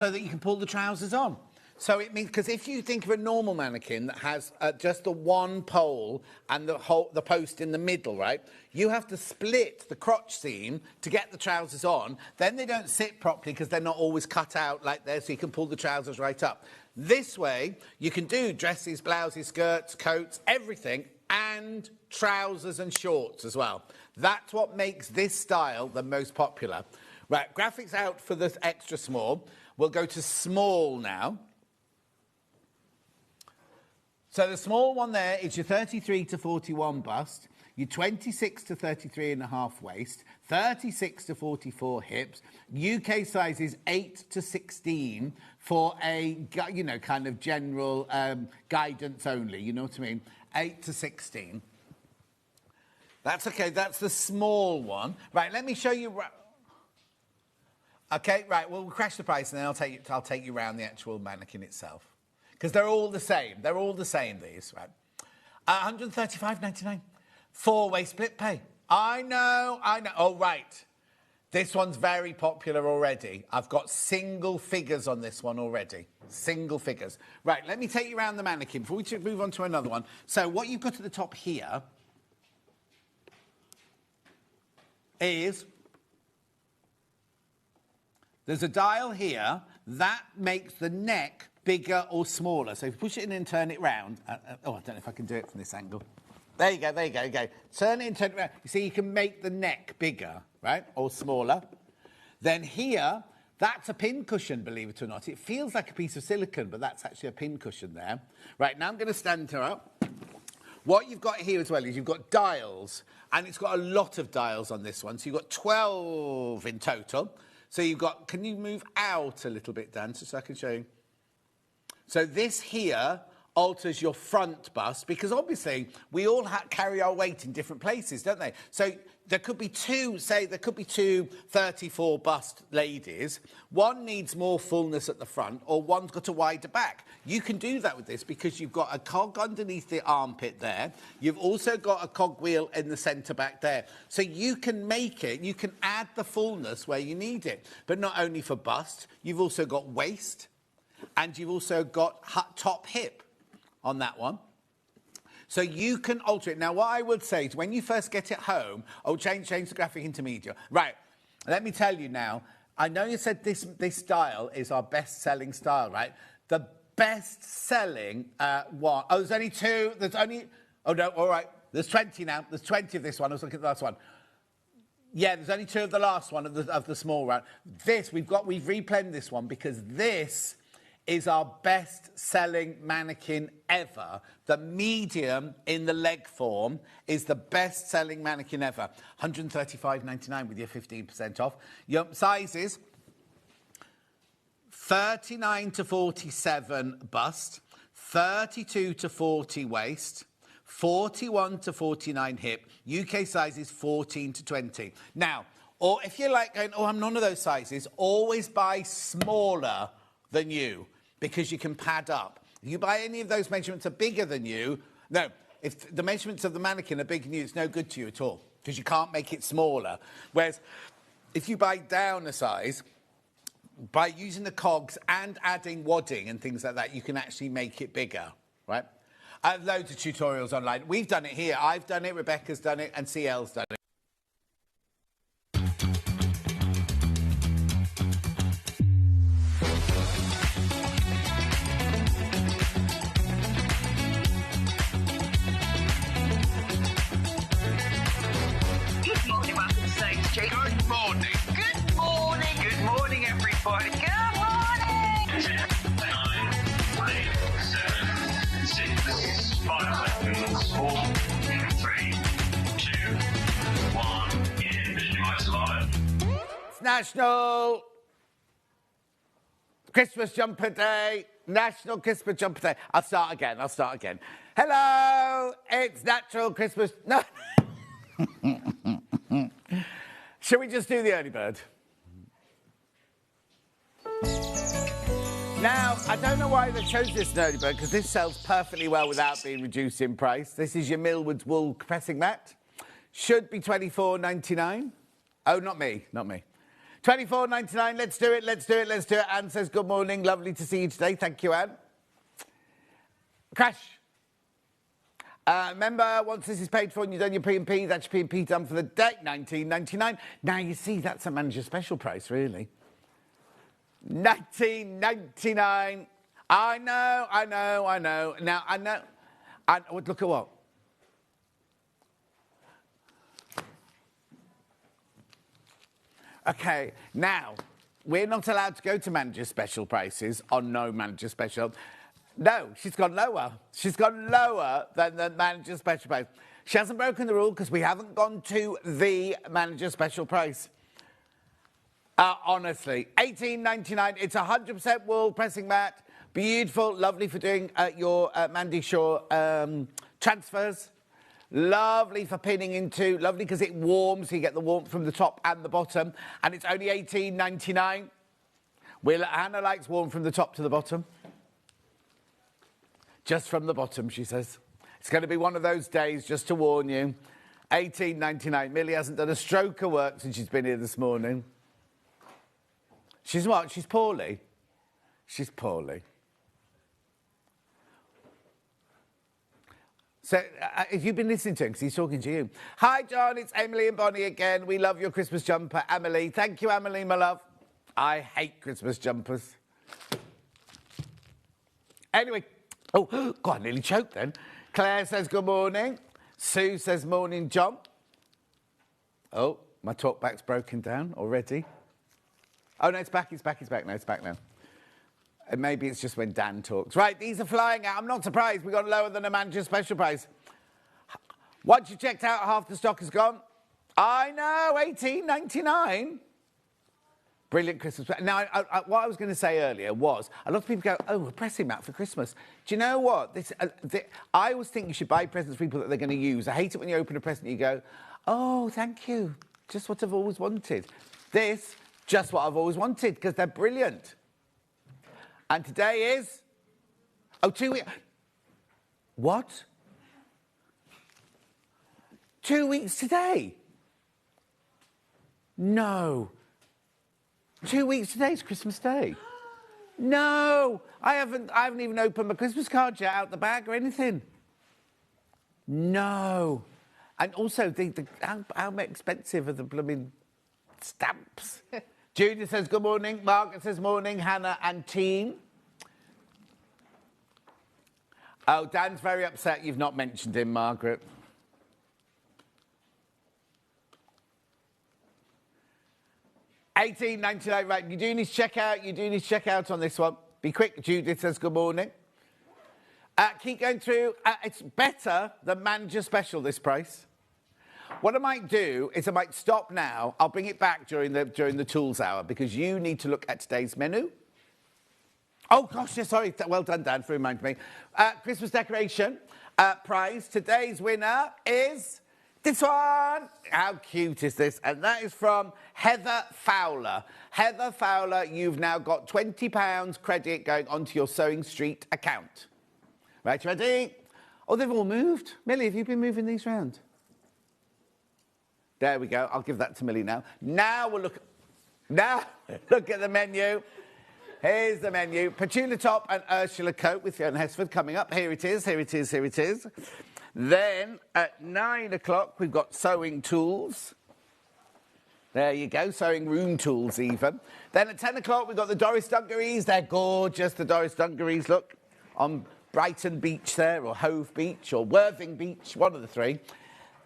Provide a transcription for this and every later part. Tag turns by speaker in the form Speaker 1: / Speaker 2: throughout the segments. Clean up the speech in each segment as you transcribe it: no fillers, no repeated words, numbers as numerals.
Speaker 1: so that you can pull the trousers on. So it means, because if you think of a normal mannequin that has just the one pole and the post in the middle, right? You have to split the crotch seam to get the trousers on. Then they don't sit properly because they're not always cut out like this, so you can pull the trousers right up. This way, you can do dresses, blouses, skirts, coats, everything, and trousers and shorts as well. That's what makes this style the most popular. Right, graphics out for this extra small. We'll go to small now. So the small one there is your 33 to 41 bust, your 26 to 33 and a half waist, 36 to 44 hips. UK size is 8 to 16 for a, you know, kind of general guidance only, you know what I mean? 8 to 16. That's okay, that's the small one. Right, let me show you... Okay, right, well, we'll crash the price and then I'll take you around the actual mannequin itself. Because they're all the same. They're all the same, these, right? 135.99. 4-way split pay. I know. Oh, right. This one's very popular already. I've got single figures on this one already. Single figures. Right, let me take you around the mannequin before we move on to another one. So what you've got at the top here is... There's a dial here that makes the neck bigger or smaller. So if you push it in and turn it round... I don't know if I can do it from this angle. There you go. Turn it and turn it round. You see, you can make the neck bigger, right, or smaller. Then here, that's a pin cushion, believe it or not. It feels like a piece of silicone, but that's actually a pin cushion there. Right, now I'm going to stand her up. What you've got here as well is you've got dials, and it's got a lot of dials on this one. So you've got 12 in total. So you've got... Can you move out a little bit, Dan, so I can show you? So this here alters your front bust, because obviously we all carry our weight in different places, don't they? So there could be two 34 bust ladies. One needs more fullness at the front, or one's got a wider back. You can do that with this because you've got a cog underneath the armpit there. You've also got a cog wheel in the centre back there. So you can make it, you can add the fullness where you need it. But not only for bust, you've also got waist, and you've also got top hip on that one. So you can alter it. Now, what I would say is when you first get it home... Oh, change the graphic into media. Right, let me tell you now. I know you said this style is our best-selling style, right? The best-selling one... Oh, there's only two. There's only... Oh, no, all right. There's 20 now. There's 20 of this one. I was looking at the last one. Yeah, there's only two of the last one, of the small round. This, we've replaned this one because this is our best-selling mannequin ever. The medium in the leg form is the best-selling mannequin ever. 135.99 with your 15% off. Your sizes, 39 to 47 bust, 32 to 40 waist, 41 to 49 hip. UK size is 14 to 20. Now, or if you're like going, oh, I'm none of those sizes, always buy smaller than you, because you can pad up. If you buy any of those measurements are bigger than you, no, if the measurements of the mannequin are bigger than you, it's no good to you at all, because you can't make it smaller. Whereas if you buy down a size, by using the cogs and adding wadding and things like that, you can actually make it bigger, right? I have loads of tutorials online. We've done it here. I've done it, Rebecca's done it, and CL's done it.
Speaker 2: Good morning, everybody. Good morning. 10, 9, 8, 7, 6, 5 seconds, 4, 3, 2, 1. Vision Lights Live.
Speaker 1: It's National Christmas Jumper Day. National Christmas Jumper Day. I'll start again. Hello, it's Natural Christmas... No. Shall we just do the early bird? Now, I don't know why they chose this early bird, because this sells perfectly well without being reduced in price. This is your Millward's wool pressing mat. Should be £24.99. Oh, not me. 24.99. Let's do it. Let's do it. Let's do it. Anne says, good morning. Lovely to see you today. Thank you, Anne. Crash. Remember, once this is paid for and you've done your P&P, that's your P&P done for the day. 19.99. Now, you see, that's a manager special price, really. 19.99. I know. Now, I know. Look at what? Okay, now, we're not allowed to go to manager special prices on no manager special. No, she's gone lower. She's gone lower than the manager special price. She hasn't broken the rule because we haven't gone to the manager special price. Honestly, $18.99. It's 100% wool pressing mat. Beautiful, lovely for doing your Mandy Shaw transfers. Lovely for pinning into. Lovely because it warms, so you get the warmth from the top and the bottom. And it's only $18.99. Hannah likes warm from the top to the bottom. Just from the bottom, she says. It's going to be one of those days, just to warn you. $18.99. Millie hasn't done a stroke of work since she's been here this morning. She's what? She's poorly. She's poorly. So, if you've been listening to him, because he's talking to you. Hi, John, it's Emily and Bonnie again. We love your Christmas jumper, Emily. Thank you, Emily, my love. I hate Christmas jumpers. Anyway, oh, God, I nearly choked then. Claire says good morning. Sue says morning, John. Oh, my talkback's broken down already. Oh, no, it's back. No, it's back now. And maybe it's just when Dan talks. Right, these are flying out. I'm not surprised we got lower than a manager special price. Once you checked out, half the stock is gone. I know, $18.99. Brilliant Christmas. Now, what I was going to say earlier was, a lot of people go, oh, we're pressing mat for Christmas. Do you know what? I always think you should buy presents for people that they're going to use. I hate it when you open a present and you go, oh, thank you. Just what I've always wanted. This, just what I've always wanted, because they're brilliant. And today is... Oh, 2 weeks... What? 2 weeks today? No. 2 weeks today is Christmas Day. No. I haven't even opened my Christmas card yet out the bag or anything. No. And also, how expensive are the blooming stamps? Judith says good morning. Margaret says morning. Hannah and team. Oh, Dan's very upset you've not mentioned him, Margaret. $18.99. Right, you do need to check out. You do need to check out on this one. Be quick. Judith says good morning. Keep going through. It's better than manager special, this price. What I might do is I might stop now. I'll bring it back during the tools hour because you need to look at today's menu. Oh, gosh, yeah, sorry. Well done, Dan, for reminding me. Christmas decoration prize. Today's winner is this one. How cute is this? And that is from Heather Fowler. Heather Fowler, you've now got £20 credit going onto your Sewing Street account. Right, ready? Oh, they've all moved. Millie, have you been moving these around? There we go. I'll give that to Millie now. Now we'll look at the menu. Here's the menu. Petula top and Ursula coat with Fiona Hesford coming up. Here it is. Then at 9 o'clock, we've got sewing tools. There you go, sewing room tools even. Then at 10 o'clock, we've got the Doris Dungarees. They're gorgeous, the Doris Dungarees, look, on Brighton Beach there, or Hove Beach, or Worthing Beach, one of the three.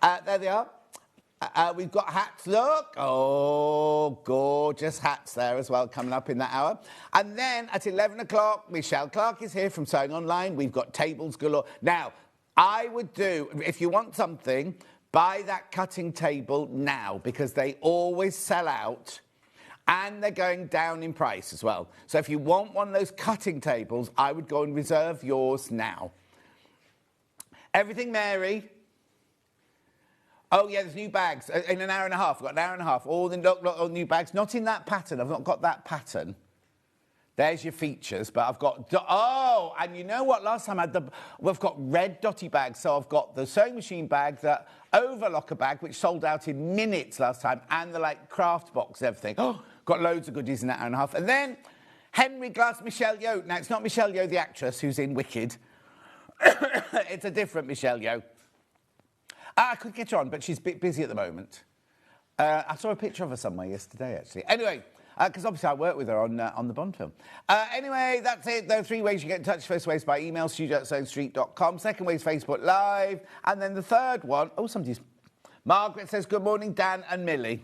Speaker 1: There they are. We've got hats, look. Oh, gorgeous hats there as well, coming up in that hour. And then at 11 o'clock, Michelle Clark is here from Sewing Online. We've got tables galore. Now, I would do, if you want something, buy that cutting table now, because they always sell out and they're going down in price as well. So if you want one of those cutting tables, I would go and reserve yours now. Everything Mary. Oh, yeah, there's new bags. In an hour and a half. We've got an hour and a half. All the new bags. Not in that pattern. I've not got that pattern. There's your features. But I've got... Oh, and you know what? Last time we've got red dotty bags. So I've got the sewing machine bag, the overlocker bag, which sold out in minutes last time, and the, craft box and everything. Oh, Got loads of goodies in that hour and a half. And then Henry Glass, Michelle Yeoh. Now, it's not Michelle Yeoh, the actress, who's in Wicked. It's a different Michelle Yeoh. I could get her on, but she's a bit busy at the moment. I saw a picture of her somewhere yesterday, actually. Anyway, because obviously I worked with her on the Bond film. Anyway, that's it. There are 3 ways you get in touch. First way is by email, studio@stonestreet.com. Second way is Facebook Live. And then the third one... Oh, somebody's... Margaret says, good morning, Dan and Millie.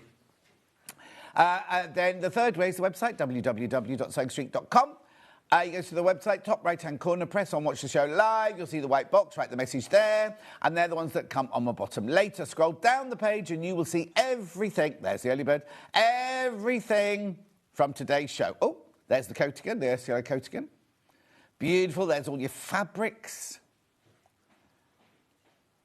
Speaker 1: Then the third way is the website, www.stonestreet.com. You go to the website, top right-hand corner, press on Watch the Show Live. You'll see the white box, write the message there. And they're the ones that come on the bottom later. Scroll down the page and you will see everything. There's the early bird. Everything from today's show. Oh, there's the Coatigan, the Ursula Coatigan. Beautiful. There's all your fabrics.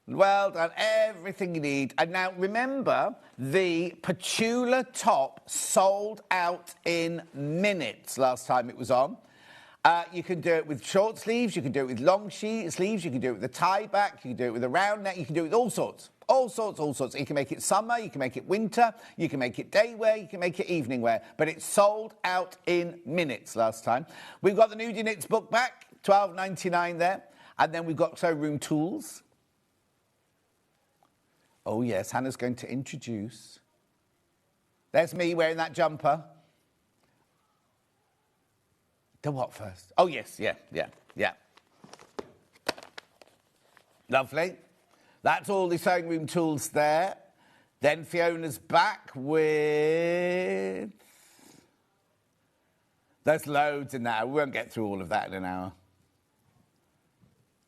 Speaker 1: Well done. Everything you need. And now, remember, the Petula top sold out in minutes last time it was on. You can do it with short sleeves, you can do it with long sleeves, you can do it with a tie back, you can do it with a round neck, you can do it with all sorts. All sorts. You can make it summer, you can make it winter, you can make it day wear, you can make it evening wear. But it sold out in minutes last time. We've got the Nudie Knits book back, $12.99 there. And then we've got showroom tools. Oh, yes, Hannah's going to introduce. There's me wearing that jumper. The what first? Oh, yes, yeah. Lovely. That's all the sewing room tools there. Then Fiona's back with... There's loads in that. We won't get through all of that in an hour.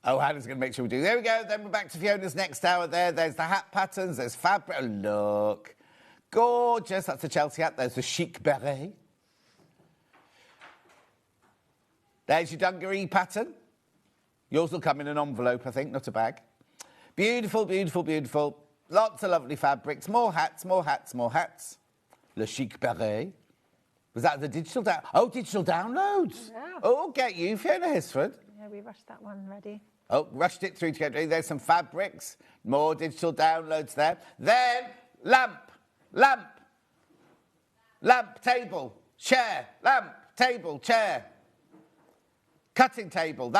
Speaker 1: Oh, Hannah's going to make sure we do. There we go. Then we're back to Fiona's next hour there. There's the hat patterns. There's fabric. Oh, look. Gorgeous. That's the Chelsea hat. There's the chic beret. There's your Dungaree pattern. Yours will come in an envelope, I think, not a bag. Beautiful. Lots of lovely fabrics. More hats. Le chic beret. Was that the digital download? Oh, digital downloads.
Speaker 3: Yeah.
Speaker 1: Oh, get you, Fiona Hisford.
Speaker 3: Yeah, we rushed that one ready.
Speaker 1: Oh, rushed it through to get ready. There's some fabrics. More digital downloads there. Then, lamp, table, chair, lamp, table, chair. Cutting table.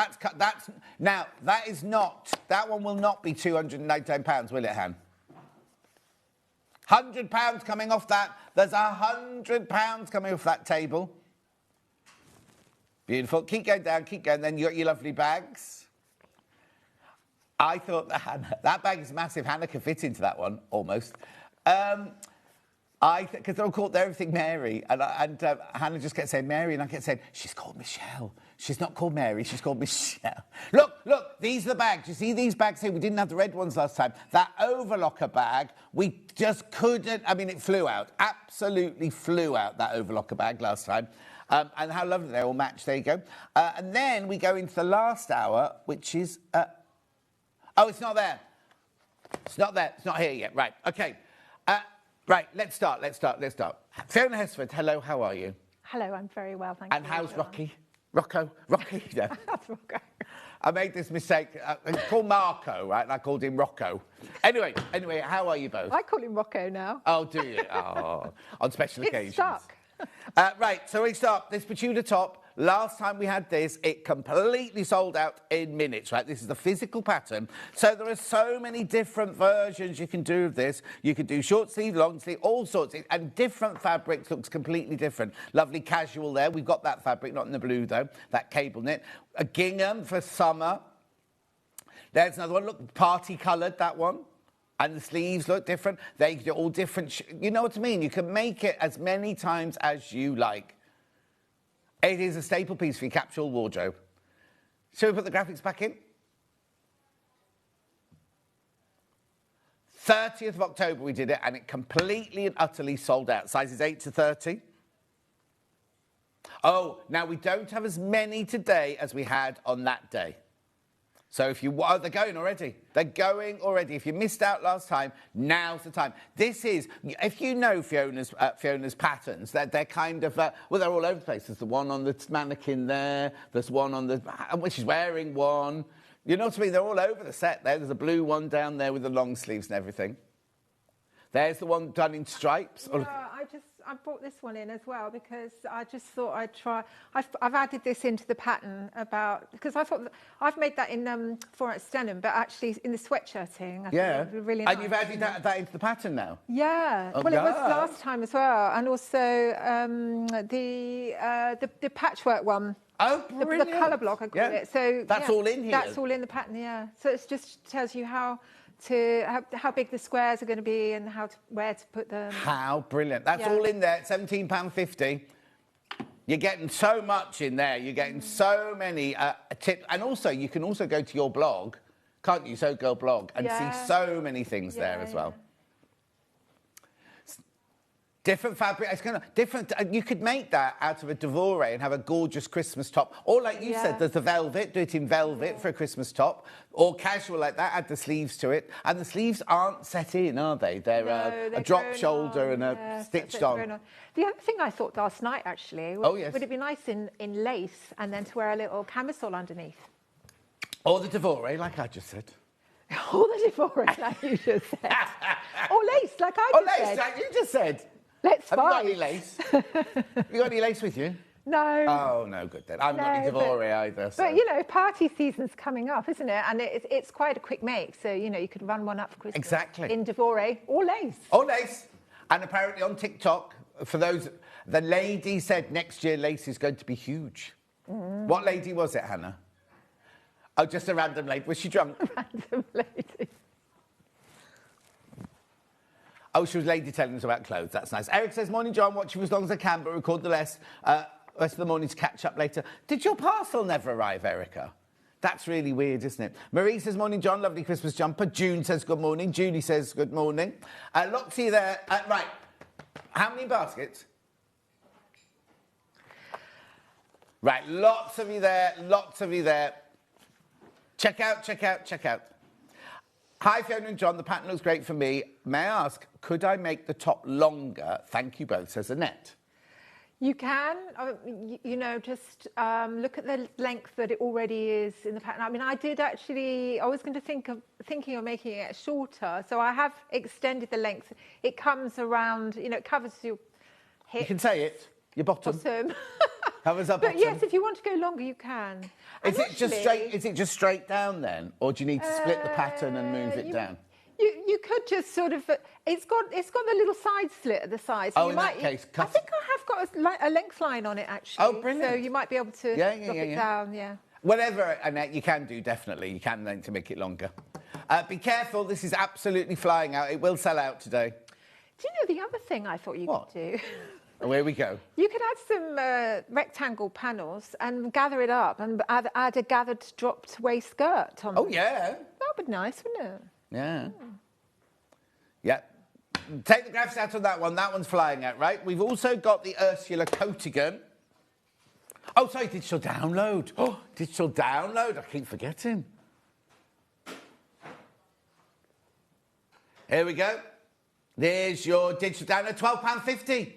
Speaker 1: Now, that one will not be £299, will it, Han? £100 coming off that. There's £100 coming off that table. Beautiful. Keep going down. Then you got your lovely bags. I thought that bag is massive. Hannah can fit into that one, almost. Because they're all called Everything Mary. And Hannah just kept saying Mary, and I kept saying, she's called Michelle. She's not called Mary, she's called Michelle. Look, these are the bags. You see these bags here? We didn't have the red ones last time. That overlocker bag, we just couldn't, it flew out. Absolutely flew out, that overlocker bag last time. And how lovely they all match. There you go. And then we go into the last hour, which is... it's not there. It's not there. It's not here yet. Right, OK. Right, let's start. Fiona Hesford, hello, how are you?
Speaker 3: Hello, I'm very well, thank you.
Speaker 1: And how's Rocky? Rocky? Yeah.
Speaker 3: That's Rocco.
Speaker 1: I made this mistake. It's called Marco, right? And I called him Rocco. Anyway, how are you both?
Speaker 3: I call him Rocco now.
Speaker 1: Oh, do you? Oh, on special occasions.
Speaker 3: It's stuck.
Speaker 1: Right, so we start. This Petula top, last time we had this, it completely sold out in minutes, right? This is the physical pattern. So there are so many different versions you can do of this. You can do short sleeve, long sleeve, all sorts. And different fabrics looks completely different. Lovely casual there. We've got that fabric, not in the blue, though, that cable knit. A gingham for summer. There's another one. Look, party coloured, that one. And the sleeves look different. They do all different. You know what I mean? You can make it as many times as you like. It is a staple piece for your capsule wardrobe. Shall we put the graphics back in? 30th of October we did it, and it completely and utterly sold out. Sizes 8 to 30. Oh, now we don't have as many today as we had on that day. So if you... Oh, they're going already. If you missed out last time, now's the time. This is... If you know Fiona's patterns, they're kind of... they're all over the place. There's the one on the mannequin there. There's one on the... Which she's wearing one. You know what I mean? They're all over the set there. There's a blue one down there with the long sleeves and everything. There's the one done in stripes.
Speaker 3: Yeah, I just brought this one in as well because I just thought I'd try. I've added this into the pattern because I thought I've made that in 4 denim, but actually in the sweatshirting. I
Speaker 1: Yeah.
Speaker 3: thought it would be really nice.
Speaker 1: And you've added that into the pattern now?
Speaker 3: Yeah.
Speaker 1: Oh,
Speaker 3: well, it was
Speaker 1: God.
Speaker 3: last time as well, and also the patchwork one.
Speaker 1: Oh, brilliant.
Speaker 3: The colour block, I call it. So
Speaker 1: that's all in here.
Speaker 3: That's all in the pattern, yeah. So it just tells you how big the squares are going to be and where to put them.
Speaker 1: How brilliant. That's all in there, £17.50. You're getting so much in there. You're getting so many tips. And also, you can also go to your blog, can't you? So Girl blog, and see so many things there as well. Different fabric, it's kind of different. You could make that out of a Dungaree and have a gorgeous Christmas top. Or like you said, there's the velvet, do it in velvet for a Christmas top. Or casual like that, add the sleeves to it. And the sleeves aren't set in, are they? They're a drop shoulder and a stitched on.
Speaker 3: The other thing I thought last night, actually, was would it be nice in lace and then to wear a little camisole underneath?
Speaker 1: Or the Dungaree, like I just said.
Speaker 3: Or the Dungaree, like you just said. Or lace, like I just said.
Speaker 1: Or lace, like you just said.
Speaker 3: Let's
Speaker 1: Have
Speaker 3: fight.
Speaker 1: you got any lace? Have you got any lace with you?
Speaker 3: No.
Speaker 1: Oh, no good then. I'm not any Dungaree either. So.
Speaker 3: But, you know, party season's coming up, isn't it? And it's quite a quick make. So, you know, you could run one up for Christmas.
Speaker 1: Exactly.
Speaker 3: In Dungaree or lace.
Speaker 1: Or lace. And apparently on TikTok, for those, the lady said next year lace is going to be huge. What lady was it, Hannah? Oh, just a random lady. Was she drunk?
Speaker 3: Random lady.
Speaker 1: Oh, she was lady telling us about clothes. That's nice. Eric says, morning, John. Watch you as long as I can, but record the rest of the morning to catch up later. Did your parcel never arrive, Erica? That's really weird, isn't it? Marie says, morning, John. Lovely Christmas jumper. June says, good morning. Julie says, good morning. Lots of you there. Right. How many baskets? Right. Lots of you there. Lots of you there. Check out, check out, check out. Hi, Fiona and John. The pattern looks great for me. May I ask, could I make the top longer? Thank you both, says Annette.
Speaker 3: You can, you know, just look at the length that it already is in the pattern. I mean, I was going to thinking of making it shorter. So I have extended the length. It comes around, you know, it covers your hip.
Speaker 1: You can say it, your bottom. Covers up
Speaker 3: But
Speaker 1: bottom.
Speaker 3: yes, if you want to go longer, you can.
Speaker 1: Is it just straight down then? Or do you need to split the pattern and move it down?
Speaker 3: You could just sort of. It's got the little side slit at the side. So
Speaker 1: Oh, in that case, cut.
Speaker 3: I think I have got a length line on it actually.
Speaker 1: Oh, brilliant.
Speaker 3: So you might be able to drop it down. Yeah.
Speaker 1: Whatever, Annette, you can do, definitely. You can then to make it longer. Be careful, this is absolutely flying out. It will sell out today.
Speaker 3: Do you know the other thing I thought you could do?
Speaker 1: Oh, here we go.
Speaker 3: You could add some rectangle panels and gather it up and add a gathered dropped waist skirt on.
Speaker 1: Oh, yeah.
Speaker 3: That would be nice, wouldn't it?
Speaker 1: Yeah. Yeah. Take the graphs out on that one. That one's flying out, right? We've also got the Ursula Coatigan. Oh, sorry, digital download. Oh, digital download. I keep forgetting. Here we go. There's your digital download, £12.50.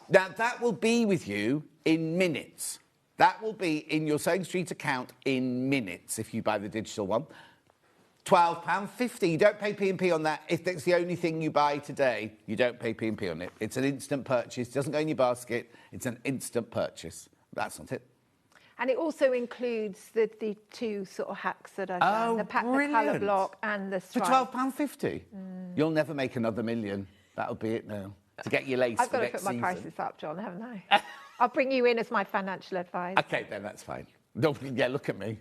Speaker 1: Now, that will be with you in minutes. That will be in your Sewing Street account in minutes if you buy the digital one. £12.50. You don't pay P&P on that. If that's the only thing you buy today, you don't pay P&P on it. It's an instant purchase. It doesn't go in your basket. It's an instant purchase. That's not it.
Speaker 3: And it also includes the two sort of hacks that I've done. The colour block and the stripe.
Speaker 1: For £12.50? You'll never make another million. That'll be it now. To get your lace
Speaker 3: I've
Speaker 1: for
Speaker 3: got to
Speaker 1: next
Speaker 3: put my
Speaker 1: season.
Speaker 3: prices up, John, haven't I? I'll bring you in as my financial advisor.
Speaker 1: OK, then, that's fine. Yeah, look at me.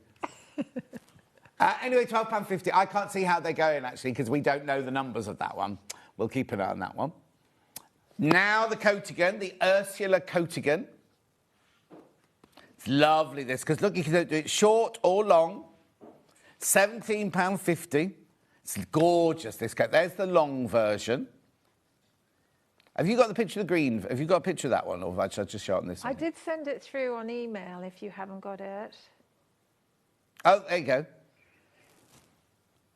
Speaker 1: Anyway, £12.50. I can't see how they're going, actually, because we don't know the numbers of that one. We'll keep an eye on that one. Now the Coatigan, the Ursula Coatigan. It's lovely, this, because look, you can do it short or long. £17.50. It's gorgeous, this coat. There's the long version. Have you got the picture of the green? Have you got a picture of that one, or should I just show it on this one?
Speaker 3: I did send it through on email if you haven't got it.
Speaker 1: Oh, there you go.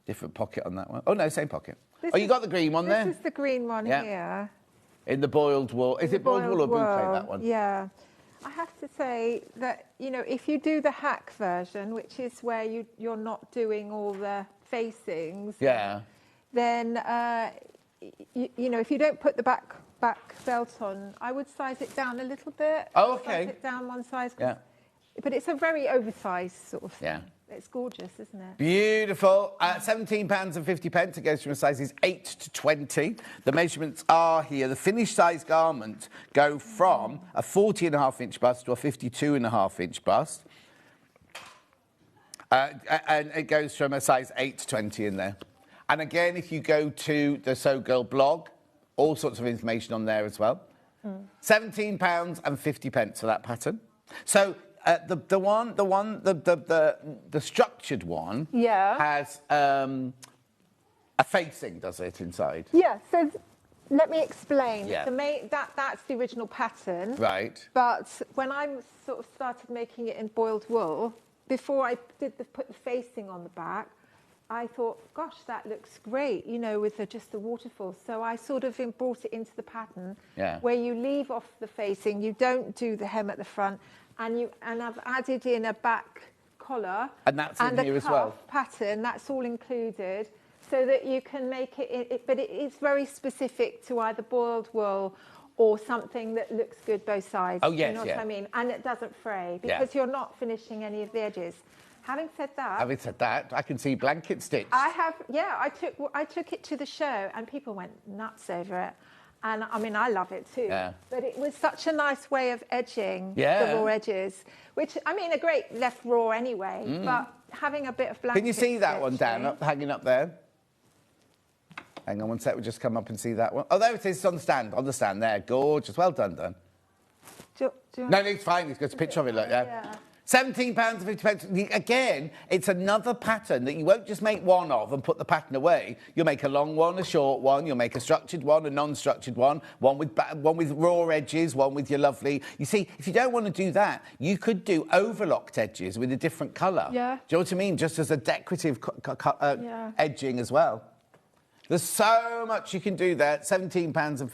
Speaker 1: Different pocket on that one. Oh, no, same pocket. You got the green one there?
Speaker 3: This is the green one here.
Speaker 1: In the boiled wool. Is it boiled wool or boucle, that one?
Speaker 3: Yeah. I have to say that, you know, if you do the hack version, which is where you're not doing all the facings,
Speaker 1: Yeah.
Speaker 3: then, you know, if you don't put the back back belt on, I would size it down a little bit.
Speaker 1: Oh, okay.
Speaker 3: Size it down one size.
Speaker 1: Yeah.
Speaker 3: But it's a very oversized sort of thing.
Speaker 1: Yeah.
Speaker 3: It's gorgeous, isn't it?
Speaker 1: Beautiful. £17.50. It goes from sizes 8 to 20. The measurements are here. The finished size garments go from a 40.5-inch bust to a 52.5-inch bust. And it goes from a size 8 to 20 in there. And again, if you go to the So Girl blog, all sorts of information on there as well. £17.50 for that pattern. So the structured one has a facing, does it, inside?
Speaker 3: Yeah, so let me explain.
Speaker 1: Yeah.
Speaker 3: That's the original pattern.
Speaker 1: Right.
Speaker 3: But when I sort of started making it in boiled wool, before I put the facing on the back, I thought, gosh, that looks great, you know, with just the waterfall. So I sort of brought it into the pattern where you leave off the facing, you don't do the hem at the front, and I've added in a back collar
Speaker 1: and that's in here as well.
Speaker 3: Pattern. That's all included, so that you can make but it is very specific to either boiled wool or something that looks good both sides.
Speaker 1: Oh yes,
Speaker 3: you know what I mean, and it doesn't fray because you're not finishing any of the edges. Having said that,
Speaker 1: I can see blanket stitch.
Speaker 3: I took it to the show and people went nuts over it. And I mean, I love it too.
Speaker 1: Yeah.
Speaker 3: But it was such a nice way of edging the raw edges, which, I mean, are great left raw anyway, but having a bit of blanket
Speaker 1: Can you see that one, Dan,
Speaker 3: stitching.
Speaker 1: hanging up there? Hang on one sec, we'll just come up and see that one. Oh, there it is, it's on the stand there. Gorgeous, well done, Dan. No, it's fine, it's got a picture of it, look, yeah. £17.50. Again, it's another pattern that you won't just make one of and put the pattern away. You'll make a long one, a short one. You'll make a structured one, a non-structured one with raw edges, one with your lovely... You see, if you don't want to do that, you could do overlocked edges with a different colour.
Speaker 3: Yeah.
Speaker 1: Do you know what I mean? Just as a decorative edging as well. There's so much you can do there. £17.50.
Speaker 3: Do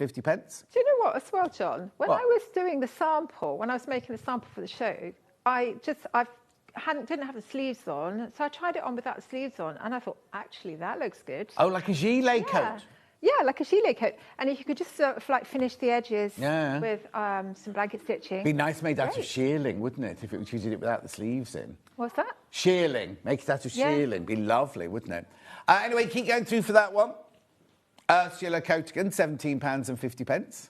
Speaker 3: you know what as well, John? When
Speaker 1: What?
Speaker 3: I was doing the sample, when I was making the sample for the show, I didn't have the sleeves on, so I tried it on without the sleeves on, and I thought, actually, that looks good.
Speaker 1: Oh, like a gilet coat?
Speaker 3: Yeah, like a gilet coat. And if you could just sort of like finish the edges with some blanket stitching.
Speaker 1: Be nice made out of shearling, wouldn't it, if you did it without the sleeves in?
Speaker 3: What's that?
Speaker 1: Shearling. Make it out of shearling. Be lovely, wouldn't it? Anyway, keep going through for that one. Ursula Coatigan, £17.50.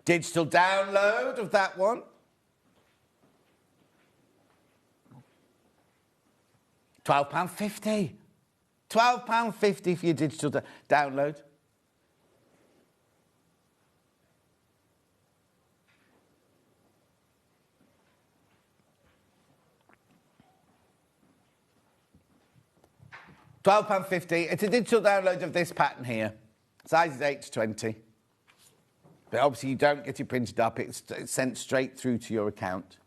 Speaker 1: Digital download of that one. £12.50. £12.50 for your digital download. £12.50. It's a digital download of this pattern here. Size is 8 to 20. But obviously you don't get it printed up. It's sent straight through to your account.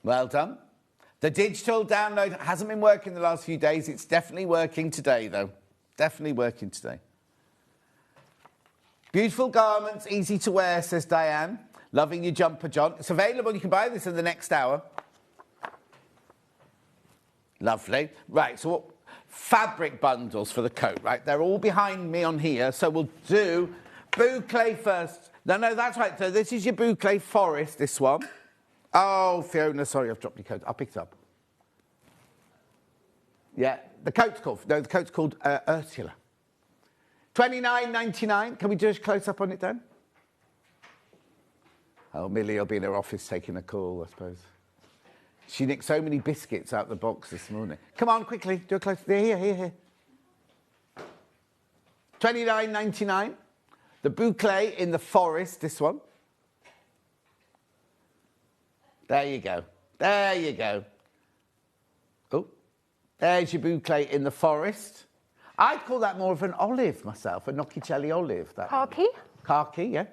Speaker 1: Well done. The digital download hasn't been working the last few days. It's definitely working today, though. Definitely working today. Beautiful garments, easy to wear, says Diane. Loving your jumper, John. It's available. You can buy this in the next hour. Lovely. Right, so what, fabric bundles for the coat, right? They're all behind me on here, so we'll do Boucle first. No, that's right. So this is your Boucle Forest, this one. Oh, Fiona, sorry, I've dropped your coat. I'll pick it up. Yeah, the coat's called Ursula. $29.99. Can we do a close-up on it, Dan? Oh, Millie will be in her office taking a call, I suppose. She nicked so many biscuits out the box this morning. Come on, quickly, do a close-up. Here. $29.99. The Boucle in the forest, this one. There you go. Oh, there's your Boucle in the forest. I'd call that more of an olive myself, a Nocchicelli olive.
Speaker 3: Khaki?
Speaker 1: Khaki, yeah.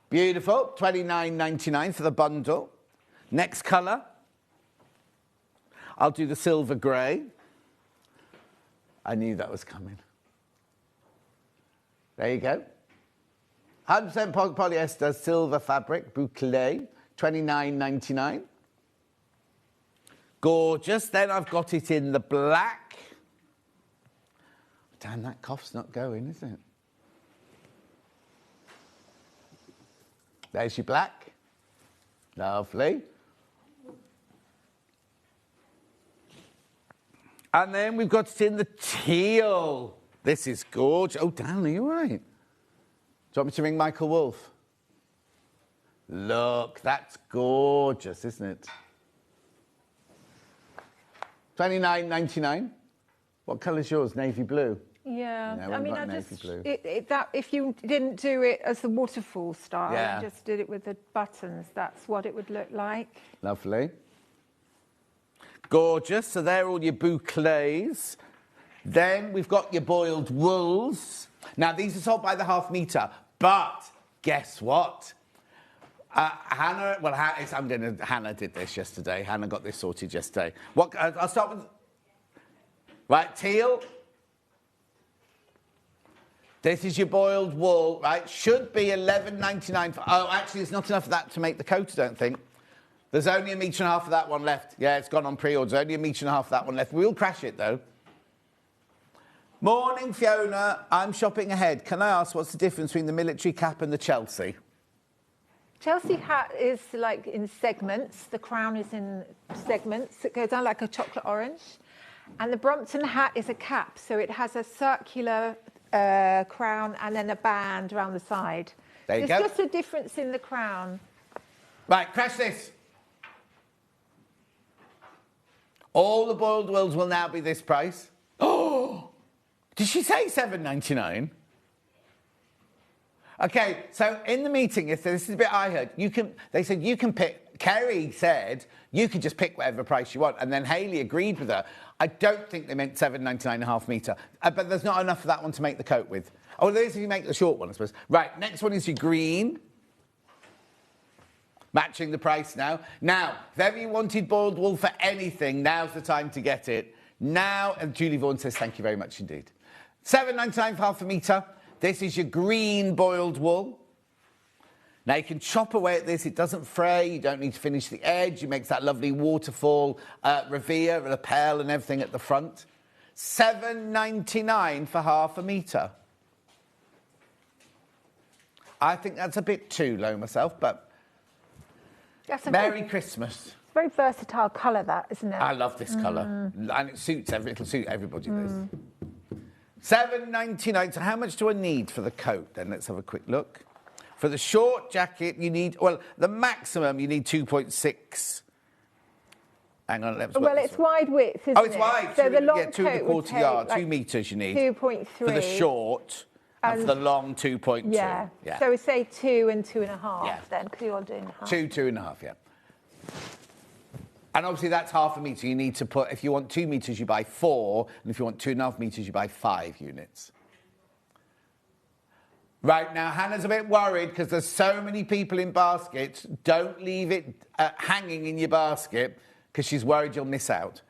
Speaker 1: Beautiful. $29.99 for the bundle. Next colour. I'll do the silver grey. I knew that was coming. There you go. 100% polyester silver fabric, Boucle. $29.99. Gorgeous. Then I've got it in the black. Damn, that cough's not going, is it? There's your black. Lovely. And then we've got it in the teal. This is gorgeous. Oh, Dan, are you all right? Do you want me to ring Michael Wolff? Look, that's gorgeous, isn't it? $29.99. What colour's yours? Navy blue?
Speaker 3: Yeah,
Speaker 1: No,
Speaker 3: I mean,
Speaker 1: we've got
Speaker 3: I
Speaker 1: navy
Speaker 3: just
Speaker 1: blue.
Speaker 3: that if you didn't do it as the waterfall style,
Speaker 1: Yeah.
Speaker 3: and just did it with the buttons, that's what it would look like.
Speaker 1: Lovely. Gorgeous. So they're all your boucles. Then we've got your boiled wools. Now, these are sold by the half metre, but guess what? Hannah, well, Hannah did this yesterday. Hannah got this sorted yesterday. I'll start with, right, teal. This is your boiled wool, right? Should be $11.99. Oh, actually, there's not enough of that to make the coat, I don't think. There's only a metre and a half of that one left. Yeah, it's gone on pre-order. There's only a metre and a half of that one left. We'll crash it, though. Morning, Fiona. I'm shopping ahead. Can I ask what's the difference between the military cap and the Chelsea?
Speaker 3: Chelsea hat is like in segments. The crown is in segments. It goes down like a chocolate orange. And the Brompton hat is a cap, so it has a circular crown and then a band around the side.
Speaker 1: There you
Speaker 3: There's
Speaker 1: go.
Speaker 3: just a difference in the crown.
Speaker 1: Right, crash this. All the boiled wools will now be this price. Oh! Did she say $7.99? Okay, so in the meeting, this is a bit I heard. They said you can pick. Kerry said you could just pick whatever price you want, and then Hayley agreed with her. I don't think they meant $7.99 a half metre, but there's not enough of that one to make the coat with. Oh, there is if you make the short one, I suppose. Right, next one is your green. Matching the price now. Now, if ever you wanted boiled wool for anything, now's the time to get it. Now, and Julie Vaughan says, thank you very much indeed. $7.99 for half a metre. This is your green boiled wool. Now, you can chop away at this. It doesn't fray. You don't need to finish the edge. It makes that lovely waterfall revere, lapel and everything at the front. $7.99 for half a metre. I think that's a bit too low myself, but
Speaker 3: That's a
Speaker 1: Merry Christmas.
Speaker 3: very versatile colour, that, isn't it?
Speaker 1: I love this colour. And it suits it'll suit everybody, this. $7.99. So how much do I need for the coat then? Let's have a quick look. For the short jacket, you need, well, the maximum you need 2.6. Hang on, let's
Speaker 3: Well, it's wide width, isn't it?
Speaker 1: Oh, it's wide.
Speaker 3: So the long
Speaker 1: yeah, 2.25 yard, 2 metres you need.
Speaker 3: 2.3.
Speaker 1: For the short, and for the long, 2.2.
Speaker 3: Yeah. So we say 2 and 2.5
Speaker 1: Yeah.
Speaker 3: then, because you're doing half.
Speaker 1: 2.5, yeah. And obviously that's half a metre. You need to put, if you want 2 metres, you buy 4, and if you want 2.5 metres, you buy 5 units. Right, now Hannah's a bit worried because there's so many people in baskets. Don't leave it hanging in your basket because she's worried you'll miss out.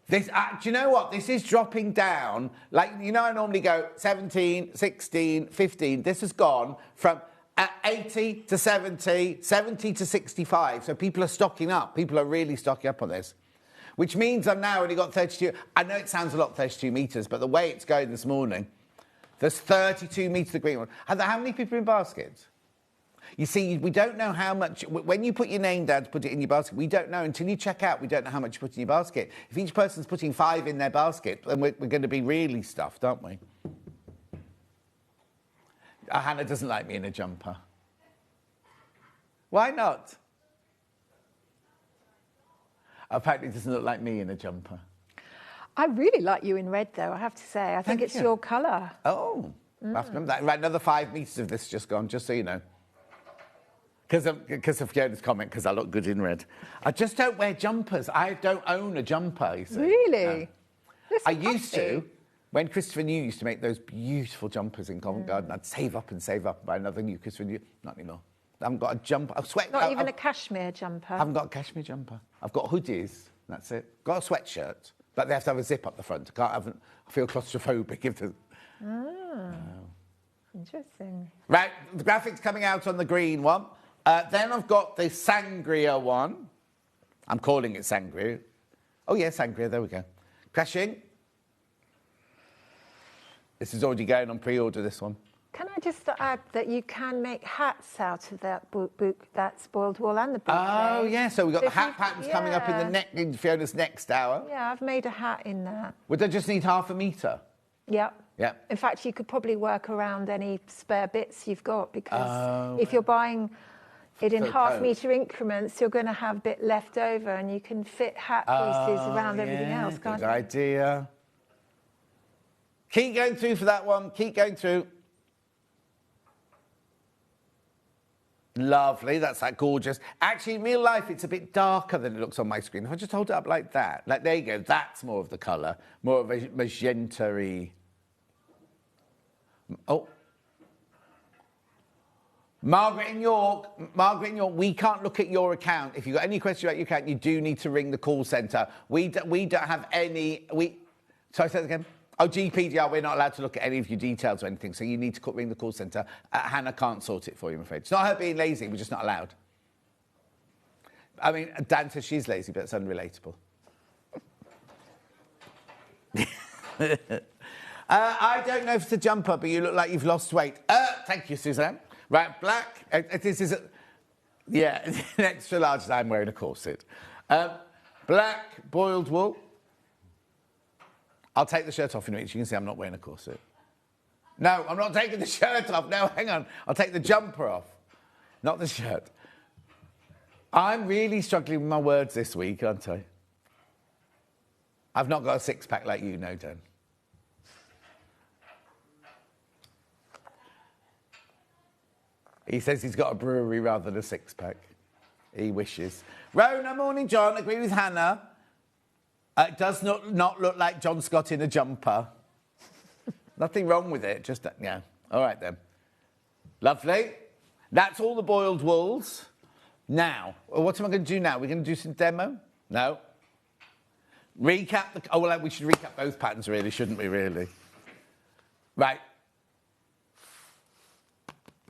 Speaker 1: This, do you know what? This is dropping down. Like, you know, I normally go 17, 16, 15. This has gone from 80 to 70, 70 to 65. So people are stocking up. People are really stocking up on this. Which means I've now only got 32. I know it sounds a lot, 32 metres, but the way it's going this morning, there's 32 metres of green one. And how many people are in baskets? You see, we don't know how much... When you put your name down to put it in your basket, we don't know. Until you check out, we don't know how much you put in your basket. If each person's putting 5 in their basket, then we're going to be really stuffed, aren't we? Hannah doesn't like me in a jumper. Why not? Apparently it doesn't look like me in a jumper.
Speaker 3: I really like you in red, though, I have to say. I think
Speaker 1: Thank
Speaker 3: it's
Speaker 1: you.
Speaker 3: your colour.
Speaker 1: Oh, I have to remember that. Right, another 5 metres of this just gone, just so you know. Because of Fiona's comment, because I look good in red. I just don't wear jumpers. I don't own a jumper, you see.
Speaker 3: Really?
Speaker 1: No. I used to. When Christopher New used to make those beautiful jumpers in Covent Garden, I'd save up and buy another new Christopher New. Not anymore. I haven't got a jumper.
Speaker 3: Not even a cashmere jumper.
Speaker 1: I haven't got a cashmere jumper. I've got hoodies. That's it. Got a sweatshirt, but they have to have a zip up the front. I feel claustrophobic if there's...
Speaker 3: Interesting.
Speaker 1: Right, the graphics coming out on the green one. Then I've got the Sangria one. I'm calling it Sangria. Oh, yeah, Sangria. There we go. Crashing. This is already going on pre-order, this one.
Speaker 3: Can I just add that you can make hats out of that that spoiled wool and the boucle?
Speaker 1: Oh, yeah, so we've got
Speaker 3: So
Speaker 1: the
Speaker 3: if you-
Speaker 1: hat patterns coming up in Fiona's next hour.
Speaker 3: Yeah, I've made a hat in that.
Speaker 1: Would they just need half a metre?
Speaker 3: Yep.
Speaker 1: Yeah.
Speaker 3: In fact, you could probably work around any spare bits you've got, because if you're buying it in
Speaker 1: For the
Speaker 3: half-metre increments, you're going to have a bit left over, and you can fit hat pieces around everything else, can't
Speaker 1: Good
Speaker 3: you?
Speaker 1: idea. Keep going through for that one. Keep going through. Lovely, that's that gorgeous. Actually, in real life, it's a bit darker than it looks on my screen. If I just hold it up like that, like there you go, that's more of the colour, more of a magenta-y. Oh. Margaret in York, we can't look at your account. If you've got any questions about your account, you do need to ring the call centre. We don't have any, sorry, say that again? Oh, GPDR, we're not allowed to look at any of your details or anything, so you need to ring the call centre. Hannah can't sort it for you, I'm afraid. It's not her being lazy, we're just not allowed. I mean, Dan says she's lazy, but it's unrelatable. I don't know if it's a jumper, but you look like you've lost weight. Thank you, Suzanne. Right, black. This is, yeah, an extra large. I'm wearing a corset. Black boiled wool. I'll take the shirt off in a minute. You can see I'm not wearing a corset. No, I'm not taking the shirt off. No, hang on. I'll take the jumper off, not the shirt. I'm really struggling with my words this week, aren't I? I've not got a six-pack like you, no, Dan. He says he's got a brewery rather than a six-pack. He wishes. Rona, morning, John. Agree with Hannah. It does not look like John Scott in a jumper. Nothing wrong with it, just, yeah. All right, then. Lovely. That's all the boiled wools. Now, what am I going to do now? We're going to do some demo? No. Recap the... Oh, well, we should recap both patterns, really, shouldn't we, really? Right.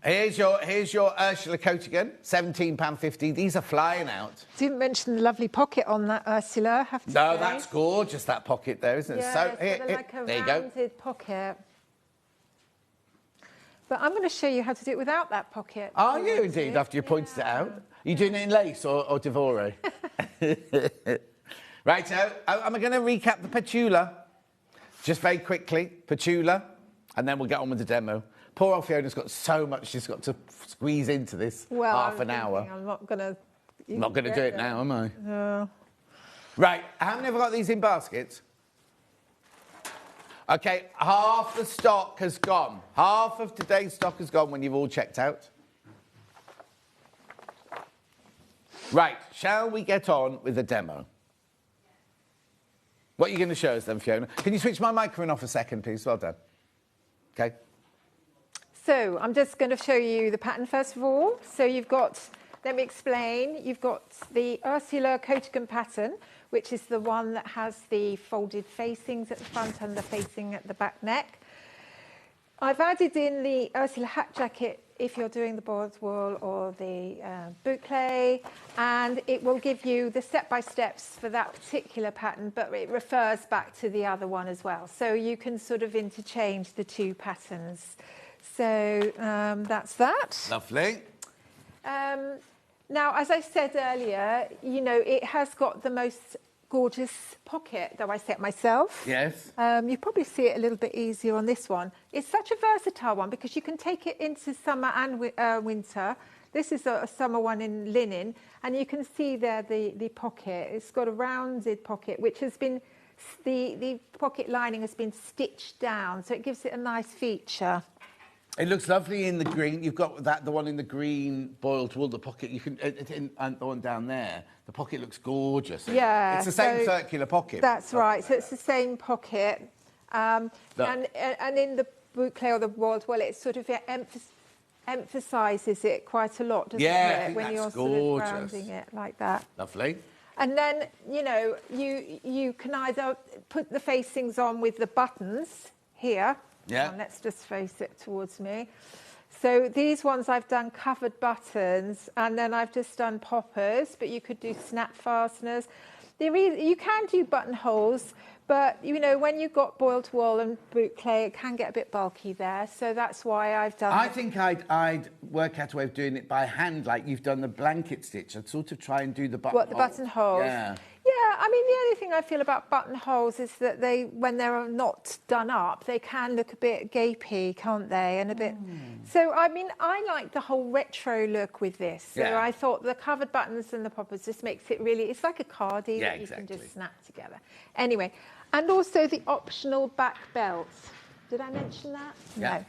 Speaker 1: Here's your Ursula Coatigan, £17.50. These are flying out.
Speaker 3: Didn't mention the lovely pocket on that, Ursula, I have to say.
Speaker 1: No, that's gorgeous, that pocket there, isn't it?
Speaker 3: Yeah,
Speaker 1: So,
Speaker 3: it's sort of like a
Speaker 1: there you go.
Speaker 3: rounded pocket. But I'm going to show you how to do it without that pocket.
Speaker 1: Are you indeed, after you pointed it out? Are you doing it in lace or devore? Right, so I'm going to recap the Petula. Just very quickly, Petula, and then we'll get on with the demo. Poor old Fiona's got so much she's got to squeeze into this half an hour.
Speaker 3: I'm not going to...
Speaker 1: I'm not going to do it now, am I?
Speaker 3: No.
Speaker 1: Right, how many have I got these in baskets? OK, half the stock has gone. Half of today's stock has gone when you've all checked out. Right, shall we get on with the demo? What are you going to show us then, Fiona? Can you switch my microphone off a second, please? Well done. OK.
Speaker 3: So I'm just going to show you the pattern first of all. So you've got, let me explain, you've got the Ursula Coatigan pattern, which is the one that has the folded facings at the front and the facing at the back neck. I've added in the Ursula hat jacket if you're doing the boiled wool or the boucle, and it will give you the step-by-steps for that particular pattern, but it refers back to the other one as well. So you can sort of interchange the two patterns. So that's that.
Speaker 1: Lovely.
Speaker 3: Now, as I said earlier, you know, it has got the most gorgeous pocket that I set myself.
Speaker 1: Yes.
Speaker 3: You probably see it a little bit easier on this one. It's such a versatile one because you can take it into summer and winter. This is a summer one in linen, and you can see there the pocket. It's got a rounded pocket, which has been, the pocket lining has been stitched down, so it gives it a nice feature.
Speaker 1: It looks lovely in the green. You've got the one in the green boiled wool, the pocket. You can, and the one down there. The pocket looks gorgeous.
Speaker 3: Yeah.
Speaker 1: It's the same circular pocket.
Speaker 3: That's right. So it's the same pocket. And in the boucle or the boiled wool, it sort of emphasises it quite a lot, doesn't it? When you're sort of rounding it like that.
Speaker 1: Lovely.
Speaker 3: And then, you know, you can either put the facings on with the buttons here.
Speaker 1: Yeah.
Speaker 3: And let's just face it towards me. So these ones I've done covered buttons, and then I've just done poppers, but you could do snap fasteners. You can do buttonholes, but you know, when you've got boiled wool and boucle, it can get a bit bulky there. So that's why I've done.
Speaker 1: I think I'd work out a way of doing it by hand, like you've done the blanket stitch. I'd sort of try and do the buttonhole.
Speaker 3: What, the buttonholes?
Speaker 1: Yeah.
Speaker 3: Yeah, I mean, the only thing I feel about buttonholes is that when they're not done up, they can look a bit gapey, can't they? And a bit. So, I mean, I like the whole retro look with this. So
Speaker 1: Yeah.
Speaker 3: I thought the covered buttons and the poppers just makes it really, it's like a cardie
Speaker 1: Yeah,
Speaker 3: that you
Speaker 1: exactly.
Speaker 3: can just snap together. Anyway, and also the optional back belts. Did I mention that?
Speaker 1: Yeah.
Speaker 3: No.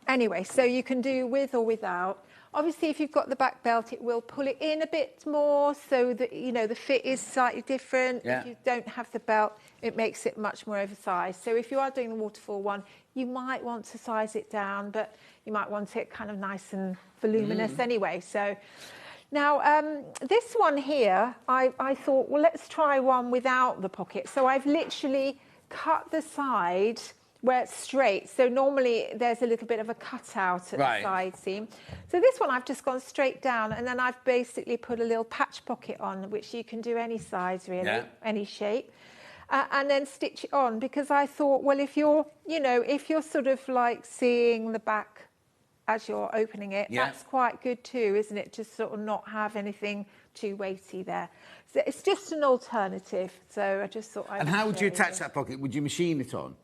Speaker 3: Anyway, so you can do with or without. Obviously, if you've got the back belt, it will pull it in a bit more so that, you know, the fit is slightly different.
Speaker 1: Yeah.
Speaker 3: If you don't have the belt, it makes it much more oversized. So if you are doing the waterfall one, you might want to size it down, but you might want it kind of nice and voluminous anyway. So now, this one here, I thought, well, let's try one without the pocket. So I've literally cut the side where it's straight. So normally there's a little bit of a cutout at the side seam. So this one I've just gone straight down, and then I've basically put a little patch pocket on, which you can do any size really, any shape. And then stitch it on, because I thought, well, if you're sort of like seeing the back as you're opening it, that's quite good too, isn't it? Just sort of not have anything too weighty there. So it's just an alternative. So I just thought
Speaker 1: And how would you attach that pocket? Would you machine it on?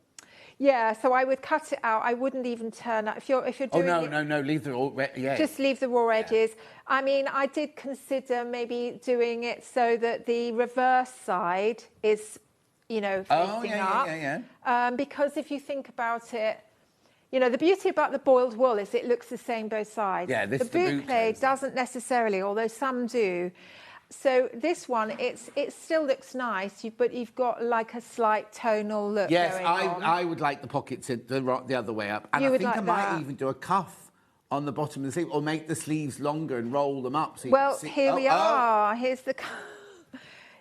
Speaker 3: Yeah, so I would cut it out. I wouldn't even turn up. If you're doing
Speaker 1: no, leave the raw edges.
Speaker 3: Just leave the raw edges. I mean, I did consider maybe doing it so that the reverse side is, you know, facing up. Because if you think about it, you know, the beauty about the boiled wool is it looks the same both sides.
Speaker 1: Yeah,
Speaker 3: the boucle doesn't necessarily, although some do. So this one, it still looks nice, but you've got like a slight tonal look.
Speaker 1: Yes,
Speaker 3: going on.
Speaker 1: I would like the pockets the other way up, and
Speaker 3: You
Speaker 1: I
Speaker 3: would
Speaker 1: think
Speaker 3: like
Speaker 1: I might
Speaker 3: that.
Speaker 1: even do a cuff on the bottom of the sleeve, or make the sleeves longer and roll them up. So you
Speaker 3: Well,
Speaker 1: can see.
Speaker 3: here we are. Here's the.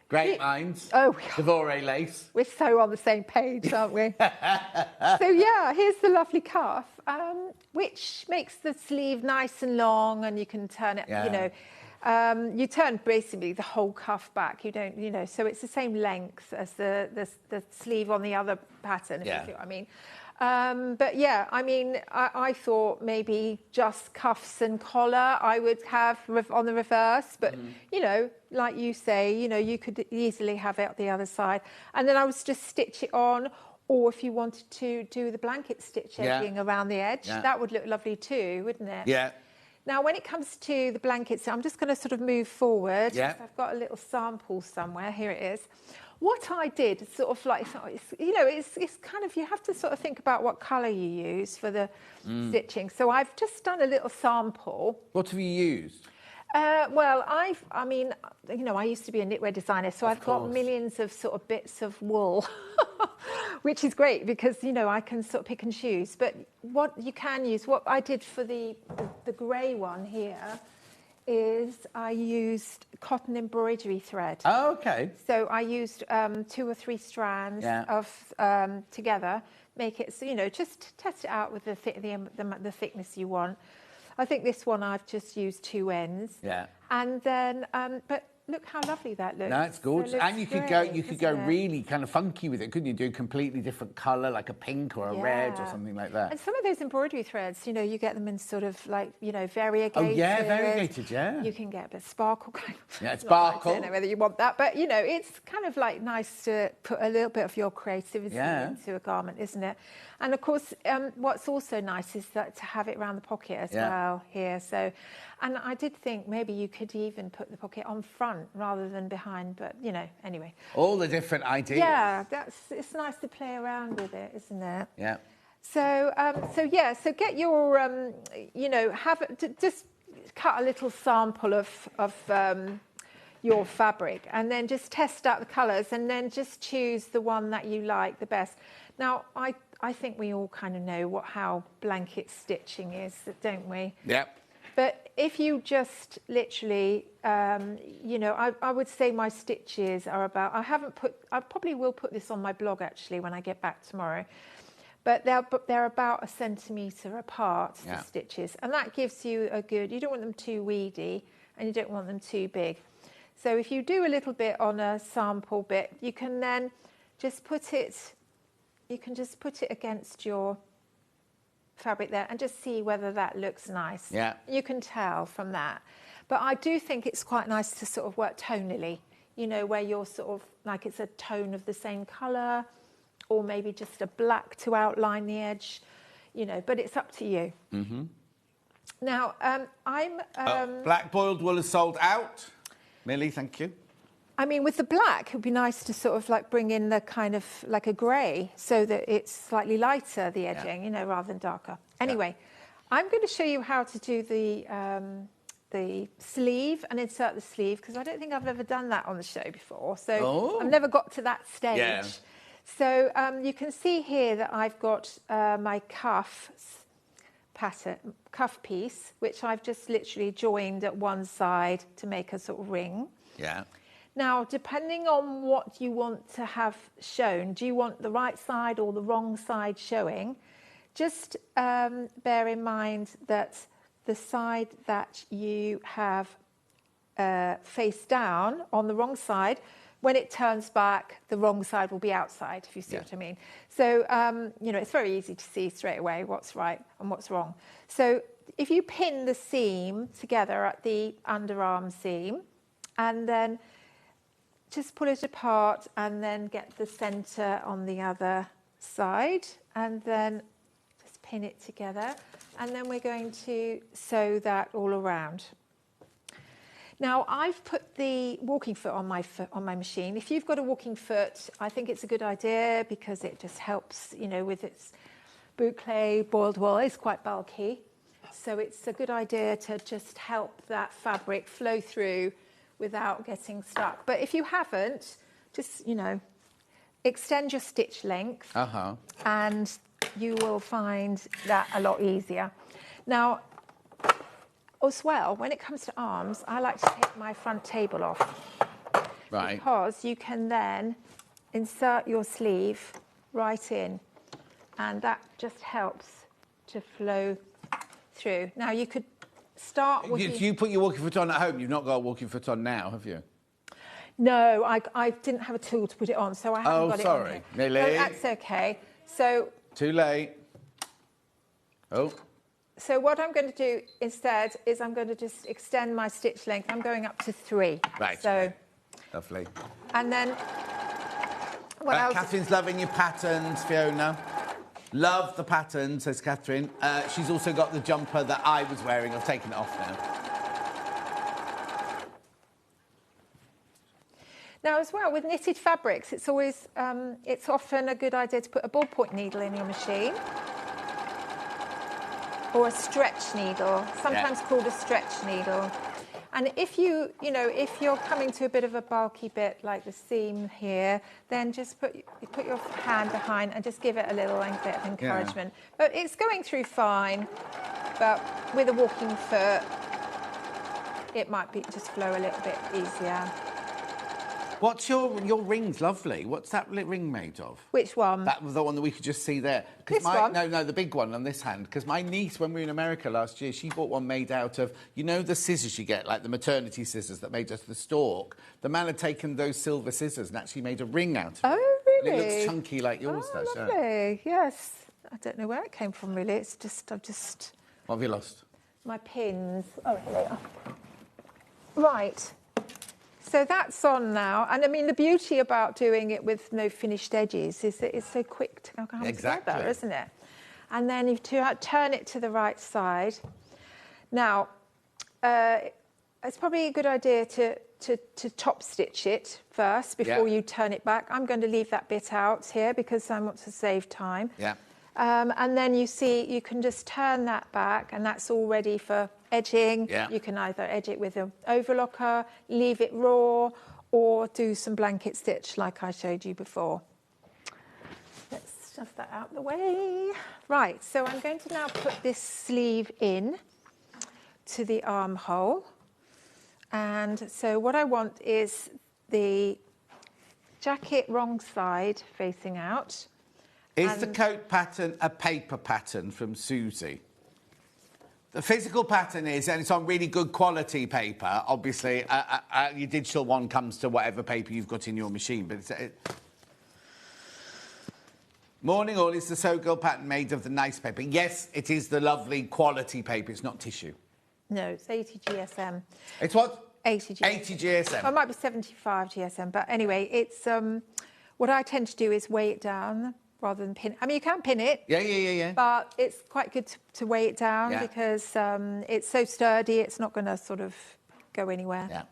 Speaker 1: Great minds.
Speaker 3: Oh,
Speaker 1: Devore lace.
Speaker 3: we're so on the same page, aren't we? So yeah, here's the lovely cuff, which makes the sleeve nice and long, and you can turn it.
Speaker 1: Yeah.
Speaker 3: You know. You turn basically the whole cuff back. You don't, you know, so it's the same length as the sleeve on the other pattern, if you see what I mean. But yeah, I mean, I thought maybe just cuffs and collar I would have on the reverse, but you know, like you say, you know, you could easily have it the other side, and then I was just stitch it on. Or if you wanted to do the blanket stitch edging around the edge, that would look lovely too, wouldn't it?
Speaker 1: Yeah.
Speaker 3: Now, when it comes to the blankets, I'm just going to sort of move forward.
Speaker 1: Yeah.
Speaker 3: I've got a little sample somewhere. Here it is. What I did, sort of like, you know, it's kind of, you have to sort of think about what colour you use for the stitching. So I've just done a little sample.
Speaker 1: What have you used?
Speaker 3: Well, I mean, you know, I used to be a knitwear designer, so I've got millions of sort of bits of wool, which is great because, you know, I can sort of pick and choose. But what you can use, what I did for the grey one here is I used cotton embroidery thread.
Speaker 1: Oh, okay.
Speaker 3: So I used 2 or 3 strands of together, make it, so, you know, just test it out with the thickness you want. I think this one I've just used 2 ends. Yeah. And then, but look how lovely that looks.
Speaker 1: No, it's gorgeous. And you could go really kind of funky with it, couldn't you? Do a completely different colour, like a pink or a red or something like that.
Speaker 3: And some of those embroidery threads, you know, you get them in sort of like, you know, variegated.
Speaker 1: Oh, yeah, variegated, yeah.
Speaker 3: You can get a bit of sparkle.
Speaker 1: Yeah, sparkle.
Speaker 3: I don't know whether you want that, but, you know, it's kind of like nice to put a little bit of your creativity into a garment, isn't it? And, of course, what's also nice is that to have it around the pocket as well here. So, and I did think maybe you could even put the pocket on front rather than behind, but, you know, anyway.
Speaker 1: All the different ideas.
Speaker 3: Yeah, it's nice to play around with it, isn't it?
Speaker 1: Yeah.
Speaker 3: So, so get your, you know, just cut a little sample of your fabric, and then just test out the colours, and then just choose the one that you like the best. Now, I think we all kind of know how blanket stitching is, don't we?
Speaker 1: Yep.
Speaker 3: But if you just literally, you know, I would say my stitches are about, I probably will put this on my blog actually when I get back tomorrow, but they're about 1 centimetre apart, the stitches. And that gives you a good, you don't want them too weedy and you don't want them too big. So if you do a little bit on a sample bit, you can then just put it, against your fabric there and just see whether that looks nice.
Speaker 1: Yeah.
Speaker 3: You can tell from that. But I do think it's quite nice to sort of work tonally, you know, where you're sort of like it's a tone of the same colour, or maybe just a black to outline the edge, you know, but it's up to you. Mm-hmm. Now,
Speaker 1: black boiled wool is sold out. Millie, thank you.
Speaker 3: I mean, with the black, it would be nice to sort of like bring in the kind of like a grey so that it's slightly lighter, the edging, you know, rather than darker. Anyway, I'm going to show you how to do the sleeve and insert the sleeve, because I don't think I've ever done that on the show before. So I've never got to that stage.
Speaker 1: Yeah.
Speaker 3: So you can see here that I've got my cuff piece, which I've just literally joined at one side to make a sort of ring.
Speaker 1: Yeah.
Speaker 3: Now, depending on what you want to have shown, do you want the right side or the wrong side showing? Just bear in mind that the side that you have face down on the wrong side, when it turns back, the wrong side will be outside, if you see what I mean. So, you know, it's very easy to see straight away what's right and what's wrong. So if you pin the seam together at the underarm seam and then just pull it apart and then get the centre on the other side and then just pin it together. And then we're going to sew that all around. Now, I've put the walking foot on my machine. If you've got a walking foot, I think it's a good idea because it just helps, you know, with its boucle, boiled wool. It's quite bulky. So it's a good idea to just help that fabric flow through without getting stuck. But if you haven't, just, you know, extend your stitch length and you will find that a lot easier. Now, as well, when it comes to arms, I like to take my front table off. Right. Because you can then insert your sleeve right in, and that just helps to flow through. Now, you could start with...
Speaker 1: You put your walking foot on at home. You've not got a walking foot on now, have you?
Speaker 3: No, I didn't have a tool to put it on, so I haven't got it on here.
Speaker 1: Millie.
Speaker 3: No, that's okay. So...
Speaker 1: Too late. Oh.
Speaker 3: So what I'm going to do instead is I'm going to just extend my stitch length. I'm going up to 3.
Speaker 1: Right.
Speaker 3: So,
Speaker 1: lovely.
Speaker 3: And then...
Speaker 1: Catherine's loving your patterns, Fiona. Love the pattern, says Catherine. She's also got the jumper that I was wearing. I've taken it off now.
Speaker 3: Now, as well, with knitted fabrics, it's always, it's often a good idea to put a ballpoint needle in your machine. Or a stretch needle, sometimes called a stretch needle. And if if you're coming to a bit of a bulky bit like the seam here, then just put your hand behind and just give it a little bit of encouragement. Yeah. But it's going through fine, but with a walking foot, it might just flow a little bit easier.
Speaker 1: What's your ring's lovely. What's that ring made of?
Speaker 3: Which one?
Speaker 1: That was the one that we could just see there.
Speaker 3: This one?
Speaker 1: No, the big one on this hand. Because my niece, when we were in America last year, she bought one made out of, you know, the scissors you get, like the maternity scissors that made just the stalk. The man had taken those silver scissors and actually made a ring out of it.
Speaker 3: Oh, really?
Speaker 1: And it looks chunky like yours does.
Speaker 3: Lovely. Yes. I don't know where it came from, really. It's just,
Speaker 1: What have you lost?
Speaker 3: My pins. Oh, here they are. Right. So that's on now. And I mean, the beauty about doing it with no finished edges is that it's so quick to come together, isn't it? And then you turn it to the right side. Now, it's probably a good idea to top stitch it first before you turn it back. I'm going to leave that bit out here because I want to save time.
Speaker 1: Yeah.
Speaker 3: And then you see, you can just turn that back and that's all ready for edging.
Speaker 1: Yeah.
Speaker 3: You can either edge it with an overlocker, leave it raw, or do some blanket stitch like I showed you before. Let's shove that out the way. Right, so I'm going to now put this sleeve in to the armhole. And so what I want is the jacket wrong side facing out.
Speaker 1: Is the coat pattern a paper pattern from Susie? The physical pattern is, and it's on really good quality paper, obviously. Your digital one comes to whatever paper you've got in your machine, but Morning all is the So Girl pattern made of the nice paper. Yes, it is the lovely quality paper. It's not tissue.
Speaker 3: No, it's 80 GSM.
Speaker 1: It's what?
Speaker 3: 80 GSM.
Speaker 1: 80 GSM.
Speaker 3: Well, it might be 75 GSM, but anyway, it's what I tend to do is weigh it down rather than pin. I mean, you can pin it.
Speaker 1: Yeah.
Speaker 3: But it's quite good to weigh it down because it's so sturdy. It's not going to sort of go anywhere.
Speaker 1: Yeah.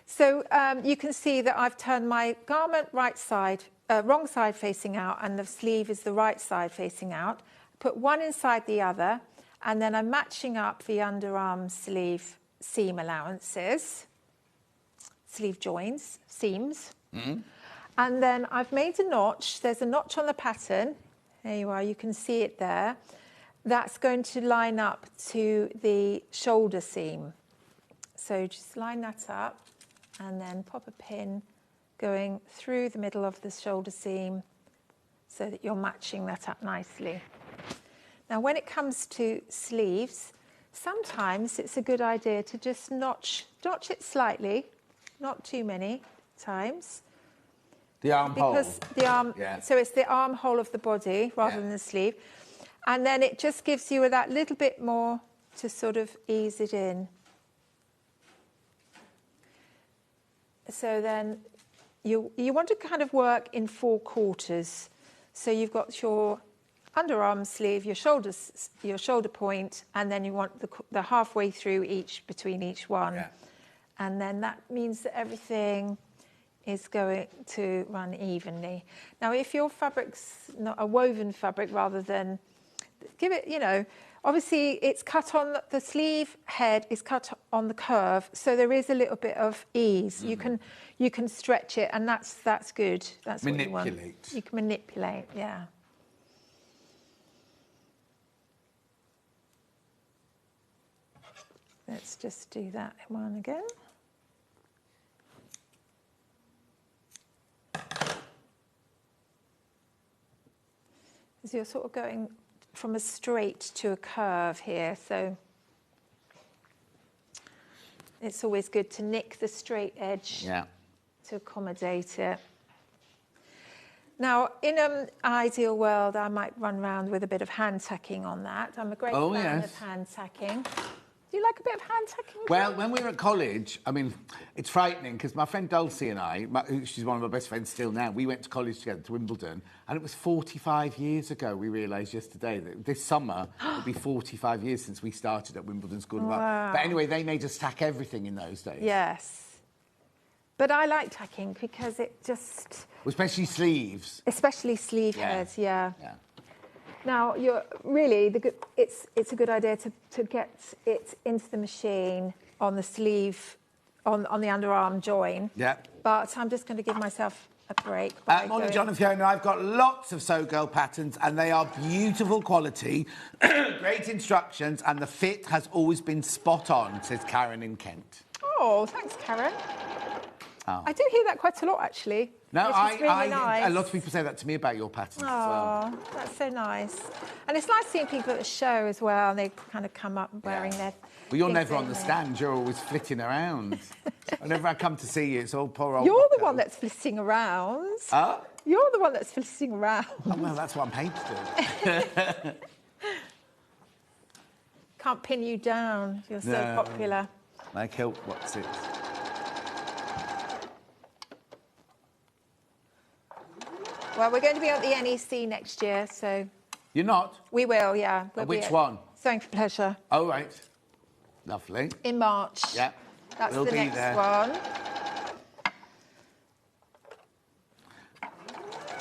Speaker 3: So you can see that I've turned my garment wrong side facing out, and the sleeve is the right side facing out. Put one inside the other, and then I'm matching up the underarm sleeve seam allowances, sleeve joins, seams. Mm-hmm. And then I've made a notch. There's a notch on the pattern. There you are. You can see it there. That's going to line up to the shoulder seam. So just line that up and then pop a pin going through the middle of the shoulder seam so that you're matching that up nicely. Now, when it comes to sleeves, sometimes it's a good idea to just notch it slightly, not too many times.
Speaker 1: The armhole.
Speaker 3: Because the arm, so it's the armhole of the body rather than the sleeve. And then it just gives you that little bit more to sort of ease it in. So then you want to kind of work in 4 quarters. So you've got your underarm sleeve, your shoulder point, and then you want the halfway through between each one. Yeah. And then that means that everything is going to run evenly. Now, if your fabric's not a woven fabric rather than, give it, obviously it's cut on the sleeve head is cut on the curve, so there is a little bit of ease. Mm-hmm. You can stretch it, and that's good. That's what you want. You can manipulate, yeah. Let's just do that one again. So you're sort of going from a straight to a curve here, so it's always good to nick the straight edge to accommodate it. Now, in an ideal world, I might run around with a bit of hand tacking on that. I'm a great fan of hand tacking. Do you like a bit of hand tacking?
Speaker 1: Well, when we were at college, I mean, it's frightening because my friend Dulcie and I, she's one of my best friends still now, we went to college together to Wimbledon, and it was 45 years ago, we realised yesterday, that this summer it'll be 45 years since we started at Wimbledon School of Art. But anyway, they made us tack everything in those days.
Speaker 3: Yes. But I like tacking because it just...
Speaker 1: Well, especially sleeves.
Speaker 3: Especially sleeve heads, yeah. Now, it's a good idea to get it into the machine on the sleeve, on the underarm join. Yeah. But I'm just going to give myself a break.
Speaker 1: Morning, John and Fiona. I've got lots of So Girl patterns, and they are beautiful quality, great instructions, and the fit has always been spot on, says Karen in Kent.
Speaker 3: Oh, thanks, Karen. Oh. I do hear that quite a lot, actually.
Speaker 1: No,
Speaker 3: really nice.
Speaker 1: A lot of people say that to me about your patterns as well.
Speaker 3: That's so nice. And it's nice seeing people at the show as well, and they kind of come up wearing their...
Speaker 1: Well, you're never on the stand. You're always flitting around. Whenever I come to see you, it's all poor old...
Speaker 3: You're the one that's flitting around.
Speaker 1: Huh?
Speaker 3: You're the one that's flitting around.
Speaker 1: Oh, well, that's what I'm paid to do.
Speaker 3: Can't pin you down. You're so popular.
Speaker 1: Like help, what's it?
Speaker 3: Well, we're going to be at the NEC next year, so...
Speaker 1: You're not?
Speaker 3: We will, yeah.
Speaker 1: Which one?
Speaker 3: Sewing for Pleasure.
Speaker 1: Oh, right. Lovely.
Speaker 3: In March.
Speaker 1: Yeah.
Speaker 3: That's the next one.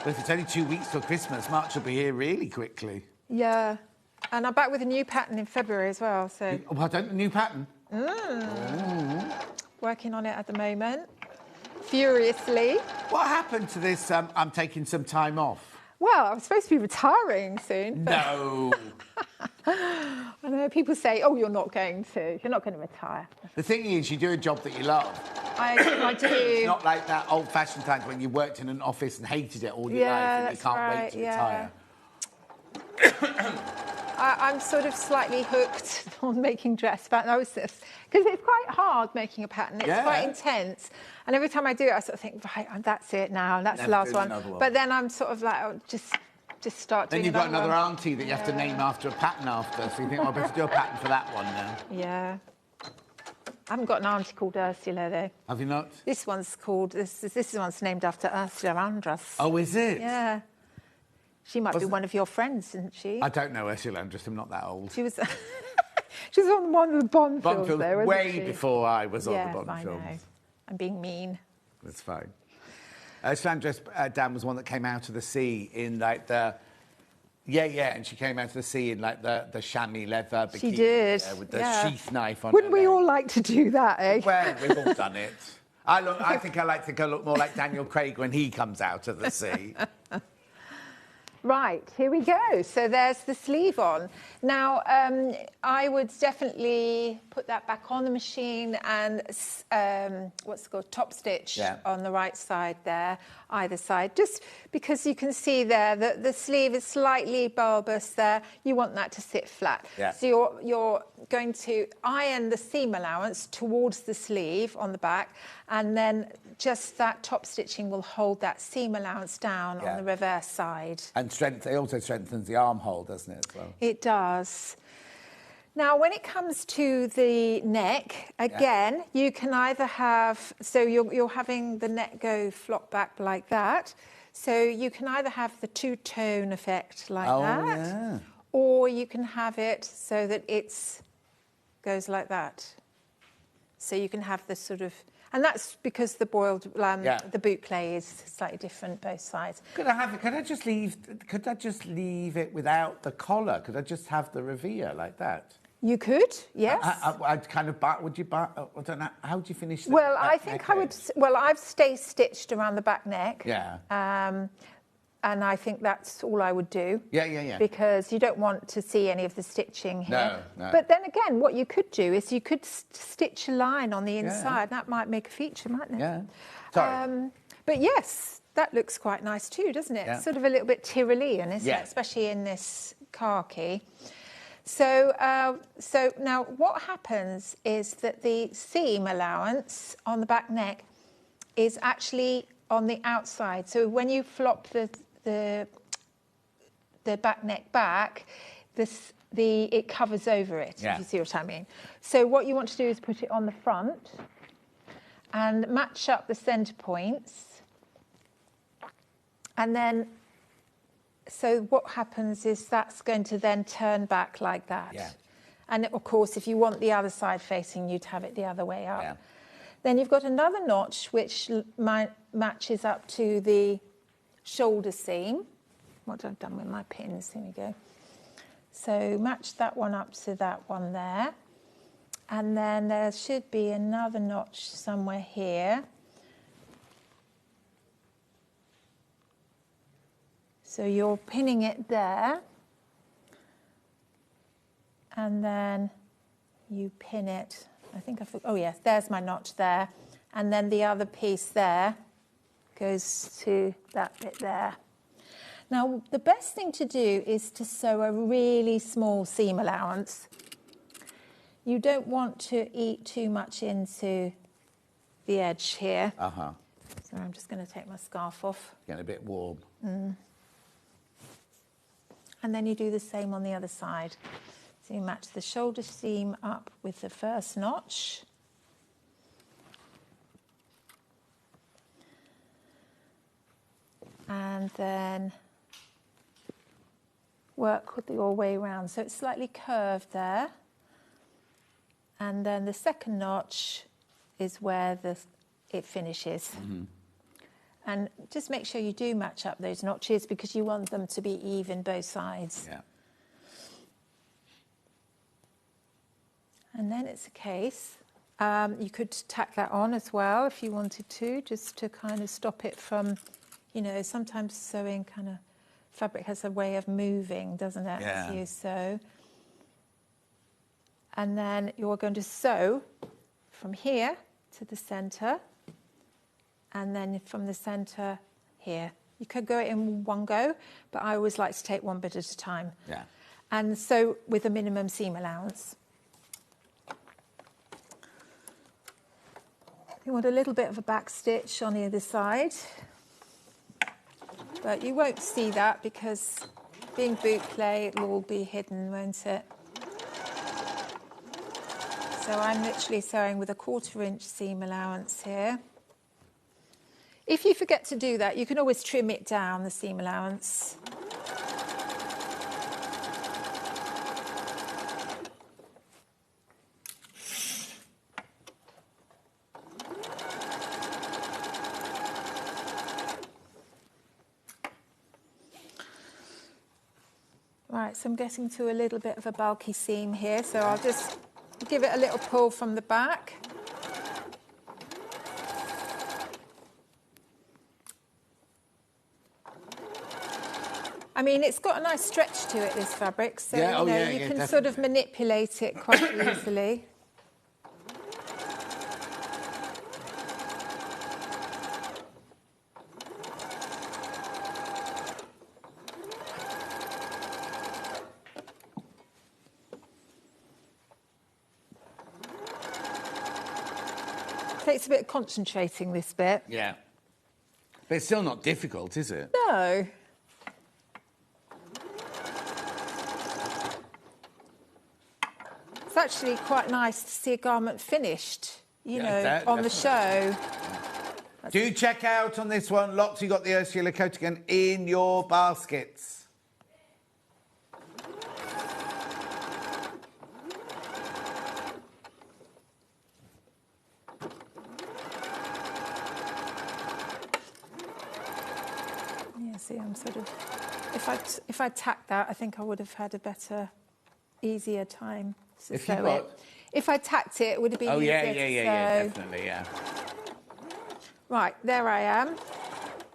Speaker 1: But if it's only 2 weeks till Christmas, March will be here really quickly.
Speaker 3: Yeah. And I'm back with a new pattern in February as well, so...
Speaker 1: Pardon? A new pattern?
Speaker 3: Working on it at the moment. Furiously.
Speaker 1: What happened to this, I'm taking some time off?
Speaker 3: Well, I'm supposed to be retiring soon. But...
Speaker 1: No.
Speaker 3: I know, people say, oh, you're not going to retire.
Speaker 1: The thing is, you do a job that you love.
Speaker 3: I do.
Speaker 1: It's not like that old-fashioned times when you worked in an office and hated it all your life and you can't wait to retire.
Speaker 3: I'm sort of slightly hooked on making dress patterns because it's quite hard making a pattern. It's quite intense, and every time I do it, I sort of think, right, that's it now, that's the last one. But then I'm sort of like, oh, just start doing.
Speaker 1: Then you've got another auntie that you have to name after a pattern after, so you think, well, I better do a pattern for that one now.
Speaker 3: Yeah. I haven't got an auntie called Ursula though.
Speaker 1: Have you not?
Speaker 3: This one's called. This one's named after Ursula Andress.
Speaker 1: Oh, is it?
Speaker 3: Yeah. She might be one of your friends, isn't she?
Speaker 1: I don't know Ursula Andress. I'm not that old.
Speaker 3: She was. She was on one of the Bond films there, wasn't
Speaker 1: way
Speaker 3: she?
Speaker 1: before I was on the
Speaker 3: Yes,
Speaker 1: Bond
Speaker 3: I
Speaker 1: films.
Speaker 3: know. I'm being mean.
Speaker 1: That's fine. Ursula Andress, Dan, was one that came out of the sea in like the. Yeah, and she came out of the sea in like the chamois leather bikini.
Speaker 3: She did.
Speaker 1: With the sheath knife on.
Speaker 3: Wouldn't
Speaker 1: her
Speaker 3: we
Speaker 1: leg.
Speaker 3: all like to do that, eh?
Speaker 1: Well, we've all done it. I think I like to look more like Daniel Craig when he comes out of the sea.
Speaker 3: Right, here we go. So there's the sleeve on. Now, I would definitely put that back on the machine and what's it called, top stitch on the right side there, either side, just because you can see there that the sleeve is slightly bulbous there. You want that to sit flat.
Speaker 1: Yeah.
Speaker 3: So you're going to iron the seam allowance towards the sleeve on the back, and then just that top stitching will hold that seam allowance down on the reverse side.
Speaker 1: And it also strengthens the armhole, doesn't it, as well?
Speaker 3: It does. Now, when it comes to the neck, again, you can either have, so you're having the neck go flop back like that. So you can either have the two-tone effect like that, or you can have it so that it goes like that. So you can have the sort of, and that's because the boiled, the boucle is slightly different both sides.
Speaker 1: Could I just leave it without the collar? Could I just have the revere like that?
Speaker 3: You could, yes.
Speaker 1: I'd kind of, would you, I don't know, how would you finish that?
Speaker 3: Well, I think I would, well, I've stay stitched around the back neck.
Speaker 1: Yeah.
Speaker 3: And I think that's all I would do.
Speaker 1: Yeah.
Speaker 3: Because you don't want to see any of the stitching here.
Speaker 1: No.
Speaker 3: But then again, what you could do is you could stitch a line on the inside. That might make a feature, mightn't it?
Speaker 1: Yeah. Sorry.
Speaker 3: But yes, that looks quite nice too, doesn't it?
Speaker 1: Yeah.
Speaker 3: Sort of a little bit Tyrolean, isn't it? Especially in this khaki. So now what happens is that the seam allowance on the back neck is actually on the outside. So when you flop the back neck back, it covers over it, if you see what I mean. So what you want to do is put it on the front and match up the centre points. And then, so what happens is that's going to then turn back like that.
Speaker 1: Yeah.
Speaker 3: And of course, if you want the other side facing, you'd have it the other way up.
Speaker 1: Yeah.
Speaker 3: Then you've got another notch which matches up to the shoulder seam. What I've done with my pins, here we go. So match that one up to that one there. And then there should be another notch somewhere here. So you're pinning it there. And then you pin it. I think oh yes, there's my notch there. And then the other piece there goes to that bit there. Now, the best thing to do is to sew a really small seam allowance. You don't want to eat too much into the edge here. So I'm just going to take my scarf off.
Speaker 1: Getting a bit warm.
Speaker 3: And then you do the same on the other side. So you match the shoulder seam up with the first notch. And then work your way around. So it's slightly curved there. And then the second notch is where it finishes. And just make sure you do match up those notches because you want them to be even both sides.
Speaker 1: Yeah.
Speaker 3: And then it's a case. You could tack that on as well if you wanted to, just to kind of stop it from, you know, sometimes sewing kind of fabric has a way of moving, doesn't it?
Speaker 1: Yeah.
Speaker 3: As you sew. And then you're going to sew from here to the centre, and then from the centre here. You could go in one go, but I always like to take one bit at a time.
Speaker 1: Yeah.
Speaker 3: and sew with a minimum seam allowance. You want a little bit of a back stitch on the other side, but you won't see that because being boucle, it will all be hidden, won't it? So I'm literally sewing with a 1/4 inch seam allowance here. If you forget to do that, you can always trim it down, the seam allowance. Right, so I'm getting to a little bit of a bulky seam here, so I'll just give it a little pull from the back. I mean, it's got a nice stretch to it, this fabric, so
Speaker 1: Yeah,
Speaker 3: you know, you can sort of
Speaker 1: definitely.
Speaker 3: manipulate it quite easily. Takes a bit of concentrating, this bit.
Speaker 1: Yeah. But it's still not difficult, is it?
Speaker 3: No. It's actually quite nice to see a garment finished, you know, on the show.
Speaker 1: Do check out on this one. Lots, you got the Ursula Coatigan in your baskets.
Speaker 3: Yeah, see, I'm sort of... If I'd tacked that, I think I would have had a better, easier time to
Speaker 1: If you
Speaker 3: sew
Speaker 1: what?
Speaker 3: it. If I tacked it, it would have been
Speaker 1: Oh,
Speaker 3: easier
Speaker 1: yeah,
Speaker 3: to
Speaker 1: yeah,
Speaker 3: sew.
Speaker 1: definitely, yeah.
Speaker 3: Right, there I am,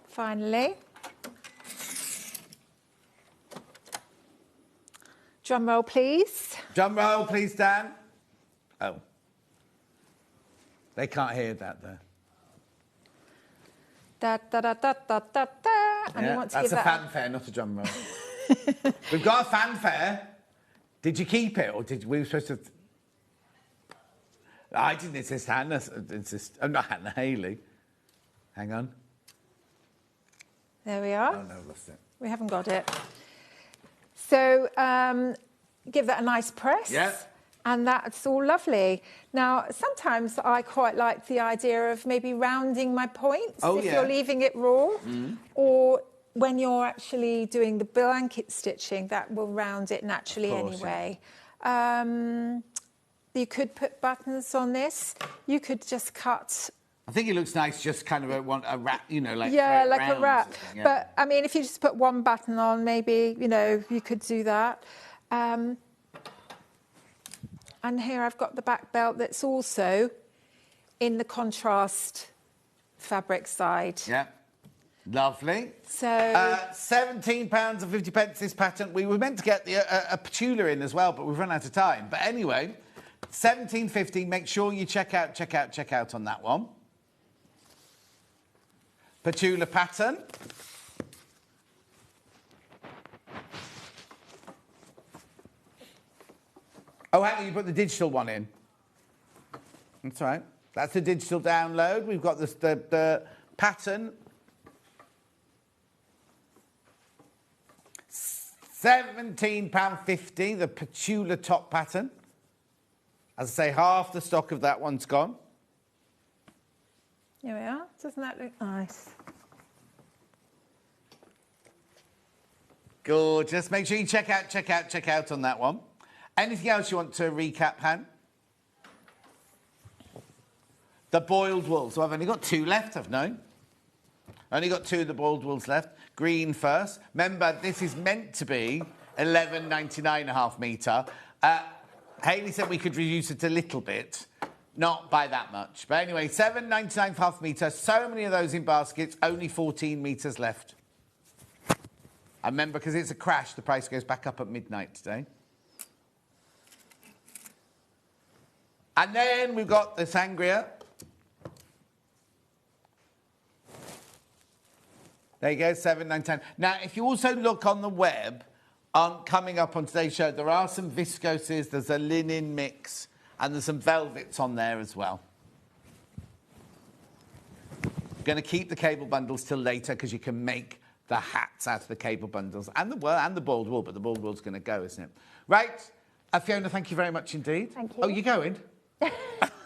Speaker 3: finally. Drum roll, please.
Speaker 1: Drum roll, please, Dan. Oh. They can't hear that, though.
Speaker 3: Da, da, da, da, da, da, da. And you
Speaker 1: Yeah,
Speaker 3: want to
Speaker 1: that's
Speaker 3: give
Speaker 1: a
Speaker 3: that...
Speaker 1: fanfare, not a drum roll. We've got a fanfare. Did you keep it, or did we were supposed to... I didn't insist, Hannah. Not Hannah, Hayley. Hang on.
Speaker 3: There we are.
Speaker 1: Oh, no, lost it.
Speaker 3: We haven't got it. So give that a nice press.
Speaker 1: Yeah.
Speaker 3: And that's all lovely. Now, sometimes I quite like the idea of maybe rounding my points if you're leaving it raw. Or when you're actually doing the blanket stitching, that will round it naturally anyway. Yeah. You could put buttons on this. You could just cut...
Speaker 1: I think it looks nice, just kind of a wrap, you know, like...
Speaker 3: Yeah, like a wrap.
Speaker 1: Yeah.
Speaker 3: But, I mean, if you just put one button on, maybe, you know, you could do that. And here I've got the back belt that's also in the contrast fabric side.
Speaker 1: Yeah. Lovely.
Speaker 3: So...
Speaker 1: £17.50 this pattern. We were meant to get a Petula in as well, but we've run out of time. But anyway, £17.50. Make sure you check out on that one. Petula pattern. Oh, hang on, you put the digital one in. That's all right. That's the digital download. We've got the pattern. £17.50, the Petula top pattern. As I say, half the stock of that one's gone.
Speaker 3: Here we are. Doesn't that look nice?
Speaker 1: Gorgeous. Make sure you check out on that one. Anything else you want to recap, Han? The boiled wool. So I've only got 2 left, I've known. Only got 2 of the boiled wools left. Green first. Remember, this is meant to be 11.99.5 metre. Hayley said we could reduce it a little bit. Not by that much. But anyway, 7.99.5 metre. So many of those in baskets. Only 14 metres left. And remember, because it's a crash, the price goes back up at midnight today. And then we've got the sangria. There you go, 7.99. Now, if you also look on the web, coming up on today's show. There are some viscoses, there's a linen mix, and there's some velvets on there as well. Going to keep the cable bundles till later because you can make the hats out of the cable bundles and the boiled wool, but the boiled wool's going to go, isn't it? Right. Fiona, thank you very much indeed.
Speaker 3: Thank you.
Speaker 1: Oh, you're going?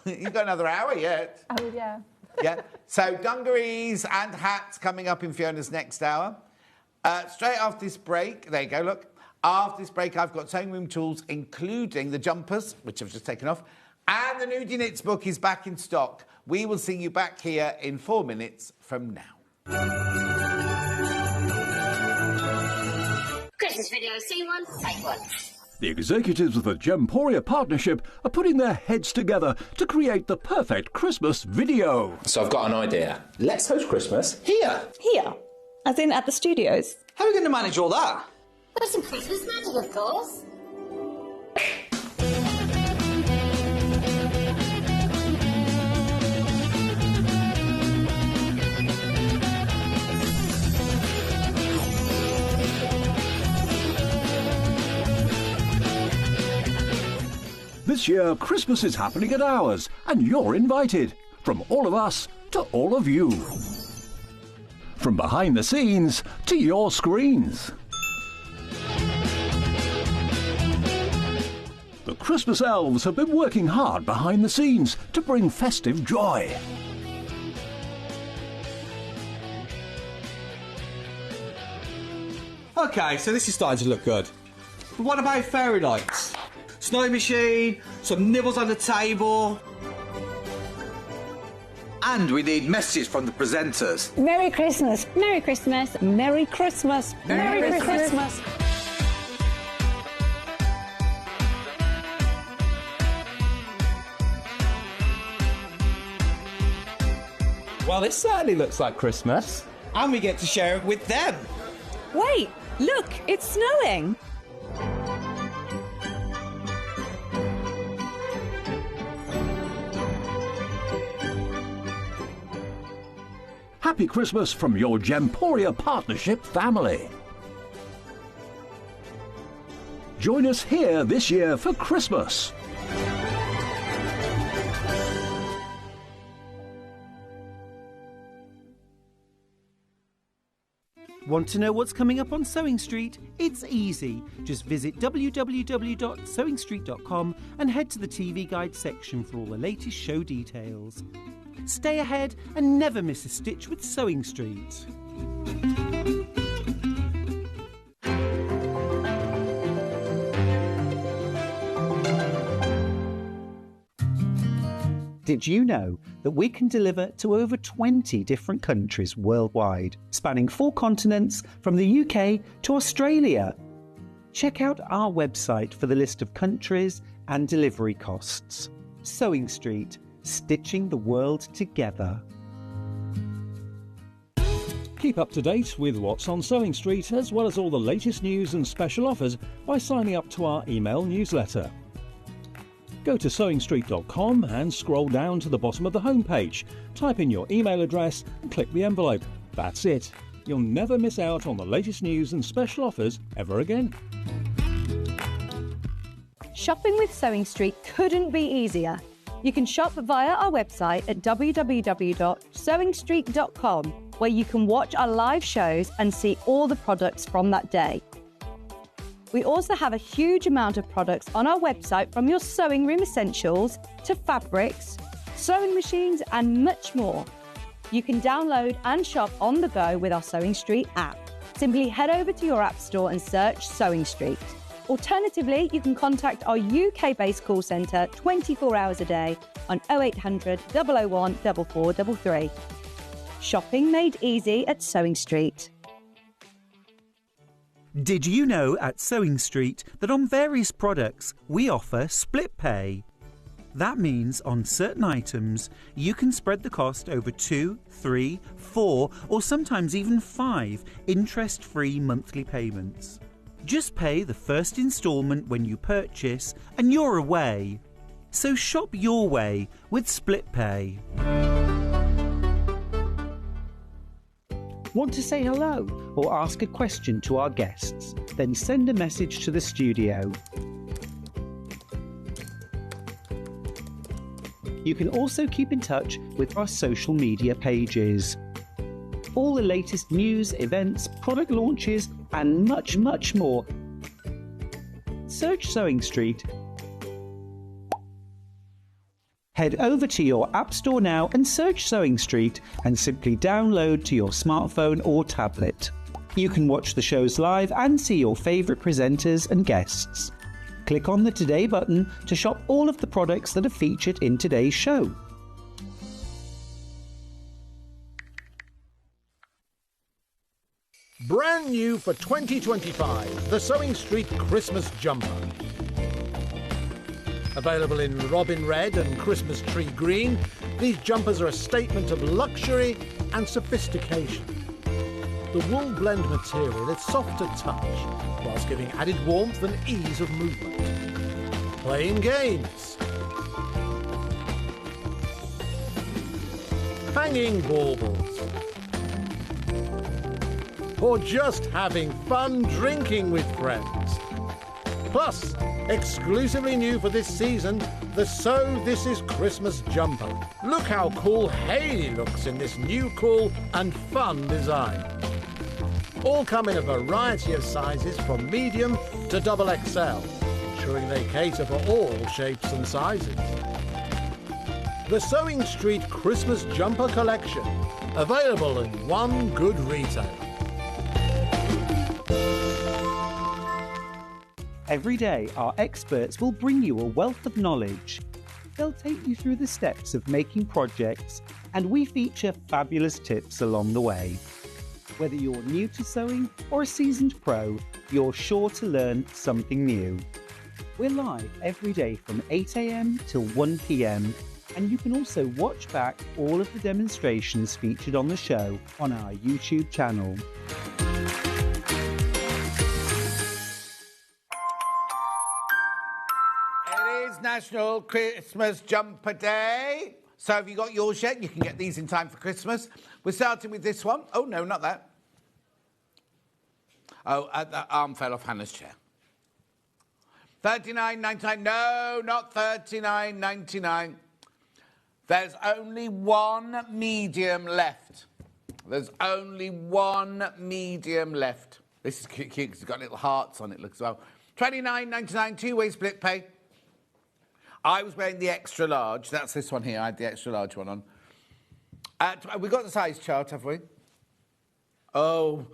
Speaker 1: You've got another hour yet.
Speaker 3: Oh, yeah.
Speaker 1: Yeah. So dungarees and hats coming up in Fiona's next hour. Straight after this break, there you go, look. After this break, I've got sewing room tools, including the jumpers, which I've just taken off, and the Nudie Knits book is back in stock. We will see you back here in 4 minutes from now.
Speaker 4: Christmas video, scene one, take one.
Speaker 5: The executives of the Gemporia partnership are putting their heads together to create the perfect Christmas video.
Speaker 6: So I've got an idea. Let's host Christmas here.
Speaker 7: Here? As in at the studios?
Speaker 8: How are we going to manage all that?
Speaker 4: With some Christmas magic, of course.
Speaker 5: This year, Christmas is happening at ours, and you're invited. From all of us to all of you. From behind the scenes to your screens. The Christmas elves have been working hard behind the scenes to bring festive joy.
Speaker 8: Okay, so this is starting to look good. But what about fairy lights? Snow machine, some nibbles on the table. And we need messages from the presenters.
Speaker 7: Merry Christmas. Merry Christmas. Merry Christmas. Merry Christmas.
Speaker 9: Well, this certainly looks like Christmas.
Speaker 8: And we get to share it with them.
Speaker 7: Wait, look, it's snowing.
Speaker 5: Happy Christmas from your Gemporia partnership family. Join us here this year for Christmas.
Speaker 10: Want to know what's coming up on Sewing Street? It's easy. Just visit www.sewingstreet.com and head to the TV Guide section for all the latest show details. Stay ahead and never miss a stitch with Sewing Street. Did you know that we can deliver to over 20 different countries worldwide, spanning 4 continents from the UK to Australia? Check out our website for the list of countries and delivery costs. Sewing Street, stitching the world together.
Speaker 5: Keep up to date with what's on Sewing Street, as well as all the latest news and special offers by signing up to our email newsletter. Go to sewingstreet.com and scroll down to the bottom of the homepage. Type in your email address and click the envelope. That's it. You'll never miss out on the latest news and special offers ever again.
Speaker 7: Shopping with Sewing Street couldn't be easier. You can shop via our website at www.sewingstreet.com, where you can watch our live shows and see all the products from that day. We also have a huge amount of products on our website, from your sewing room essentials to fabrics, sewing machines and much more. You can download and shop on the go with our Sewing Street app. Simply head over to your app store and search Sewing Street. Alternatively, you can contact our UK-based call centre 24 hours a day on 0800 001 4433. Shopping made easy at Sewing Street.
Speaker 10: Did you know at Sewing Street that on various products we offer split pay? That means on certain items you can spread the cost over 2, 3, 4 or sometimes even 5 interest-free monthly payments. Just pay the first instalment when you purchase and you're away. So shop your way with split pay. Want to say hello or ask a question to our guests? Then send a message to the studio. You can also keep in touch with our social media pages. All the latest news, events, product launches, and much, much more. Search Sewing Street. Head over to your App Store now and search Sewing Street and simply download to your smartphone or tablet. You can watch the shows live and see your favourite presenters and guests. Click on the Today button to shop all of the products that are featured in today's show.
Speaker 11: Brand new for 2025, the Sewing Street Christmas Jumper. Available in Robin Red and Christmas Tree Green, these jumpers are a statement of luxury and sophistication. The wool blend material is soft to touch, whilst giving added warmth and ease of movement. Playing games. Hanging baubles. Or just having fun drinking with friends. Plus, exclusively new for this season, the Sew This Is Christmas jumper. Look how cool Hayley looks in this new cool and fun design. All come in a variety of sizes from medium to XXL, ensuring they cater for all shapes and sizes. The Sewing Street Christmas Jumper Collection, available in one good retailer.
Speaker 10: Every day, our experts will bring you a wealth of knowledge. They'll take you through the steps of making projects, and we feature fabulous tips along the way. Whether you're new to sewing or a seasoned pro, you're sure to learn something new. We're live every day from 8 a.m. till 1 p.m, and you can also watch back all of the demonstrations featured on the show on our YouTube channel.
Speaker 1: National Christmas Jumper Day. So have you got yours yet? You can get these in time for Christmas. We're starting with this one. Oh, no, not that. Oh, the arm fell off Hannah's chair. $39.99. No, not $39.99. There's only one medium left. There's only one medium left. This is cute because it's got little hearts on it, looks well. $29.99, two-way split pay. I was wearing the extra large. That's this one here. I had the extra large one on. We've got the size chart, have we? Oh.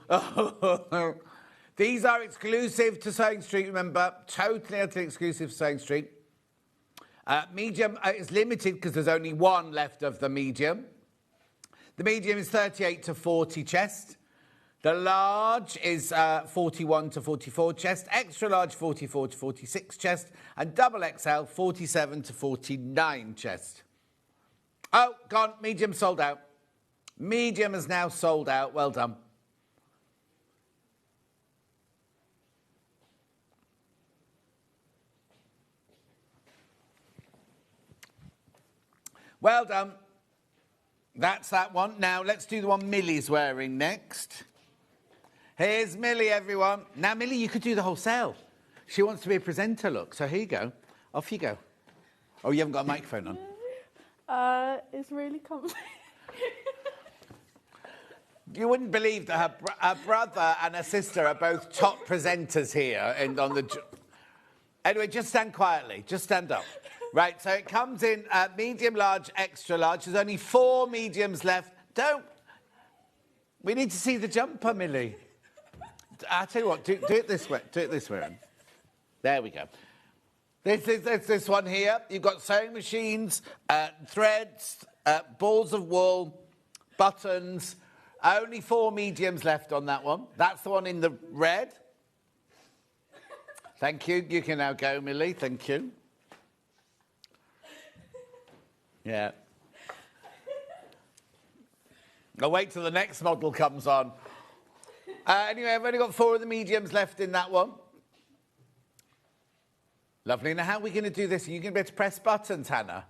Speaker 1: These are exclusive to Sewing Street, remember. Totally, utterly exclusive to Sewing Street. Medium is limited because there's only one left of the medium. The medium is 38 to 40 chest. The large is 41 to 44 chest, extra large 44 to 46 chest, and double XL 47 to 49 chest. Oh, gone. Medium sold out. Medium is now sold out. Well done. Well done. That's that one. Now, let's do the one Millie's wearing next. Here's Millie, everyone. Now, Millie, you could do the whole sale. She wants to be a presenter, look. So here you go. Off you go. Oh, you haven't got a microphone on?
Speaker 12: It's really comfy.
Speaker 1: You wouldn't believe that her brother and her sister are both top presenters here and on the... Anyway, just stand quietly. Just stand up. Right, so it comes in medium, large, extra large. There's only 4 mediums left. Don't... We need to see the jumper, Millie. I'll tell you what, do it this way. Do it this way. There we go. This one here. You've got sewing machines, threads, balls of wool, buttons. Only 4 mediums left on that one. That's the one in the red. Thank you. You can now go, Millie. Thank you. Yeah. I'll wait till the next model comes on. Anyway, I've only got 4 of the mediums left in that one. Lovely. Now, how are we going to do this? Are you going to be able to press buttons, Hannah?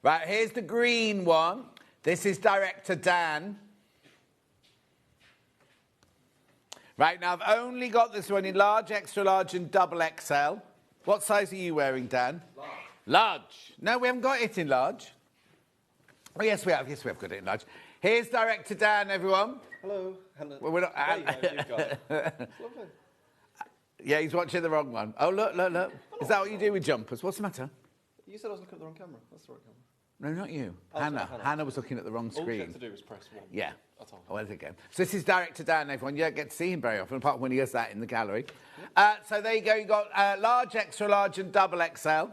Speaker 1: Right, here's the green one. This is Director Dan. Right, now I've only got this one in large, extra large and double XL. What size are you wearing, Dan?
Speaker 12: Large.
Speaker 1: Large. No, we haven't got it in large. Oh, yes, we have. Yes, we have got it in large. Here's Director Dan, everyone.
Speaker 12: Hello. Hello.
Speaker 1: Well, we're not...
Speaker 12: There you go, you've got it. It's lovely.
Speaker 1: Yeah, he's watching the wrong one. Oh, look, look, look. Is that what you do with jumpers? What's the matter?
Speaker 12: You said I was looking at the wrong camera. That's the right camera.
Speaker 1: No, not you.
Speaker 12: Oh,
Speaker 1: Hannah.
Speaker 12: sorry,
Speaker 1: Hannah was looking at the wrong screen.
Speaker 12: All you have to do is press 1.
Speaker 1: Yeah.
Speaker 12: That's all.
Speaker 1: Oh, well, there you go. So this is Director Dan, everyone. You don't get to see him very often, apart from when he does that in the gallery. So there you go. You've got large, extra large and double XL.
Speaker 12: Lovely.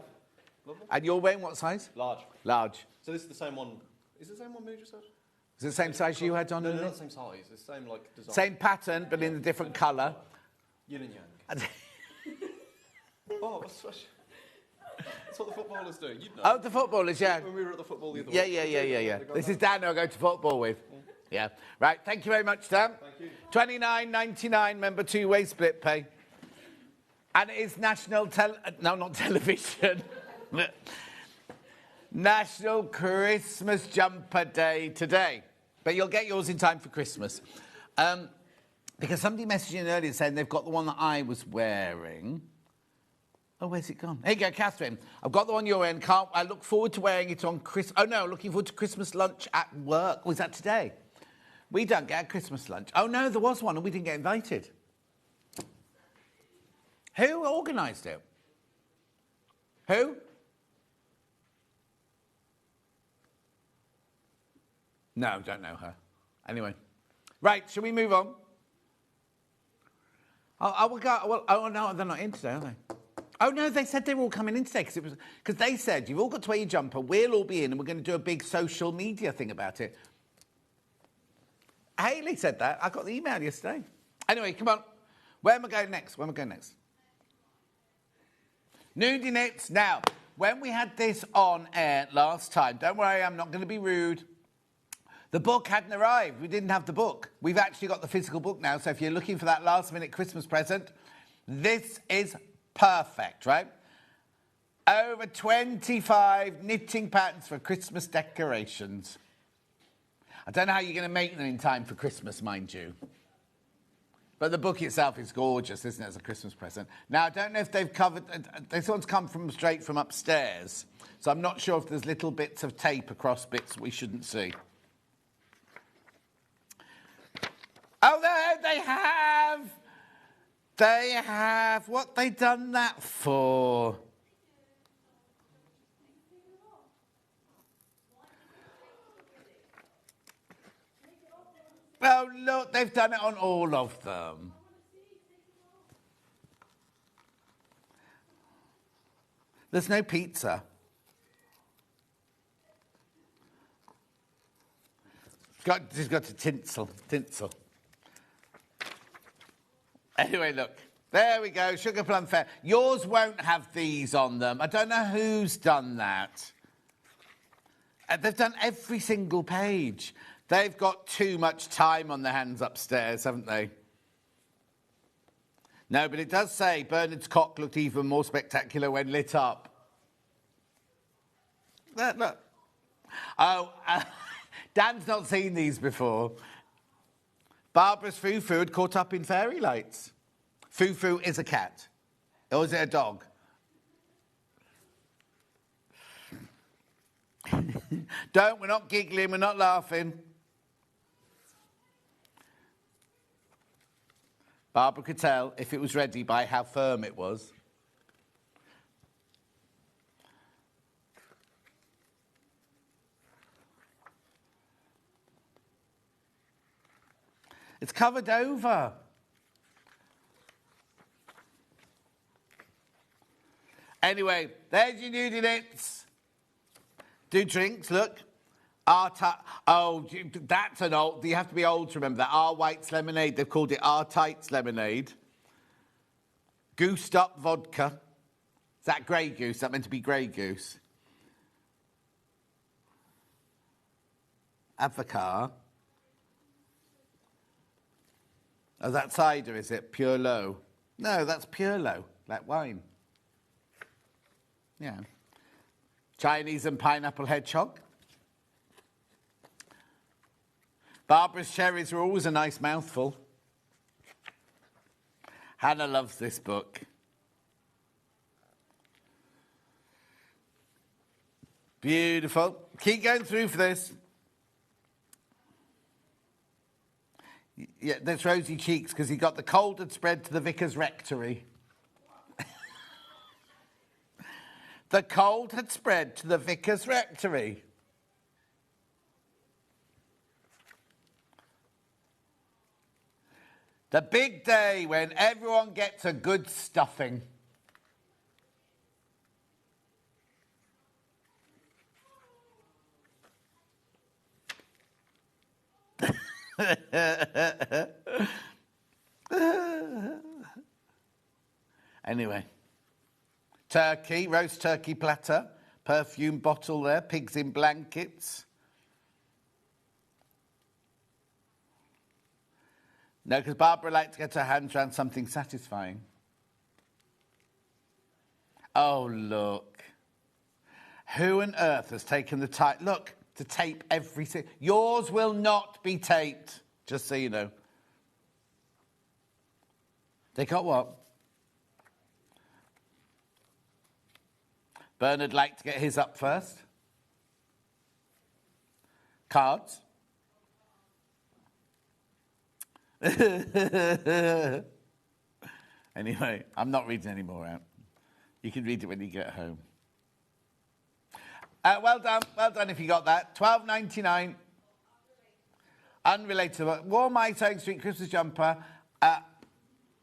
Speaker 1: And you're wearing what size?
Speaker 12: Large.
Speaker 1: Large.
Speaker 12: So this is the same one. Is it the same one Moo just said?
Speaker 1: Is it the same size you had on?
Speaker 12: No, not the same size. It's the same, like, design.
Speaker 1: Same pattern, but in a different colour.
Speaker 12: Yin and yang. Oh, that's what the footballers do. You'd know.
Speaker 1: Oh, the footballers, yeah.
Speaker 12: When we were at the football the other
Speaker 1: Yeah,
Speaker 12: week.
Speaker 1: yeah. This is Dan who I go to football with. Yeah. Right, thank you very much, Dan.
Speaker 12: Thank you.
Speaker 1: $29.99, remember, two-way split pay. And it is National Television. National Christmas Jumper Day today. But you'll get yours in time for Christmas. Because somebody messaged in earlier saying they've got the one that I was wearing. Oh, where's it gone? Here you go, Catherine. I've got the one you're wearing. I look forward to wearing it on Christmas. Oh, no, looking forward to Christmas lunch at work. Was that today? We don't get a Christmas lunch. Oh, no, there was one and we didn't get invited. Who organised it? Who? No, don't know her. Anyway. Right, shall we move on? Oh, no, they're not in today, are they? Oh, no, they said they were all coming in today because they said, you've all got to wear your jumper, we'll all be in and we're going to do a big social media thing about it. Hayley said that. I got the email yesterday. Anyway, come on. Where am I going next? Nudie Knits. Now, when we had this on air last time, don't worry, I'm not going to be rude. The book hadn't arrived. We didn't have the book. We've actually got the physical book now, so if you're looking for that last-minute Christmas present, this is perfect, right? Over 25 knitting patterns for Christmas decorations. I don't know how you're going to make them in time for Christmas, mind you. But the book itself is gorgeous, isn't it, as a Christmas present? Now, I don't know if they've covered... This one's come straight from upstairs, so I'm not sure if there's little bits of tape across bits we shouldn't see. Oh, they have! They have. What they done that for? Oh, look, they've done it on all of them. There's no pizza. It's got to tinsel. Anyway, look. There we go, Sugar Plum Fair. Yours won't have these on them. I don't know who's done that. They've done every single page. They've got too much time on their hands upstairs, haven't they? No, but it does say Bernard's cock looked even more spectacular when lit up. Look. Oh, Dan's not seen these before. Barbara's Foo-Foo had caught up in fairy lights. Foo-Foo is a cat. Or is it a dog? We're not giggling, we're not laughing. Barbara could tell if it was ready by how firm it was. It's covered over. Anyway, there's your nudie knits. Do drinks, look. That's an old... You have to be old to remember that. Our White's lemonade. They've called it Our Tights lemonade. Goosed up vodka. Is that Grey Goose? Is that meant to be Grey Goose? Avocar. Oh, that's cider, is it? Pure low. No, that's pure low, like wine. Yeah. Chinese and pineapple hedgehog. Barbara's cherries were always a nice mouthful. Hannah loves this book. Beautiful. Keep going through for this. Yeah, there's rosy cheeks because he got the cold had spread to the vicar's rectory. The cold had spread to the vicar's rectory. The big day when everyone gets a good stuffing. Anyway, turkey, roast turkey platter, perfume bottle there, pigs in blankets. No, because Barbara liked to get her hands around something satisfying. Oh, look. Who on earth has taken the time... Look, to tape everything. Yours will not be taped, just so you know. They got what? Bernard liked to get his up first. Cards. Anyway, I'm not reading any more out. You can read it when you get home. Well done if you got that. $12.99. Unrelated. Wore my Sewing Street Christmas jumper.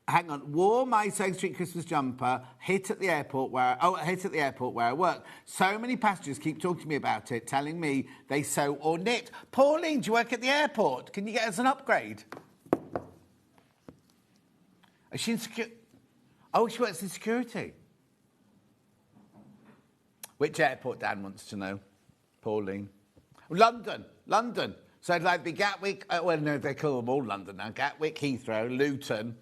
Speaker 1: Hang on. Wore my Sewing Street Christmas jumper. Hit at the airport where I work. So many passengers keep talking to me about it, telling me they sew or knit. Pauline, do you work at the airport? Can you get us an upgrade? Is she in security? Oh, she works in security. Which airport Dan wants to know? Pauline. London. So it'd like be Gatwick. Well, no, they call them all London now. Gatwick, Heathrow, Luton.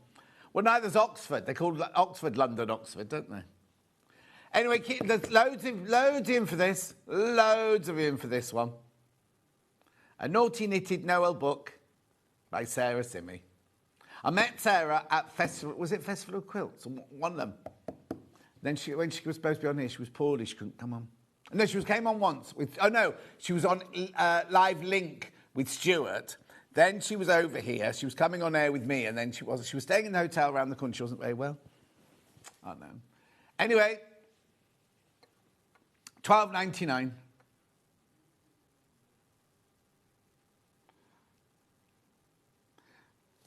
Speaker 1: Well, neither's Oxford. They call Oxford, London, Oxford, don't they? Anyway, there's loads in for this. Loads of in for this one. A Naughty Knitted Noel book by Sarah Simmy. I met Sarah at Festival... Was it Festival of Quilts? One of them. Then when she was supposed to be on here, she was poorly. She couldn't come on. No, came on once. She was on Live Link with Stuart. Then she was over here. She was coming on air with me, and then she was staying in the hotel around the corner. She wasn't very well. I don't know. Anyway, $12.99.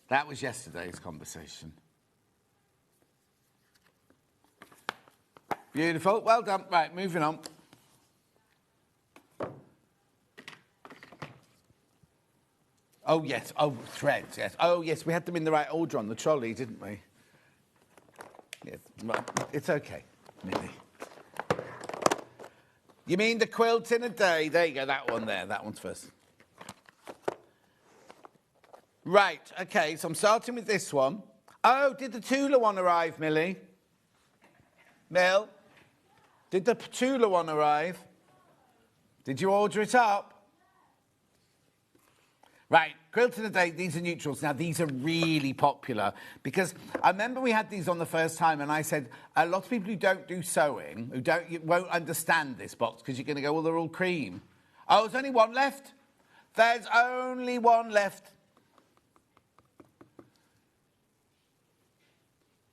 Speaker 1: That was yesterday's conversation. Beautiful. Well done. Right, moving on. Oh, yes. Oh, threads, yes. Oh, yes, we had them in the right order on the trolley, didn't we? Yes. Well, it's OK, Millie. You mean the quilt in a day? There you go, that one there. That one's first. Right, OK, so I'm starting with this one. Oh, did the Petula one arrive, Millie? Mill? Did the Petula one arrive? Did you order it up? Right, quilt in a day, these are neutrals. Now, these are really popular because I remember we had these on the first time and I said, a lot of people who don't do sewing, won't understand this box because you're going to go, well, they're all cream. Oh, there's only one left. There's only one left.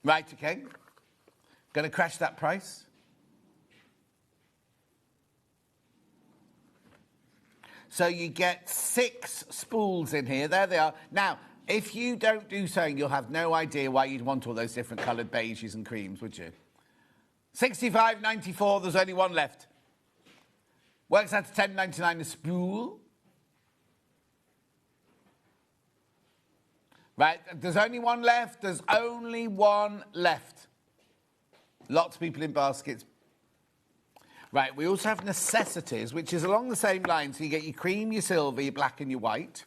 Speaker 1: Right, OK. Going to crash that price. So you get 6 spools in here. There they are. Now, if you don't do sewing, you'll have no idea why you'd want all those different coloured beiges and creams, would you? $65.94, there's only one left. Works out to $10.99 a spool. Right, there's only one left. There's only one left. Lots of people in baskets. Right, we also have necessities, which is along the same line. So you get your cream, your silver, your black and your white.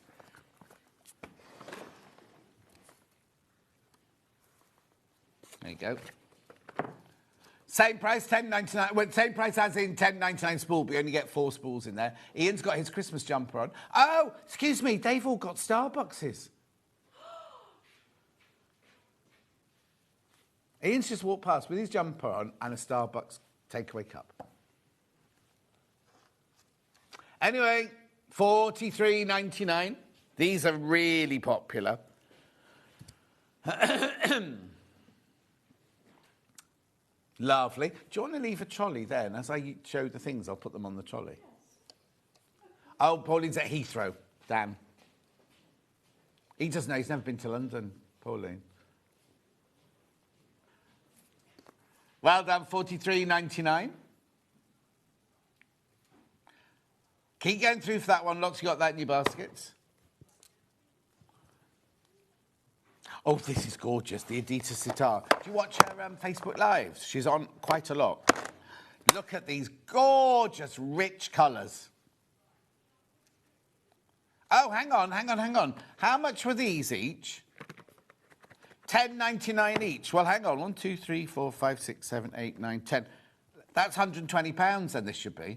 Speaker 1: There you go. Same price, $10.99. Well, same price as in $10.99 spool, but you only get 4 spools in there. Ian's got his Christmas jumper on. Oh, excuse me, they've all got Starbuckses. Ian's just walked past with his jumper on and a Starbucks takeaway cup. Anyway, $43.99. These are really popular. Lovely. Do you want to leave a trolley there? And as I show the things, I'll put them on the trolley. Oh, Pauline's at Heathrow. Damn. He doesn't know. He's never been to London, Pauline. Well done, $43.99. Keep going through for that one. Lots, you got that in your baskets. Oh, this is gorgeous, the Adidas sitar. Do you watch her Facebook Lives? She's on quite a lot. Look at these gorgeous, rich colours. Oh, hang on. How much were these each? $10.99 each. Well, hang on. 1, 2, 3, 4, 5, 6, 7, 8, 9, 10. That's £120 then this should be.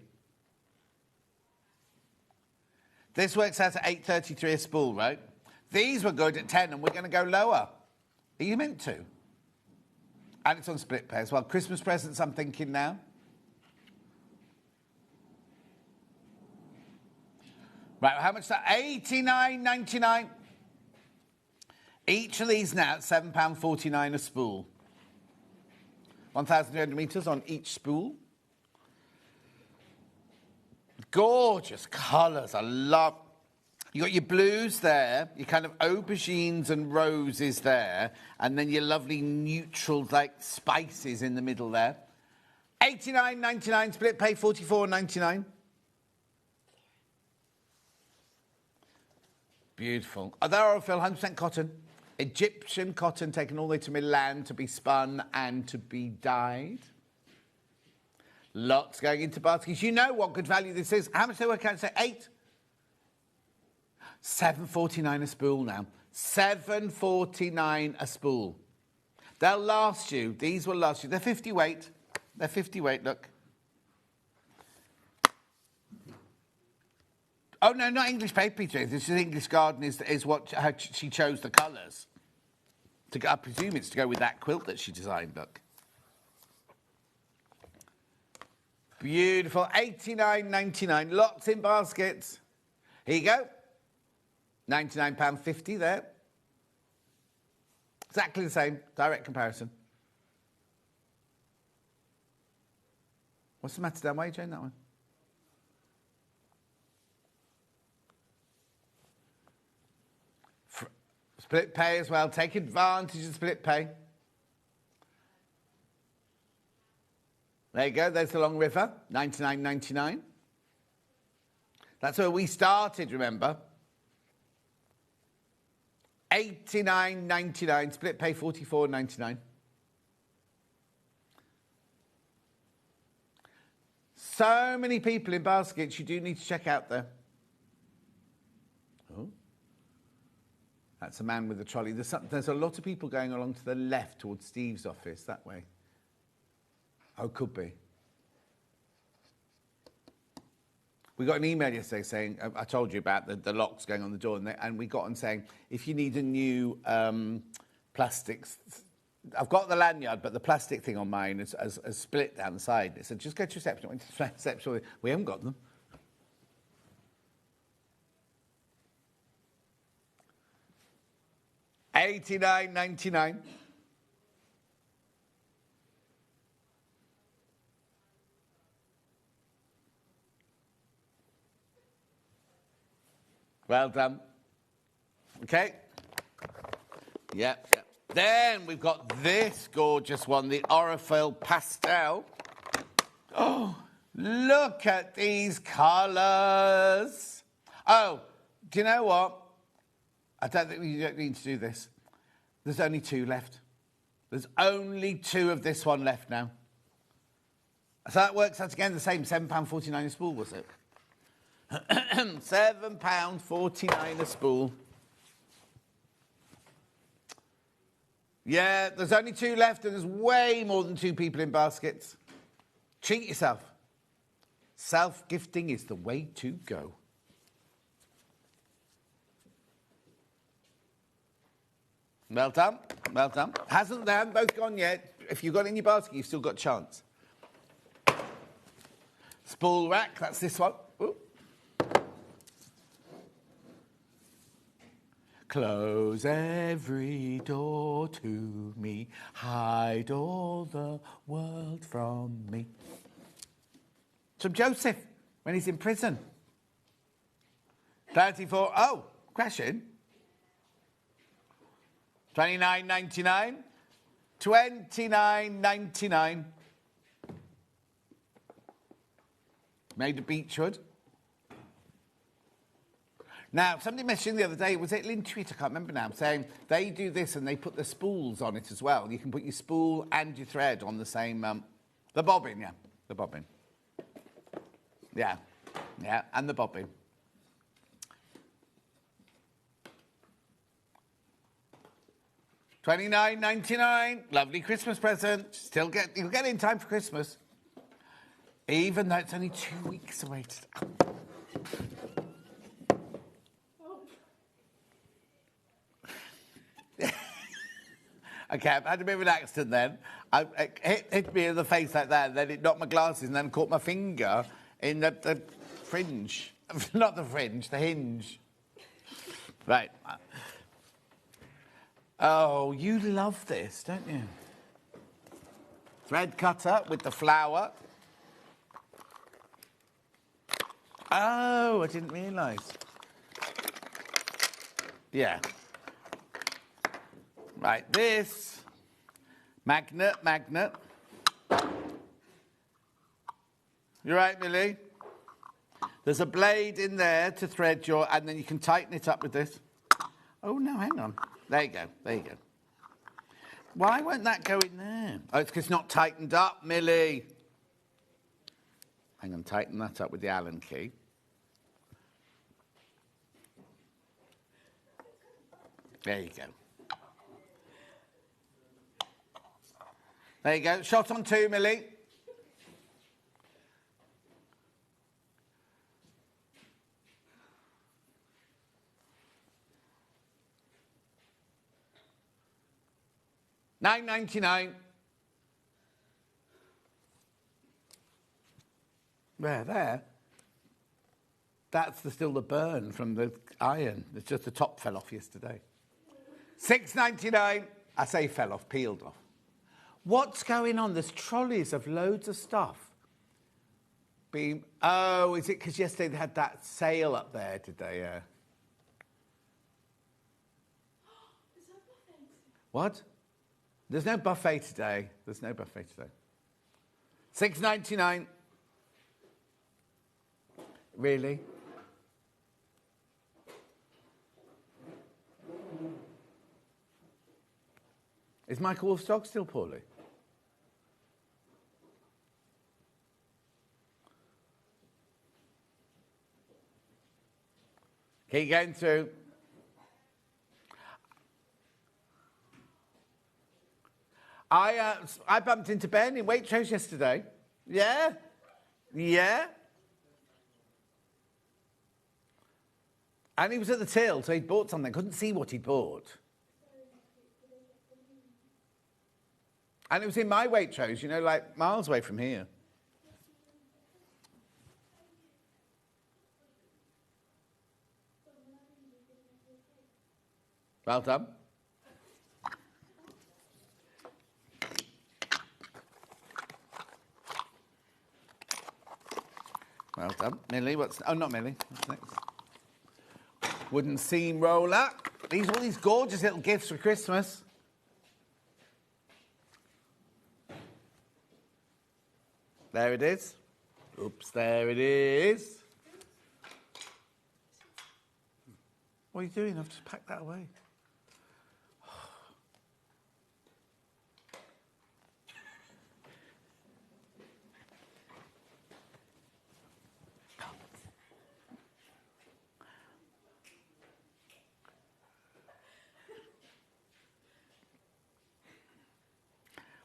Speaker 1: This works out at $8.33 a spool, right? These were good at 10 and we're going to go lower. Are you meant to? And it's on split pay as well. Christmas presents, I'm thinking now. Right, how much is that? $89.99. Each of these now at £7.49 a spool. 1,300 metres on each spool. Gorgeous colours, I love. You got your blues there, your kind of aubergines and roses there, and then your lovely neutral, like, spices in the middle there. $89.99, split pay $44.99. Beautiful. Oh, they're all filled, 100% cotton. Egyptian cotton taken all the way to Milan to be spun and to be dyed. Lots going into baskets. You know what good value this is. How much they work out? Say 8? $7.49 a spool now. $7.49 a spool. They'll last you. These will last you. They're 50 weight. They're 50 weight, look. Oh, no, not English paper, Peter. This is English Garden is what she chose the colours. I presume it's to go with that quilt that she designed, look. Beautiful. $89.99. Lots in baskets. Here you go. £99.50 there. Exactly the same. Direct comparison. What's the matter, Dan? Why are you doing that one? Split pay as well. Take advantage of split pay. There you go. There's the Long River. $99.99. That's where we started, remember? $89.99. Split pay $44.99. So many people in baskets you do need to check out there. Oh. That's a man with a trolley. There's a lot of people going along to the left towards Steve's office, that way. Oh, could be. We got an email yesterday saying, I told you about the locks going on the door, and we got on saying, if you need a new plastics, I've got the lanyard, but the plastic thing on mine is split down the side. It said, just go to reception. I went to reception. We haven't got them. $89.99. Well done. Okay. Yep. Then we've got this gorgeous one, the Orifil Pastel. Oh, look at these colours. Oh, do you know what? I don't think you don't need to do this. There's only 2 left. There's only 2 of this one left now. So that works out again the same, £7.49 a spool, was it? £7.49 a spool. Yeah, there's only 2 left and there's way more than 2 people in baskets. Treat yourself. Self-gifting is the way to go. Well done, well done. Hasn't they haven't both gone yet. if you've got it in your basket, you've still got a chance. Spool rack, that's this one. Ooh. Close every door to me, hide all the world from me. It's from Joseph, when he's in prison. 34, oh, question. 29.99. 29.99. Made of beechwood. Now, somebody mentioned the other day, was it Lintweet? I can't remember now, saying they do this and they put the spools on it as well. You can put your spool and your thread on the same, the bobbin, yeah, the bobbin. Yeah, yeah, and the bobbin. $29.99, lovely Christmas present. You'll get it in time for Christmas. Even though it's only 2 weeks away. Okay, I've had a bit of an accident then. It hit me in the face like that, and then it knocked my glasses, and then caught my finger in the fringe. Not the fringe, the hinge. Right. Oh, you love this, don't you? Thread cutter with the flower. Oh, I didn't realise. Yeah. Right, this. Magnet. You right, Millie? There's a blade in there to thread your... And then you can tighten it up with this. Oh, no, hang on. There you go. Why won't that go in there? Oh, it's because it's not tightened up, Millie. Hang on, tighten that up with the Allen key. There you go. There you go. Shot on 2, Millie. $9.99. There. That's still the burn from the iron. It's just the top fell off yesterday. $6.99. I say fell off, peeled off. What's going on? There's trolleys of loads of stuff. Oh, is it because yesterday they had that sale up there, did they? What? There's no buffet today. $6.99. Really? Is Michael Wolff's dog still poorly? Keep going through. I bumped into Ben in Waitrose yesterday. Yeah. And he was at the till, so he'd bought something. Couldn't see what he'd bought. And it was in my Waitrose, you know, like miles away from here. Well done. Well done. Millie, oh, not Millie. What's next? Wooden seam roller. All these gorgeous little gifts for Christmas. There it is. Oops, there it is. What are you doing? I've just packed that away.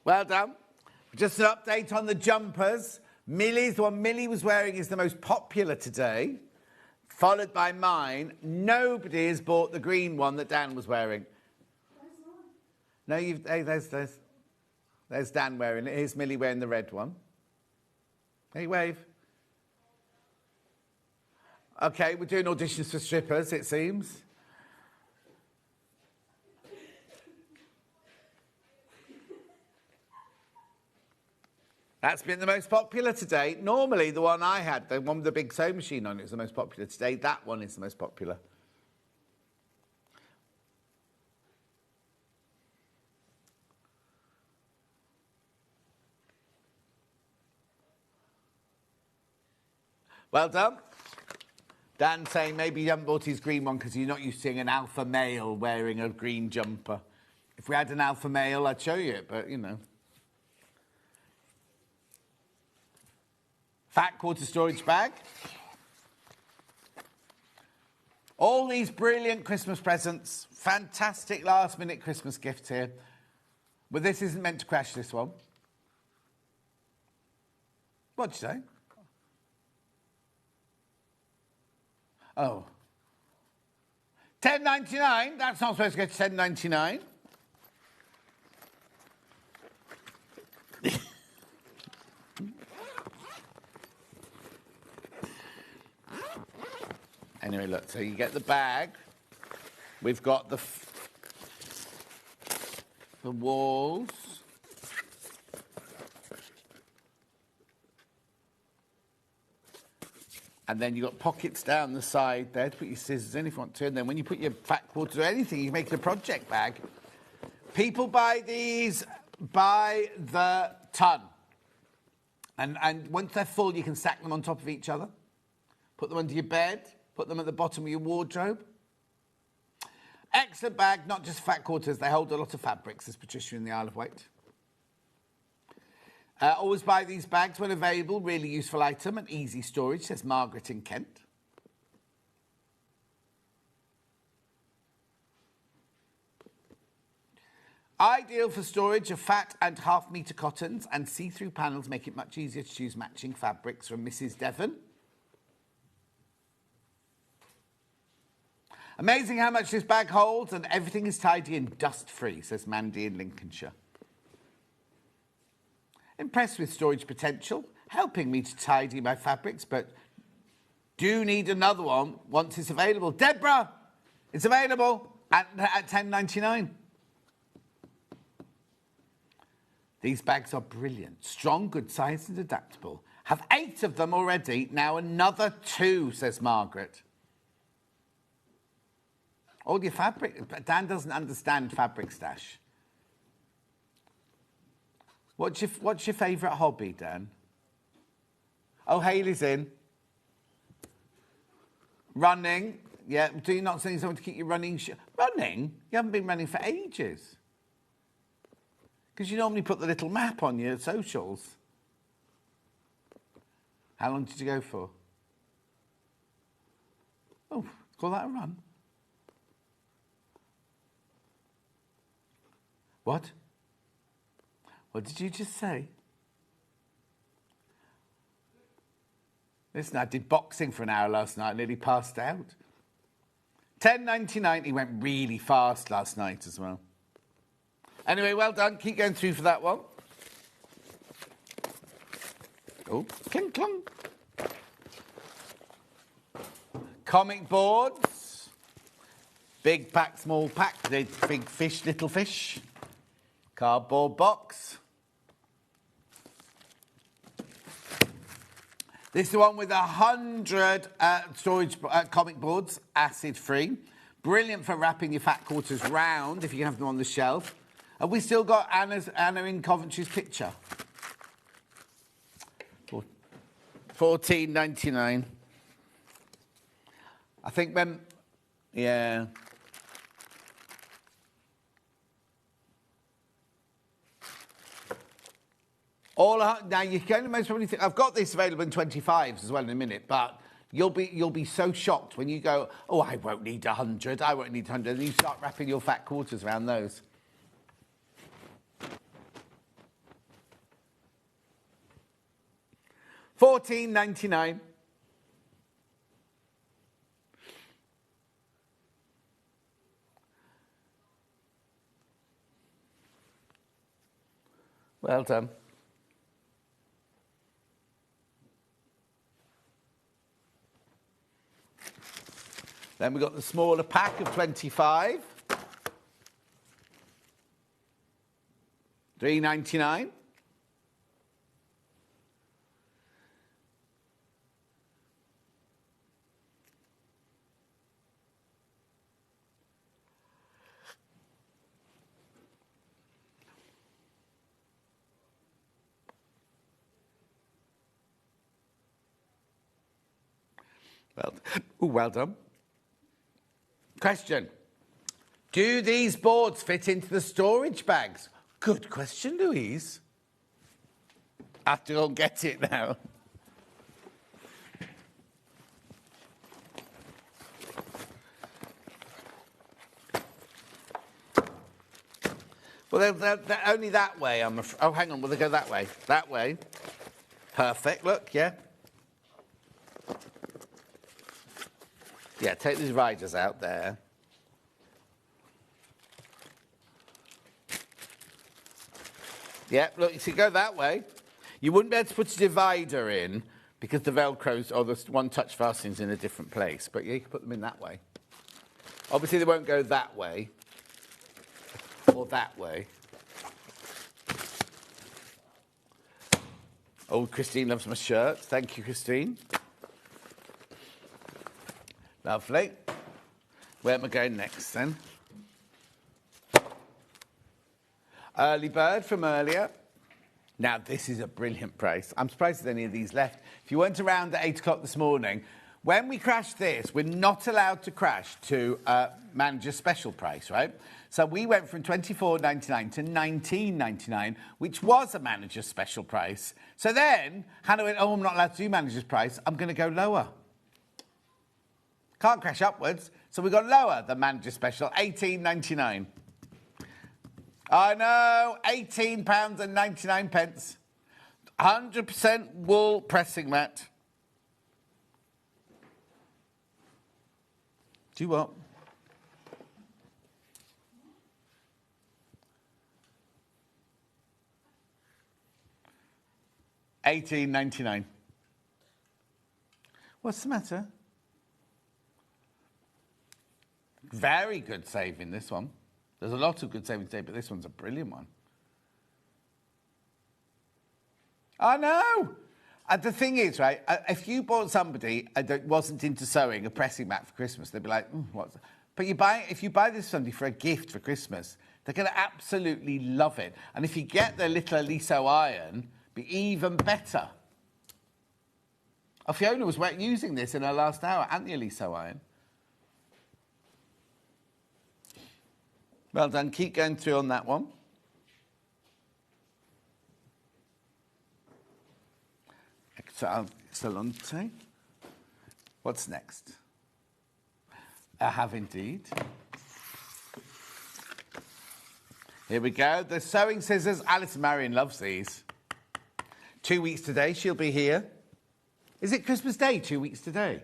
Speaker 1: Well done. Just an update on the jumpers. The one Millie was wearing is the most popular today, followed by mine. Nobody has bought the green one that Dan was wearing. No, there's There's Dan wearing it. Here's Millie wearing the red one. Hey, wave. Okay, we're doing auditions for strippers, it seems. That's been the most popular today. Normally, the one I had, the one with the big sewing machine on it, is the most popular today. That one is the most popular. Well done. Dan saying maybe you haven't bought his green one because you're not used to seeing an alpha male wearing a green jumper. If we had an alpha male, I'd show you it, but, you know. Fat quarter storage bag. All these brilliant Christmas presents. Fantastic last-minute Christmas gifts here. But this isn't meant to crash, this one. What'd you say? Oh. $10.99? That's not supposed to go to $10.99. Anyway, look, so you get the bag. We've got the walls. And then you've got pockets down the side there to put your scissors in if you want to. And then when you put your fat quarters or anything, you can make it a project bag. People buy these by the ton. And once they're full, you can stack them on top of each other. Put them under your bed. Put them at the bottom of your wardrobe. Excellent bag, not just fat quarters. They hold a lot of fabrics, says Patricia in the Isle of Wight. Always buy these bags when available. Really useful item and easy storage, says Margaret in Kent. Ideal for storage of fat and half-metre cottons, and see-through panels make it much easier to choose matching fabrics, from Mrs. Devon. Amazing how much this bag holds, and everything is tidy and dust-free, says Mandy in Lincolnshire. Impressed with storage potential, helping me to tidy my fabrics, but do need another one once it's available. Deborah, it's available at $10.99. These bags are brilliant, strong, good size and adaptable. Have 8 of them already, now another 2, says Margaret. All your fabric. Dan doesn't understand fabric stash. What's your favourite hobby, Dan? Oh, Hayley's in. Running. Yeah, do you not need someone to keep you running? Running? You haven't been running for ages. Because you normally put the little map on your socials. How long did you go for? Oh, call that a run. What? What did you just say? Listen, I did boxing for an hour last night, nearly passed out. $10.99, he went really fast last night as well. Anyway, well done. Keep going through for that one. Oh, clink, clunk. Comic boards. Big pack, small pack. Big fish, little fish. Cardboard box. This is the one with 100 storage comic boards, acid-free. Brilliant for wrapping your fat quarters round if you can have them on the shelf. Have we still got Anna in Coventry's picture? $14.99. I think when... Yeah... Now you can most probably think I've got this available in 25s as well in a minute, but you'll be so shocked when you go, oh, I won't need 100, I won't need 100, and you start wrapping your fat quarters around those. $14.99. Well done. Then we've got the smaller pack of 25. $3.99. Well done. Question. Do these boards fit into the storage bags? Good question, Louise. I have to go and get it now. Well, they're only that way. Oh, hang on. Will they go that way? That way. Perfect. Look, yeah. Yeah, take the dividers out there. Yeah, look, you see, go that way. You wouldn't be able to put a divider in because the Velcros or the one-touch fastening's in a different place, but yeah, you can put them in that way. Obviously, they won't go that way or that way. Oh, Christine loves my shirt. Thank you, Christine. Lovely. Where am I going next, then? Early bird from earlier. Now, this is a brilliant price. I'm surprised there's any of these left. If you weren't around at 8 o'clock this morning, when we crash this, we're not allowed to crash to manager's special price, right? So we went from $24.99 to $19.99, which was a manager's special price. So then Hannah went, oh, I'm not allowed to do manager's price. I'm going to go lower. Can't crash upwards, so we got lower than manager special, $18.99. I know, £18.99. 100% wool pressing mat. Do you what? $18.99. What's the matter? Very good saving, this one. There's a lot of good savings today, but this one's a brilliant one. I know! And the thing is, right, if you bought somebody that wasn't into sewing a pressing mat for Christmas, they'd be like, what's that? But if you buy this somebody for a gift for Christmas, they're going to absolutely love it. And if you get their little Aliso iron, be even better. Oh, Fiona was using this in her last hour, and the Aliso iron. Well done. Keep going through on that one. Excellente. What's next? I have indeed. Here we go. The sewing scissors. Alice Marion loves these. 2 weeks today, she'll be here. Is it Christmas Day, 2 weeks today?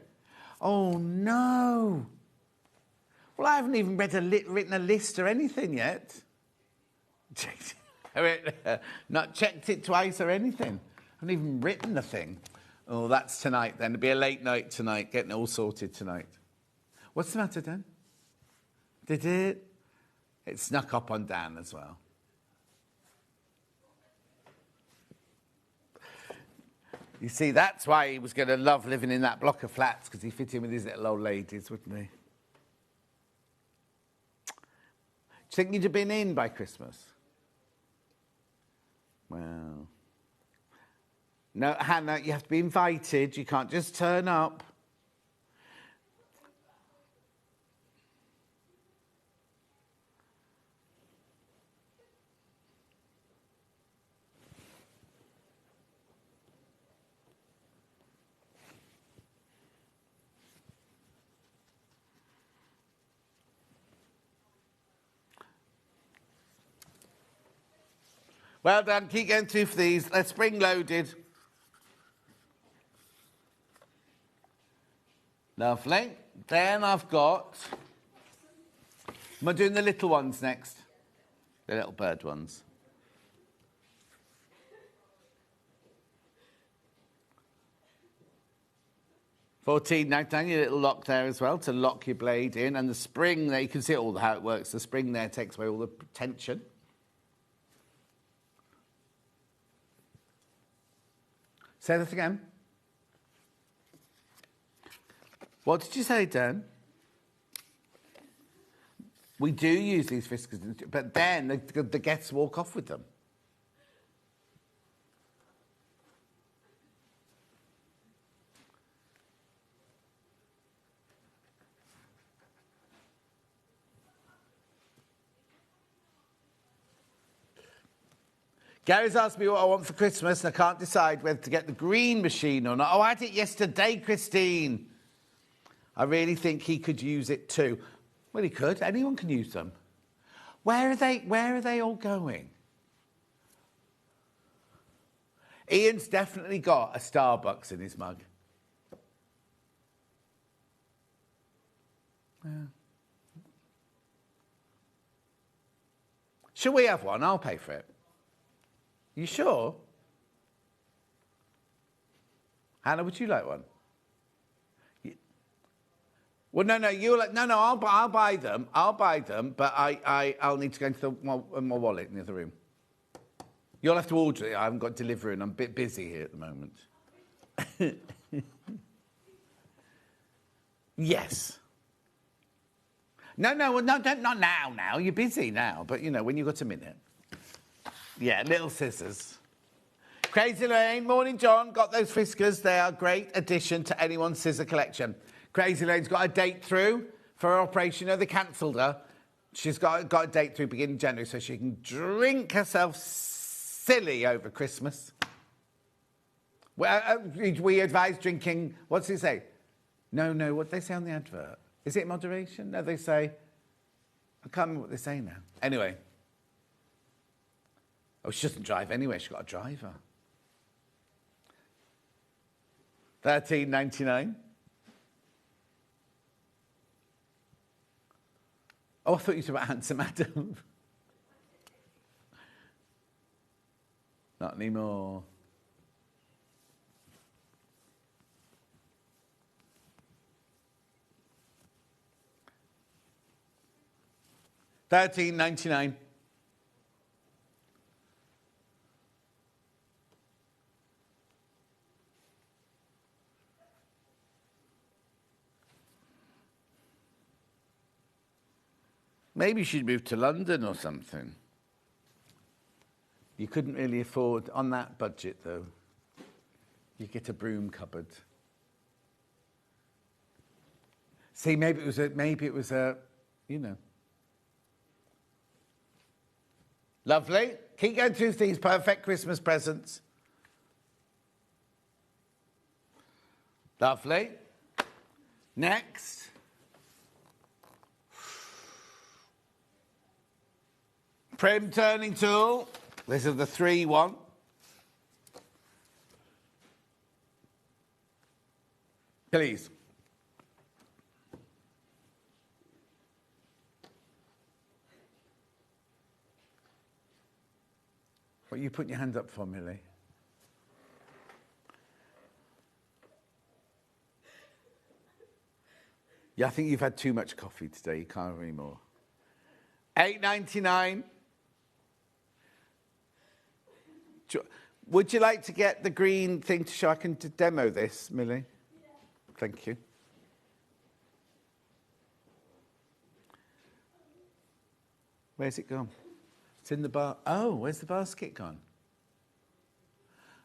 Speaker 1: Oh, no. Well, I haven't even written a list or anything yet. Not checked it twice or anything. I haven't even written the thing. Oh, that's tonight then. It'll be a late night tonight, getting it all sorted tonight. What's the matter, Dan? Did it? It snuck up on Dan as well. You see, that's why he was going to love living in that block of flats, because he fit in with his little old ladies, wouldn't he? Do you think you'd have been in by Christmas? Well... No, Hannah, you have to be invited. You can't just turn up. Well done. Keep going through for these. They're spring-loaded. Lovely. Then I've got... Am I doing the little ones next? The little bird ones. 14.99, your little lock there as well to lock your blade in, and the spring there, you can see all how it works. The spring there takes away all the tension. Say that again. What did you say, Dan? We do use these whiskers, but then the guests walk off with them. Gary's asked me what I want for Christmas, and I can't decide whether to get the green machine or not. Oh, I had it yesterday, Christine. I really think he could use it too. Well, he could. Anyone can use them. Where are they all going? Ian's definitely got a Starbucks in his mug. Yeah. Shall we have one? I'll pay for it. You sure? Hannah, would you like one? Well, no, I'll buy them. I'll buy them, but I'll need to go into my wallet in the other room. You'll have to order it. I haven't got delivery, and I'm a bit busy here at the moment. Yes. No, don't, not now. Now you're busy now, but you know when you've got a minute. Yeah, little scissors. Crazy Lane, morning, John. Got those whiskers. They are a great addition to anyone's scissor collection. Crazy Lane's got a date through for her operation. You know, they cancelled her. She's got a date through beginning January so she can drink herself silly over Christmas. Well, we advise drinking, what's it say? No, what do they say on the advert? Is it moderation? No, they say, I can't remember what they say now. Anyway. Oh, she doesn't drive anyway. She's got a driver. $13.99. Oh, I thought you were talking about Handsome Adam. Not anymore. $13.99. Maybe you should move to London or something. You couldn't really afford, on that budget though, you get a broom cupboard. See, maybe it was a, you know. Lovely. Keep going through these perfect Christmas presents. Lovely. Next. Prim turning tool. This is the 3-1. Please. What are you putting your hand up for, Millie? Yeah, I think you've had too much coffee today. You can't have any more. $8.99. Would you like to get the green thing to show I can demo this, Millie? Yeah. Thank you. Where's it gone? It's in the bar. Oh, where's the basket gone?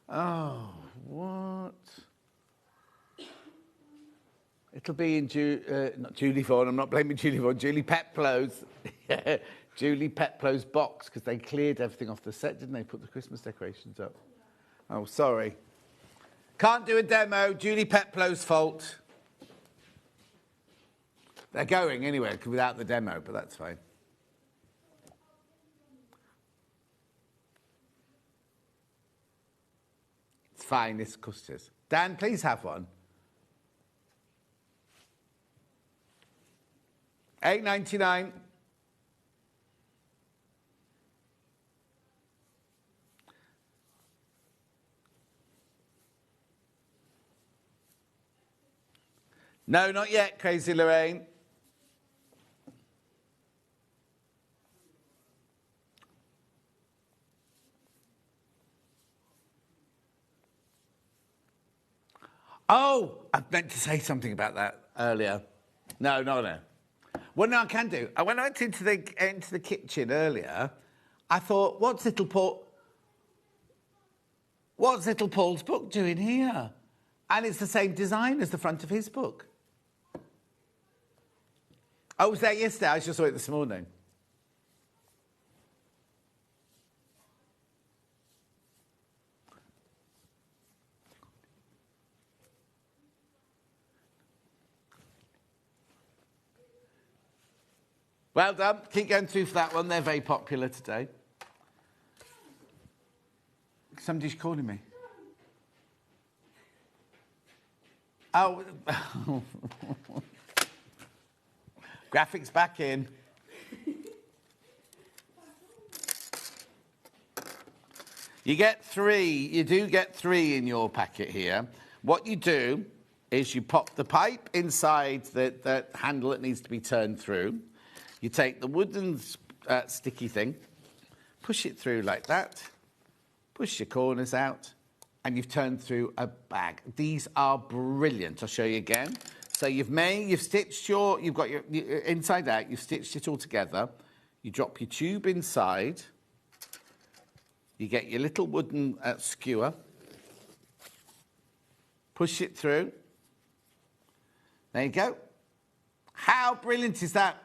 Speaker 1: Oh, what? It'll be in not Julie Vaughan. I'm not blaming Julie Vaughan. Julie Peplow's. Julie Peplow's box, because they cleared everything off the set, didn't they? Put the Christmas decorations up. Oh, sorry. Can't do a demo. Julie Peplow's fault. They're going anyway without the demo, but that's fine. It's fine, it's custard. Dan, please have one. $8.99. No, not yet, Crazy Lorraine. Oh, I meant to say something about that earlier. No. Well, no, I can do. When I went into the kitchen earlier, I thought, what's little Paul's book doing here? And it's the same design as the front of his book. I was there yesterday. I just saw it this morning. Well done. Keep going through for that one. They're very popular today. Somebody's calling me. Oh. Graphics back in. You get 3. You do get 3 in your packet here. What you do is you pop the pipe inside the handle that needs to be turned through. You take the wooden sticky thing, push it through like that, push your corners out, and you've turned through a bag. These are brilliant. I'll show you again. So you've got your inside out, you've stitched it all together. You drop your tube inside. You get your little wooden skewer, push it through. There you go. How brilliant is that?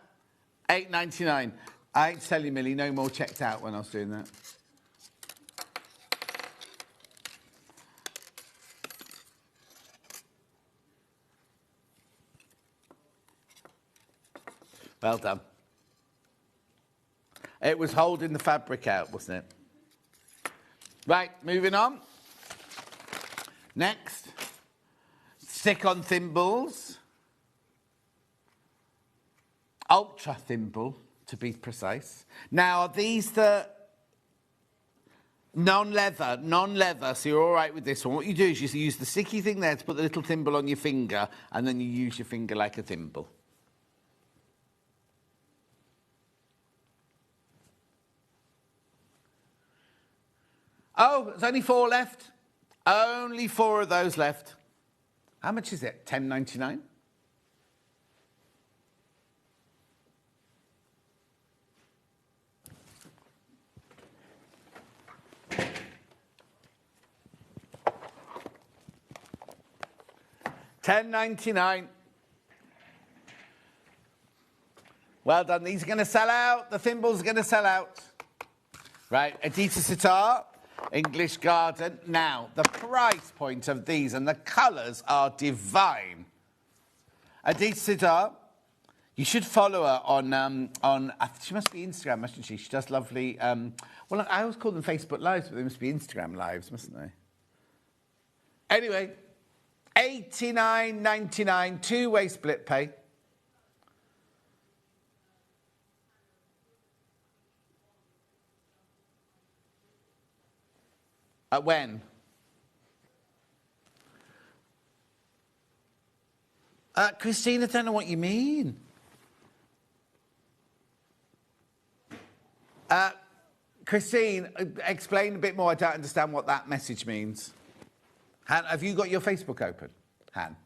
Speaker 1: $8.99. I ain't tell you, Millie, no more checked out when I was doing that. Well done. It was holding the fabric out, wasn't it? Right, moving on. Next, stick-on thimbles. Ultra thimble, to be precise. Now, are these the non-leather, so you're all right with this one. What you do is you use the sticky thing there to put the little thimble on your finger, and then you use your finger like a thimble. Oh, there's only 4 left. Only 4 of those left. How much is it? $10.99? $10.99. Well done. These are going to sell out. The thimbles are going to sell out. Right, Adidas Sitar, English Garden. Now, the price point of these and the colours are divine. Adidas Sitar, you should follow her on she must be Instagram, mustn't she? She does lovely, well, I always call them Facebook Lives, but they must be Instagram Lives, mustn't they? Anyway, $89.99, 2-way split pay. When? Christine, I don't know what you mean. Christine, explain a bit more. I don't understand what that message means. Han, have you got your Facebook open? Han?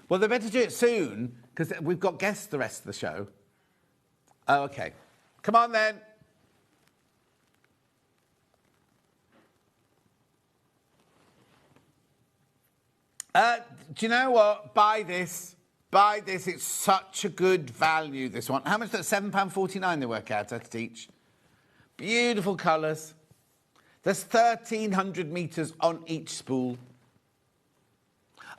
Speaker 1: Well, they better do it soon, because we've got guests the rest of the show. Oh, OK. Come on, then. Do you know what? Buy this. Buy this. It's such a good value, this one. How much is that? £7.49 they work out to teach. Beautiful colours. There's 1,300 metres on each spool.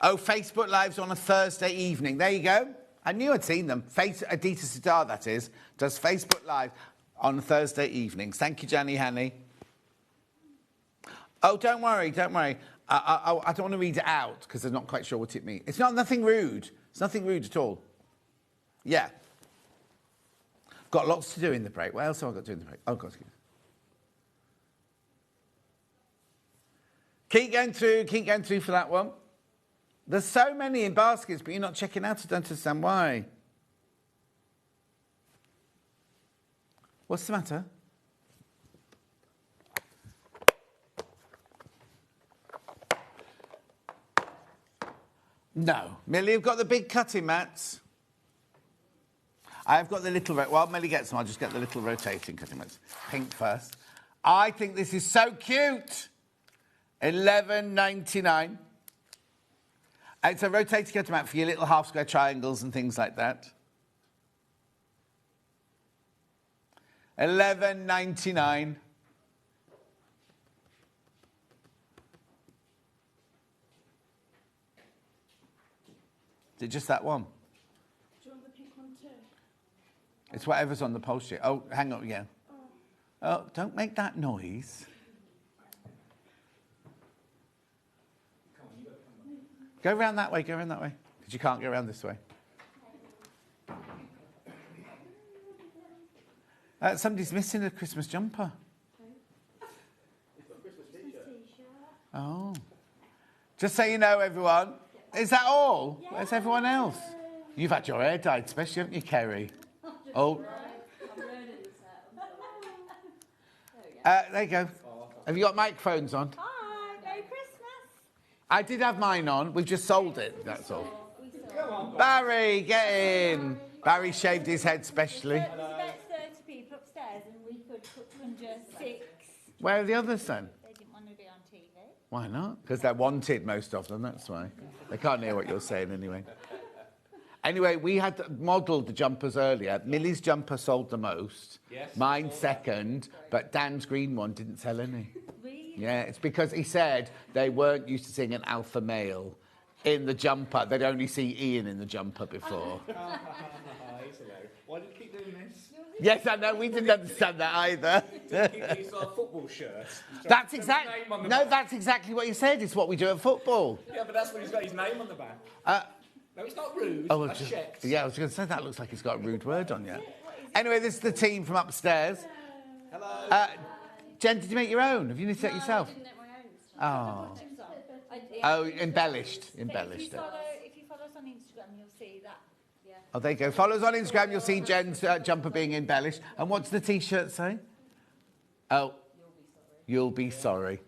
Speaker 1: Oh, Facebook Lives on a Thursday evening. There you go. I knew I'd seen them. Adidas Sitar, that is, does Facebook Live on Thursday evenings. Thank you, Jenny Hanny. Oh, don't worry, don't worry. I don't want to read it out because I'm not quite sure what it means. It's nothing rude. It's nothing rude at all. Yeah. Got lots to do in the break. What else have I got to do in the break? Oh, God. Keep going through for that one. There's so many in baskets, but you're not checking out. I don't understand why. What's the matter? No. Millie, you've got the big cutting mats. I've got the little... While Millie gets them, I'll just get the little rotating cutting mats. Pink first. I think this is so cute. $11.99. It's a rotating cutting mat for your little half-square triangles and things like that. $11.99. Is it just that one?
Speaker 13: Do you want the pink one too?
Speaker 1: It's whatever's on the post-it. Oh, hang on again. Oh, don't make that noise. Go around that way, because you can't go around this way. Somebody's missing a Christmas jumper. Oh. Just so you know, everyone, is that all? Yeah. Where's everyone else? You've had your hair dyed specially, haven't you, Kerry? Oh. There you go. Have you got microphones on?
Speaker 13: Hi, Merry Christmas.
Speaker 1: I did have mine on. We've just sold it, that's all. Barry, get in. Barry shaved his head specially.
Speaker 13: There's about 30 people upstairs and we could put them just 6.
Speaker 1: Where are the others then?
Speaker 13: They didn't want to be on TV.
Speaker 1: Why not? Because they're wanted, most of them, that's why. They can't hear what you're saying anyway. Anyway, we had modelled the jumpers earlier. Millie's jumper sold the most. Yes, mine second, but Dan's green one didn't sell any.
Speaker 13: Really?
Speaker 1: Yeah, it's because he said they weren't used to seeing an alpha male in the jumper. They'd only see Ian in the jumper before.
Speaker 12: Why do you keep doing this?
Speaker 1: Yes, I know. We didn't understand that either.
Speaker 12: He's got a football shirt.
Speaker 1: That's exactly. No, that's exactly what you said. It's what we do at football.
Speaker 12: Yeah, but that's when he's got his name on the back. No, it's not rude.
Speaker 1: Oh,
Speaker 12: I checked.
Speaker 1: Yeah, I was going to say that looks like it's got a rude word on you. Anyway, this is the team from upstairs.
Speaker 12: Hello.
Speaker 1: Jen, did you make your own? Have you knitted it yourself?
Speaker 13: I didn't make my own.
Speaker 1: Oh, embellished.
Speaker 13: If you follow us on Instagram, you'll see that. Yeah.
Speaker 1: Oh, there you go. Follow us on Instagram. You'll see Jen's jumper being embellished. And what's the T-shirt say? Oh, you'll be sorry.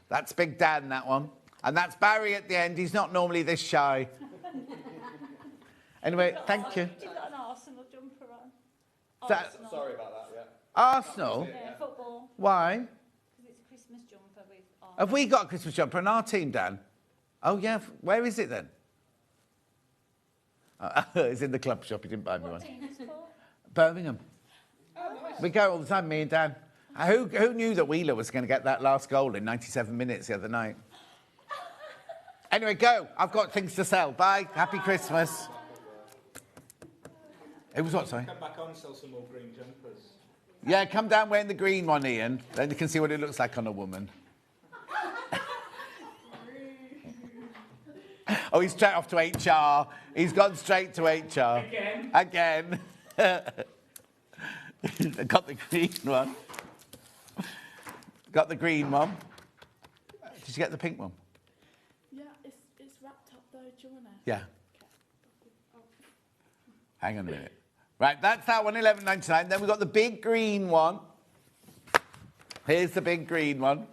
Speaker 1: That's Big Dan, that one. And that's Barry at the end. He's not normally this shy. Anyway, thank you.
Speaker 13: You've got an Arsenal jumper on.
Speaker 12: Sorry about that, yeah.
Speaker 1: Arsenal?
Speaker 13: Yeah, football.
Speaker 1: Why?
Speaker 13: Because it's a Christmas jumper with Arsenal.
Speaker 1: Have we got a Christmas jumper on our team, Dan? Oh, yeah. Where is it then? It's in the club shop. He didn't buy me one.
Speaker 13: What team is it for?
Speaker 1: Birmingham.
Speaker 12: Oh, nice.
Speaker 1: We go all the time, me and Dan. Who knew that Wheeler was going to get that last goal in 97 minutes the other night? Anyway, go. I've got things to sell. Bye. Happy Christmas. It was what, sorry?
Speaker 12: Come back on and sell some more green jumpers.
Speaker 1: Yeah, come down wearing the green one, Ian. Then you can see what it looks like on a woman. Oh, he's straight off to HR. He's gone straight to HR. Again. Got the green one. Got the green one. Did you get the pink one?
Speaker 13: Yeah, it's wrapped up though. Do you want it?
Speaker 1: Yeah. Hang on a minute. Right, that's that one, $11.99. Then we've got the big green one. Here's the big green one.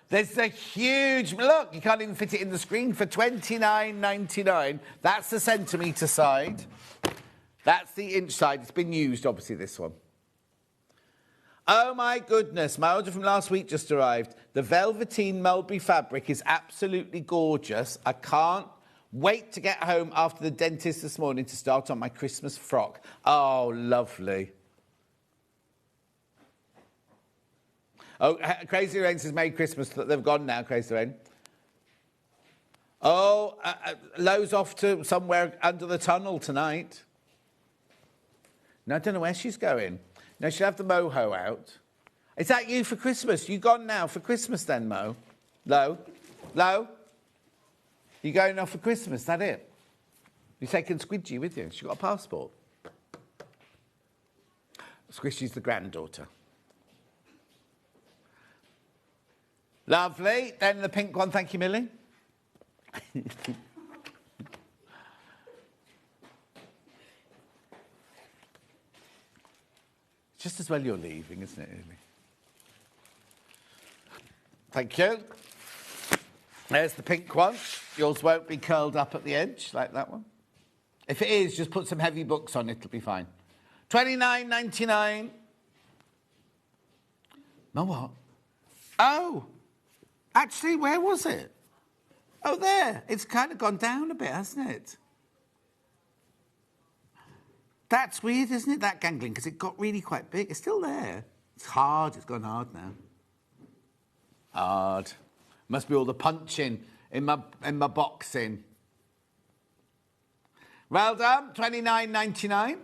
Speaker 1: There's a huge... Look, you can't even fit it in the screen for $29.99. That's the centimetre side. That's the inch side. It's been used, obviously, this one. Oh, my goodness. My order from last week just arrived. The velveteen mulberry fabric is absolutely gorgeous. I can't wait to get home after the dentist this morning to start on my Christmas frock. Oh, lovely. Oh, Crazy Rain says Merry Christmas. They've gone now, Crazy Rain. Oh, Lowe's off to somewhere under the tunnel tonight. No, I don't know where she's going. No, she'll have the moho out. Is that you for Christmas? You gone now for Christmas then, Mo? Lo? You going off for Christmas, that it? You taking Squidgy with you? She got a passport. Squishy's the granddaughter. Lovely. Then the pink one. Thank you, Millie. Just as well you're leaving, isn't it, Amy? Thank you. There's the pink one. Yours won't be curled up at the edge like that one. If it is, just put some heavy books on it, it'll be fine. $29.99. No, what? Oh, actually, where was it? Oh, there. It's kind of gone down a bit, hasn't it? That's weird, isn't it, that gangling? Because it got really quite big. It's still there. It's hard. It's gone hard now. Hard. Must be all the punching in my boxing. Well done. $29.99.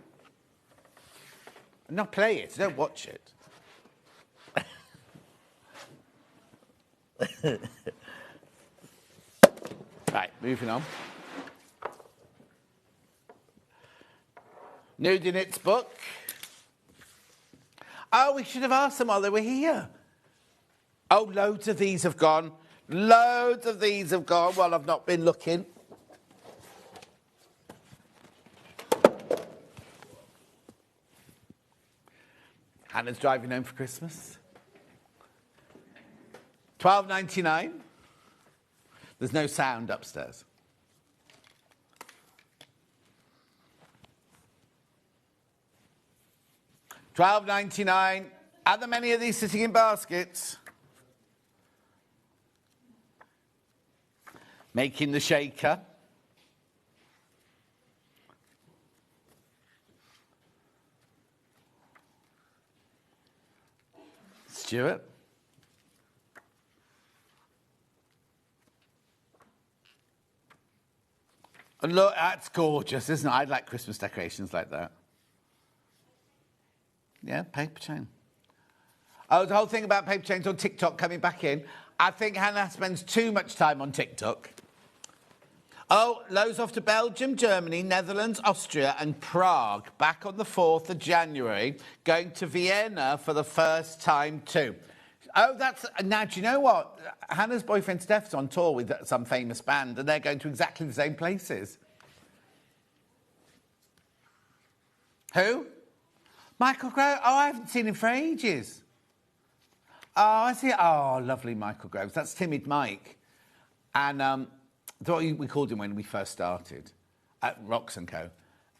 Speaker 1: Not play it. Don't watch it. Right, moving on. Nude in its book. Oh, we should have asked them while they were here. Oh, loads of these have gone. Loads of these have gone while I've not been looking. Hannah's driving home for Christmas. $12.99. There's no sound upstairs. $12.99. Are there many of these sitting in baskets? Making the shaker. Stuart. And look, that's gorgeous, isn't it? I'd like Christmas decorations like that. Yeah, paper chain. Oh, the whole thing about paper chains on TikTok coming back in. I think Hannah spends too much time on TikTok. Oh, loads off to Belgium, Germany, Netherlands, Austria and Prague. Back on the 4th of January. Going to Vienna for the first time too. Oh, that's... Now, do you know what? Hannah's boyfriend Steph's on tour with some famous band and they're going to exactly the same places. Who? Michael Grove. Oh, I haven't seen him for ages. Oh, I see. Oh, lovely Michael Groves. That's Timid Mike. And that's what we called him when we first started at Rocks & Co.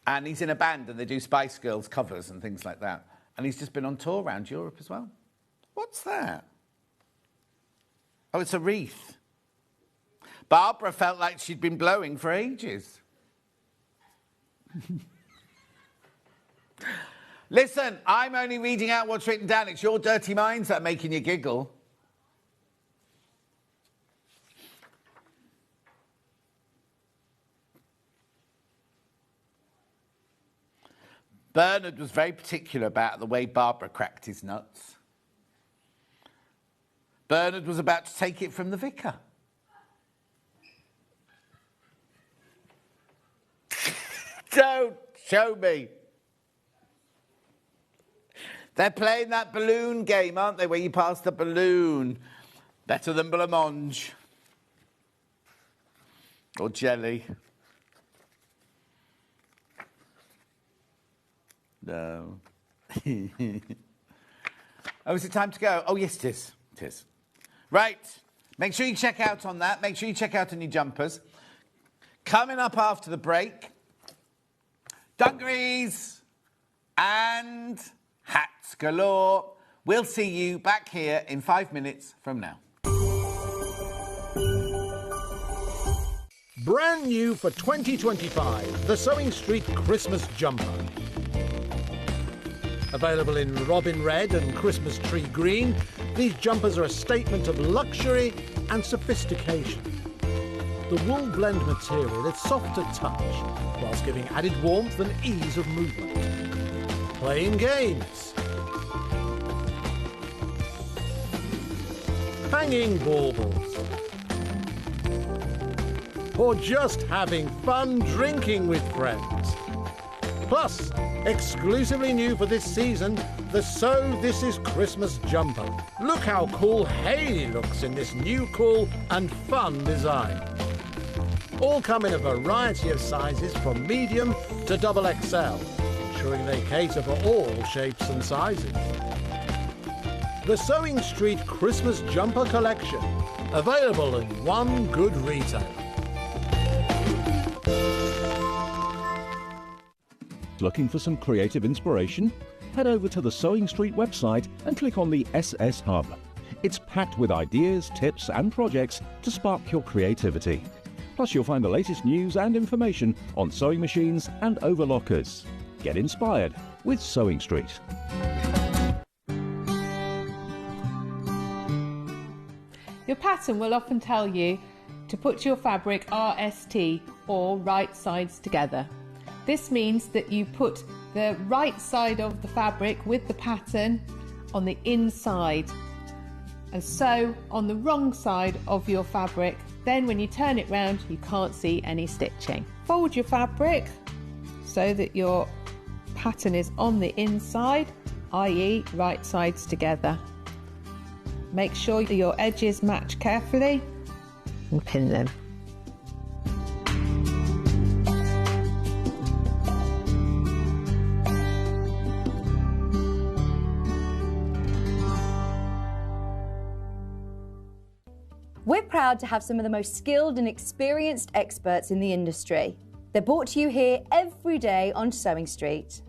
Speaker 1: And he's in a band and they do Spice Girls covers and things like that. And he's just been on tour around Europe as well. What's that? Oh, it's a wreath. Barbara felt like she'd been blowing for ages. Listen, I'm only reading out what's written down. It's your dirty minds that are making you giggle. Bernard was very particular about the way Barbara cracked his nuts. Bernard was about to take it from the vicar. Don't show me. They're playing that balloon game, aren't they, where you pass the balloon. Better than blancmange. Or jelly. No. Oh, is it time to go? Oh, yes, it is. It is. Right. Make sure you check out on that. Make sure you check out on your jumpers. Coming up after the break, Dungarees and hats galore. We'll see you back here in 5 minutes from now.
Speaker 11: Brand new for 2025, the Sewing Street Christmas Jumper. Available in Robin Red and Christmas Tree Green, these jumpers are a statement of luxury and sophistication. The wool blend material is soft to touch, whilst giving added warmth and ease of movement. Playing games. Hanging baubles. Or just having fun drinking with friends. Plus, exclusively new for this season, the So This Is Christmas jumper. Look how cool Hayley looks in this new cool and fun design. All come in a variety of sizes from medium to double XL, ensuring they cater for all shapes and sizes. The Sewing Street Christmas Jumper Collection, available in one good retailer.
Speaker 5: Looking for some creative inspiration? Head over to the Sewing Street website and click on the SS Hub. It's packed with ideas, tips and projects to spark your creativity. Plus you'll find the latest news and information on sewing machines and overlockers. Get inspired with Sewing Street.
Speaker 14: Your pattern will often tell you to put your fabric RST or right sides together. This means that you put the right side of the fabric with the pattern on the inside and sew on the wrong side of your fabric. Then when you turn it round, you can't see any stitching. Fold your fabric so that your pattern is on the inside, i.e. right sides together. Make sure that your edges match carefully and pin them.
Speaker 7: We're proud to have some of the most skilled and experienced experts in the industry. They're brought to you here every day on Sewing Street.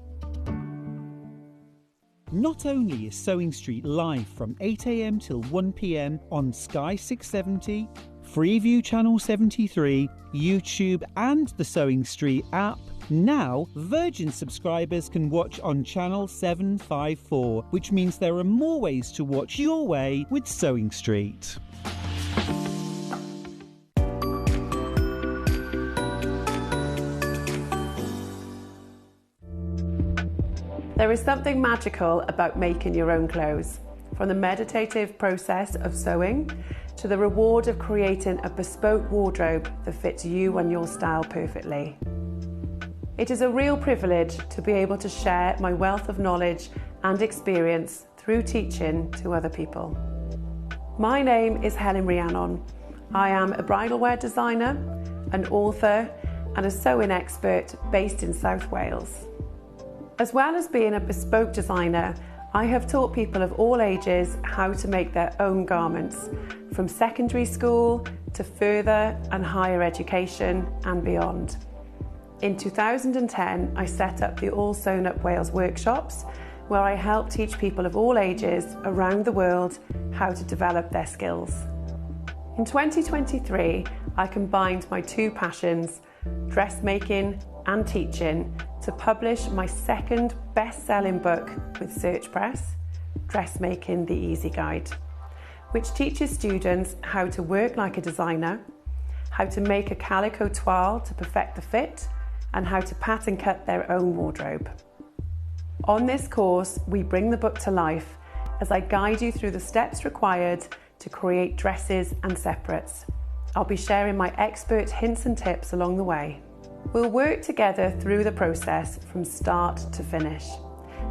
Speaker 10: Not only is Sewing Street live from 8 AM till 1 PM on Sky 670, Freeview Channel 73, YouTube and the Sewing Street app, now Virgin subscribers can watch on Channel 754, which means there are more ways to watch your way with Sewing Street.
Speaker 15: There is something magical about making your own clothes. From the meditative process of sewing to the reward of creating a bespoke wardrobe that fits you and your style perfectly. It is a real privilege to be able to share my wealth of knowledge and experience through teaching to other people. My name is Helen Rhiannon. I am a bridal wear designer, an author and a sewing expert based in South Wales. As well as being a bespoke designer, I have taught people of all ages how to make their own garments, from secondary school to further and higher education and beyond. In 2010, I set up the All Sewn Up Wales workshops, where I help teach people of all ages around the world how to develop their skills. In 2023, I combined my two passions, dressmaking and teaching, to publish my second best-selling book with Search Press, Dressmaking the Easy Guide, which teaches students how to work like a designer, how to make a calico toile to perfect the fit, and how to pattern cut their own wardrobe. On this course, we bring the book to life as I guide you through the steps required to create dresses and separates. I'll be sharing my expert hints and tips along the way. We'll work together through the process from start to finish.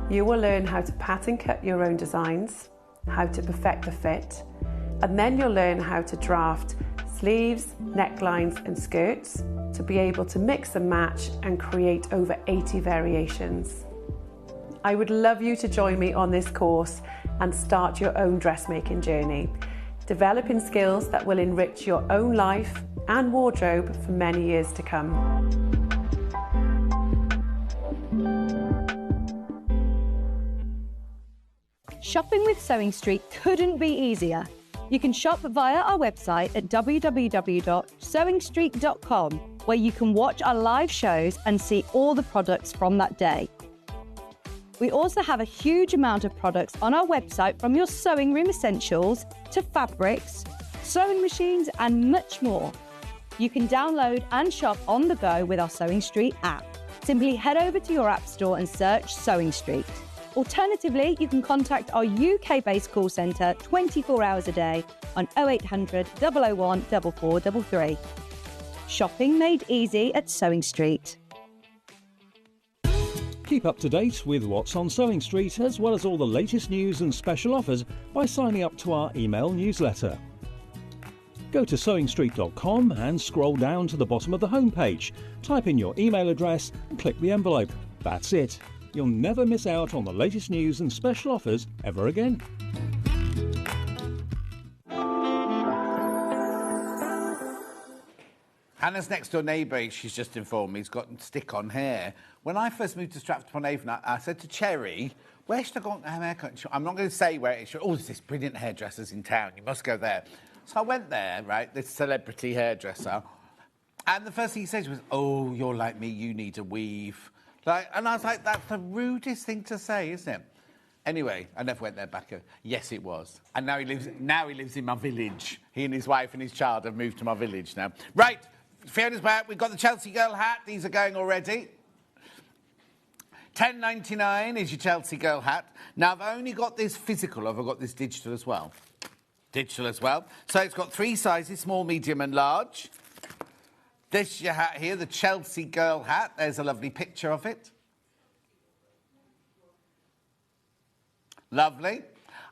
Speaker 15: You will learn how to pattern cut your own designs, how to perfect the fit, and then you'll learn how to draft sleeves, necklines and skirts to be able to mix and match and create over 80 variations. I would love you to join me on this course and start your own dressmaking journey, developing skills that will enrich your own life and wardrobe for many years to come.
Speaker 7: Shopping with Sewing Street couldn't be easier. You can shop via our website at www.sewingstreet.com, where you can watch our live shows and see all the products from that day. We also have a huge amount of products on our website, from your sewing room essentials to fabrics, sewing machines and much more. You can download and shop on the go with our Sewing Street app. Simply head over to your app store and search Sewing Street. Alternatively, you can contact our UK-based call centre 24 hours a day on 0800 001 4433. Shopping made easy at Sewing Street.
Speaker 5: Keep up to date with what's on Sewing Street, as well as all the latest news and special offers by signing up to our email newsletter. Go to sewingstreet.com and scroll down to the bottom of the homepage. Type in your email address and click the envelope. That's it. You'll never miss out on the latest news and special offers ever again.
Speaker 1: Hannah's next door neighbour, she's just informed me, he's got stick-on hair. When I first moved to Stratford-upon-Avon, I said to Cherry, where should I go and have a haircut? I'm not going to say where it is. Oh, there's this brilliant hairdresser's in town. You must go there. So I went there, right, this celebrity hairdresser. And the first thing he said was, oh, you're like me, you need a weave. And I was like, that's the rudest thing to say, isn't it? Anyway, I never went there back. Yes, it was. And now he lives in my village. He and his wife and his child have moved to my village now. Right. Fiona's back. We've got the Chelsea Girl hat. These are going already. £10.99 is your Chelsea Girl hat. Now, I've only got this physical. I've got this digital as well. Digital as well. So it's got 3 sizes, small, medium and large. This your hat here, the Chelsea Girl hat. There's a lovely picture of it. Lovely.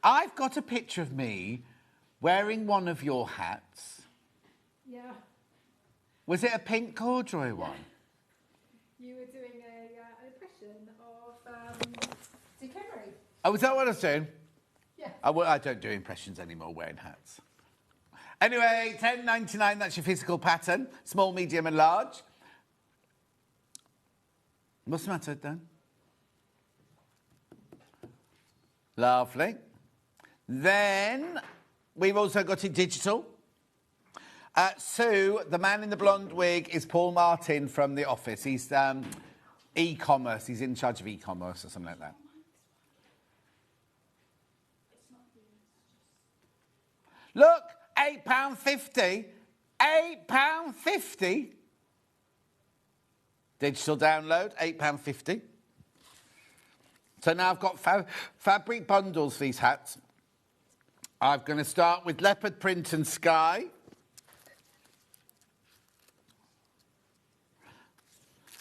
Speaker 1: I've got a picture of me wearing one of your hats.
Speaker 3: Yeah.
Speaker 1: Was it a pink corduroy one?
Speaker 3: You were doing an impression of Dungaree.
Speaker 1: Oh, was that what I was doing?
Speaker 3: Yeah.
Speaker 1: I don't do impressions anymore wearing hats. Anyway, £10.99, that's your physical pattern. Small, medium and large. What's the matter, Dan? Lovely. Then we've also got it digital. Sue, the man in the blonde wig, is Paul Martin from The Office. He's e-commerce. He's in charge of e-commerce or something like that. Look, £8.50. £8.50. Digital download, £8.50. So now I've got fabric bundles for these hats. I'm going to start with leopard print and sky.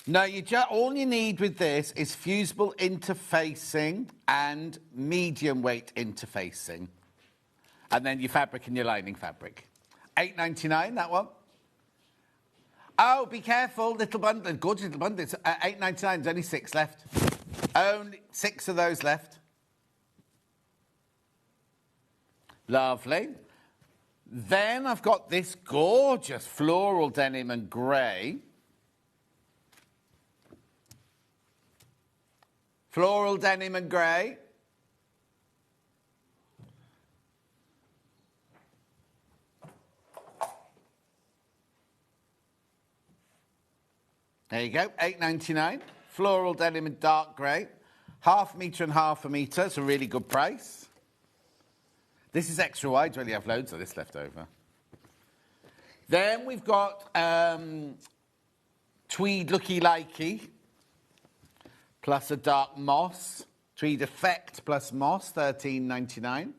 Speaker 1: Now, all you need with this is fusible interfacing and medium weight interfacing. And then your fabric and your lining fabric. £8.99, that one. Oh, be careful, little bundle, gorgeous little bundle. It's £8.99, there's only 6 left. Only 6 of those left. Lovely. Then I've got this gorgeous floral denim and grey. Floral denim and grey. There you go, £8.99. Floral denim and dark grey. Half metre and half a metre. It's a really good price. This is extra wide. You only have loads of this left over. Then we've got tweed looky-likey plus a dark moss. Tweed effect plus moss, £13.99.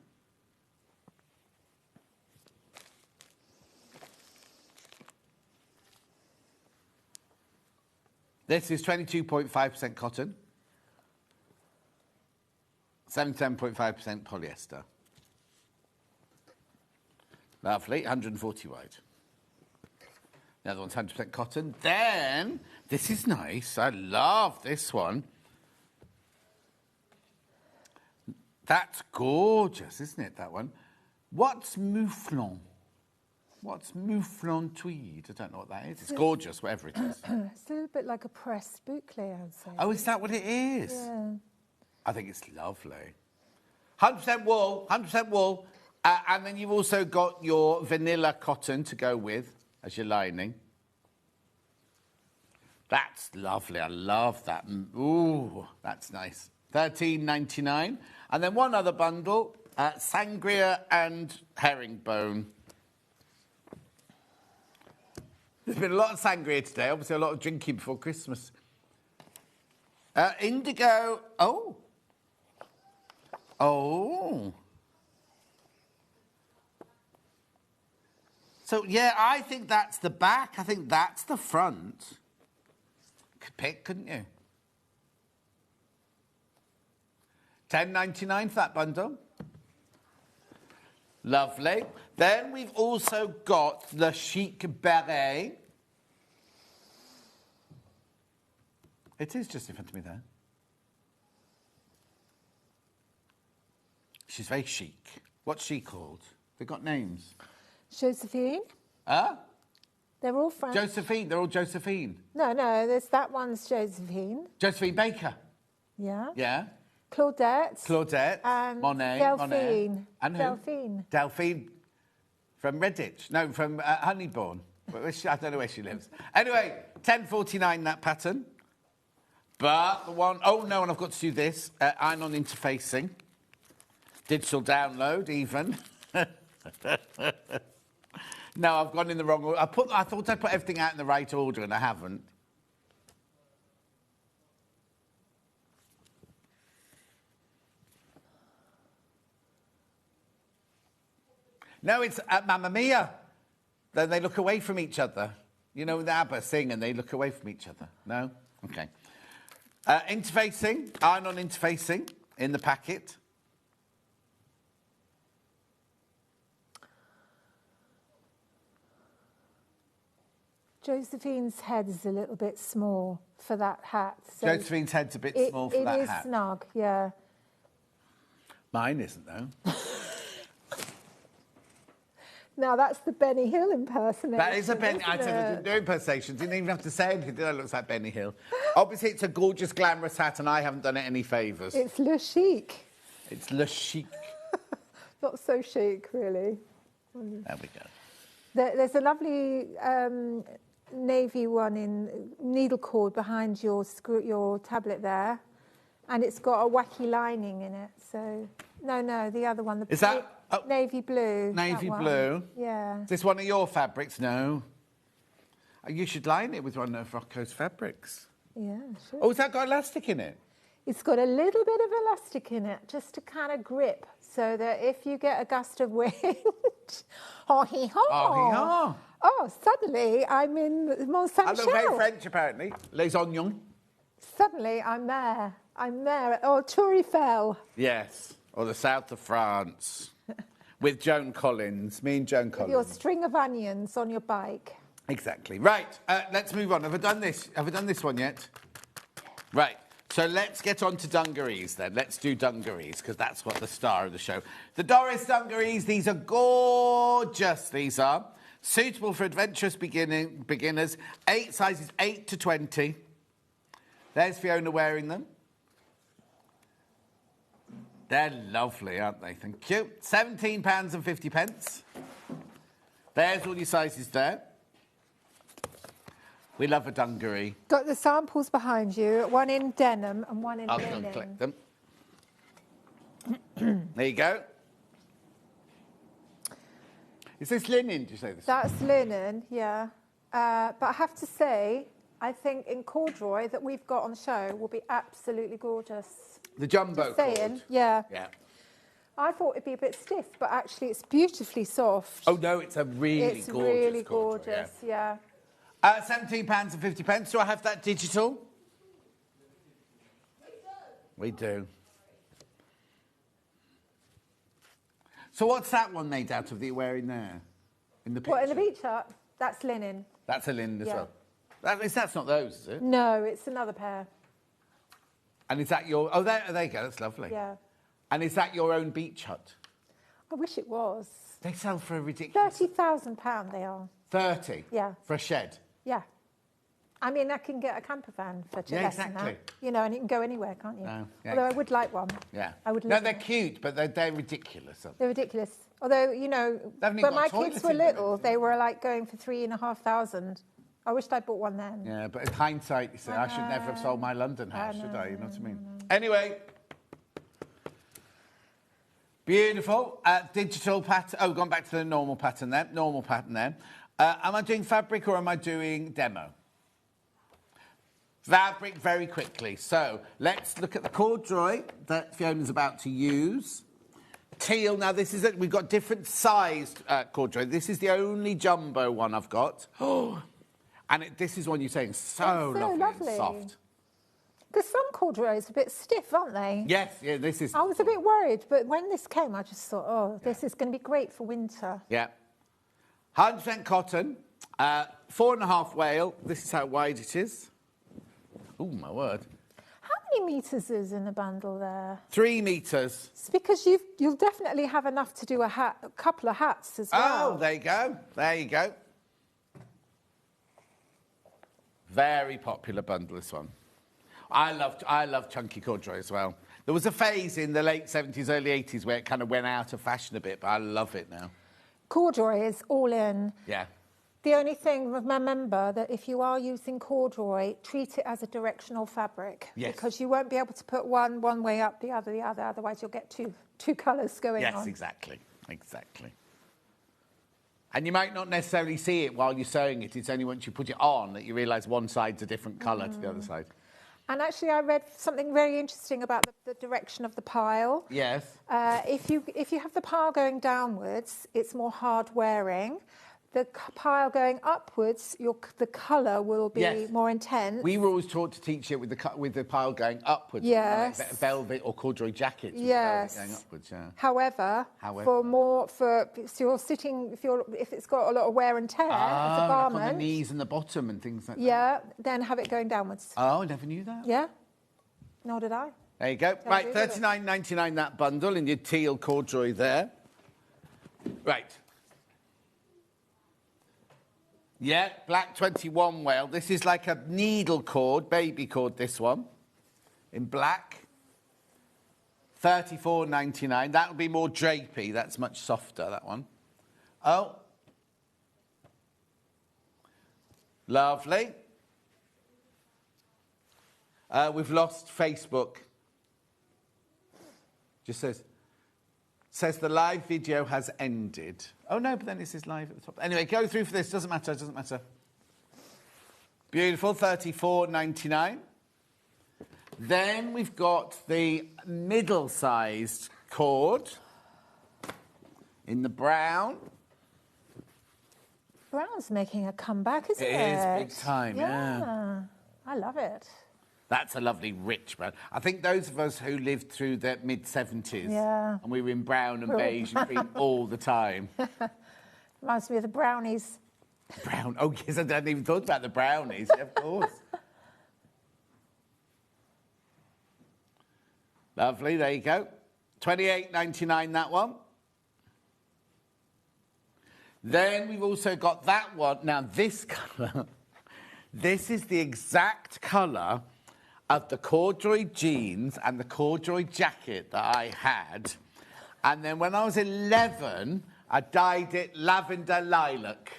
Speaker 1: This is 22.5% cotton, 77.5% polyester. Lovely, 140 wide. The other one's 100% cotton. Then, this is nice. I love this one. That's gorgeous, isn't it, that one? What's mouflon? What's mouflon tweed? I don't know what that is. It's gorgeous, whatever it is.
Speaker 3: It's a little bit like a pressed boucle, I'd say.
Speaker 1: Oh, is that what it is?
Speaker 3: Yeah.
Speaker 1: I think it's lovely. 100% wool, 100% wool. And then you've also got your vanilla cotton to go with as your lining. That's lovely. I love that. Ooh, that's nice. £13.99. And then one other bundle, sangria and herringbone. There's been a lot of sangria today, obviously a lot of drinking before Christmas. Indigo, oh. Oh. So, yeah, I think that's the back. I think that's the front. Could pick, couldn't you? £10.99 for that bundle. Lovely. Then we've also got the chic beret. It is just in front of me there. She's very chic. What's she called? They've got names.
Speaker 3: Josephine.
Speaker 1: Huh?
Speaker 3: They're all friends.
Speaker 1: Josephine. They're all Josephine.
Speaker 3: No, there's that one's Josephine.
Speaker 1: Josephine Baker.
Speaker 3: Yeah.
Speaker 1: Yeah.
Speaker 3: Claudette. And
Speaker 1: Monet.
Speaker 3: Delphine.
Speaker 1: And who? Delphine. From Redditch. No, from Honeybourne. I don't know where she lives. Anyway, £10.49 that pattern. But the one... Oh, no, and I've got to do this. Iron-on interfacing. Digital download, even. No, I've gone in the wrong order. I thought I'd put everything out in the right order, and I haven't. No, it's Mamma Mia. Then they look away from each other. You know, the ABBA sing and they look away from each other. No? Okay. Interfacing, iron-on interfacing in the packet.
Speaker 3: Josephine's head is a little bit small for that hat. So
Speaker 1: Josephine's head's a bit small for that hat.
Speaker 3: It is snug, yeah.
Speaker 1: Mine isn't, though.
Speaker 3: Now, that's the Benny Hill impersonation.
Speaker 1: That is a Benny... I didn't do impersonations. Didn't even have to say anything. That looks like Benny Hill. Obviously, it's a gorgeous, glamorous hat, and I haven't done it any favours.
Speaker 3: It's le chic.
Speaker 1: It's le chic.
Speaker 3: Not so chic, really.
Speaker 1: There we go.
Speaker 3: There's a lovely navy one in needle cord behind your tablet there, and it's got a wacky lining in it. So, no, the other one.
Speaker 1: Is that...
Speaker 3: navy blue.
Speaker 1: Navy blue?
Speaker 3: Yeah.
Speaker 1: Is this one of your fabrics? No. You should line it with one of Rocco's fabrics.
Speaker 3: Yeah, sure.
Speaker 1: Oh, has that got elastic in it?
Speaker 3: It's got a little bit of elastic in it, just to kind of grip, so that if you get a gust of wind, oh, suddenly I'm in Mont Saint Michel.
Speaker 1: I look very French, apparently. Les oignons.
Speaker 3: Suddenly I'm there. Oh, Tour Eiffel.
Speaker 1: Yes, or the south of France. With Joan Collins, me and Joan Collins.
Speaker 3: Your string of onions on your bike.
Speaker 1: Exactly. Right, let's move on. Have I done this? Have I done this one yet? Right, so let's get on to dungarees then. Let's do dungarees, because that's what the star of the show. The Doris dungarees, these are gorgeous, these are. Suitable for adventurous beginners, sizes 8 to 20. There's Fiona wearing them. They're lovely, aren't they? Thank you. £17.50. There's all your sizes there. We love a dungaree.
Speaker 3: Got the samples behind you, one in denim and one in linen.
Speaker 1: I'll go and collect them. There you go. Is this linen, do you say this?
Speaker 3: That's linen, yeah. But I have to say, I think in corduroy that we've got on the show will be absolutely gorgeous.
Speaker 1: The jumbo cord.
Speaker 3: Yeah.
Speaker 1: Yeah.
Speaker 3: I thought it'd be a bit stiff, but actually it's beautifully soft.
Speaker 1: Oh, no, it's a really gorgeous
Speaker 3: really
Speaker 1: corduroy,
Speaker 3: gorgeous, yeah.
Speaker 1: £17.50. Do I have that digital? We do. So what's that one made out of that you're wearing there? In the picture?
Speaker 3: What, in the beach hut? That's linen.
Speaker 1: That's a linen as
Speaker 3: Yeah.
Speaker 1: well. That's not those, is it?
Speaker 3: No, it's another pair.
Speaker 1: And is that your... Oh, there you go. That's lovely.
Speaker 3: Yeah.
Speaker 1: And is that your own beach hut?
Speaker 3: I wish it was.
Speaker 1: They sell for a ridiculous...
Speaker 3: £30,000 they are.
Speaker 1: 30?
Speaker 3: Yeah.
Speaker 1: For a shed?
Speaker 3: Yeah. I mean, I can get a camper van for less than
Speaker 1: exactly.
Speaker 3: that. You know, and you can go anywhere, can't you?
Speaker 1: No, yeah,
Speaker 3: Although I would like one.
Speaker 1: Yeah.
Speaker 3: I would
Speaker 1: No,
Speaker 3: love
Speaker 1: they're
Speaker 3: it.
Speaker 1: cute, but they're ridiculous.
Speaker 3: They're ridiculous. Although, you know,
Speaker 1: haven't even
Speaker 3: when
Speaker 1: got
Speaker 3: my
Speaker 1: toilets
Speaker 3: kids were
Speaker 1: in them.
Speaker 3: little, they were like going for £3,500. I wished I'd bought one then.
Speaker 1: Yeah, but in hindsight, you say, I should never have sold my London house, should I? You know what I mean? Anyway. Beautiful. Digital pattern. Oh, gone back to the normal pattern there. Normal pattern there. Am I doing fabric or am I doing demo? Fabric very quickly. So let's look at the corduroy that Fiona's about to use. Teal. Now, this is it. We've got different sized corduroy. This is the only jumbo one I've got. Oh, and this is one you're saying so lovely and soft.
Speaker 3: Because some corduroys are a bit stiff, aren't they?
Speaker 1: Yes, yeah, this is...
Speaker 3: I was a bit worried, but when this came, I just thought, oh, this is going to be great for winter.
Speaker 1: Yeah. 100% cotton, 4.5 wale. This is how wide it is. Oh, my word.
Speaker 3: How many metres is in the bundle there?
Speaker 1: 3 metres.
Speaker 3: It's because you'll definitely have enough to do a couple of hats as well.
Speaker 1: Oh, there you go. There you go. Very popular bundle, this one. I love chunky corduroy as well. There was a phase in the late 70s, early 80s where it kind of went out of fashion a bit, but I love it now.
Speaker 3: Corduroy is all in.
Speaker 1: Yeah.
Speaker 3: The only thing, remember that if you are using corduroy, treat it as a directional fabric.
Speaker 1: Yes.
Speaker 3: Because you won't be able to put one way up, the other, otherwise you'll get two colours going on.
Speaker 1: Yes, exactly. Exactly. And you might not necessarily see it while you're sewing it. It's only once you put it on that you realise one side's a different colour to the other side.
Speaker 3: And actually, I read something very interesting about the direction of the pile.
Speaker 1: Yes.
Speaker 3: If you have the pile going downwards, it's more hard wearing. The pile going upwards, the colour will be more intense.
Speaker 1: We were always taught to teach it with the pile going upwards.
Speaker 3: Yes.
Speaker 1: Like velvet or corduroy jackets.
Speaker 3: Yes.
Speaker 1: Going upwards, yeah.
Speaker 3: However, so you're sitting, if it's got a lot of wear and tear, it's a garment.
Speaker 1: Like on the knees and the bottom and things like that.
Speaker 3: Yeah, then have it going downwards.
Speaker 1: Oh, I never knew that.
Speaker 3: Yeah, nor did I.
Speaker 1: There you go. Right, $39.99 that bundle in your teal corduroy there. Right. Yeah, black 21 wale. This is like a needle cord, baby cord, this one, in black. $34.99. That would be more drapey. That's much softer, that one. Oh. Lovely. We've lost Facebook. Just says the live video has ended. Oh, no, but then it says live at the top. Anyway, go through for this. Doesn't matter, doesn't matter. Beautiful, $34.99. Then we've got the middle-sized cord in the brown.
Speaker 3: Brown's making a comeback, isn't it?
Speaker 1: It is, big time, yeah.
Speaker 3: I love it.
Speaker 1: That's a lovely, rich brown. I think those of us who lived through the mid-70s, and we were in brown and beige and cream all the time.
Speaker 3: Reminds me of the brownies.
Speaker 1: Brown? Oh, yes, I hadn't even thought about the brownies. Yeah, of course. Lovely, there you go. $28.99, that one. Then we've also got that one. Now, this colour, this is the exact colour of the corduroy jeans and the corduroy jacket that I had. And then when I was 11, I dyed it lavender lilac.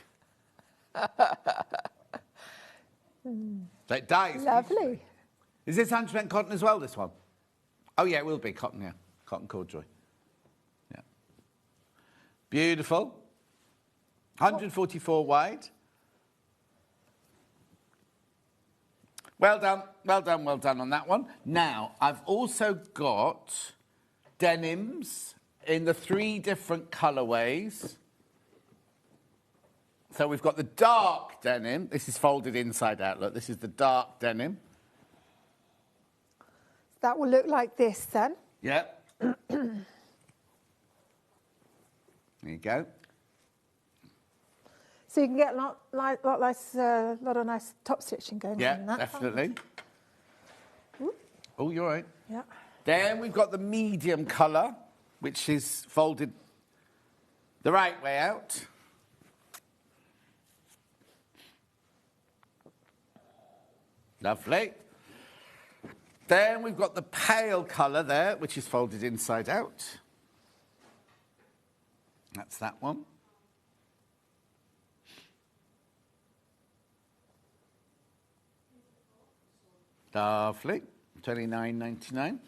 Speaker 1: So it dyes.
Speaker 3: Lovely.
Speaker 1: Is this 100% cotton as well, this one? Oh, yeah, it will be cotton, yeah. Cotton corduroy. Yeah. Beautiful. 144 wide. Well done, well done, well done on that one. Now, I've also got denims in the 3 different colourways. So we've got the dark denim. This is folded inside out, look. This is the dark denim.
Speaker 3: That will look like this then.
Speaker 1: Yep. There you go.
Speaker 3: So you can get a lot of nice top stitching going on in that.
Speaker 1: Yeah, definitely. Oh, you're right.
Speaker 3: Yeah.
Speaker 1: Then we've got the medium colour, which is folded the right way out. Lovely. Then we've got the pale colour there, which is folded inside out. That's that one. Lovely. $29.99.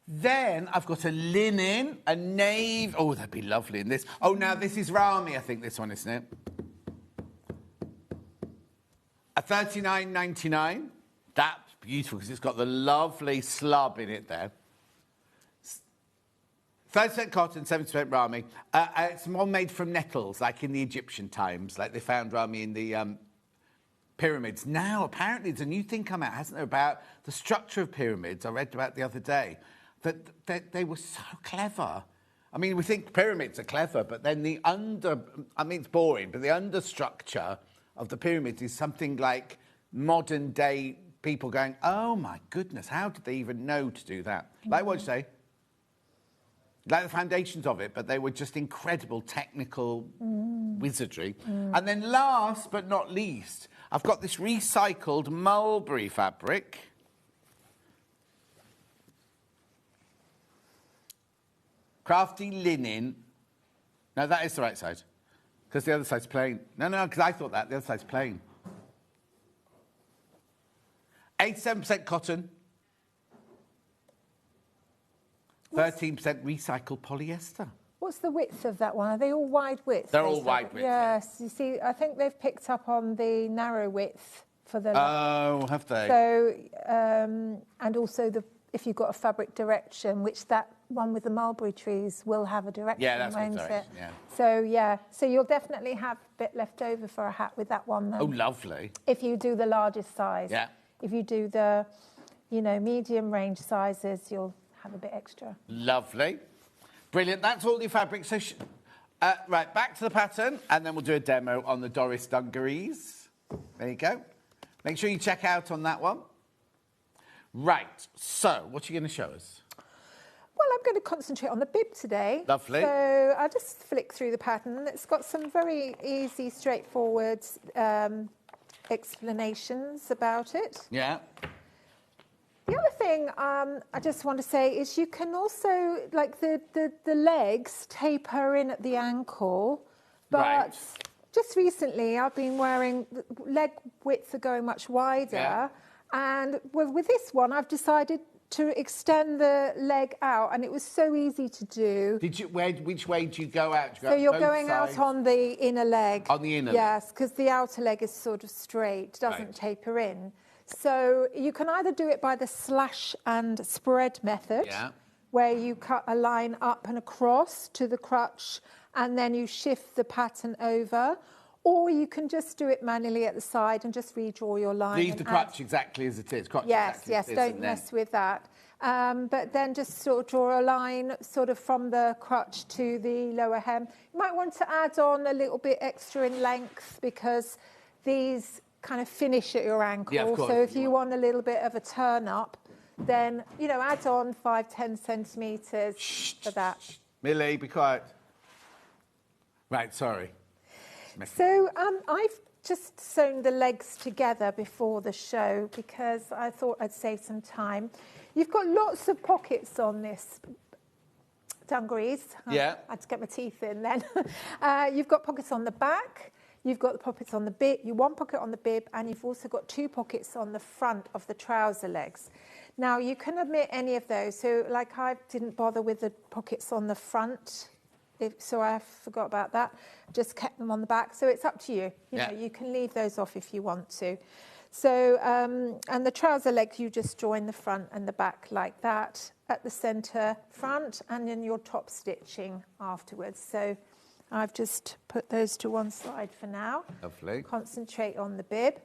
Speaker 1: Then I've got a linen, a navy. Oh, that'd be lovely in this. Oh, now this is Rami, I think, this one, isn't it? A $39.99. That's beautiful because it's got the lovely slub in it there. 30% cotton, 70% Rami. It's one made from nettles, like in the Egyptian times. Like they found Rami in the pyramids. Now, apparently, there's a new thing come out, hasn't there, about the structure of pyramids. I read about the other day that they were so clever. I mean, we think pyramids are clever, but then it's boring, but the understructure of the pyramids is something like modern day people going, oh my goodness, how did they even know to do that? Like what you say? Like the foundations of it, but they were just incredible technical wizardry. And then last but not least, I've got this recycled mulberry fabric. Crafty linen. No, that is the right side. Because the other side's plain. No, because I thought that. The other side's plain. 87% cotton. 13% recycled polyester.
Speaker 3: What's the width of that one? Are they all wide width?
Speaker 1: They're all wide width.
Speaker 3: Yes. You see, I think they've picked up on the narrow width for the...
Speaker 1: Oh, have they?
Speaker 3: So, and also if you've got a fabric direction, which that one with the mulberry trees will have a direction, won't it?
Speaker 1: Yeah.
Speaker 3: So you'll definitely have a bit left over for a hat with that one then.
Speaker 1: Oh, lovely.
Speaker 3: If you do the largest size.
Speaker 1: Yeah.
Speaker 3: If you do the, medium range sizes, you'll have a bit extra.
Speaker 1: Lovely. Brilliant. That's all your fabric. So, right, back to the pattern, and then we'll do a demo on the Doris Dungarees. There you go. Make sure you check out on that one. Right, so what are you going to show us?
Speaker 3: Well, I'm going to concentrate on the bib today.
Speaker 1: Lovely.
Speaker 3: So I'll just flick through the pattern. It's got some very easy, straightforward explanations about it.
Speaker 1: Yeah.
Speaker 3: The other thing I just want to say is you can also, like the legs taper in at the ankle, but just recently I've been wearing, leg widths are going much wider, and with this one I've decided to extend the leg out, and it was so easy to do.
Speaker 1: Which way do you go out?
Speaker 3: So you're going out on the inner leg.
Speaker 1: On the inner leg?
Speaker 3: Yes, because the outer leg is sort of straight, doesn't taper in. So you can either do it by the slash and spread method, where you cut a line up and across to the crutch, and then you shift the pattern over, or you can just do it manually at the side and just redraw your line.
Speaker 1: Leave the crutch exactly as it is.
Speaker 3: Yes, don't mess with that. But then just sort of draw a line sort of from the crutch to the lower hem. You might want to add on a little bit extra in length because these kind of finish at your ankle.
Speaker 1: Yeah, of course.
Speaker 3: So if you want a little bit of a turn up, then, add on 5-10 centimetres for that.
Speaker 1: Millie, be quiet. Right, sorry.
Speaker 3: So I've just sewn the legs together before the show because I thought I'd save some time. You've got lots of pockets on this dungarees.
Speaker 1: Yeah.
Speaker 3: I had to get my teeth in then. You've got pockets on the back. You've got the pockets on the bib, one pocket on the bib, and you've also got 2 pockets on the front of the trouser legs. Now, you can omit any of those. So, like, I didn't bother with the pockets on the front, so I forgot about that. Just kept them on the back. So it's up to you. You know, you can leave those off if you want to. So, and the trouser legs, you just join the front and the back like that at the centre front, and then your top stitching afterwards. So I've just put those to one side for now.
Speaker 1: Lovely.
Speaker 3: Concentrate on the bib.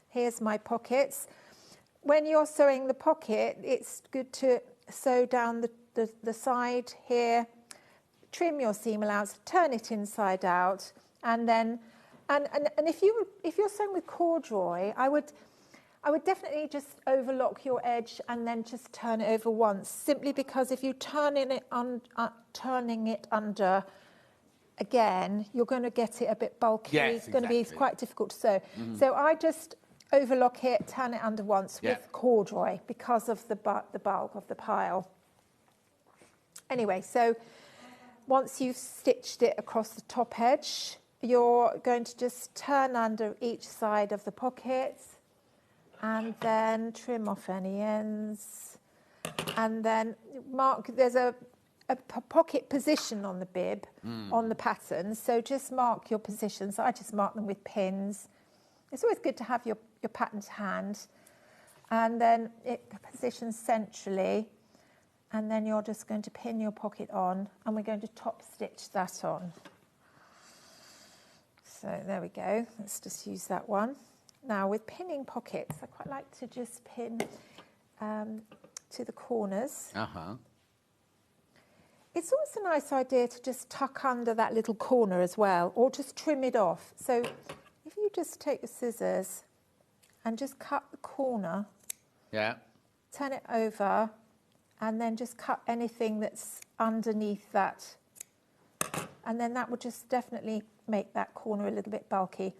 Speaker 3: Here's my pockets. When you're sewing the pocket, it's good to sew down the side here, trim your seam allowance, turn it inside out, and then, and if you're sewing with corduroy, I would definitely just overlock your edge and then just turn it over once, simply because if you turning it under again, you're going to get it a bit bulky.
Speaker 1: Yes,
Speaker 3: it's going to be quite difficult to sew. Mm-hmm. So I just overlock it, turn it under once with corduroy because of the bulk of the pile. Anyway, so once you've stitched it across the top edge, you're going to just turn under each side of the pocket and then trim off any ends. And then mark, there's a pocket position on the bib, on the pattern, so just mark your positions. I just mark them with pins. It's always good to have your pattern to hand. And then it positions centrally, and then you're just going to pin your pocket on, and we're going to top stitch that on. So there we go, let's just use that one. Now, with pinning pockets, I quite like to just pin to the corners.
Speaker 1: Uh-huh.
Speaker 3: It's always a nice idea to just tuck under that little corner as well, or just trim it off. So if you just take your scissors and just cut the corner,
Speaker 1: Yeah.
Speaker 3: turn it over, and then just cut anything that's underneath that. And then that will just definitely make that corner a little bit bulky.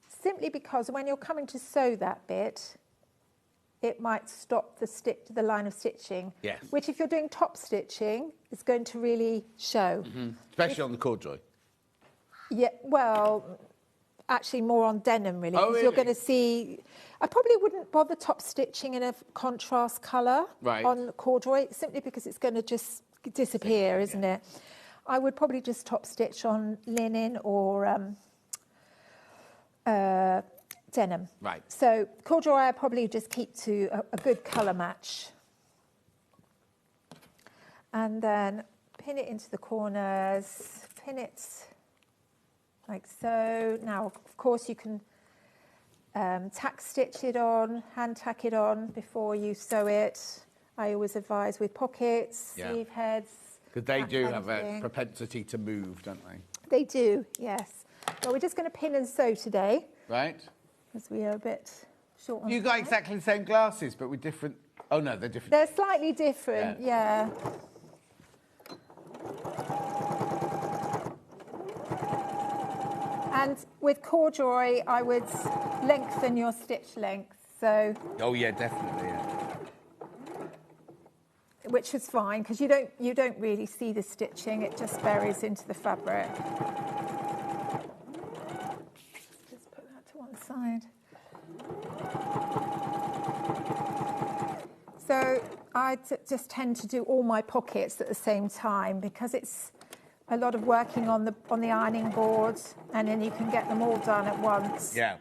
Speaker 3: Simply because when you're coming to sew that bit, it might stop the line of stitching.
Speaker 1: Yes.
Speaker 3: Which, if you're doing top stitching, is going to really show.
Speaker 1: Especially on the corduroy.
Speaker 3: Yeah, well, actually more on denim, really.
Speaker 1: Oh,
Speaker 3: 'Cause you're
Speaker 1: really?
Speaker 3: going to see... I probably wouldn't bother top stitching in a contrast colour
Speaker 1: Right.
Speaker 3: on the corduroy, simply because it's going to just disappear, isn't it? I would probably just top stitch on linen or denim.
Speaker 1: Right.
Speaker 3: So corduroy I probably just keep to a good colour match. And then pin it into the corners, pin it like so. Now, of course, you can tack stitch it on, hand tack it on before you sew it. I always advise with pockets,
Speaker 1: Yeah.
Speaker 3: sleeve heads.
Speaker 1: Because they
Speaker 3: that
Speaker 1: do
Speaker 3: kind
Speaker 1: have
Speaker 3: of
Speaker 1: a
Speaker 3: thing.
Speaker 1: propensity to move, don't they?
Speaker 3: They do, yes. Well, we're just going to pin and sew today,
Speaker 1: Right?
Speaker 3: because we are a bit short on
Speaker 1: You got
Speaker 3: time.
Speaker 1: exactly the same glasses, but with different... Oh, no, they're different.
Speaker 3: They're slightly different, yeah. And with corduroy, I would lengthen your stitch length, so
Speaker 1: Oh, yeah, definitely, yeah.
Speaker 3: which is fine because you don't really see the stitching; it just buries into the fabric. Just put that to one side. So I just tend to do all my pockets at the same time because it's a lot of working on the ironing board, and then you can get them all done at once.
Speaker 1: Yeah.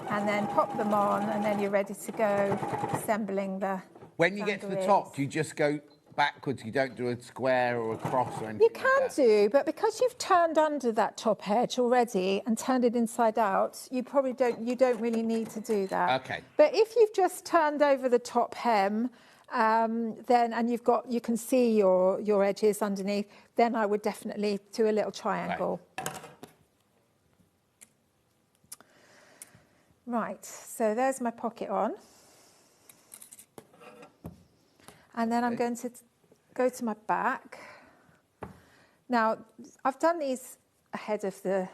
Speaker 3: And then pop them on, and then you're ready to go assembling the.
Speaker 1: When you get to the
Speaker 3: dungarees.
Speaker 1: top, do you just go backwards? You don't do a square or a cross or anything?
Speaker 3: You can do, but because you've turned under that top edge already and turned it inside out, you probably don't. You don't really need to do that.
Speaker 1: Okay.
Speaker 3: But if you've just turned over the top hem, then and you can see your edges underneath, then I would definitely do a little triangle. Right. So there's my pocket on, and then I'm going to go to my back. Now, I've done these ahead of the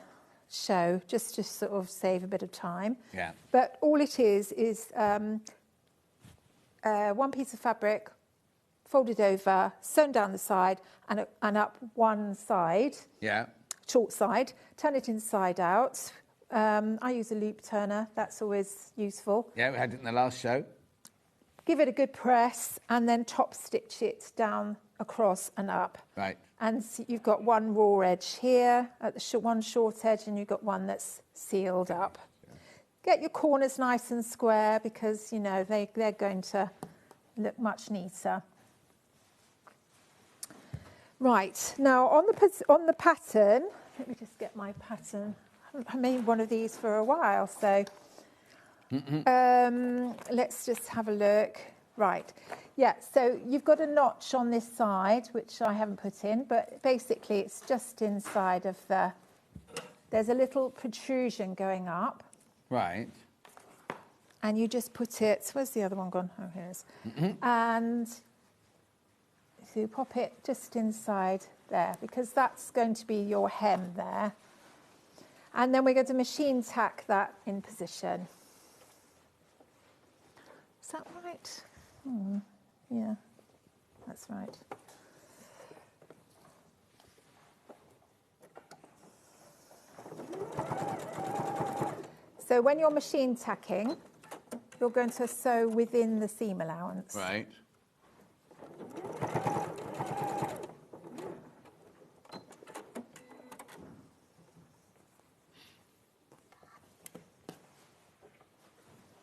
Speaker 3: show just to sort of save a bit of time.
Speaker 1: Yeah.
Speaker 3: But all it is one piece of fabric folded over, sewn down the side and up one side,
Speaker 1: Yeah.
Speaker 3: short side, turn it inside out. I use a loop turner, that's always useful.
Speaker 1: Yeah, we had it in the last show.
Speaker 3: Give it a good press and then top stitch it down across and up.
Speaker 1: Right.
Speaker 3: And so you've got one raw edge here, at the one short edge, and you've got one that's sealed up. Get your corners nice and square because, you know, they're going to look much neater. Right, now on the pattern, let me just get my pattern. I made one of these for a while, so let's just have a look. Right, yeah, so you've got a notch on this side, which I haven't put in, but basically it's just inside of there's a little protrusion going up.
Speaker 1: Right.
Speaker 3: And you just put it, where's the other one gone? Oh, here it is. And so you pop it just inside there, because that's going to be your hem there. And then we're going to machine tack that in position. Is that right? Yeah, that's right. So when you're machine tacking, you're going to sew within the seam allowance.
Speaker 1: Right.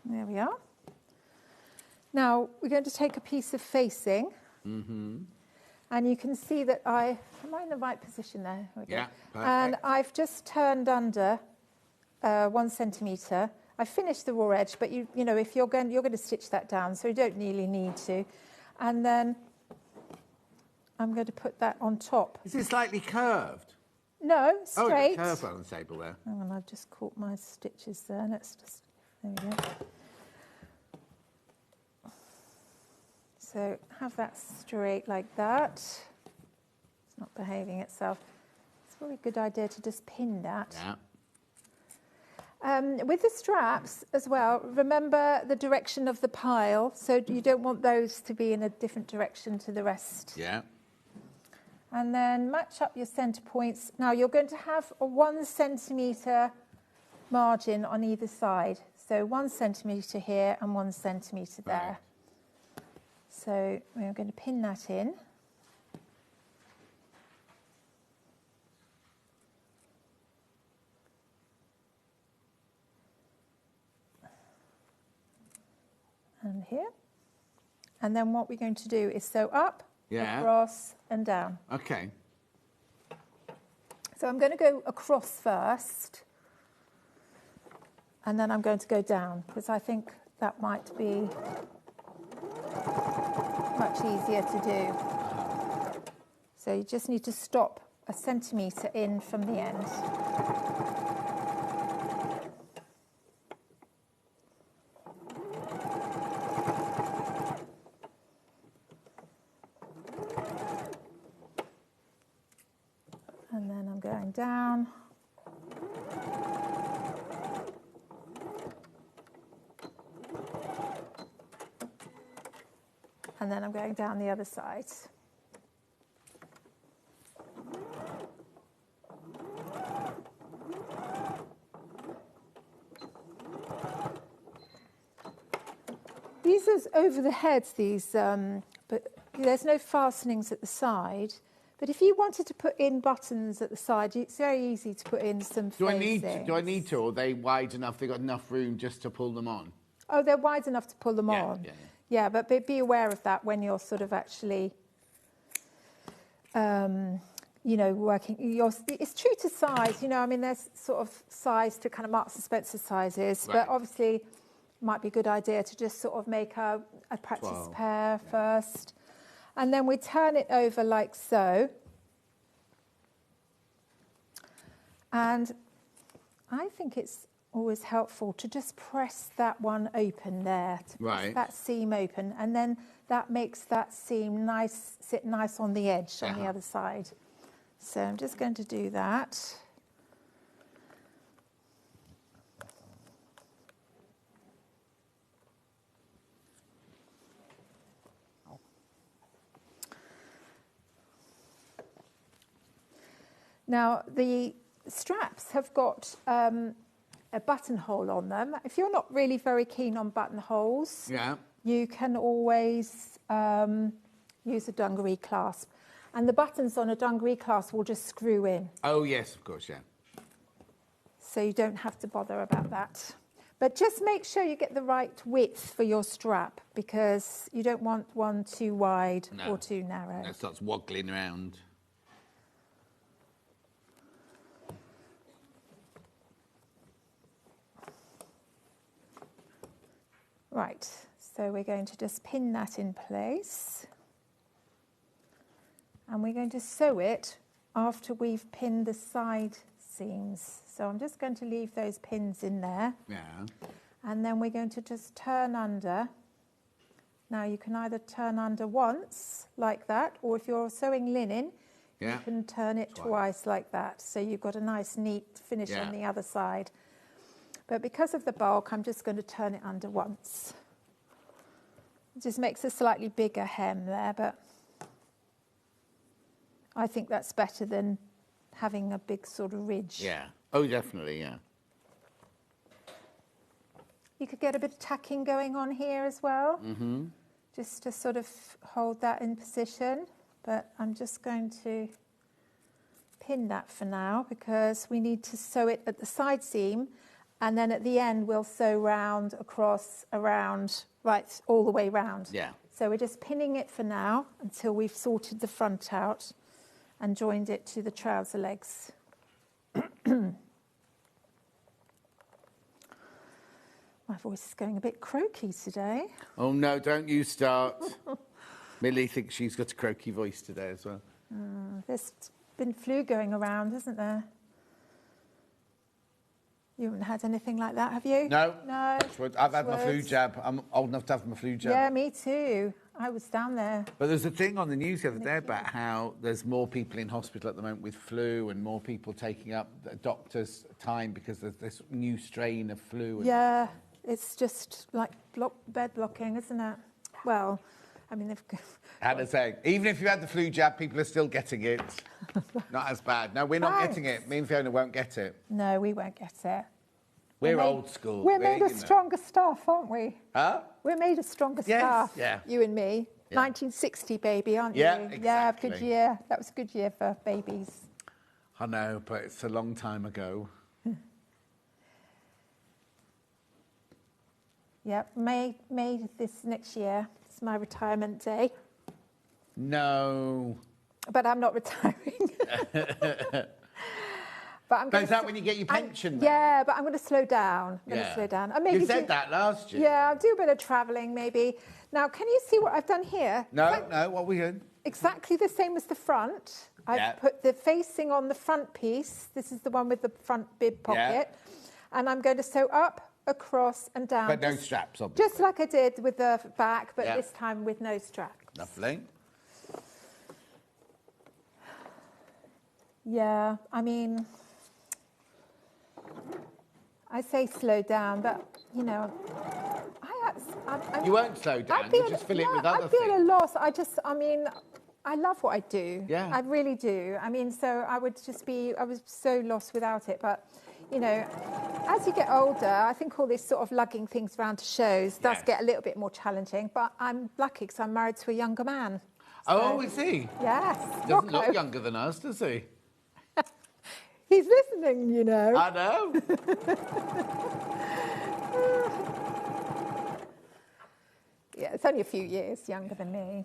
Speaker 3: There we are. Now we're going to take a piece of facing. And you can see that am I in the right position there?
Speaker 1: Yeah,
Speaker 3: And
Speaker 1: perfect.
Speaker 3: I've just turned under 1 centimetre, I finished the raw edge, but you know, if you're going to stitch that down, so you don't really need to. And then I'm going to put that on top.
Speaker 1: Is it slightly curved?
Speaker 3: No,
Speaker 1: Oh,
Speaker 3: straight.
Speaker 1: it's curved on the table there.
Speaker 3: Hang on, I've just caught my stitches there. Let's just, there we go. So have that straight like that. It's not behaving itself. It's probably a good idea to just pin that.
Speaker 1: Yeah.
Speaker 3: With the straps as well, remember the direction of the pile. So you don't want those to be in a different direction to the rest.
Speaker 1: Yeah.
Speaker 3: And then match up your centre points. Now you're going to have a 1 centimetre margin on either side. So 1 centimetre here and 1 centimetre there.
Speaker 1: Right.
Speaker 3: So we're going to pin that in. And here. And then what we're going to do is sew up, across and down.
Speaker 1: Okay.
Speaker 3: So I'm going to go across first, and then I'm going to go down, because I think that might be much easier to do. So you just need to stop a centimetre in from the end. And then I'm going down. And then I'm going down the other side. These are over the heads, but there's no fastenings at the side. But if you wanted to put in buttons at the side, it's very easy to put in some
Speaker 1: Do I
Speaker 3: facings.
Speaker 1: need to, or are they wide enough? They got enough room just to pull them on?
Speaker 3: Oh, they're wide enough to pull them on. Yeah, but be aware of that when you're sort of actually, you know, working. It's true to size, you know. I mean, there's sort of size to kind of Marks and Spencer sizes, but obviously, it might be a good idea to just sort of make a practice pair first. And then we turn it over like so. And I think it's always helpful to just press that one open there, to press that seam open, and then that makes that seam sit nice on the edge on the other side. So I'm just going to do that. Now, the straps have got a buttonhole on them. If you're not really very keen on buttonholes, you can always use a Dungaree clasp. And the buttons on a Dungaree clasp will just screw in.
Speaker 1: Oh, yes, of course, yeah.
Speaker 3: So you don't have to bother about that. But just make sure you get the right width for your strap, because you don't want one too wide or too narrow.
Speaker 1: That starts waggling around.
Speaker 3: Right, so we're going to just pin that in place. And we're going to sew it after we've pinned the side seams. So I'm just going to leave those pins in there.
Speaker 1: Yeah.
Speaker 3: And then we're going to just turn under. Now you can either turn under once, like that, or if you're sewing linen, you can turn it twice like that. So you've got a nice, neat finish on the other side. But because of the bulk, I'm just going to turn it under once. It just makes a slightly bigger hem there, but I think that's better than having a big sort of ridge.
Speaker 1: Yeah. Oh, definitely, yeah.
Speaker 3: You could get a bit of tacking going on here as well, just to sort of hold that in position. But I'm just going to pin that for now, because we need to sew it at the side seam. And then at the end, we'll sew round, across, around, right, all the way round.
Speaker 1: Yeah.
Speaker 3: So we're just pinning it for now until we've sorted the front out and joined it to the trouser legs. My voice is going a bit croaky today.
Speaker 1: Oh, no, don't you start. Millie thinks she's got a croaky voice today as well.
Speaker 3: There's been flu going around, hasn't there? You haven't had anything like that, have you?
Speaker 1: No.
Speaker 3: No.
Speaker 1: I've had my flu jab. I'm old enough to have my flu jab.
Speaker 3: Yeah, me too. I was down there.
Speaker 1: But there's a thing on the news the other day about how there's more people in hospital at the moment with flu and more people taking up the doctor's time because there's this new strain of flu.
Speaker 3: Yeah, it's just like bed blocking, isn't it? Well, I mean, they've...
Speaker 1: Hannah's saying, even if you had the flu jab, people are still getting it. Not as bad. No, we're not getting it. Me and Fiona won't get it.
Speaker 3: No, we won't get it.
Speaker 1: We're old school.
Speaker 3: We're made of stronger stuff, aren't we?
Speaker 1: Huh?
Speaker 3: We're made of stronger
Speaker 1: Yes,
Speaker 3: stuff.
Speaker 1: yeah.
Speaker 3: You and me. Yeah. 1960 baby, aren't
Speaker 1: yeah,
Speaker 3: you?
Speaker 1: Exactly.
Speaker 3: Yeah, good year. That was a good year for babies.
Speaker 1: I know, but it's a long time ago.
Speaker 3: Yep, May this next year. It's my retirement day.
Speaker 1: No.
Speaker 3: But I'm not retiring. But
Speaker 1: is that when you get your pension?
Speaker 3: Yeah, but I'm going to slow down. I'm going to slow down. And maybe
Speaker 1: you said that last year.
Speaker 3: Yeah, I'll do a bit of travelling maybe. Now, can you see what I've done here?
Speaker 1: No, what we did?
Speaker 3: Exactly the same as the front. I've put the facing on the front piece. This is the one with the front bib pocket. And I'm going to sew up, across and down.
Speaker 1: But no straps, obviously.
Speaker 3: Just like I did with the back, but this time with no straps.
Speaker 1: Lovely.
Speaker 3: Yeah, I mean... I say slow down, but, you know,
Speaker 1: you won't slow down, you just fill it with other things.
Speaker 3: I feel a loss. I mean, I love what I do.
Speaker 1: Yeah.
Speaker 3: I really do. I mean, so I was so lost without it. But, you know, as you get older, I think all this sort of lugging things around to shows does get a little bit more challenging. But I'm lucky because I'm married to a younger man. So,
Speaker 1: oh, is he?
Speaker 3: Yes.
Speaker 1: Doesn't look younger than us, does he?
Speaker 3: He's listening, you know.
Speaker 1: I know.
Speaker 3: Yeah, it's only a few years younger than me.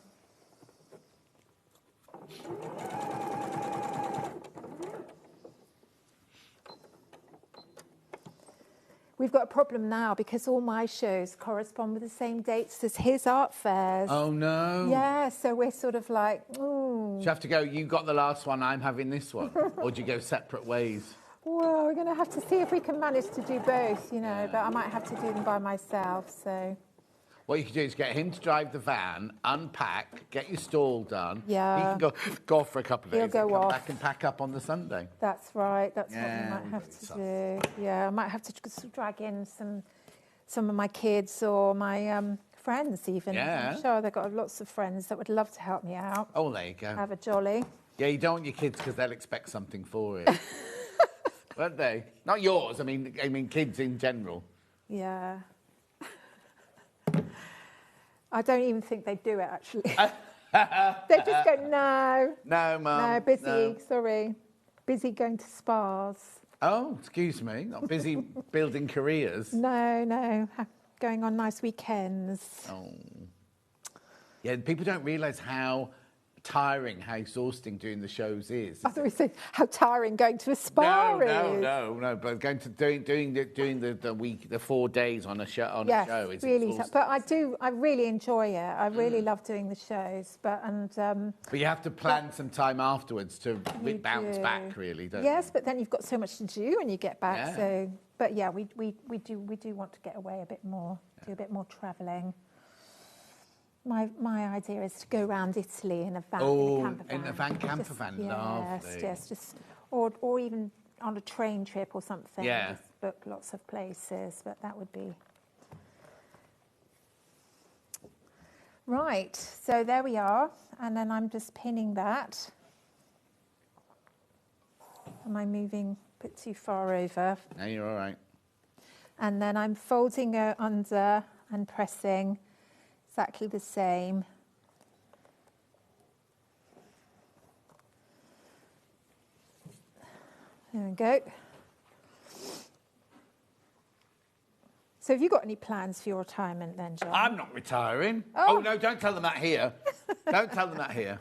Speaker 3: We've got a problem now because all my shows correspond with the same dates as his art fairs.
Speaker 1: Oh, no.
Speaker 3: Yeah, so we're sort of like, ooh.
Speaker 1: Do you have to go, you got the last one, I'm having this one? Or do you go separate ways?
Speaker 3: Well, we're going to have to see if we can manage to do both, you know, but I might have to do them by myself, so...
Speaker 1: What you can do is get him to drive the van, unpack, get your stall done.
Speaker 3: Yeah.
Speaker 1: He can go off for a couple of days.
Speaker 3: He'll go
Speaker 1: and come
Speaker 3: off.
Speaker 1: back and pack up on the Sunday.
Speaker 3: That's right. That's what we might have to do. Yeah, I might have to drag in some of my kids or my friends even.
Speaker 1: Yeah.
Speaker 3: I'm sure they've got lots of friends that would love to help me out.
Speaker 1: Oh, there you go.
Speaker 3: Have a jolly.
Speaker 1: Yeah, you don't want your kids because they'll expect something for it. Won't they? Not yours. I mean kids in general.
Speaker 3: Yeah. I don't even think they do it, actually. They just go, no.
Speaker 1: No, Mum.
Speaker 3: No, busy,
Speaker 1: no.
Speaker 3: Sorry. Busy going to spas.
Speaker 1: Oh, excuse me. Not busy building careers.
Speaker 3: No. Going on nice weekends.
Speaker 1: Oh. Yeah, people don't realise how tiring, how exhausting doing the shows is.
Speaker 3: I thought you said how tiring going to a spa is.
Speaker 1: No. But going to doing the week, the 4 days on a show.
Speaker 3: Yes,
Speaker 1: a show is
Speaker 3: really.
Speaker 1: exhausting.
Speaker 3: But I really enjoy it. I really love doing the shows. But
Speaker 1: you have to plan some time afterwards to bounce back, really, don't you?
Speaker 3: Yes, but then you've got so much to do when you get back.
Speaker 1: Yeah.
Speaker 3: So, but yeah, we do want to get away a bit more, do a bit more travelling. My idea is to go around Italy in a van,
Speaker 1: in a camper van. Lovely.
Speaker 3: Yes, just or even on a train trip or something.
Speaker 1: Yeah.
Speaker 3: Just book lots of places, but that would be right. So there we are, and then I'm just pinning that. Am I moving a bit too far over?
Speaker 1: No, you're all right.
Speaker 3: And then I'm folding it under and pressing. Exactly the same. There we go. So have you got any plans for your retirement then, John?
Speaker 1: I'm not retiring. Oh no, don't tell them that here. Don't tell them that here.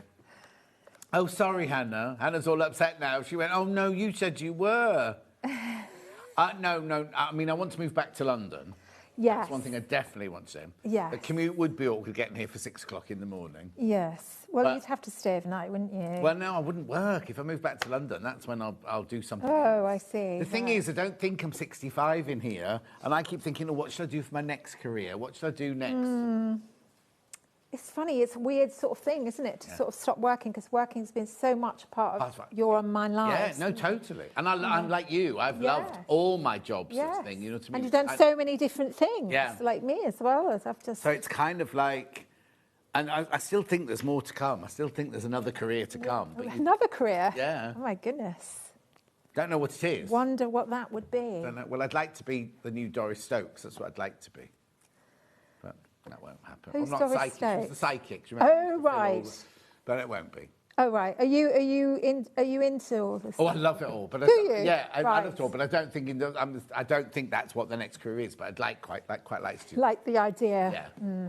Speaker 1: Oh, sorry, Hannah. Hannah's all upset now. She went, oh no, you said you were. No. I mean, I want to move back to London.
Speaker 3: Yes.
Speaker 1: That's one thing I definitely want to do.
Speaker 3: Yes.
Speaker 1: The commute would be awkward getting here for 6 o'clock in the morning.
Speaker 3: Yes. Well,
Speaker 1: But-
Speaker 3: you'd have to stay overnight, wouldn't you?
Speaker 1: Well, no, I wouldn't work. If I move back to London, that's when I'll do something.
Speaker 3: Oh, I see.
Speaker 1: The thing is, I don't think I'm 65 in here, and I keep thinking, oh, what should I do for my next career? What should I do next?
Speaker 3: It's funny, it's a weird sort of thing, isn't it, to sort of stop working, because working's been so much a part of your and my lives.
Speaker 1: Yeah, no, totally. And I'm like you. I've loved all my jobs, sort of thing. You know what I mean?
Speaker 3: And you've done so many different things,
Speaker 1: Yeah.
Speaker 3: like me as well. As I've just...
Speaker 1: So it's kind of like... And I still think there's more to come. I still think there's another career to come. But
Speaker 3: Another career?
Speaker 1: Yeah.
Speaker 3: Oh, my goodness.
Speaker 1: don't know what it is.
Speaker 3: Wonder what that would be.
Speaker 1: Don't know. Well, I'd like to be the new Doris Stokes. That's what I'd like to be. But that won't happen.
Speaker 3: Who's
Speaker 1: I'm not
Speaker 3: Doris
Speaker 1: psychic.
Speaker 3: Stokes?
Speaker 1: She's the psychic. Do you remember?
Speaker 3: Oh, right.
Speaker 1: But it won't be.
Speaker 3: Oh, right. Are you into all this?
Speaker 1: Oh, I love it all. But
Speaker 3: Do you?
Speaker 1: Yeah, I
Speaker 3: Right.
Speaker 1: love it all. But I don't think I don't think that's what the next career is. But I'd quite like to.
Speaker 3: Like the idea.
Speaker 1: Yeah.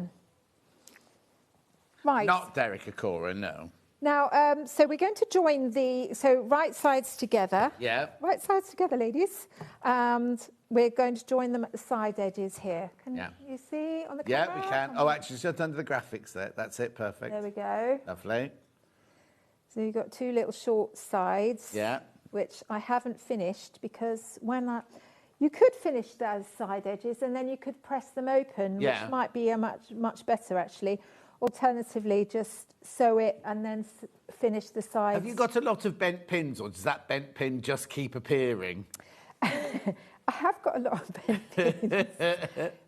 Speaker 3: Right.
Speaker 1: Not Derek Acora, no.
Speaker 3: Now, so we're going to join right sides together.
Speaker 1: Yeah.
Speaker 3: Right sides together, ladies. And we're going to join them at the side edges here. Can you see on the camera?
Speaker 1: Yeah, we can. Oh, actually, just under the graphics there. That's it. Perfect.
Speaker 3: There we go.
Speaker 1: Lovely.
Speaker 3: So you've got two little short sides.
Speaker 1: Yeah.
Speaker 3: Which I haven't finished because you could finish those side edges and then you could press them open, which might be a much better actually. Alternatively, just sew it and then finish the sides.
Speaker 1: Have you got a lot of bent pins, or does that bent pin just keep appearing?
Speaker 3: I have got a lot of bent pins.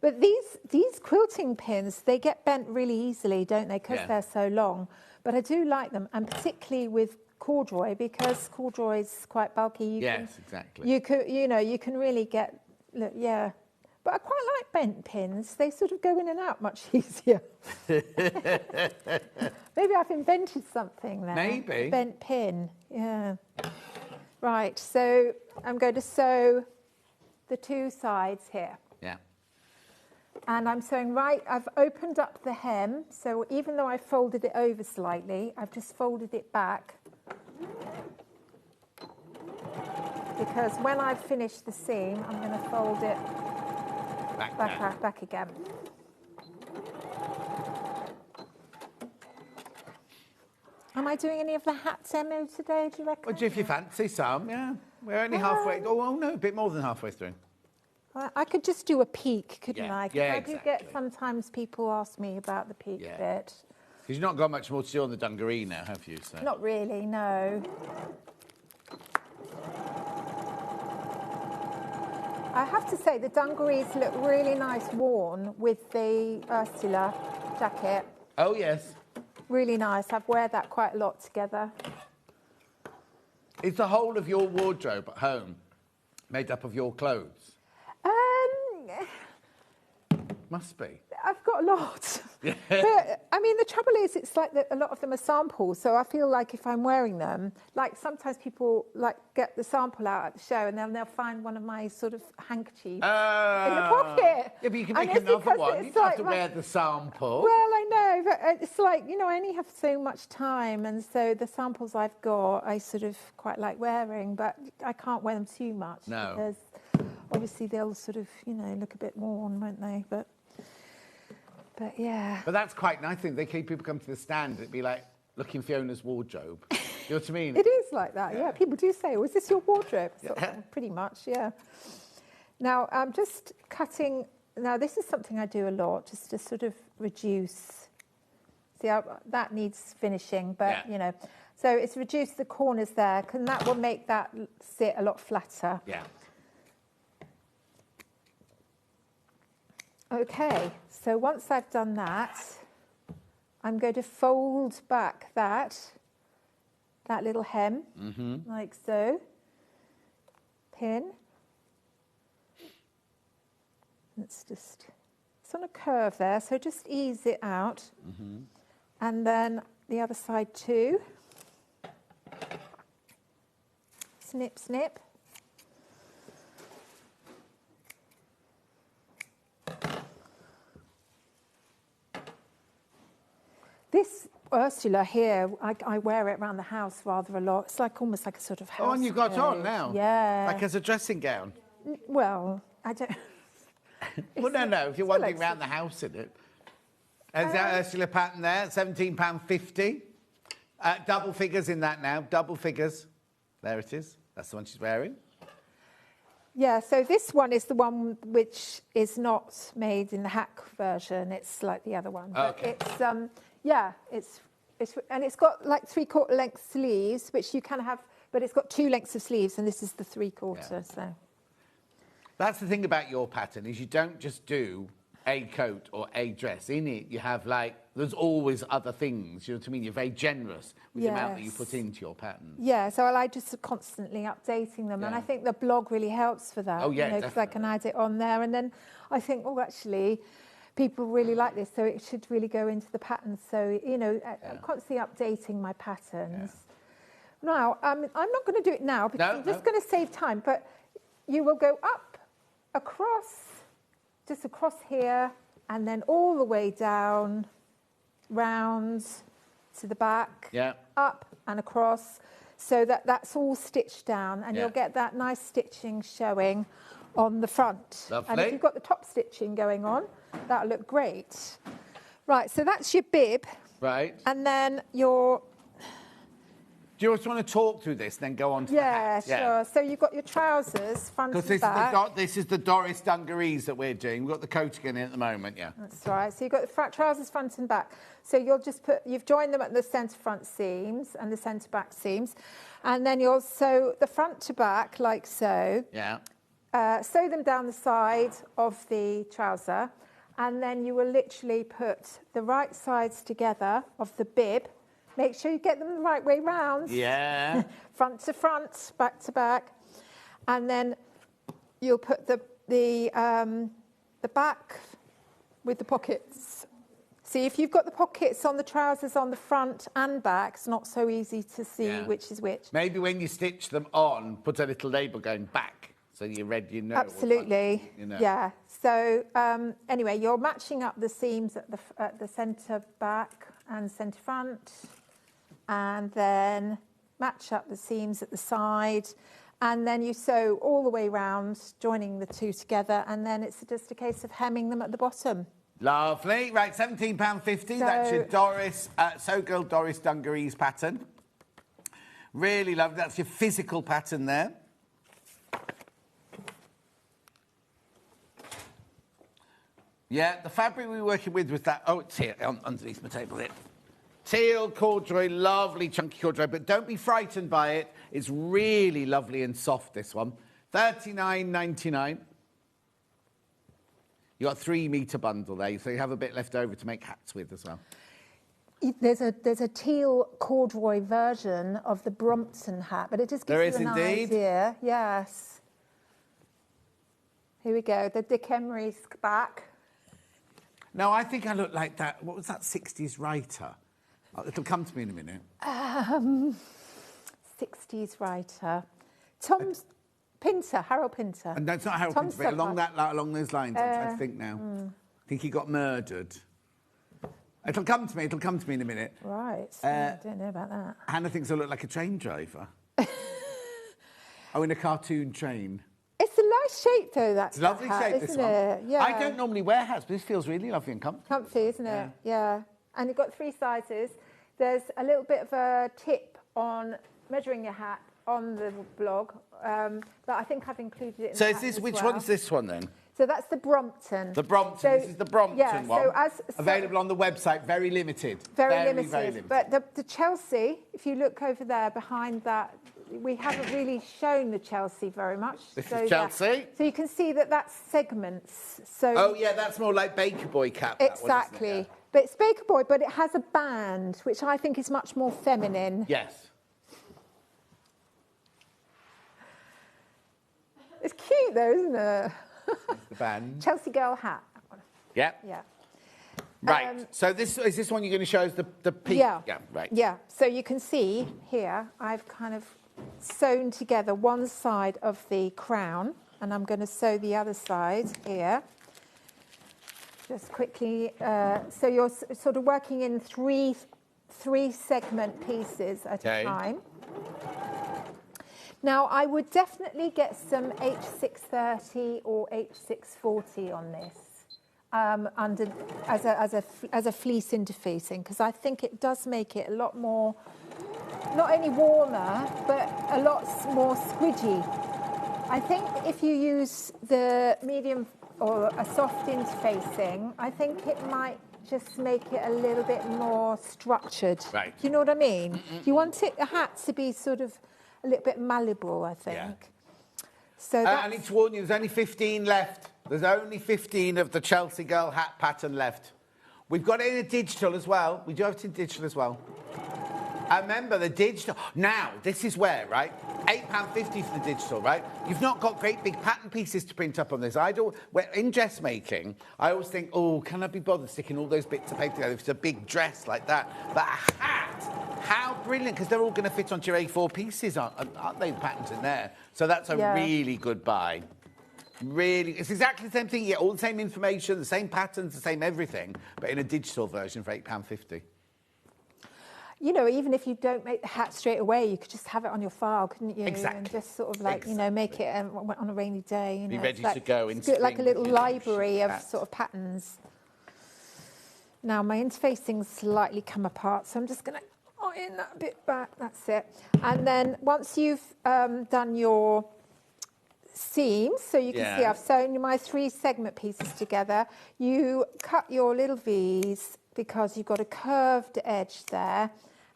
Speaker 3: But these quilting pins, they get bent really easily, don't they, because they're so long. But I do like them, and particularly with corduroy, because corduroy is quite bulky.
Speaker 1: Exactly.
Speaker 3: You can really get, But I quite like bent pins. They sort of go in and out much easier. Maybe I've invented something there.
Speaker 1: Maybe.
Speaker 3: Bent pin, yeah. Right, so I'm going to sew the two sides here.
Speaker 1: Yeah.
Speaker 3: And I'm sewing I've opened up the hem, so even though I folded it over slightly, I've just folded it back. Because when I've finished the seam, I'm going to fold it back again. Am I doing any of the hats, Emma, today, do you reckon?
Speaker 1: Well, if you fancy some, yeah. We're only halfway. Oh, no, a bit more than halfway through.
Speaker 3: I could just do a peek, couldn't I? 'Cause
Speaker 1: Yeah,
Speaker 3: I do get sometimes people ask me about the peek bit.
Speaker 1: Because you've not got much more to do on the Dungaree now, have you? So.
Speaker 3: Not really, no. I have to say the dungarees look really nice worn with the Ursula jacket.
Speaker 1: Oh, yes.
Speaker 3: Really nice. I've wear that quite a lot together.
Speaker 1: Is the whole of your wardrobe at home made up of your clothes? Must be.
Speaker 3: I've got a lot. But, I mean, the trouble is, it's like a lot of them are samples, so I feel like if I'm wearing them, like sometimes people get the sample out at the show and then they'll find one of my sort of handkerchiefs in the pocket.
Speaker 1: Yeah, but you can make another one. You don't have to wear the sample.
Speaker 3: Well, I know, but it's like, I only have so much time, and so the samples I've got, I sort of quite like wearing, but I can't wear them too much.
Speaker 1: No.
Speaker 3: Because obviously they'll sort of, look a bit worn, won't they? But yeah.
Speaker 1: But that's quite nice thing. People come to the stand, it'd be like, look in Fiona's wardrobe. You know what I mean?
Speaker 3: It is like that, yeah. People do say, oh, is this your wardrobe? Sort of, pretty much, yeah. Now, I'm just cutting. Now, this is something I do a lot, just to sort of reduce. See, that needs finishing, but, So it's reduced the corners there, and that will make that sit a lot flatter.
Speaker 1: Yeah.
Speaker 3: Okay, so once I've done that, I'm going to fold back that little hem, like so. Pin. It's on a curve there, so just ease it out. And then the other side too. Snip, snip. This Ursula here, I wear it around the house rather a lot. It's almost like a sort of house.
Speaker 1: Oh, and you've got on now?
Speaker 3: Yeah.
Speaker 1: Like as a dressing gown?
Speaker 3: Well, I don't...
Speaker 1: Well, no. If you're wandering around the house in it. Is that Ursula pattern there? £17.50. Double figures in that now. Double figures. There it is. That's the one she's wearing.
Speaker 3: Yeah, so this one is the one which is not made in the hack version. It's like the other one. But
Speaker 1: Okay.
Speaker 3: it's and it's got like 3/4 length sleeves, which you can have, but it's got 2 lengths of sleeves, and this is the 3/4. So
Speaker 1: That's the thing about your pattern is you don't just do a coat or a dress. In it, you have there's always other things. You know what I mean? You're very generous with the amount that you put into your pattern.
Speaker 3: yeah, so I like just constantly updating them, and I think the blog really helps for that.
Speaker 1: Oh, yeah,
Speaker 3: because I can add it on there, and then I think, actually, people really like this, so it should really go into the pattern. So I'm constantly updating my patterns. Now, I'm not going to do it now because I'm just going to save time. But you will go up, just across here, and then all the way down, round to the back, up and across, so that's all stitched down, and you'll get that nice stitching showing on the front.
Speaker 1: Lovely.
Speaker 3: And if you've got the top stitching going on, that'll look great. Right, so that's your bib.
Speaker 1: Right.
Speaker 3: And then your...
Speaker 1: Do you just want to talk through this, then go on to the hat?
Speaker 3: Sure. So you've got your trousers, front and back.
Speaker 1: This is the Doris Dungarees that we're doing. We've got the Coatigan in at the moment,
Speaker 3: That's right. So you've got the trousers front and back. So you'll just you've joined them at the centre front seams and the centre back seams. And then you'll sew the front to back, like so.
Speaker 1: Yeah.
Speaker 3: Sew them down the side of the trouser. And then you will literally put the right sides together of the bib. Make sure you get them the right way round.
Speaker 1: Yeah.
Speaker 3: Front to front, back to back. And then you'll put the back with the pockets. See, if you've got the pockets on the trousers on the front and back, it's not so easy to see which is which.
Speaker 1: Maybe when you stitch them on, put a little label going back, so you're ready,
Speaker 3: Absolutely. Yeah. So anyway, you're matching up the seams at the centre back and centre front, and then match up the seams at the side, and then you sew all the way round, joining the two together, and then it's just a case of hemming them at the bottom.
Speaker 1: Lovely. Right, £17.50. That's your Doris, Sew Girl Doris Dungarees pattern. Really lovely. That's your physical pattern there. Yeah, the fabric we were working with was that... Oh, it's here, underneath my table here. Teal corduroy, lovely chunky corduroy, but don't be frightened by it. It's really lovely and soft, this one. $39.99. You got a 3-metre bundle there, so you have a bit left over to make hats with as well.
Speaker 3: There's a teal corduroy version of the Brompton hat, but it just gives you an idea. Yes. Here we go, the Dick Emery's back.
Speaker 1: No, I think I look like that. What was that 60s writer? Oh, it'll come to me in a minute.
Speaker 3: 60s writer. Tom's Pinter, Harold Pinter.
Speaker 1: And no, it's not Harold Pinter, but along those lines, I'm trying to think now. I think he got murdered. It'll come to me in a minute.
Speaker 3: Right, I don't know about that.
Speaker 1: Hannah thinks I look like a train driver. In a cartoon train.
Speaker 3: It's a nice shape, though,
Speaker 1: It's a lovely shape, this one.
Speaker 3: It? Yeah.
Speaker 1: I don't normally wear hats, but this feels really lovely and comfy.
Speaker 3: Comfy, isn't it? Yeah. And you've got 3 sizes. There's a little bit of a tip on measuring your hat on the blog, but I think I've included it in
Speaker 1: So
Speaker 3: the
Speaker 1: is
Speaker 3: hat
Speaker 1: this,
Speaker 3: as
Speaker 1: which
Speaker 3: well.
Speaker 1: one's this one then?
Speaker 3: So that's the Brompton.
Speaker 1: The Brompton.
Speaker 3: So,
Speaker 1: this is the Brompton one. Available on the website, very limited.
Speaker 3: Very limited. But the Chelsea, if you look over there behind that, we haven't really shown the Chelsea very much.
Speaker 1: This is Chelsea.
Speaker 3: So you can see that that's segments. So
Speaker 1: oh, yeah, that's more like Baker Boy cap.
Speaker 3: Exactly.
Speaker 1: That one, isn't it? Yeah.
Speaker 3: But it's Baker Boy, but it has a band, which I think is much more feminine.
Speaker 1: Yes.
Speaker 3: It's cute, though, isn't it?
Speaker 1: That's the band.
Speaker 3: Chelsea girl hat.
Speaker 1: Yep.
Speaker 3: Yeah.
Speaker 1: Right. So is this one you're going to show us the peak?
Speaker 3: Yeah.
Speaker 1: Yeah. Right.
Speaker 3: Yeah. So you can see here, I've kind of sewn together one side of the crown, and I'm going to sew the other side here. Just quickly. So you're sort of working in three segment pieces at a time. Now, I would definitely get some H630 or H640 on this as a fleece interfacing, because I think it does make it a lot more, not only warmer, but a lot more squidgy. I think if you use the medium or a soft interfacing, I think it might just make it a little bit more structured.
Speaker 1: Right.
Speaker 3: Do you know what I mean? You want a hat to be sort of a little bit malleable, I think.
Speaker 1: Yeah.
Speaker 3: So
Speaker 1: I need to warn you, there's only 15 left. There's only 15 of the Chelsea Girl hat pattern left. We've got it in a digital as well. We do have it in digital as well. And remember, the digital... Now, this is where, right? £8.50 for the digital, right? You've not got great big pattern pieces to print up on this. In dressmaking, I always think, oh, can I be bothered sticking all those bits of paper together if it's a big dress like that? But a hat, how brilliant, because they're all going to fit onto your A4 pieces, aren't they, the patterns in there? So that's a really good buy. Really, it's exactly the same thing. You get all the same information, the same patterns, the same everything, but in a digital version for £8.50.
Speaker 3: You know, even if you don't make the hat straight away, you could just have it on your file, couldn't you?
Speaker 1: Exactly.
Speaker 3: And just sort of like, you know, make it on a rainy day. You know,
Speaker 1: Be ready
Speaker 3: like,
Speaker 1: to go in
Speaker 3: it's like a little
Speaker 1: spring.
Speaker 3: library of sort of patterns. Now, my interfacing's slightly come apart, so I'm just going to iron that bit back. That's it. And then once you've done your seams, so you can see I've sewn my 3 segment pieces together, you cut your little V's because you've got a curved edge there,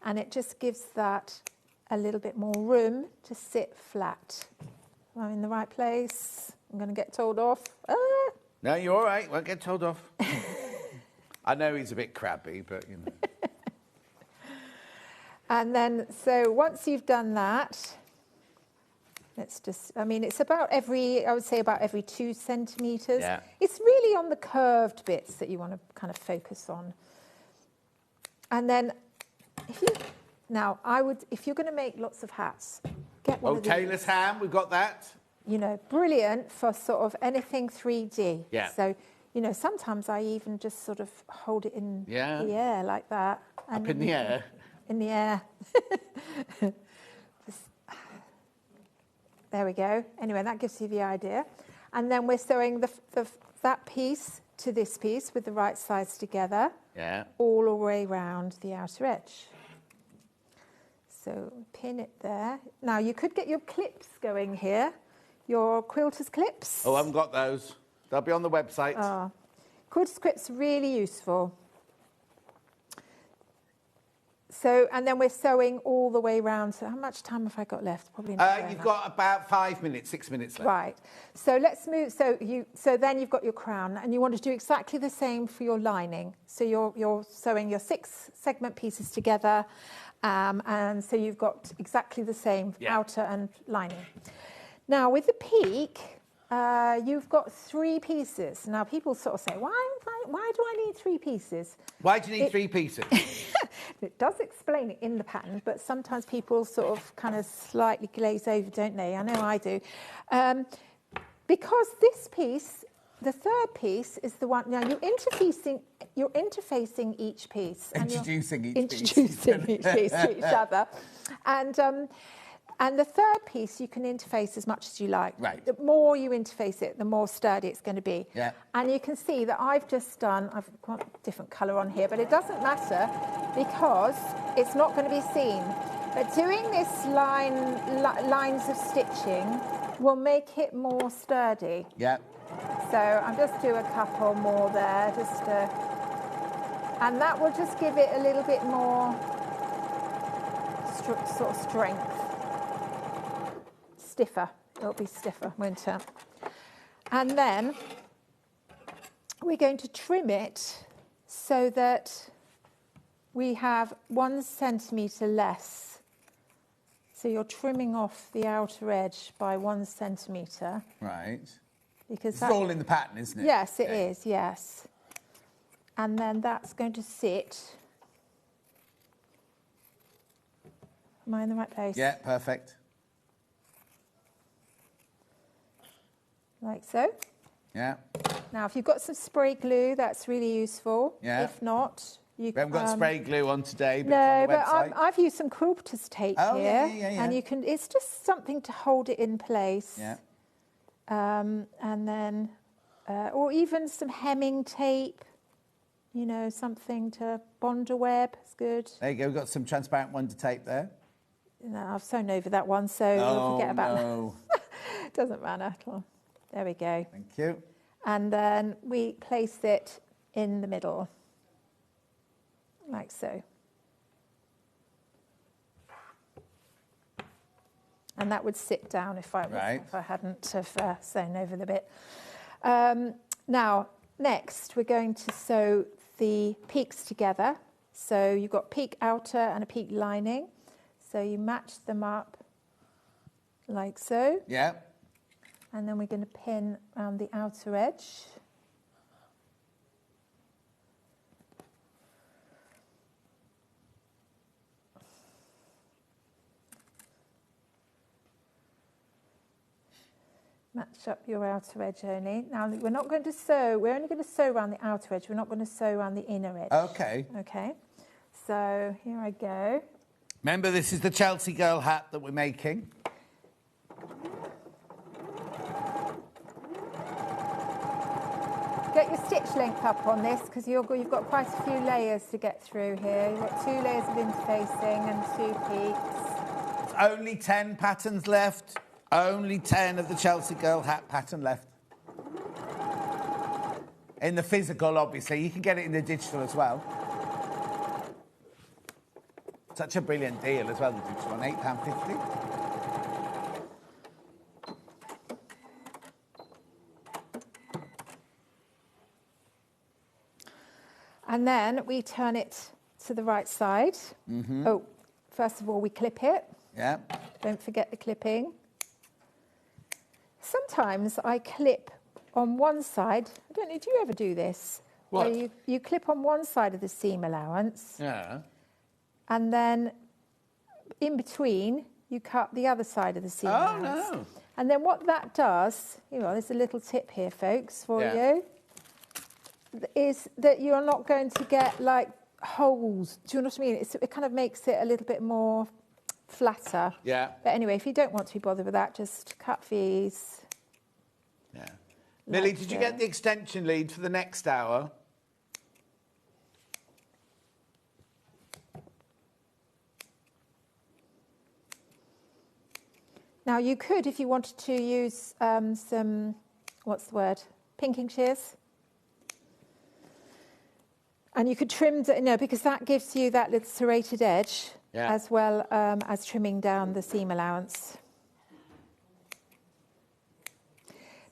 Speaker 3: and it just gives that a little bit more room to sit flat. Am I in the right place? I'm going to get told off.
Speaker 1: No, you're all right. Won't get told off. I know he's a bit crabby, but, you know.
Speaker 3: And then, so once you've done that, let's just, I mean, it's about I would say about every 2 centimetres.
Speaker 1: Yeah.
Speaker 3: It's really on the curved bits that you want to kind of focus on. And then, if you're going to make lots of hats, get one of these.
Speaker 1: Tailor's ham, we've got that.
Speaker 3: You know, brilliant for sort of anything 3D.
Speaker 1: Yeah.
Speaker 3: So, you know, sometimes I even just sort of hold it in the air like that.
Speaker 1: Up in the air?
Speaker 3: In the air. There we go. Anyway, that gives you the idea. And then we're sewing that piece to this piece with the right sides together.
Speaker 1: Yeah.
Speaker 3: All the way round the outer edge. So pin it there. Now you could get your clips going here, your quilter's clips.
Speaker 1: Oh, I haven't got those. They'll be on the website.
Speaker 3: Quilter's clips are really useful. So, and then we're sewing all the way round. So how much time have I got left? Probably not.
Speaker 1: You've got about 5 minutes, 6 minutes left.
Speaker 3: Right. So let's move. So then you've got your crown, and you want to do exactly the same for your lining. So you're sewing your 6 segment pieces together, and so you've got exactly the same outer and lining. Now with the peak, you've got 3 pieces. Now people sort of say, why do I need 3 pieces?
Speaker 1: Why do you need 3 pieces?
Speaker 3: It does explain it in the pattern, but sometimes people sort of kind of slightly glaze over, don't they? I know I do. Because this piece, the 3rd piece, is the one. Now you're interfacing each piece.
Speaker 1: Introducing each piece
Speaker 3: to each other. And the 3rd piece you can interface as much as you like.
Speaker 1: Right.
Speaker 3: The more you interface it, the more sturdy it's going to be.
Speaker 1: Yeah.
Speaker 3: And you can see that I've got a different colour on here, but it doesn't matter because it's not going to be seen. But doing this lines of stitching will make it more sturdy.
Speaker 1: Yeah.
Speaker 3: So I'm just doing a couple more there, and that will just give it a little bit more sort of strength. Stiffer. It'll be stiffer, won't it? And then we're going to trim it so that we have 1 centimetre less. So you're trimming off the outer edge by 1 centimetre.
Speaker 1: Right.
Speaker 3: Because
Speaker 1: it's all in the pattern, isn't it?
Speaker 3: Yes, it is, yes. And then that's going to sit. Am I in the right place?
Speaker 1: Yeah, perfect.
Speaker 3: Like so.
Speaker 1: Yeah.
Speaker 3: Now, if you've got some spray glue, that's really useful.
Speaker 1: Yeah.
Speaker 3: If not,
Speaker 1: We haven't got spray glue on today, but
Speaker 3: no,
Speaker 1: it's on the
Speaker 3: but
Speaker 1: website.
Speaker 3: I've used some quilter's tape
Speaker 1: Oh,
Speaker 3: here,
Speaker 1: yeah.
Speaker 3: and you can. It's just something to hold it in place.
Speaker 1: Yeah.
Speaker 3: And then, or even some hemming tape. You know, something to bond a web. It's good.
Speaker 1: There you go. We've got some transparent Wonder tape there.
Speaker 3: No, I've sewn over that one, so we'll forget about
Speaker 1: no.
Speaker 3: that. Doesn't matter. Well, there we go.
Speaker 1: Thank you.
Speaker 3: And then we place it in the middle, like so. And that would sit down if I hadn't have sewn over the bit. Now, next we're going to sew the peaks together. So you've got peak outer and a peak lining. So you match them up like so.
Speaker 1: Yeah.
Speaker 3: And then we're going to pin around the outer edge. Match up your outer edge only. Now, we're not going to sew, we're only going to sew around the outer edge. We're not going to sew around the inner edge.
Speaker 1: Okay.
Speaker 3: Okay. So here I go.
Speaker 1: Remember, this is the Chelsea girl hat that we're making.
Speaker 3: Get your stitch length up on this because you've got quite a few layers to get through here. You've got 2 layers of interfacing and 2 peaks.
Speaker 1: There's only 10 patterns left. Only 10 of the Chelsea girl hat pattern left. In the physical, obviously. You can get it in the digital as well. Such a brilliant deal as well, the digital one, £8.50.
Speaker 3: And then we turn it to the right side.
Speaker 1: Mm-hmm.
Speaker 3: Oh, first of all, we clip it.
Speaker 1: Yeah.
Speaker 3: Don't forget the clipping. Sometimes I clip on one side. I don't know, do you ever do this?
Speaker 1: What?
Speaker 3: Where you clip on one side of the seam allowance.
Speaker 1: Yeah.
Speaker 3: And then in between, you cut the other side of the seam allowance.
Speaker 1: No.
Speaker 3: And then what that does, there's a little tip here, folks, for you, is that you're not going to get, like, holes. Do you know what I mean? It kind of makes it a little bit more flatter.
Speaker 1: Yeah.
Speaker 3: But anyway, if you don't want to be bothered with that, just cut these.
Speaker 1: Yeah. Millie, did you get the extension lead for the next hour?
Speaker 3: Now, you could, if you wanted to, use some, what's the word, pinking shears. And you could trim, because that gives you that little serrated edge, as well as trimming down the seam allowance.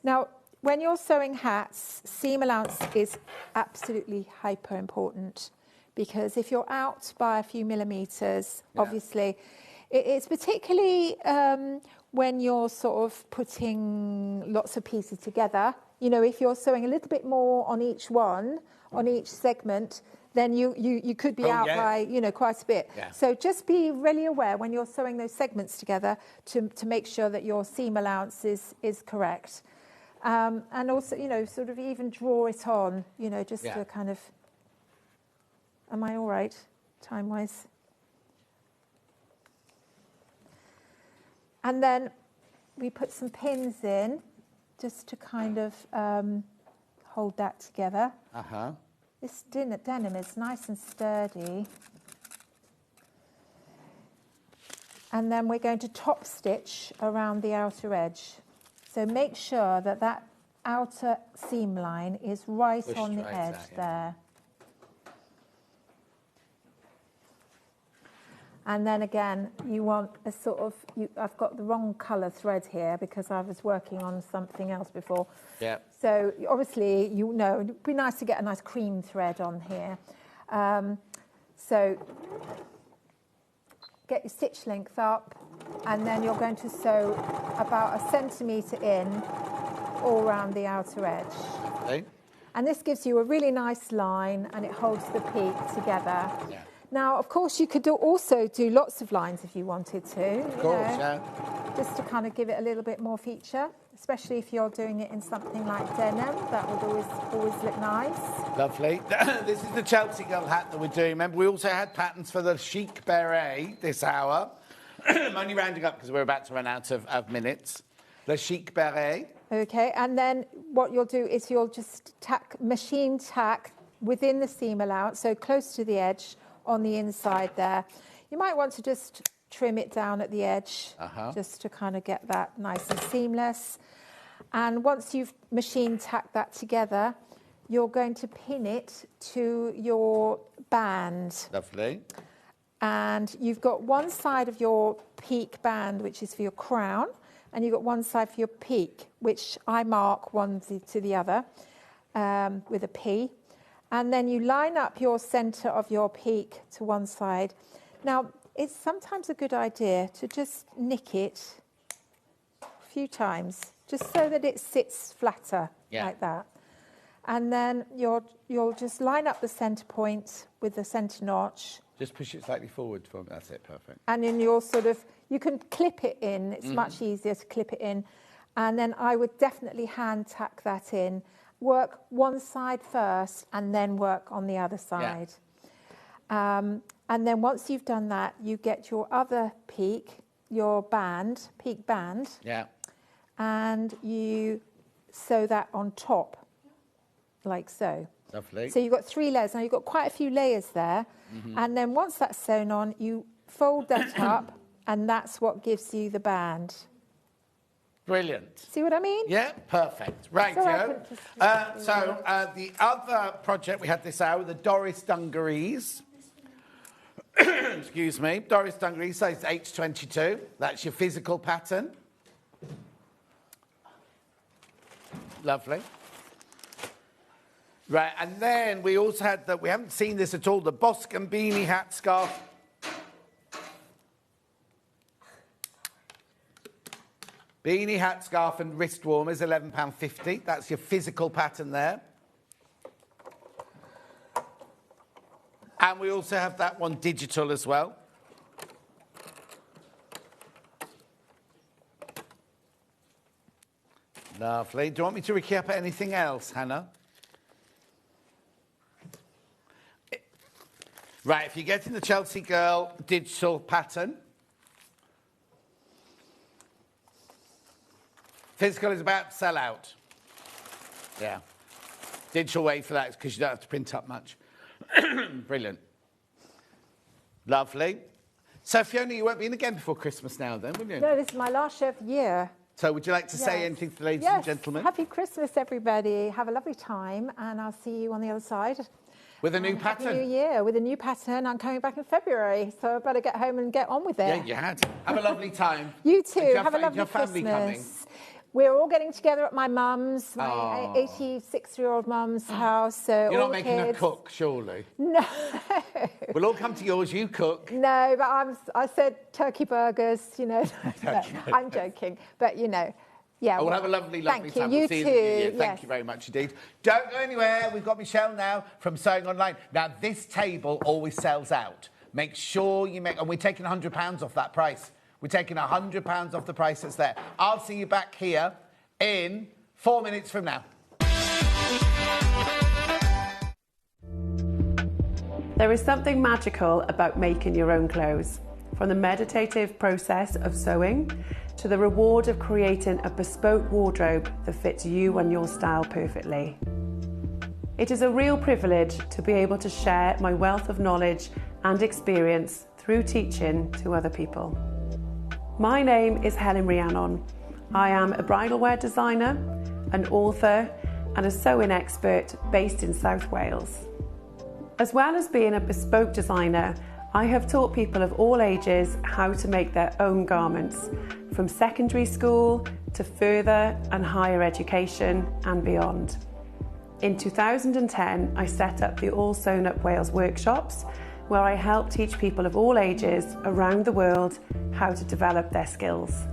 Speaker 3: Now, when you're sewing hats, seam allowance is absolutely hyper important, because if you're out by a few millimetres, obviously, it's particularly when you're sort of putting lots of pieces together. If you're sewing a little bit more on each one, on each segment, then you could be out by, quite a bit.
Speaker 1: Yeah.
Speaker 3: So just be really aware when you're sewing those segments together to make sure that your seam allowance is correct. And also, sort of even draw it on, just to kind of... Am I all right, time-wise? And then we put some pins in just to kind of hold that together.
Speaker 1: Uh-huh.
Speaker 3: This denim is nice and sturdy. And then we're going to top stitch around the outer edge. So make sure that that outer seam line is right on the edge there. And then again, you want a sort of, I've got the wrong colour thread here because I was working on something else before.
Speaker 1: Yeah.
Speaker 3: So obviously, it'd be nice to get a nice cream thread on here. So get your stitch length up, and then you're going to sew about 1 centimetre in all around the outer edge.
Speaker 1: Okay.
Speaker 3: And this gives you a really nice line, and it holds the peak together.
Speaker 1: Yeah.
Speaker 3: Now, of course, you could also do lots of lines if you wanted to.
Speaker 1: Of course,
Speaker 3: just to kind of give it a little bit more feature. especially if you're doing it in something like denim. That would always look nice.
Speaker 1: Lovely. This is the Chelsea Girl hat that we're doing. Remember, we also had patterns for the chic beret this hour. I'm only rounding up because we're about to run out of minutes. The chic beret.
Speaker 3: Okay, and then what you'll do is you'll just machine tack within the seam allowance, so close to the edge on the inside there. You might want to just trim it down at the edge, just to kind of get that nice and seamless. And once you've machine tacked that together, you're going to pin it to your band.
Speaker 1: Lovely.
Speaker 3: And you've got one side of your peak band, which is for your crown, and you've got one side for your peak, which I mark one to the other with a P. And then you line up your centre of your peak to one side. Now, it's sometimes a good idea to just nick it a few times, just so that it sits flatter, like that. And then you'll just line up the centre point with the centre notch.
Speaker 1: Just push it slightly forward for me. That's it, perfect.
Speaker 3: And then you can clip it in. It's much easier to clip it in. And then I would definitely hand tack that in. Work one side first and then work on the other side. Yeah. And then once you've done that, you get your other peak, your band, peak band. Yeah. And you sew that on top, like so.
Speaker 1: Lovely.
Speaker 3: So you've got 3 layers. Now you've got quite a few layers there. And then once that's sewn on, you fold that up, and that's what gives you the band.
Speaker 1: Brilliant.
Speaker 3: See what I mean?
Speaker 1: Yeah, perfect. Right, Joe. So the other project we had this hour, the Doris Dungarees. Excuse me. Doris Dungaree, size H22. That's your physical pattern. Lovely. Right, and then we also had we haven't seen this at all, the Boscombe beanie hat scarf. Beanie hat scarf and wrist warmers, £11.50. That's your physical pattern there. And we also have that one digital as well. Lovely. Do you want me to recap anything else, Hannah? Right, if you're getting the Chelsea Girl digital pattern, physical is about to sell out. Yeah. Digital way for that is because you don't have to print up much. Brilliant. Lovely. So, Fiona, you won't be in again before Christmas now, then, will you?
Speaker 3: No, this is my last show of the year.
Speaker 1: So, would you like to say anything to the ladies and gentlemen?
Speaker 3: Happy Christmas, everybody. Have a lovely time, and I'll see you on the other side.
Speaker 1: With a new pattern?
Speaker 3: Happy New Year. With a new pattern. I'm coming back in February, so I better get home and get on with it.
Speaker 1: Yeah, you had. Have a lovely time.
Speaker 3: You too. Have a lovely
Speaker 1: your family
Speaker 3: Christmas.
Speaker 1: coming?
Speaker 3: We're all getting together at my mum's, my 86-year-old mum's house. So
Speaker 1: you're
Speaker 3: all
Speaker 1: not making
Speaker 3: kids.
Speaker 1: her cook, surely?
Speaker 3: No.
Speaker 1: We'll all come to yours, you cook.
Speaker 3: No, but I said turkey burgers, you know. I'm joking. But, you know, yeah.
Speaker 1: We'll have a lovely time.
Speaker 3: You.
Speaker 1: We'll
Speaker 3: You
Speaker 1: see
Speaker 3: too.
Speaker 1: you in the new year.
Speaker 3: Yes.
Speaker 1: Thank you very much indeed. Don't go anywhere. We've got Michelle now from Sewing Online. Now, this table always sells out. Make sure you make... And we're taking £100 off that price. We're taking £100 off the price that's there. I'll see you back here in 4 minutes from now.
Speaker 15: There is something magical about making your own clothes. From the meditative process of sewing to the reward of creating a bespoke wardrobe that fits you and your style perfectly. It is a real privilege to be able to share my wealth of knowledge and experience through teaching to other people. My name is Helen Rhiannon. I am a bridal wear designer, an author, and a sewing expert based in South Wales. As well as being a bespoke designer, I have taught people of all ages how to make their own garments, from secondary school to further and higher education and beyond. In 2010, I set up the All Sewn Up Wales workshops, where I help teach people of all ages around the world how to develop their skills.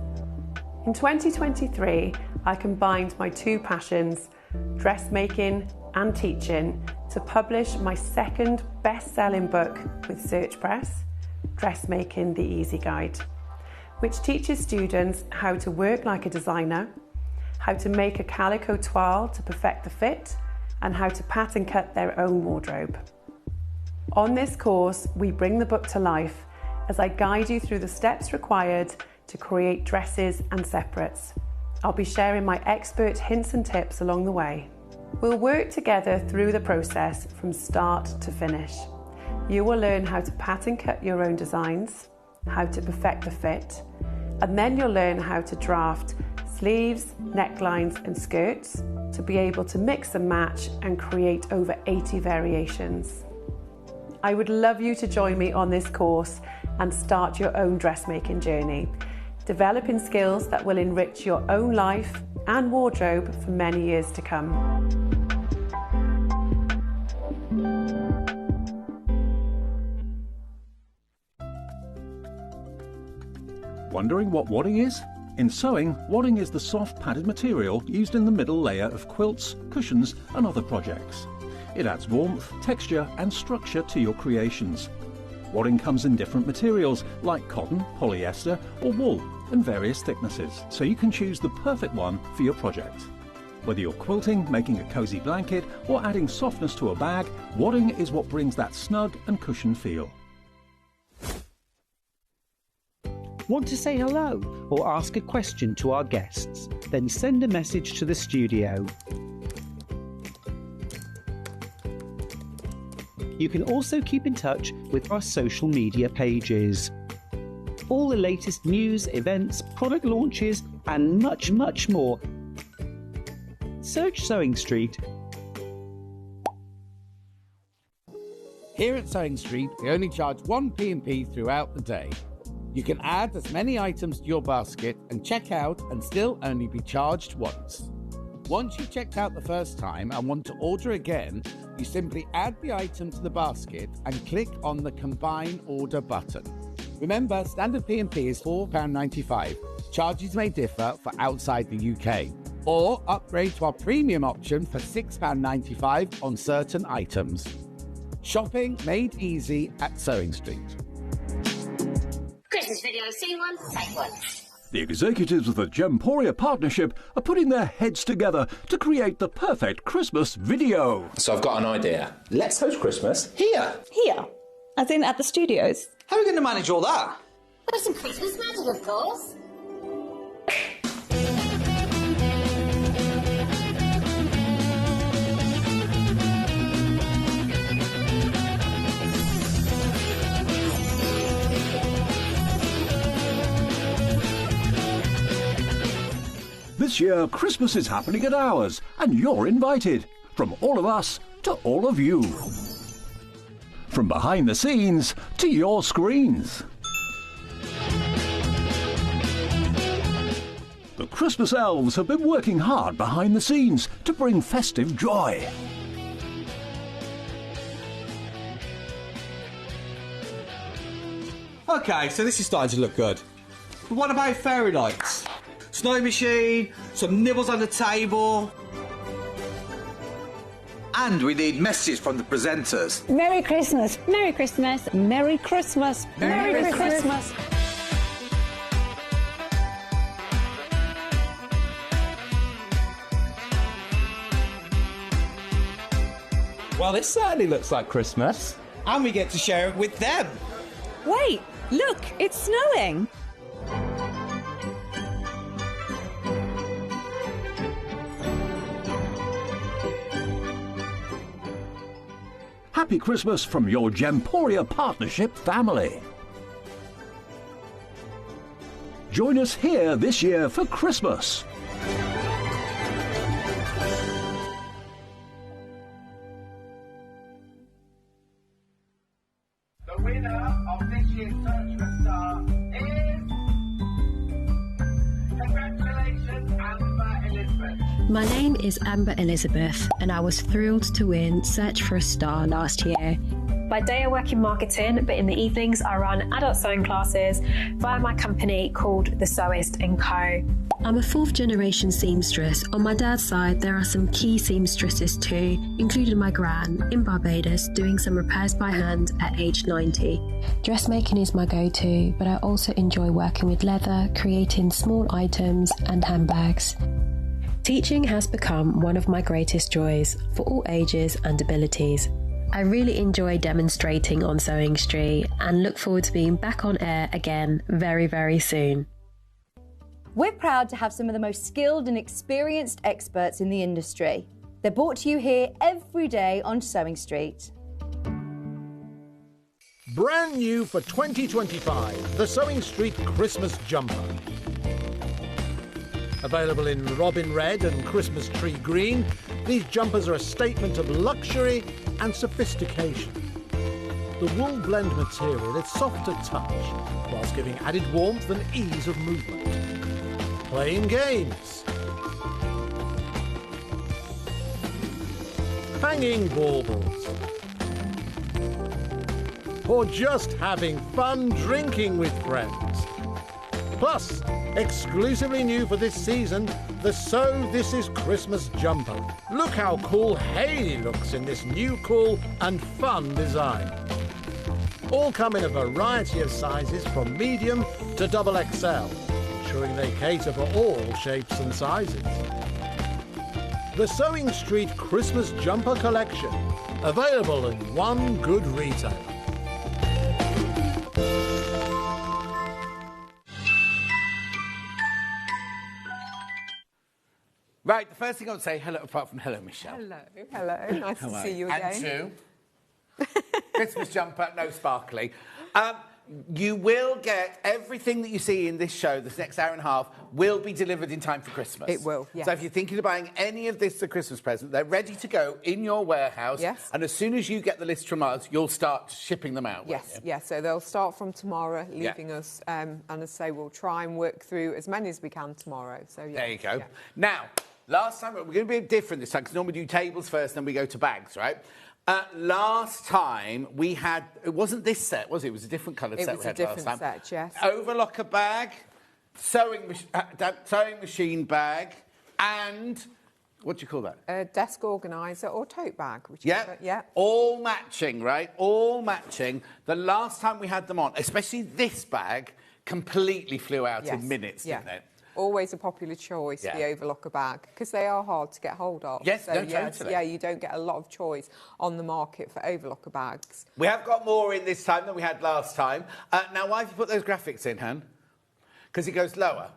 Speaker 15: In 2023, I combined my two passions, dressmaking and teaching, to publish my second best-selling book with Search Press, Dressmaking the Easy Guide, which teaches students how to work like a designer, how to make a calico toile to perfect the fit, and how to pattern cut their own wardrobe. On this course, we bring the book to life as I guide you through the steps required to create dresses and separates. I'll be sharing my expert hints and tips along the way. We'll work together through the process from start to finish. You will learn how to pattern cut your own designs, how to perfect the fit, and then you'll learn how to draft sleeves, necklines and skirts to be able to mix and match and create over 80 variations. I would love you to join me on this course and start your own dressmaking journey, developing skills that will enrich your own life and wardrobe for many years to come.
Speaker 5: Wondering what wadding is? In sewing, wadding is the soft padded material used in the middle layer of quilts, cushions and other projects. It adds warmth, texture and structure to your creations. Wadding comes in different materials like cotton, polyester or wool and various thicknesses, so you can choose the perfect one for your project. Whether you're quilting, making a cosy blanket or adding softness to a bag, wadding is what brings that snug and cushioned feel.
Speaker 16: Want to say hello or ask a question to our guests? Then send a message to the studio. You can also keep in touch with our social media pages. All the latest news, events, product launches and much, much more. Search Sewing Street.
Speaker 1: Here at Sewing Street, we only charge one P&P throughout the day. You can add as many items to your basket and check out and still only be charged once. Once you've checked out the first time and want to order again, you simply add the item to the basket and click on the Combine Order button. Remember, standard P&P is £4.95. Charges may differ for outside the UK. Or upgrade to our premium option for £6.95 on certain items. Shopping made easy at Sewing Street.
Speaker 4: Christmas video, see one, take one.
Speaker 5: The executives of the Gemporia partnership are putting their heads together to create the perfect Christmas video.
Speaker 6: So I've got an idea. Let's host Christmas here.
Speaker 7: Here? As in at the studios?
Speaker 8: How are we going to manage all that?
Speaker 4: With some Christmas magic, of course.
Speaker 5: This year, Christmas is happening at ours, and you're invited. From all of us to all of you. From behind the scenes to your screens. The Christmas elves have been working hard behind the scenes to bring festive joy.
Speaker 8: Okay, so this is starting to look good. But what about fairy lights? Snow machine, some nibbles on the table. And we need messages from the presenters.
Speaker 13: Merry Christmas. Merry Christmas.
Speaker 7: Merry Christmas.
Speaker 13: Merry Christmas.
Speaker 9: Well, this certainly looks like Christmas.
Speaker 8: And we get to share it with them.
Speaker 7: Wait, look, it's snowing.
Speaker 5: Happy Christmas from your Gemporia partnership family. Join us here this year for Christmas.
Speaker 2: The winner of this year's Search for Star is... Congratulations, Amber Elizabeth.
Speaker 17: My name is Amber Elizabeth, and I was thrilled to win Search for a Star last year.
Speaker 18: By day I work in marketing, but in the evenings I run adult sewing classes via my company called The Sewist & Co.
Speaker 17: I'm a fourth generation seamstress. On my dad's side, there are some key seamstresses too, including my gran in Barbados doing some repairs by hand at age 90. Dressmaking is my go-to, but I also enjoy working with leather, creating small items and handbags. Teaching has become one of my greatest joys for all ages and abilities. I really enjoy demonstrating on Sewing Street and look forward to being back on air again very, very soon.
Speaker 7: We're proud to have some of the most skilled and experienced experts in the industry. They're brought to you here every day on Sewing Street.
Speaker 11: Brand new for 2025, the Sewing Street Christmas Jumper. Available in robin red and Christmas tree green, these jumpers are a statement of luxury and sophistication. The wool blend material is soft to touch, whilst giving added warmth and ease of movement. Playing games. Hanging baubles. Or just having fun drinking with friends. Plus, exclusively new for this season, the So This Is Christmas Jumper. Look how cool Hayley looks in this new cool and fun design. All come in a variety of sizes from medium to XXL, ensuring they cater for all shapes and sizes. The Sewing Street Christmas Jumper Collection, available in one good retailer.
Speaker 1: Right, the first thing I would say, hello, apart from hello, Michelle.
Speaker 15: Hello. Nice to see you again.
Speaker 1: And two, Christmas jumper, no sparkly. You will get everything that you see in this show, this next hour and a half, will be delivered in time for Christmas.
Speaker 15: It will, yes.
Speaker 1: So if you're thinking of buying any of this as a Christmas present, they're ready to go in your warehouse.
Speaker 15: Yes.
Speaker 1: And as soon as you get the list from us, you'll start shipping them out.
Speaker 15: Yes, so they'll start from tomorrow, leaving us, and as I say, we'll try and work through as many as we can tomorrow. So yeah.
Speaker 1: There you go.
Speaker 15: Yeah.
Speaker 1: Now, last time, we're going to be a bit different this time, because normally we do tables first, then we go to bags, right? Last time we had, it wasn't this set, was it? It was a different coloured set we had last time. It was a different
Speaker 15: set, yes.
Speaker 1: Overlocker bag, sewing machine bag, and what do you call that?
Speaker 15: A desk organiser or tote bag.
Speaker 1: Yeah. All matching, right? All matching. The last time we had them on, especially this bag, completely flew out in minutes, didn't it?
Speaker 15: Always a popular choice, the overlocker bag, because they are hard to get hold of.
Speaker 1: Yes,
Speaker 15: so,
Speaker 1: totally.
Speaker 15: Yeah, you don't get a lot of choice on the market for overlocker bags.
Speaker 1: We have got more in this time than we had last time. Now, why have you put those graphics in, Han? Because it goes lower.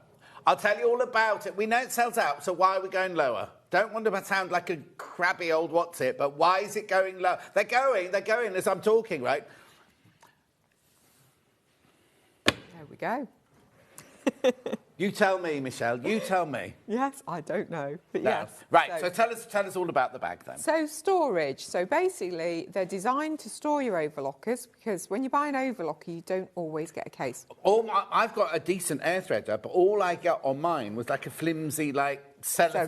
Speaker 1: I'll tell you all about it. We know it sells out, so why are we going lower? Don't want to sound like a crabby old what's it, but why is it going low? They're going as I'm talking, right?
Speaker 15: There we go.
Speaker 1: You tell me, Michelle, you tell me.
Speaker 15: Yes, I don't know, but
Speaker 1: no.
Speaker 15: yes.
Speaker 1: Right, so tell us all about the bag then.
Speaker 15: So storage. So basically, they're designed to store your overlockers, because when you buy an overlocker, you don't always get a case.
Speaker 1: I've got a decent air threader, but all I got on mine was like a flimsy, like,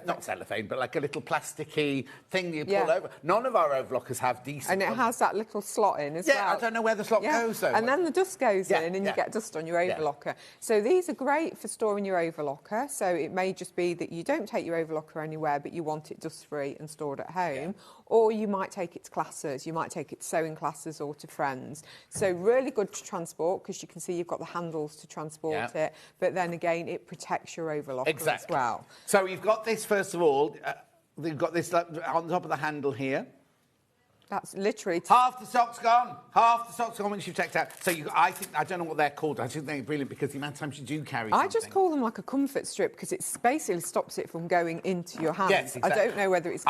Speaker 1: not cellophane, but like a little plasticky thing you pull over. None of our overlockers have decent...
Speaker 15: And it has that little slot in as well.
Speaker 1: Yeah, I don't know where the slot goes, though.
Speaker 15: And then the dust goes in and you get dust on your overlocker. So these are great for storing your overlocker. So it may just be that you don't take your overlocker anywhere, but you want it dust-free and stored at home. Or you might take it to classes. You might take it to sewing classes or to friends. So really good to transport, because you can see you've got the handles to transport it. But then again, it protects your overlocker as well.
Speaker 1: So you've got this, first of all, you've got this on top of the handle here.
Speaker 15: That's literally...
Speaker 1: Half the sock's gone. Half the sock's gone once you've checked out. So I don't know what they're called. I just think they're brilliant, because the amount of times you do carry something.
Speaker 15: I just call them like a comfort strip, because it basically stops it from going into your hands.
Speaker 1: Yes, exactly.
Speaker 15: I don't know whether it's...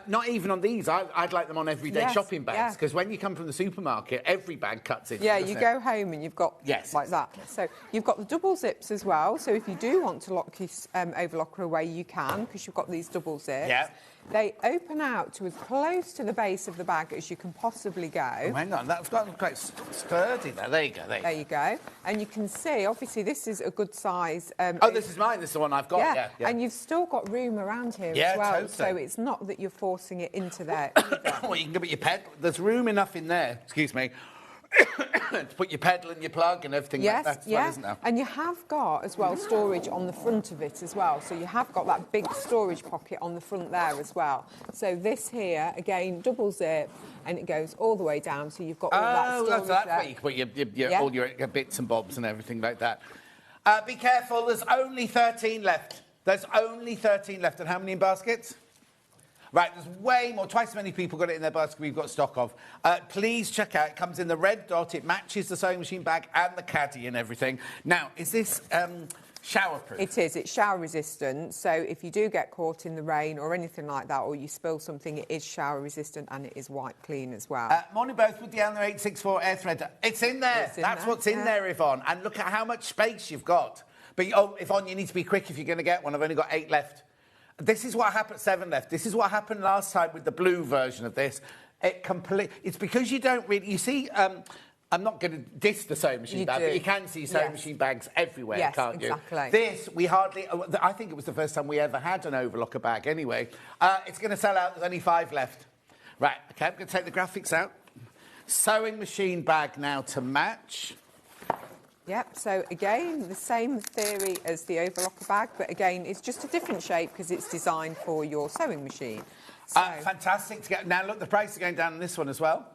Speaker 1: not even on these. I'd like them on everyday shopping bags, because when you come from the supermarket, every bag cuts in.
Speaker 15: Yeah, you go home and you've got like that. So you've got the double zips as well. So if you do want to lock your overlocker away, you can, because you've got these double zips.
Speaker 1: Yeah.
Speaker 15: They open out to as close to the base of the bag as you can possibly go.
Speaker 1: Oh, hang on, that's got quite sturdy there. There you go.
Speaker 15: There you go. And you can see, obviously, this is a good size.
Speaker 1: This is mine. This is the one I've got. Yeah.
Speaker 15: And you've still got room around here as well.
Speaker 1: Totally.
Speaker 15: So it's not that you're forcing it into there either.
Speaker 1: Well, you can give it your pedal. There's room enough in there. Excuse me. To put your pedal and your plug and everything like that as well, isn't there?
Speaker 15: And you have got, as well, storage on the front of it as well. So you have got that big storage pocket on the front there as well. So this here, again, double zip, and it goes all the way down. So you've got all that storage
Speaker 1: so that's where you can put all your bits and bobs and everything like that. Be careful, there's only 13 left. There's only 13 left. And how many in baskets? Right, there's way more. Twice as many people got it in their basket we've got stock of. Please check out. It comes in the red dot. It matches the sewing machine bag and the caddy and everything. Now, is this shower-proof?
Speaker 19: It is. It's shower-resistant. So if you do get caught in the rain or anything like that, or you spill something, it is shower-resistant and it is wipe clean as well.
Speaker 1: Morning both with the Alna 864 air threader. It's in there. That's what's in there, Yvonne. And look at how much space you've got. But, Yvonne, you need to be quick if you're going to get one. I've only got 8 left. This is what happened, 7 left. This is what happened last time with the blue version of this. It's because you don't really... You see, I'm not going to diss the sewing machine bag, but you can see sewing machine bags everywhere, can't you?
Speaker 19: Exactly.
Speaker 1: This, we hardly... I think it was the first time we ever had an overlocker bag anyway. It's going to sell out. There's only 5 left. Right, OK, I'm going to take the graphics out. Sewing machine bag now to match.
Speaker 19: Yep, so again, the same theory as the overlocker bag, but again, it's just a different shape because it's designed for your sewing machine. So
Speaker 1: fantastic to get. Now, look, the price is going down on this one as well.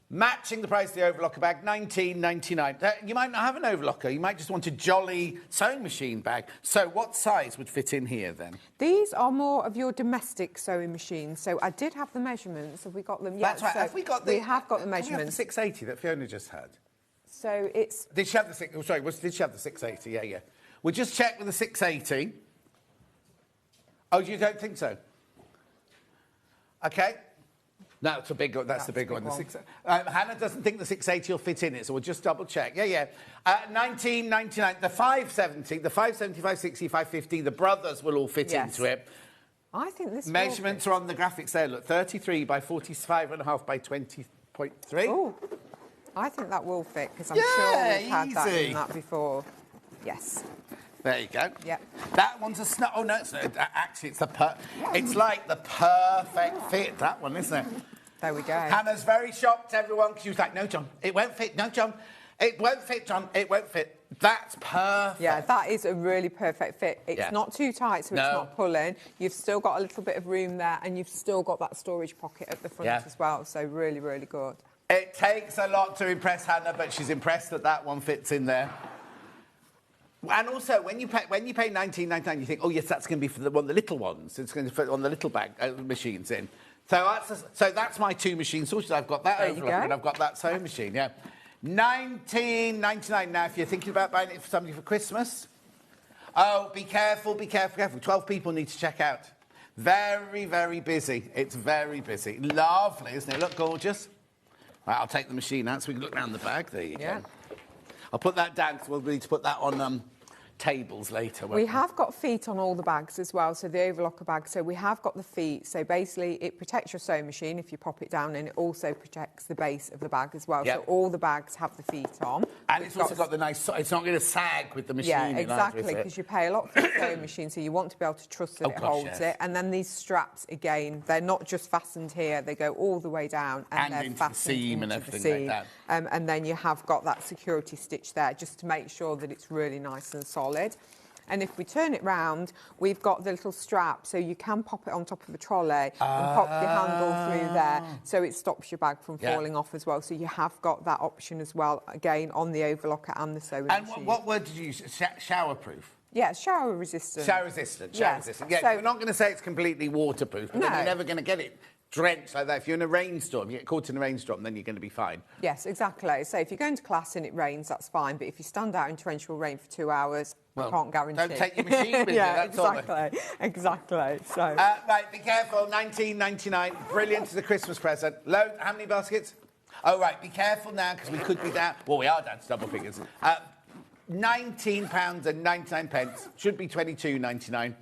Speaker 1: Matching the price of the overlocker bag, $19.99. You might not have an overlocker. You might just want a jolly sewing machine bag. So what size would fit in here, then?
Speaker 19: These are more of your domestic sewing machines. So I did have the measurements. Have we got them?
Speaker 1: That's right.
Speaker 19: So
Speaker 1: have we got the...
Speaker 19: We have got the
Speaker 1: measurements.
Speaker 19: measurements.
Speaker 1: The 680 that Fiona just had.
Speaker 19: So it's...
Speaker 1: Did she have the did she have the 680? Yeah. We'll just check with the 680. Oh, you don't think so? OK. No, it's a big one. That's the big one. The Hannah doesn't think the 680 will fit in it, so we'll just double check. Yeah. $19.99. The 570, the 570, 560, 550, the brothers will all fit into it.
Speaker 19: I think this
Speaker 1: measurements are on the graphics there. Look, 33 by 45.5 by 20.3.
Speaker 19: Oh. I think that will fit, because I'm sure we've had that in that before. Yes.
Speaker 1: There you go.
Speaker 19: Yep.
Speaker 1: That one's a snug... Oh, no, actually, it's like the perfect fit, that one, isn't it?
Speaker 19: There we go.
Speaker 1: Hannah's very shocked, everyone, because she was like, no, John, it won't fit. No, John, it won't fit, John, it won't fit. That's perfect.
Speaker 19: Yeah, that is a really perfect fit. It's not too tight, so it's not pulling. You've still got a little bit of room there, and you've still got that storage pocket at the front as well, so really, really good.
Speaker 1: It takes a lot to impress Hannah, but she's impressed that that one fits in there. And also, when you pay $19.99, you think, oh yes, that's going to be for one of the little ones. It's going to fit on the little bag machines in. So that's my 2 machines sorted. I've got that overlocker and I've got that sewing machine. Yeah, $19.99. Now, if you're thinking about buying it for somebody for Christmas, oh, be careful, be careful, careful. 12 people need to check out. Very, very busy. It's very busy. Lovely, isn't it? Look gorgeous. Right, I'll take the machine out so we can look around the bag. There you go. I'll put that down because we'll need to put that on tables later.
Speaker 19: We have got feet on all the bags as well, so the overlocker bag. So we have got the feet. So basically, it protects your sewing machine if you pop it down, and it also protects the base of the bag as well. So all the bags have the feet on.
Speaker 1: And it's also got the nice... It's not going to sag with the machine.
Speaker 19: Yeah, exactly, because you pay a lot for the sewing machine, so you want to be able to trust that it holds it. And then these straps, again, they're not just fastened here. They go all the way down, and they're
Speaker 1: into
Speaker 19: fastened
Speaker 1: the seam
Speaker 19: into
Speaker 1: and everything
Speaker 19: the seam.
Speaker 1: like that.
Speaker 19: And then you have got that security stitch there, just to make sure that it's really nice and solid. And if we turn it round, we've got the little strap, so you can pop it on top of a trolley and pop your handle through there, so it stops your bag from falling off as well. So you have got that option as well, again, on the overlocker and the sewing machine.
Speaker 1: And what word did you use? Shower-proof?
Speaker 19: Yeah, shower resistant.
Speaker 1: Shower resistant, shower resistant. Yeah, so, we're not going to say it's completely waterproof, but then you're never going to get it drenched like that. If you're in a rainstorm, you get caught in a rainstorm, then you're going to be fine.
Speaker 19: Yes, exactly. So if you're going to class and it rains, that's fine. But if you stand out in torrential rain for 2 hours, I can't guarantee.
Speaker 1: Don't take your machine with you, that's
Speaker 19: exactly. So.
Speaker 1: Right, be careful, $19.99. Brilliant as a Christmas present. How many baskets? Oh, right, be careful now, because we could be down. Well, we are down to double figures. £19.99. Should be $22.99.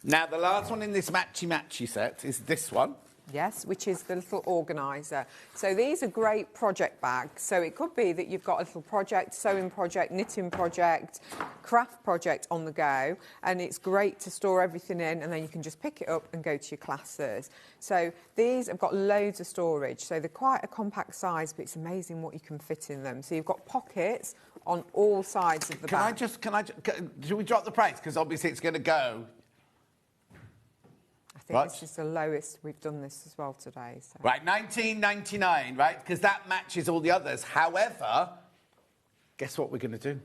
Speaker 1: Now, the last one in this matchy-matchy set is this one.
Speaker 19: Yes, which is the little organiser. So these are great project bags. So it could be that you've got a little project, sewing project, knitting project, craft project on the go, and it's great to store everything in, and then you can just pick it up and go to your classes. So these have got loads of storage. So they're quite a compact size, but it's amazing what you can fit in them. So you've got pockets on all sides of the bag.
Speaker 1: Should we drop the price? Because obviously it's going to go.
Speaker 19: I think this is the lowest we've done this as well today. So.
Speaker 1: Right, $19.99, right? Because that matches all the others. However, guess what we're going to do?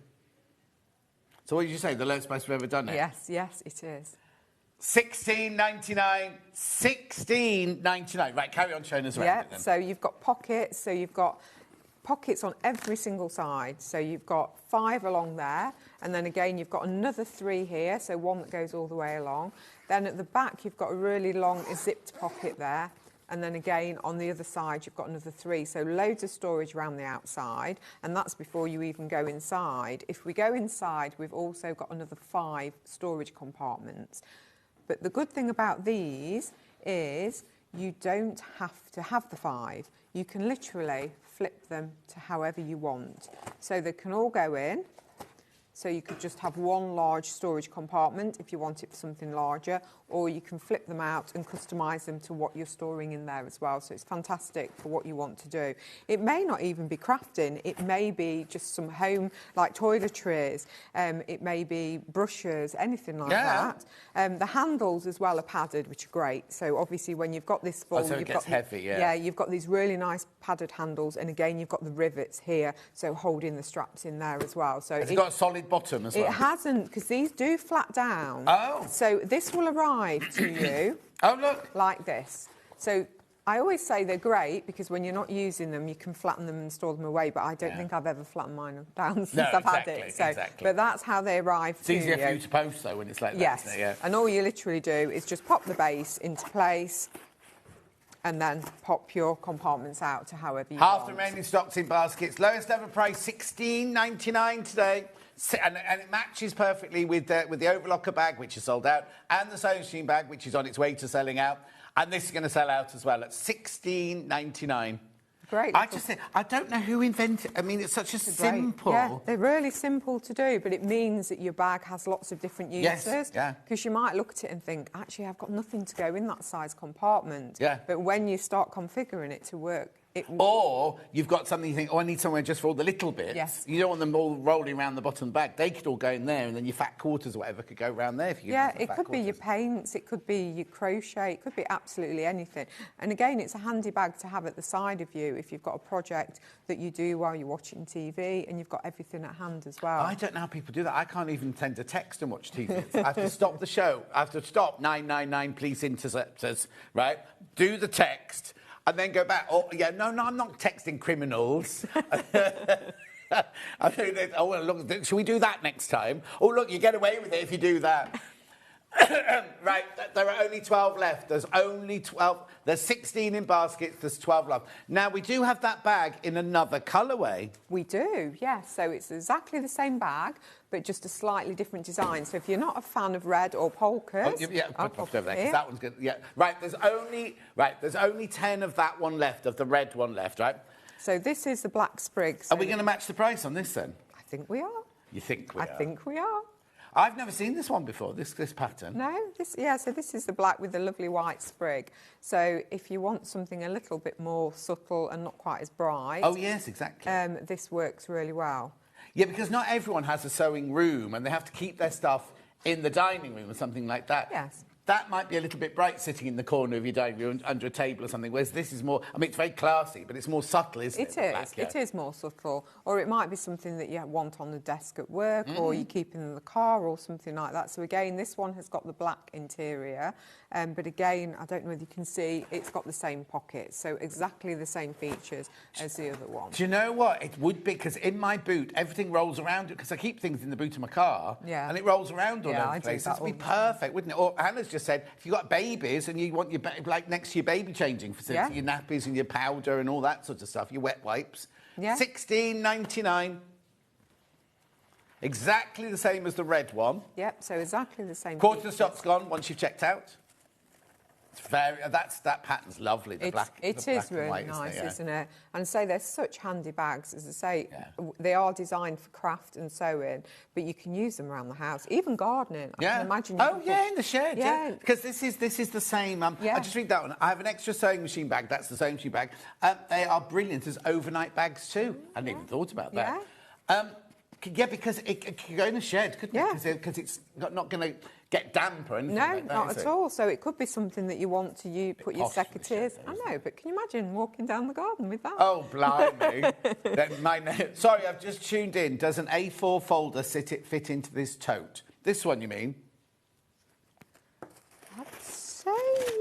Speaker 1: So what did you say? The lowest price we've ever done it?
Speaker 19: Yes, yes, it is.
Speaker 1: $16.99. $16.99. Right, carry on showing us around it then.
Speaker 19: So you've got pockets. So you've got pockets on every single side. So you've got 5 along there. And then again, you've got another 3 here. So one that goes all the way along. Then at the back, you've got a really long zipped pocket there. And then again, on the other side, you've got another 3. So loads of storage around the outside. And that's before you even go inside. If we go inside, we've also got another 5 storage compartments. But the good thing about these is you don't have to have the 5. You can literally flip them to however you want. So they can all go in. So you could just have one large storage compartment if you want it for something larger, or you can flip them out and customise them to what you're storing in there as well. So it's fantastic for what you want to do. It may not even be crafting. It may be just some home, like toiletries. It may be brushes, anything like that. The handles as well are padded, which are great. So obviously when you've got this full...
Speaker 1: so it gets heavy,
Speaker 19: Yeah, you've got these really nice padded handles. And again, you've got the rivets here, so holding the straps in there as well. So
Speaker 1: Has it got a solid bottom as well?
Speaker 19: It hasn't, because these do flat down.
Speaker 1: Oh.
Speaker 19: So this will arrive to you.
Speaker 1: Oh, look.
Speaker 19: Like this. So I always say they're great because when you're not using them, you can flatten them and store them away. But I don't think I've ever flattened mine down since I've had it. So, but that's how they arrive to you.
Speaker 1: It's easier for you to post, though, when it's like that,
Speaker 19: yes.
Speaker 1: isn't it? Yeah.
Speaker 19: And all you literally do is just pop the base into place and then pop your compartments out to however you want.
Speaker 1: Half the remaining stocks in baskets. Lowest ever price, $16.99 today. And it matches perfectly with the overlocker bag, which is sold out, and the sewing machine bag, which is on its way to selling out. And this is going to sell out as well at $16.99.
Speaker 19: Great.
Speaker 1: I just think, I don't know who invented it. I mean, it's such a simple...
Speaker 19: Yeah, they're really simple to do, but it means that your bag has lots of different uses.
Speaker 1: Yes, yeah.
Speaker 19: Because you might look at it and think, actually, I've got nothing to go in that size compartment.
Speaker 1: Yeah.
Speaker 19: But when you start configuring it to work,
Speaker 1: Or you've got something you think, oh, I need somewhere just for all the little bits.
Speaker 19: Yes.
Speaker 1: You don't want them all rolling around the bottom of the bag. They could all go in there, and then your fat quarters or whatever could go around there. If you
Speaker 19: yeah, it could be your paints, it could be your crochet, it could be absolutely anything. And again, it's a handy bag to have at the side of you if you've got a project that you do while you're watching TV and you've got everything at hand as well.
Speaker 1: I don't know how people do that. I can't even send a text and watch TV. I have to stop the show. I have to stop 999, please interceptors, right? Do the text. And then go back. Oh, yeah, no, I'm not texting criminals. I think that, oh, well, look, shall we do that next time? Oh, look, you get away with it if you do that. Right, there are only 12 left. There's only 12. There's 16 in baskets. There's 12 left. Now, we do have that bag in another colourway.
Speaker 19: We do, yes. So it's exactly the same bag, but just a slightly different design. So if you're not a fan of red or polkas...
Speaker 1: Oh, yeah, pop it over there, because that one's good. Yeah, right, there's only 10 of that one left, of the red one left, right?
Speaker 19: So this is the black sprig.
Speaker 1: Are we going to match the price on this, then?
Speaker 19: I think we are.
Speaker 1: You think we are?
Speaker 19: I think we are.
Speaker 1: I've never seen this one before, this pattern.
Speaker 19: No, so this is the black with the lovely white sprig. So if you want something a little bit more subtle and not quite as bright...
Speaker 1: Oh, yes, exactly.
Speaker 19: This works really well.
Speaker 1: Yeah, because not everyone has a sewing room and they have to keep their stuff in the dining room or something like that.
Speaker 19: Yes.
Speaker 1: That might be a little bit bright sitting in the corner of your dining room under a table or something, whereas this is more... I mean, it's very classy, but it's more subtle, isn't it?
Speaker 19: It is. It is more subtle. Or it might be something that you want on the desk at work or you keep in the car or something like that. So, again, this one has got the black interior. But, again, I don't know whether you can see, it's got the same pockets. So, exactly the same features as the other one.
Speaker 1: Do you know what? It would be, because in my boot, everything rolls around, because I keep things in the boot of my car, and it rolls around all over the place. It would be perfect, wouldn't it? Or Hannah's just said, if you've got babies and you want your like next to your baby changing facility, your nappies and your powder and all that sort of stuff, your wet wipes. Yeah. $16.99. Exactly the same as the red one.
Speaker 19: Yep, so exactly the same.
Speaker 1: Quarter of the stock's gone once you've checked out. It's very... that pattern's lovely, the black.
Speaker 19: It is really nice, isn't it? And so they're such handy bags. As I say, they are designed for craft and sewing, but you can use them around the house, even gardening. I can imagine.
Speaker 1: In the shed. Yeah, because this is the same. I just read that one. I have an extra sewing machine bag. That's the sewing machine bag. They are brilliant as overnight bags too. I hadn't even thought about that. Yeah, because it could go in the shed, couldn't it? Because it's not going to get damp or anything
Speaker 19: No,
Speaker 1: like that,
Speaker 19: not
Speaker 1: is
Speaker 19: at
Speaker 1: it?
Speaker 19: all. So it could be something that you want to put your
Speaker 1: posh for the
Speaker 19: secateurs. I know, but can you imagine walking down the garden with that?
Speaker 1: Oh, blimey. Sorry, I've just tuned in. Does an A4 folder fit into this tote? This one, you mean?
Speaker 19: I'd say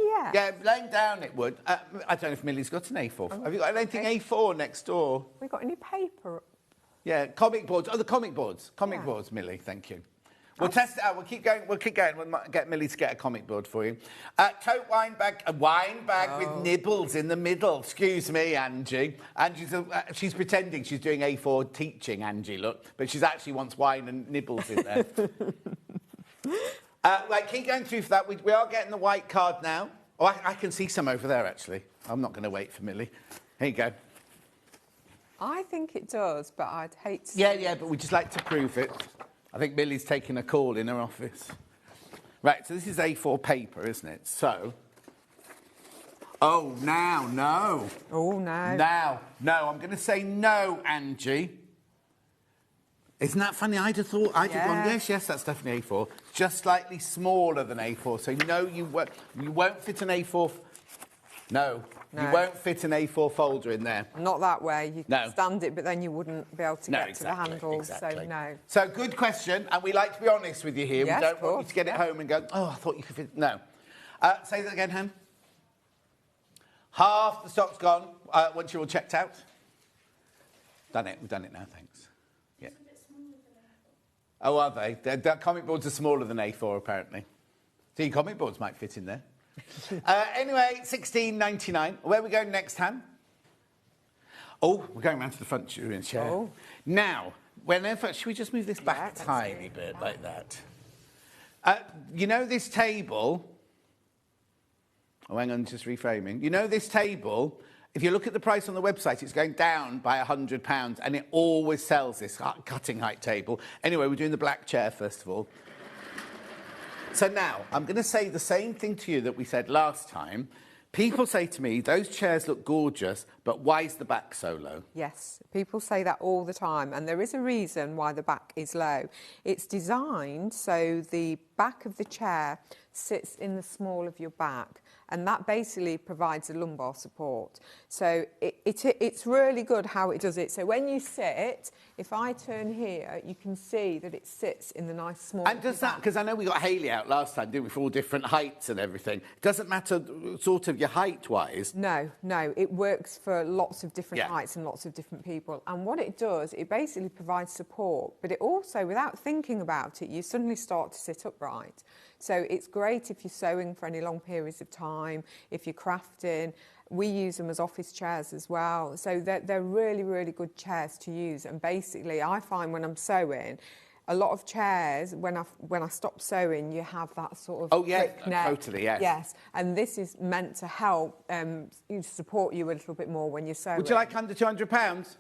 Speaker 19: yeah.
Speaker 1: Yeah, laying down it would. I don't know if Millie's got an A4. Have you got anything A4 next door?
Speaker 19: We got any paper?
Speaker 1: Yeah, comic boards. Oh, the comic boards. Comic boards, Millie, thank you. We'll test it out. We'll keep going. We'll get Millie to get a comic board for you. Tote wine bag, a wine bag with nibbles in the middle. Excuse me, Angie. She's pretending she's doing A4 teaching, Angie, look. But she actually wants wine and nibbles in there. Right, keep going through for that. We are getting the white card now. Oh, I can see some over there, actually. I'm not going to wait for Millie. Here you go.
Speaker 19: I think it does, but I'd hate to...
Speaker 1: Yeah, but we just like to prove it. I think Millie's taking a call in her office. Right, so this is A4 paper, isn't it? So... Oh, now, no.
Speaker 19: Oh, no.
Speaker 1: Now, no. I'm going to say no, Angie. Isn't that funny? I'd have gone, yes, that's definitely A4. Just slightly smaller than A4. So, no, you won't fit an A4... No. You won't fit an A4 folder in there.
Speaker 19: Not that way. You can stand it, but then you wouldn't be able to get to the handles.
Speaker 1: Exactly.
Speaker 19: So, no.
Speaker 1: So, good question, and we like to be honest with you here.
Speaker 19: Yes,
Speaker 1: we don't want you to get it home and go, oh, I thought you could fit... No. Say that again, Ham. Half the stock's gone once you're all checked out. Done it. We've done it now, thanks. Yeah. Oh, are they? The comic boards are smaller than A4, apparently. So your comic boards might fit in there. Anyway, $16.99. Where are we going next, Han? Oh, we're going round to the front chair.
Speaker 19: Oh.
Speaker 1: Now, should we just move this back a tiny bit like that? You know this table... Oh, hang on, just reframing. You know this table, if you look at the price on the website, it's going down by £100, and it always sells this cutting height table. Anyway, we're doing the black chair, first of all. So now, I'm going to say the same thing to you that we said last time. People say to me, those chairs look gorgeous, but why is the back so low?
Speaker 19: Yes, people say that all the time, and there is a reason why the back is low. It's designed so the back of the chair sits in the small of your back, and that basically provides a lumbar support. So it's really good how it does it. So when you sit, if I turn here, you can see that it sits in the nice small...
Speaker 1: And does that, because I know we got Hayley out last time, didn't we, for all different heights and everything. Doesn't matter sort of your height-wise?
Speaker 19: No, it works for lots of different heights and lots of different people. And what it does, it basically provides support, but it also, without thinking about it, you suddenly start to sit upright. So it's great if you're sewing for any long periods of time, if you're crafting. We use them as office chairs as well. So they're really, really good chairs to use. And basically, I find when I'm sewing, a lot of chairs, when I stop sewing, you have that sort of quick neck.
Speaker 1: Totally, yes.
Speaker 19: Yes, and this is meant to help support you a little bit more when you're sewing.
Speaker 1: Would you like under £200?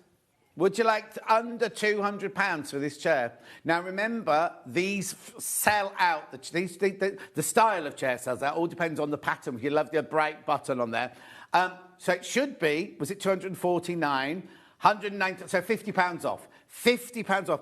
Speaker 1: Would you like under £200 for this chair? Now, remember, these sell out. The style of chair sells out. All depends on the pattern. If you love the bright button on there. So it should be, was it 249, 190, so £50 off. £50 off.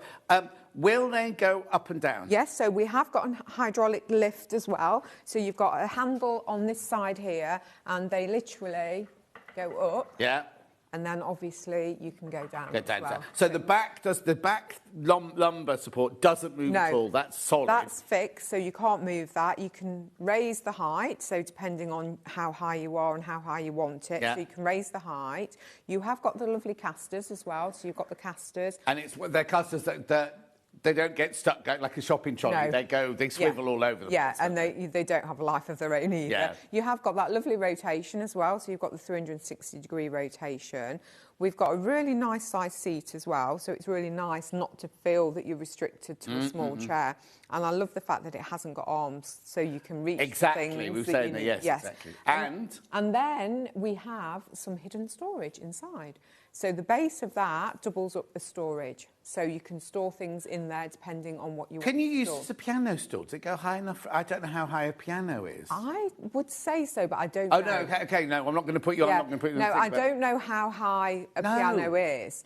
Speaker 1: Will they go up and down?
Speaker 19: Yes, so we have got a hydraulic lift as well. So you've got a handle on this side here, and they literally go up.
Speaker 1: Yeah.
Speaker 19: And then obviously you can go down.
Speaker 1: Go down.
Speaker 19: As well.
Speaker 1: So the back lumbar support doesn't move at all. That's solid.
Speaker 19: That's fixed, so you can't move that. You can raise the height, so depending on how high you are and how high you want it.
Speaker 1: Yeah.
Speaker 19: So you can raise the height. You have got the lovely casters as well. So you've got the casters.
Speaker 1: And they're casters that they don't get stuck like a shopping trolley.
Speaker 19: No.
Speaker 1: They swivel all over the place.
Speaker 19: Yeah, and they don't have a life of their own either.
Speaker 1: Yeah.
Speaker 19: You have got that lovely rotation as well, so you've got the 360-degree rotation. We've got a really nice size seat as well, so it's really nice not to feel that you're restricted to a small chair. And I love the fact that it hasn't got arms, so you can reach
Speaker 1: exactly.
Speaker 19: things.
Speaker 1: We've said that, yes, exactly.
Speaker 19: And then we have some hidden storage inside. So the base of that doubles up as storage. So you can store things in there depending on what you want to store.
Speaker 1: Can you use it as a piano stool? Does it go high enough? I don't know how high a piano is.
Speaker 19: I would say so, but I don't know.
Speaker 1: Oh, no, OK, no, I'm not going to put you on. I'm not going to put you on.
Speaker 19: No, I don't know how high a piano is.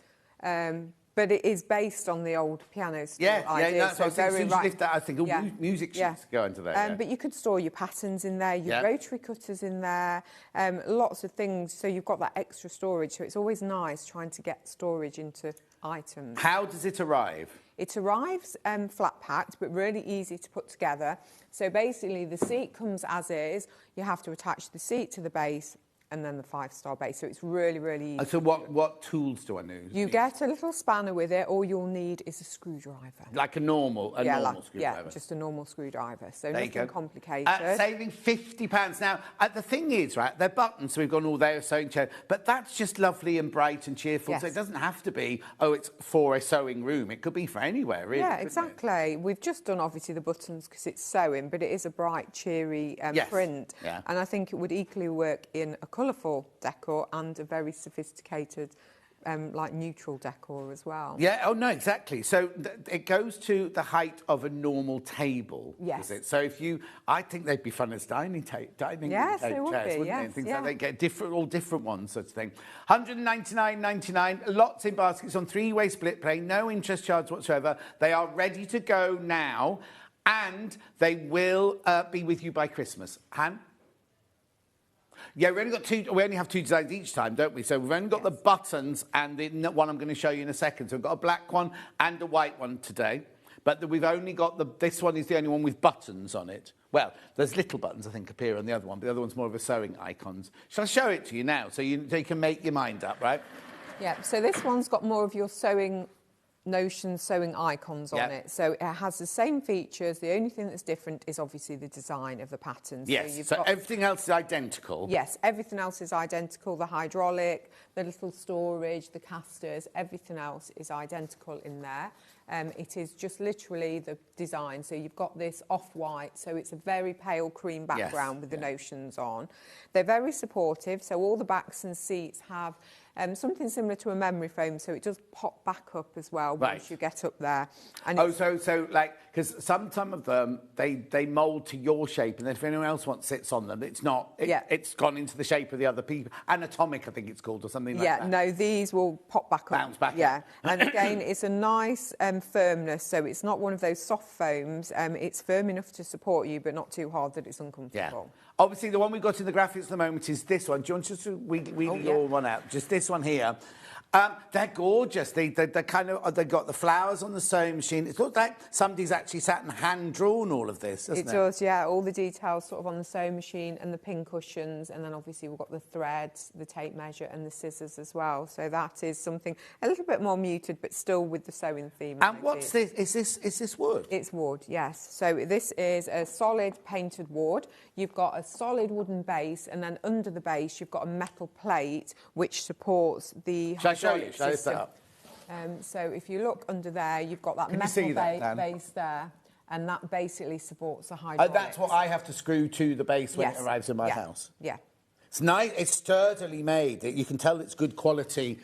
Speaker 19: But it is based on the old piano stool
Speaker 1: Yeah,
Speaker 19: idea.
Speaker 1: that's what I was thinking. As soon as you lift that, I think, oh,
Speaker 19: Yeah.
Speaker 1: music sheets go into there. Yeah.
Speaker 19: But you could store your patterns in there, your
Speaker 1: Yeah.
Speaker 19: rotary cutters in there, lots of things. So you've got that extra storage. So it's always nice trying to get storage into items.
Speaker 1: How does it arrive?
Speaker 19: It arrives flat packed, but really easy to put together. So basically, the seat comes as is. You have to attach the seat to the base and then the 5-star base. So it's really, really easy.
Speaker 1: So what tools do I need?
Speaker 19: You get a little spanner with it. All you'll need is a screwdriver.
Speaker 1: Like a normal screwdriver?
Speaker 19: Yeah, just a normal screwdriver. So
Speaker 1: There you
Speaker 19: nothing
Speaker 1: go.
Speaker 19: complicated.
Speaker 1: Saving £50. Now, the thing is, right, they're buttons, so we've got all their sewing chair, but that's just lovely and bright and cheerful.
Speaker 19: Yes.
Speaker 1: So it doesn't have to be, it's for a sewing room. It could be for anywhere, really.
Speaker 19: Yeah,
Speaker 1: couldn't it?
Speaker 19: exactly. We've just done, obviously, the buttons because it's sewing, but it is a bright, cheery
Speaker 1: Yes.
Speaker 19: print.
Speaker 1: Yeah.
Speaker 19: And I think it would equally work in a colourful decor and a very sophisticated, like neutral decor as well.
Speaker 1: Yeah, oh no, exactly. So it goes to the height of a normal table,
Speaker 19: Yes.
Speaker 1: does it? So I think they'd be fun as dining
Speaker 19: Yes, they would
Speaker 1: chairs,
Speaker 19: be,
Speaker 1: wouldn't they?
Speaker 19: yes,
Speaker 1: And things
Speaker 19: yeah.
Speaker 1: like that. Get all different ones, such thing. £199.99, lots in baskets on 3-way split pay, no interest charge whatsoever. They are ready to go now, and they will be with you by Christmas. Han? Yeah, we only have 2 designs each time, don't we? So we've only got the buttons and the one I'm going to show you in a second. So we've got a black one and a white one today. But we've only got this one is the only one with buttons on it. Well, there's little buttons, I think, appear on the other one, but the other one's more of a sewing icons. Shall I show it to you now so you can make your mind up, right?
Speaker 19: Yeah, so this one's got more of your sewing icons on it. So it has the same features. The only thing that's different is obviously the design of the pattern.
Speaker 1: Yes, so everything else is identical.
Speaker 19: Yes, everything else is identical. The hydraulic, the little storage, the casters, everything else is identical in there. It is just literally the design. So you've got this off-white, so it's a very pale cream background with the notions on. They're very supportive, so all the backs and seats have something similar to a memory foam, so it does pop back up as well once you get up there. And
Speaker 1: so like, because some of them, they mould to your shape, and then if anyone else sits on them, it's not, it's gone into the shape of the other people. Anatomic, I think it's called, or something like that.
Speaker 19: Yeah, no, these will pop back up.
Speaker 1: Bounce back
Speaker 19: Yeah,
Speaker 1: up.
Speaker 19: and again, it's a nice firmness, so it's not one of those soft foams. It's firm enough to support you, but not too hard that it's uncomfortable.
Speaker 1: Yeah. Obviously, the one we've got in the graphics at the moment is this one. Do you want just to weed your one out? Just this one here. They're gorgeous. They're kind of, they've got the flowers on the sewing machine. It looks like somebody's actually sat and hand-drawn all of this, doesn't it?
Speaker 19: It does, yeah. All the details sort of on the sewing machine and the pin cushions, and then obviously we've got the threads, the tape measure and the scissors as well. So that is something a little bit more muted, but still with the sewing theme.
Speaker 1: And what's this? Is this wood?
Speaker 19: It's wood, yes. So this is a solid painted wood. You've got a solid wooden base, and then under the base you've got a metal plate which supports the hydraulic system. So if you look under there, you've got that metal base there, and that basically supports the hydraulics.
Speaker 1: That's what I have to screw to the base when it arrives in my house.
Speaker 19: Yeah.
Speaker 1: It's nice. It's sturdily made. You can tell it's good quality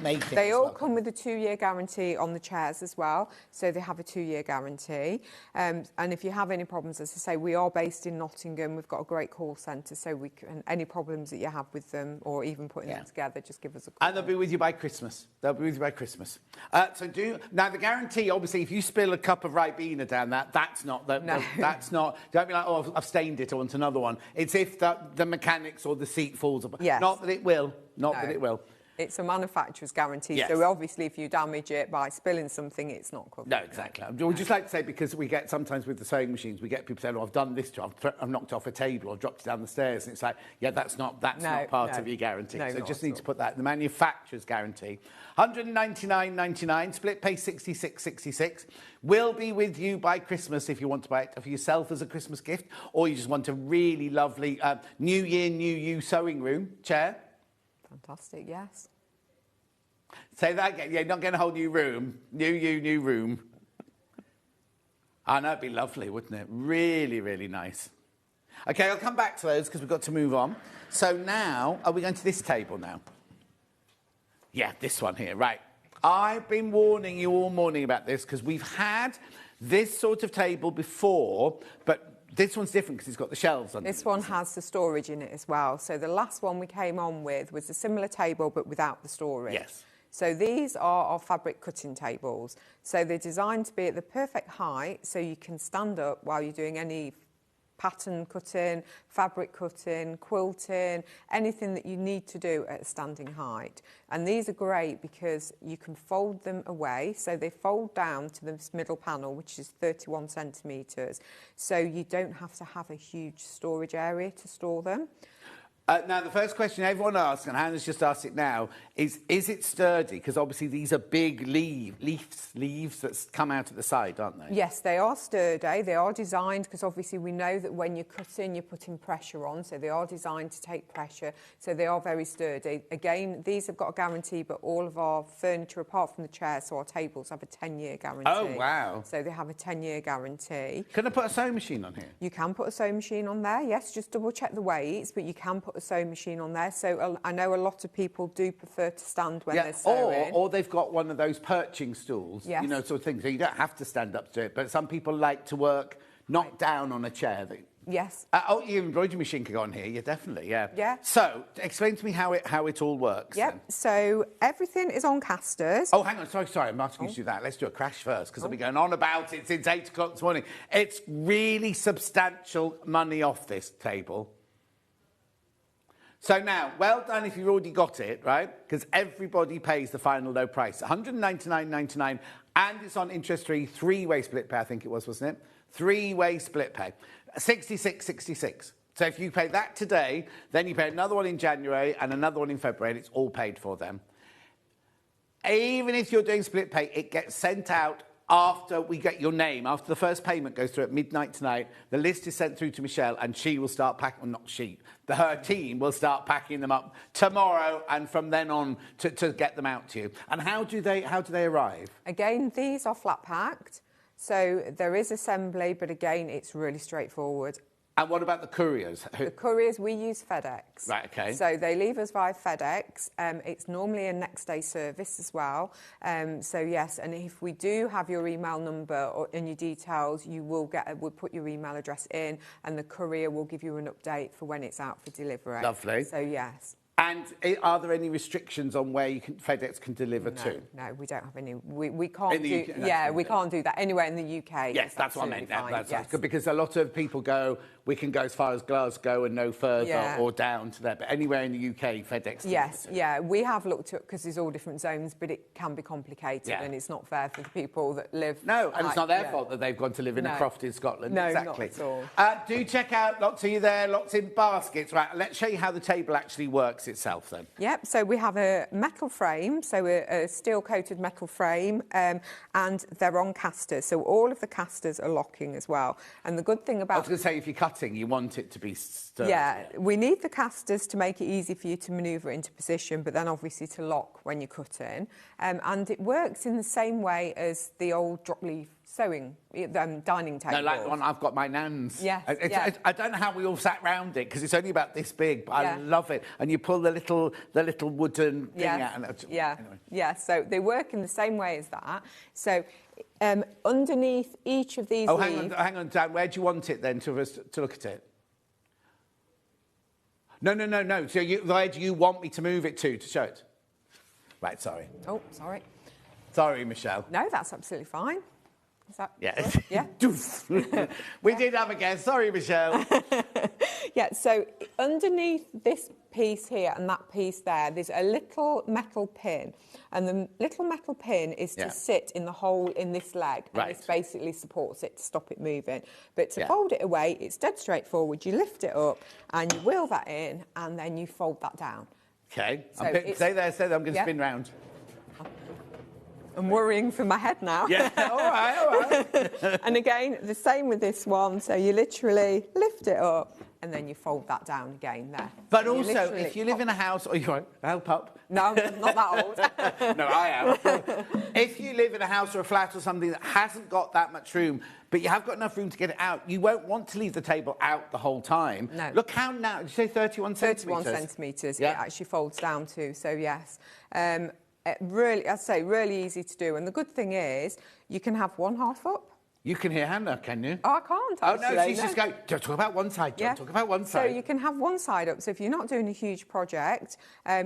Speaker 1: making.
Speaker 19: They all come with a 2-year guarantee on the chairs as well, so they have a 2-year guarantee. And if you have any problems, as I say, we are based in Nottingham. We've got a great call centre, so we can, any problems that you have with them or even putting them together, just give us a call.
Speaker 1: And they'll be with you by Christmas. They'll be with you by Christmas. Now the guarantee, obviously, if you spill a cup of Ribena down that's not. That's not. Don't be like, oh, I've stained it. I want another one. It's if the mechanics or the seat falls apart.
Speaker 19: Yes.
Speaker 1: Not that it will. Not that it will.
Speaker 19: It's a manufacturer's guarantee,
Speaker 1: Yes.
Speaker 19: so obviously if you damage it by spilling something, it's not covered.
Speaker 1: No, exactly. We'd just like to say, because we get sometimes with the sewing machines, we get people saying, oh, I've done this to I've knocked off a table or dropped it down the stairs, and it's like, yeah, that's not part of your guarantee.
Speaker 19: No,
Speaker 1: so just need to put that in the manufacturer's guarantee. £199.99, split pay £66.66. Will be with you by Christmas if you want to buy it for yourself as a Christmas gift, or you just want a really lovely New Year, New You sewing room chair.
Speaker 19: Fantastic, yes.
Speaker 1: Say that again. Yeah, not getting a whole new room. New you, new room. I know, it'd be lovely, wouldn't it? Really, really nice. OK, I'll come back to those because we've got to move on. So now, are we going to this table now? Yeah, this one here, right. I've been warning you all morning about this because we've had this sort of table before, but this one's different because it's got the shelves on it.
Speaker 19: This one has the storage in it as well. So the last one we came on with was a similar table but without the storage.
Speaker 1: Yes.
Speaker 19: So these are our fabric cutting tables. So they're designed to be at the perfect height so you can stand up while you're doing any pattern cutting, fabric cutting, quilting, anything that you need to do at a standing height. And these are great because you can fold them away. So they fold down to this middle panel, which is 31 centimetres. So you don't have to have a huge storage area to store them.
Speaker 1: Now, the first question everyone asks, and Hannah's just asked it now, is it sturdy? Because obviously these are big leaves that come out at the side, aren't they?
Speaker 19: Yes, they are sturdy. They are designed because obviously we know that when you're cutting, you're putting pressure on. So they are designed to take pressure. So they are very sturdy. Again, these have got a guarantee, but all of our furniture, apart from the chairs, so our tables, have a 10-year guarantee.
Speaker 1: Oh, wow.
Speaker 19: So they have a 10-year guarantee.
Speaker 1: Can I put a sewing machine on here?
Speaker 19: You can put a sewing machine on there, yes. Just double check the weights, but you can put a sewing machine on there. So I know a lot of people do prefer to stand when they're sewing.
Speaker 1: Or they've got one of those perching stools,
Speaker 19: yes.
Speaker 1: you know, sort of thing. So you don't have to stand up to it. But some people like to work not down on a chair.
Speaker 19: Yes.
Speaker 1: Your embroidery machine could go on here. Yeah, definitely. Yeah.
Speaker 19: Yeah.
Speaker 1: So explain to me how it all works.
Speaker 19: Yep.
Speaker 1: Then.
Speaker 19: So everything is on casters.
Speaker 1: Oh, hang on. Sorry. I'm asking you to do that. Let's do a crash first because I've been going on about it since 8 o'clock this morning. It's really substantial money off this table. So now, well done if you've already got it, right? Because everybody pays the final low price, $199.99, and it's on interest-free three-way split pay, I think it was, wasn't it? Three-way split pay, $66.66. So if you pay that today, then you pay another one in January and another one in February, and it's all paid for then. Even if you're doing split pay, it gets sent out after we get your name, after the first payment goes through at midnight tonight. The list is sent through to Michelle and she will start packing, well, not she, her team will start packing them up tomorrow and from then on to get them out to you. And how do they arrive?
Speaker 19: Again, these are flat packed, so there is assembly, but again, it's really straightforward.
Speaker 1: And what about the couriers?
Speaker 19: The couriers, we use FedEx.
Speaker 1: Right, OK.
Speaker 19: So they leave us via FedEx. It's normally a next-day service as well. So, yes, and if we do have your email number and your details, you will we'll put your email address in and the courier will give you an update for when it's out for delivery.
Speaker 1: Lovely.
Speaker 19: So, yes.
Speaker 1: And are there any restrictions on where FedEx can deliver to?
Speaker 19: No, we don't have any. We can't do.
Speaker 1: UK,
Speaker 19: yeah, we can't do that anywhere in the UK.
Speaker 1: Yes, that's what I meant.
Speaker 19: That's
Speaker 1: good because a lot of people go. We can go as far as Glasgow and no further, or down to there. But anywhere in the UK, FedEx.
Speaker 19: Yes, yeah, we have looked at because there's all different zones, but it can be complicated and it's not fair for the people that live.
Speaker 1: No, and it's not their fault that they've gone to live in a croft in Scotland.
Speaker 19: No,
Speaker 1: exactly.
Speaker 19: not at all.
Speaker 1: Do check out lots of you there, lots in baskets. Right, let's show you how the table actually works itself then.
Speaker 19: Yep, so we have a metal frame, so a steel-coated metal frame, and they're on casters. So all of the casters are locking as well. And the good thing about...
Speaker 1: I was going to say, if you're cutting, you want it to be sturdy.
Speaker 19: Yeah, we need the casters to make it easy for you to manoeuvre into position, but then obviously to lock when you're cutting. And it works in the same way as the old drop leaf sewing dining table.
Speaker 1: No, like the one I've got my nan's.
Speaker 19: Yes,
Speaker 1: I don't know how we all sat round it because it's only about this big, but I love it. And you pull the little wooden thing out. And anyway.
Speaker 19: Yeah. So they work in the same way as that. So underneath each of these.
Speaker 1: Oh, hang on, Dan. Where do you want it then to look at it? No. So where do you want me to move it to show it? Right. Sorry.
Speaker 19: Oh, sorry.
Speaker 1: Sorry, Michelle.
Speaker 19: No, that's absolutely fine. Is that
Speaker 1: yes.
Speaker 19: Yeah.
Speaker 1: We did have a guess. Sorry, Michelle.
Speaker 19: Yeah, so underneath this piece here and that piece there, there's a little metal pin. And the little metal pin is to sit in the hole in this leg. And this basically supports it to stop it moving. But to fold it away, it's dead straightforward. You lift it up and you wheel that in and then you fold that down.
Speaker 1: OK.
Speaker 19: So
Speaker 1: stay there. I'm going to spin round.
Speaker 19: I'm worrying for my head now.
Speaker 1: Yeah, all right.
Speaker 19: And again, the same with this one. So you literally lift it up and then you fold that down again there.
Speaker 1: But so also, if you live in a house, or you help up.
Speaker 19: No, I'm not that old.
Speaker 1: No, I am. If you live in a house or a flat or something that hasn't got that much room, but you have got enough room to get it out, you won't want to leave the table out the whole time.
Speaker 19: No.
Speaker 1: Look how now, did you say 31 centimetres?
Speaker 19: 31 centimetres, it actually folds down to, so yes. Really, I'd say, really easy to do. And the good thing is, you can have one half up
Speaker 1: You can hear Hannah, can you?
Speaker 19: Oh, I can't,
Speaker 1: Oh,
Speaker 19: actually.
Speaker 1: no, she's just going, don't talk about one side, John, talk about one side.
Speaker 19: So you can have one side up. So if you're not doing a huge project,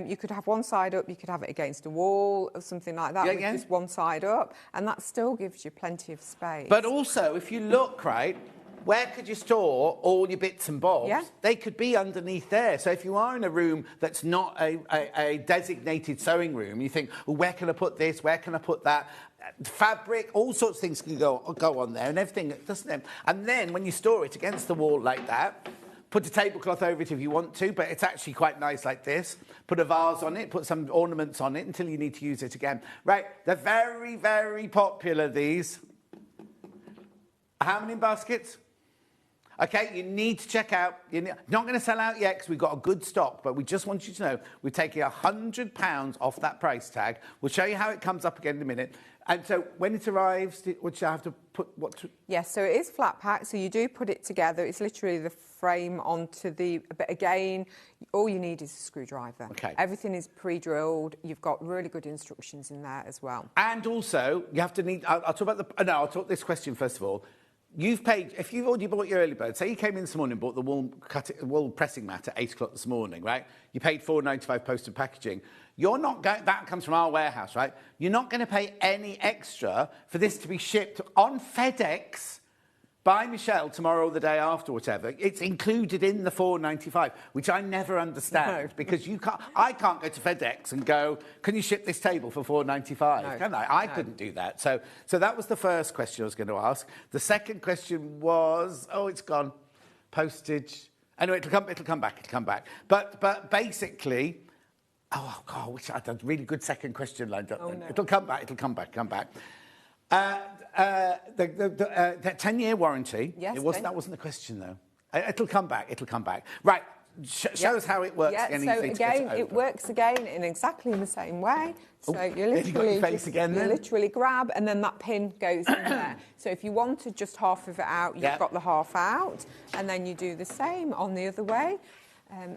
Speaker 19: you could have one side up, you could have it against a wall or something like that with just one side up, and that still gives you plenty of space.
Speaker 1: But also, if you look, right, where could you store all your bits and bobs?
Speaker 19: Yeah.
Speaker 1: They could be underneath there. So if you are in a room that's not a designated sewing room, you think, well, where can I put this? Where can I put that? Fabric, all sorts of things can go on there and everything, doesn't it? And then when you store it against the wall like that, put a tablecloth over it if you want to, but it's actually quite nice like this. Put a vase on it, put some ornaments on it until you need to use it again. Right, they're very, very popular, these. How many baskets? Okay, you need to check out. You're not going to sell out yet because we've got a good stock, but we just want you to know we're taking £100 off that price tag. We'll show you how it comes up again in a minute. And so when it arrives, would you have to put what?
Speaker 19: Yes, so it is flat pack, so you do put it together. It's literally the frame onto the... But again, all you need is a screwdriver.
Speaker 1: Okay.
Speaker 19: Everything is pre-drilled. You've got really good instructions in there as well.
Speaker 1: And also, you have to need... I'll talk about the... No, I'll talk this question first of all. You've paid, if you've already bought your early bird, say you came in this morning and bought the wool pressing mat at 8 o'clock this morning, right? You paid £4.95 postage packaging. You're not going, that comes from our warehouse, right? You're not going to pay any extra for this to be shipped on FedEx by Michelle tomorrow or the day after, whatever. It's included in the £4.95, which I never understand because I can't go to FedEx and go, can you ship this table for £4.95? Can I? I couldn't do that. So that was the first question I was going to ask. The second question was, oh, it's gone. Postage. Anyway, it'll come back. But basically, oh God, I wish I had a really good second question lined up. No. It'll come back. The 10-year warranty.
Speaker 19: Yes,
Speaker 1: that wasn't the question though. It'll come back. Right. Show us how it works.
Speaker 19: Yeah, so again, it works again in exactly the same way. So you literally grab, and then that pin goes in there. So if you wanted just half of it out, you've got the half out, and then you do the same on the other way.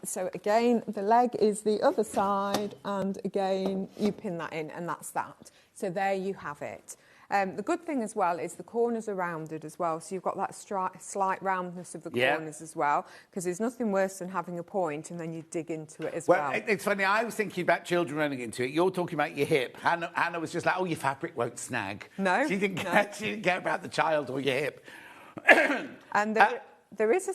Speaker 19: So again, the leg is the other side, and again, you pin that in, and that's that. So there you have it. The good thing as well is the corners are rounded as well, so you've got that slight roundness of the corners as well, because there's nothing worse than having a point and then you dig into it as well.
Speaker 1: Well, it's funny, I was thinking about children running into it. You're talking about your hip. Hannah was just like, oh, your fabric won't snag.
Speaker 19: No.
Speaker 1: She didn't care about the child or your hip.
Speaker 19: And there is a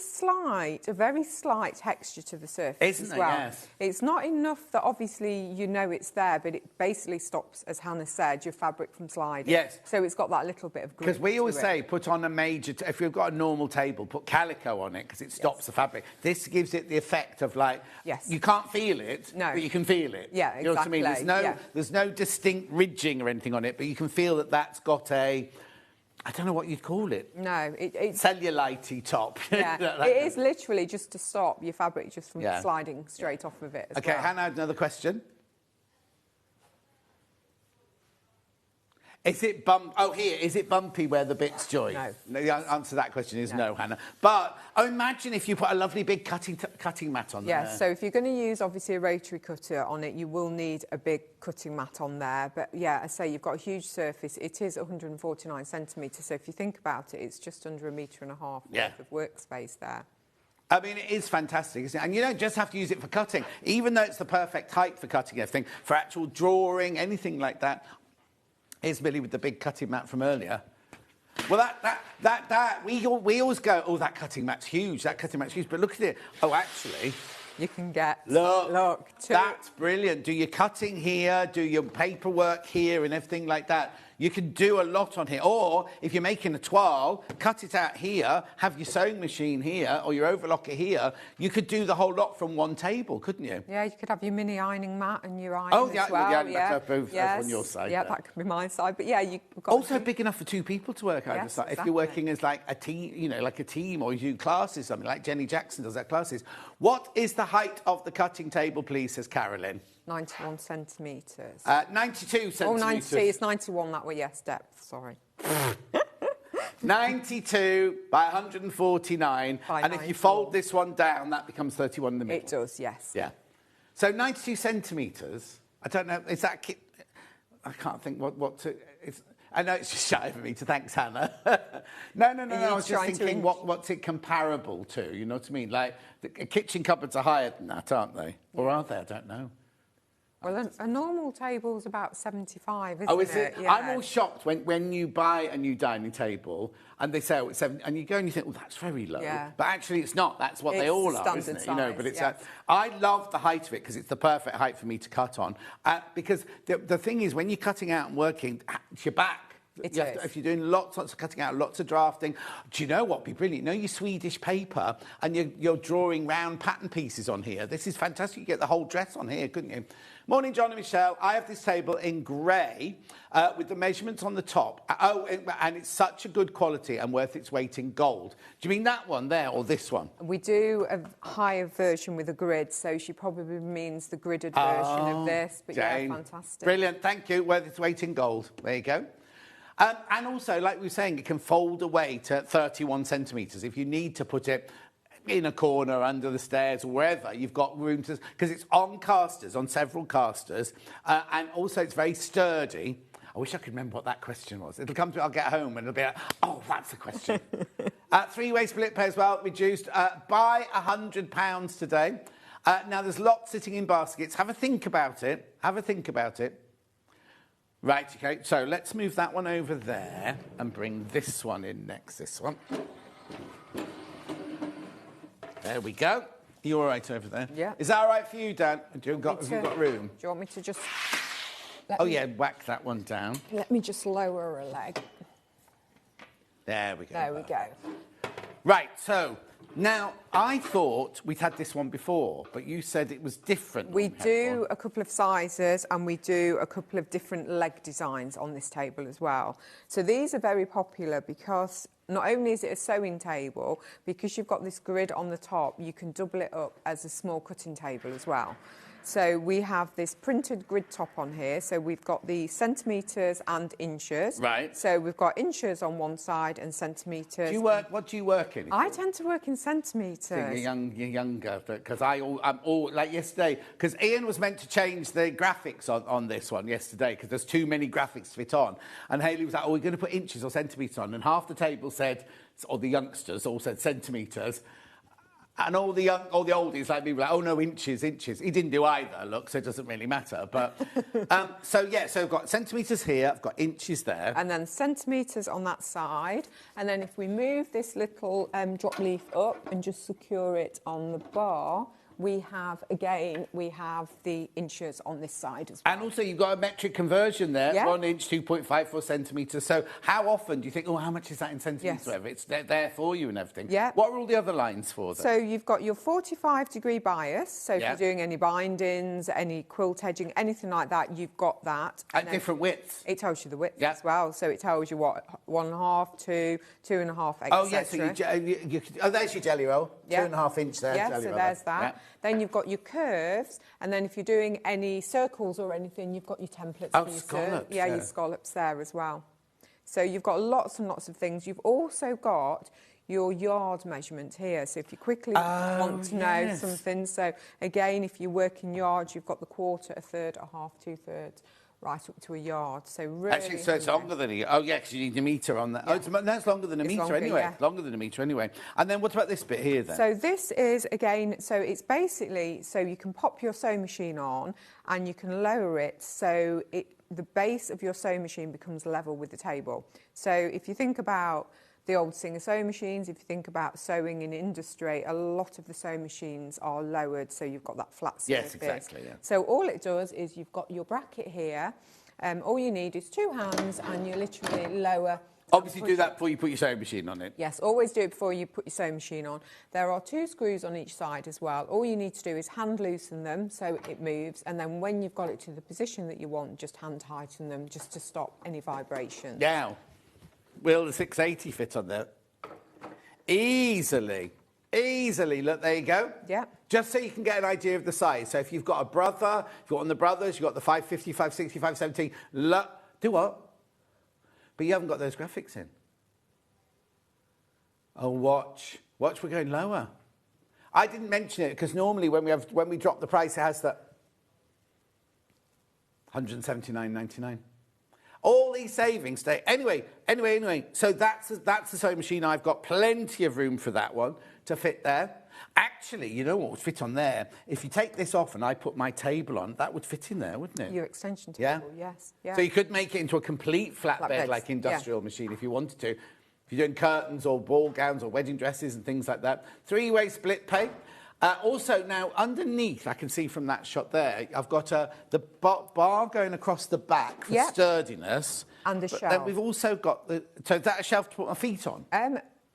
Speaker 19: very slight texture to the surface as well. Yes. It's not enough that obviously you know it's there, but it basically stops, as Hannah said, your fabric from sliding.
Speaker 1: Yes.
Speaker 19: So it's got that little bit of grip.
Speaker 1: Because we always say, put on a major... if you've got a normal table, put calico on it because it stops the fabric. This gives it the effect of like...
Speaker 19: Yes.
Speaker 1: You can't feel it, but you can feel it.
Speaker 19: Yeah, exactly.
Speaker 1: You know what I mean? There's no distinct ridging or anything on it, but you can feel that that's got a... I don't know what you'd call it.
Speaker 19: No, it's...
Speaker 1: cellulite-y top.
Speaker 19: Yeah, it is literally just to stop your fabric just from sliding straight off of it as well.
Speaker 1: OK, Hannah, another question. Is it is it bumpy where the bits join?
Speaker 19: No.
Speaker 1: The answer to that question is no, Hannah. But imagine if you put a lovely big cutting mat on there.
Speaker 19: Yeah, so if you're going to use, obviously, a rotary cutter on it, you will need a big cutting mat on there. But, yeah, I say you've got a huge surface. It is 149 centimetres, so if you think about it, it's just under 1.5 metres worth of workspace there.
Speaker 1: I mean, it is fantastic, isn't it? And you don't just have to use it for cutting. Even though it's the perfect height for cutting everything, for actual drawing, anything like that. Here's Billy with the big cutting mat from earlier. Well, we always go, oh, that cutting mat's huge, But look at it. Oh, actually...
Speaker 19: You can get...
Speaker 1: Look, that's brilliant. Do your cutting here, do your paperwork here and everything like that. You can do a lot on here. Or, if you're making a toile, cut it out here, have your sewing machine here, or your overlocker here. You could do the whole lot from one table, couldn't you?
Speaker 19: Yeah, you could have your mini ironing mat and your iron as well.
Speaker 1: Over on your side.
Speaker 19: Yeah, that could be my side. But, yeah, you've got...
Speaker 1: Also big enough for 2 people to work either side. If you're working as, like, a team, you know, like a team, or you do classes, something like Jenny Jackson does that classes. What is the height of the cutting table, please, says Carolyn?
Speaker 19: 91 centimetres.
Speaker 1: 92 centimetres.
Speaker 19: Oh, 90, it's 91 that way, yes, depth, sorry.
Speaker 1: 92 by 149. And if you fold this one down, that becomes 31 in the middle.
Speaker 19: It does, yes.
Speaker 1: Yeah. So 92 centimetres, I don't know, is that... I can't think what to... I know it's just shy for me to thanks, Hannah. No. I was just thinking, what's it comparable to? You know what I mean? Like, the kitchen cupboards are higher than that, aren't they? Or are they? I don't know.
Speaker 19: Well, a normal table's about 75, isn't it?
Speaker 1: Oh, is it?
Speaker 19: Yeah.
Speaker 1: I'm all shocked when you buy a new dining table and they say, oh, it's 7, and you go and you think, well, that's very low.
Speaker 19: Yeah.
Speaker 1: But actually, it's not. That's what they all are, isn't it? You know, but it's.
Speaker 19: yes.
Speaker 1: I love the height of it because it's the perfect height for me to cut on. Because the thing is, when you're cutting out and working, it's your back. If you're doing lots of cutting out, lots of drafting, do you know what would be brilliant? You know your Swedish paper and you're drawing round pattern pieces on here. This is fantastic. You get the whole dress on here, couldn't you? Morning, John and Michelle. I have this table in grey with the measurements on the top. And it's such a good quality and worth its weight in gold. Do you mean that one there or this one?
Speaker 19: We do a higher version with a grid, so she probably means the gridded version of this. But
Speaker 1: Jane.
Speaker 19: yeah, fantastic.
Speaker 1: Brilliant. Thank you. Worth its weight in gold. There you go. And also, like we were saying, it can fold away to 31 centimetres. If you need to put it in a corner, under the stairs, or wherever, you've got room to... Because it's on casters, on several casters, and also it's very sturdy. I wish I could remember what that question was. It'll come to... I'll get home and it'll be like, oh, that's the question. Three-way split pay as well, reduced by £100 today. Now, there's lots sitting in baskets. Have a think about it. Right, okay, so let's move that one over there and bring this one in next, this one. There we go. You all right over there?
Speaker 19: Yeah.
Speaker 1: Is that all right for you, Dan? Have you got room?
Speaker 19: Do you want me to just...
Speaker 1: whack that one down.
Speaker 19: Let me just lower a leg.
Speaker 1: There we go.
Speaker 19: There we go.
Speaker 1: Right, so... Now, I thought we'd had this one before, but you said it was different.
Speaker 19: We do a couple of sizes and we do a couple of different leg designs on this table as well. So these are very popular because not only is it a sewing table, because you've got this grid on the top, you can double it up as a small cutting table as well. So we have this printed grid top on here. So we've got the centimetres and inches.
Speaker 1: Right.
Speaker 19: So we've got inches on one side and centimetres.
Speaker 1: What do you work in?
Speaker 19: I tend to work in centimetres.
Speaker 1: You're younger, because I'm all like yesterday. Because Ian was meant to change the graphics on this one yesterday because there's too many graphics to fit on. And Hayley was like, "Oh, we're going to put inches or centimetres on," and half the table said, or the youngsters all said centimetres. And all the oldies like me were like, oh, no, inches. He didn't do either, look, so it doesn't really matter. But, so I've got centimetres here, I've got inches there.
Speaker 19: And then centimetres on that side. And then if we move this little drop leaf up and just secure it on the bar, we have the inches on this side as well.
Speaker 1: And also you've got a metric conversion there, 1 inch, 2.54 centimetres. So how often do you think, oh, how much is that in centimetres? Whatever? It's there for you and everything.
Speaker 19: Yeah.
Speaker 1: What are all the other lines for then?
Speaker 19: So you've got your 45-degree bias. So if you're doing any bindings, any quilt edging, anything like that, you've got that.
Speaker 1: At different widths?
Speaker 19: It tells you the width as well. So it tells you what, 1.5, 2, 2.5, etc.
Speaker 1: Oh, yeah, so there's your jelly roll. 2.5 inch there.
Speaker 19: Yeah, so there's that. Yeah. Then you've got your curves, and then if you're doing any circles or anything, you've got your templates for your
Speaker 1: scallops.
Speaker 19: your scallops there as well. So you've got lots and lots of things. You've also got your yard measurement here. So if you quickly want to know something, so again, if you work in yards, you've got the quarter, a third, a half, 2/3. Right up to a yard, so really...
Speaker 1: Actually, so it's longer than a yard. Oh, yeah, because you need a metre on that. Yeah. Oh, that's longer than a metre anyway. Yeah. Longer than a metre anyway. And then what about this bit here, then?
Speaker 19: So this is, again, so it's basically, so you can pop your sewing machine on and you can lower it so the base of your sewing machine becomes level with the table. So if you think about the old Singer sewing machines, if you think about sewing in industry, a lot of the sewing machines are lowered, so you've got that flat surface.
Speaker 1: Yes, exactly, yeah.
Speaker 19: So all it does is you've got your bracket here, all you need is 2 hands and you literally lower...
Speaker 1: Obviously do that before you put your sewing machine on it.
Speaker 19: Yes, always do it before you put your sewing machine on. There are 2 screws on each side as well. All you need to do is hand loosen them so it moves, and then when you've got it to the position that you want, just hand tighten them just to stop any vibration.
Speaker 1: Now, will the 680 fit on there? Easily. Look, there you go.
Speaker 19: Yeah.
Speaker 1: Just so you can get an idea of the size. So if you've got a brother, if you've got one of the brothers, you've got the 550, 560, 570. Look, do what? But you haven't got those graphics in. Oh, watch, we're going lower. I didn't mention it because normally when we drop the price, it has that 179.99. All these savings stay. Anyway. So that's the sewing machine. I've got plenty of room for that one to fit there. Actually, you know what would fit on there? If you take this off and I put my table on, that would fit in there, wouldn't it?
Speaker 19: Your extension table, yes. Yeah.
Speaker 1: So you could make it into a complete flatbed, like industrial machine, if you wanted to. If you're doing curtains or ball gowns or wedding dresses and things like that. 3-way split pay. Also, now, underneath, I can see from that shot there, I've got the bar going across the back for sturdiness.
Speaker 19: And the
Speaker 1: but
Speaker 19: shelf.
Speaker 1: Then we've also got so is that a shelf to put my feet on?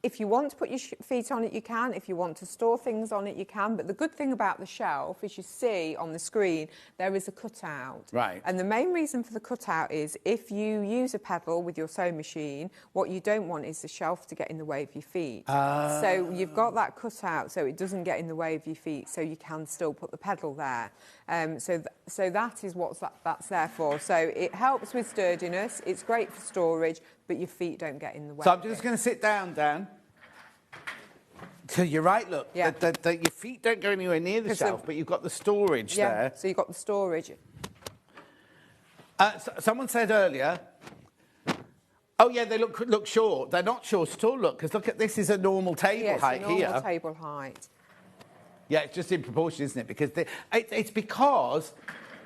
Speaker 19: If you want to put your feet on it, you can. If you want to store things on it, you can. But the good thing about the shelf, as you see on the screen, there is a cutout.
Speaker 1: Right.
Speaker 19: And the main reason for the cutout is if you use a pedal with your sewing machine, what you don't want is the shelf to get in the way of your feet. So you've got that cutout so it doesn't get in the way of your feet, so you can still put the pedal there. So that is what that's there for. So it helps with sturdiness. It's great for storage, but your feet don't get in the way.
Speaker 1: So I'm just going to sit down, Dan. So you're right, look. Yeah. Your feet don't go anywhere near the shelf, but you've got the storage there.
Speaker 19: So you've got the storage.
Speaker 1: Someone said earlier, oh, yeah, they look short. They're not short at all, look, because look at this is a normal table height here.
Speaker 19: It's a normal table height.
Speaker 1: Yeah, it's just in proportion, isn't it? Because it's because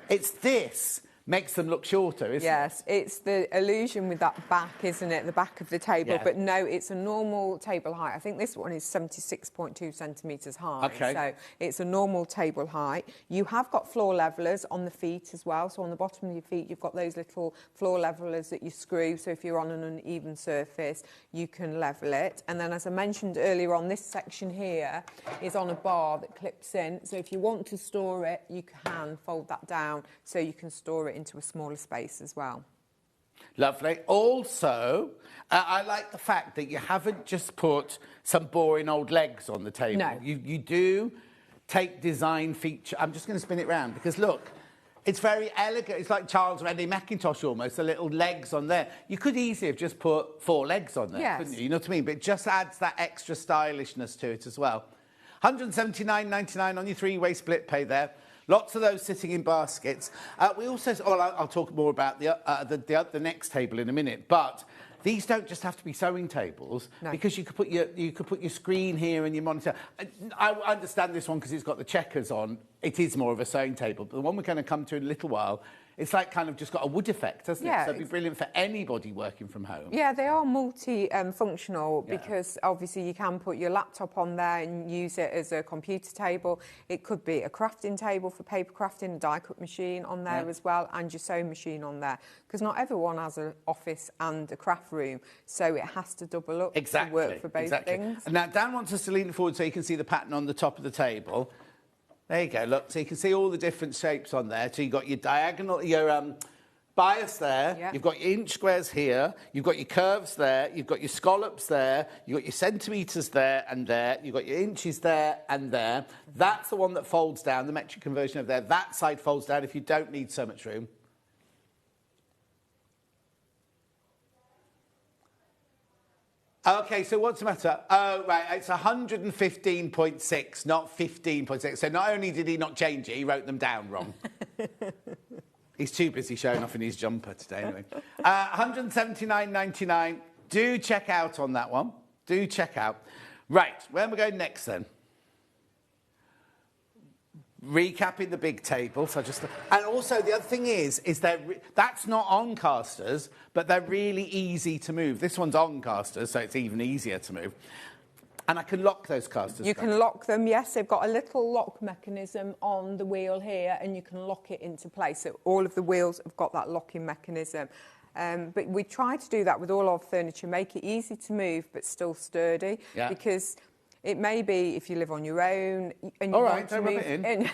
Speaker 1: it's this makes them look shorter, isn't it?
Speaker 19: Yes, it's the illusion with that back, isn't it? The back of the table.
Speaker 1: Yeah.
Speaker 19: But no, it's a normal table height. I think this one is 76.2 centimetres high.
Speaker 1: Okay.
Speaker 19: So it's a normal table height. You have got floor levelers on the feet as well. So on the bottom of your feet, you've got those little floor levelers that you screw. So if you're on an uneven surface, you can level it. And then, as I mentioned earlier on, this section here is on a bar that clips in. So if you want to store it, you can fold that down so you can store it into a smaller space as well.
Speaker 1: Lovely. Also, I like the fact that you haven't just put some boring old legs on the table.
Speaker 19: No.
Speaker 1: You do take design feature. I'm just going to spin it round because, look, it's very elegant. It's like Charles Rennie Mackintosh almost, the little legs on there. You could easily have just put 4 legs on there, couldn't you? You know what I mean? But it just adds that extra stylishness to it as well. £179.99 on your 3-way split pay there. Lots of those sitting in baskets. We also, I'll talk more about the next table in a minute, but these don't just have to be sewing tables because you could put your screen here and your monitor. I understand this one because it's got the checkers on. It is more of a sewing table, but the one we're going to come to in a little while, it's like kind of just got a wood effect, hasn't it? So it'd be brilliant for anybody working from home.
Speaker 19: Yeah, they are multi-functional because obviously you can put your laptop on there and use it as a computer table. It could be a crafting table for paper crafting, a die-cut machine on there as well, and your sewing machine on there. Because not everyone has an office and a craft room, so it has to double up to work for both things.
Speaker 1: And now, Dan wants us to lean forward so you can see the pattern on the top of the table. There you go, look, so you can see all the different shapes on there. So you've got your diagonal, your bias there, you've got your inch squares here, you've got your curves there, you've got your scallops there, you've got your centimetres there and there, you've got your inches there and there. That's the one that folds down, the metric conversion of there. That side folds down if you don't need so much room. OK, so what's the matter? Oh, right, it's 115.6, not 15.6. So not only did he not change it, he wrote them down wrong. He's too busy showing off in his jumper today, anyway. 179.99. Do check out on that one. Do check out. Right, where am I going next, then? Recapping the big table. So and also the other thing is that's not on casters, but they're really easy to move. This one's on casters, so it's even easier to move. And I can lock those casters.
Speaker 19: You can lock them, yes. They've got a little lock mechanism on the wheel here, and you can lock it into place. So all of the wheels have got that locking mechanism. But we try to do that with all our furniture, make it easy to move but still sturdy. Yeah. Because it may be if you live on your own and you,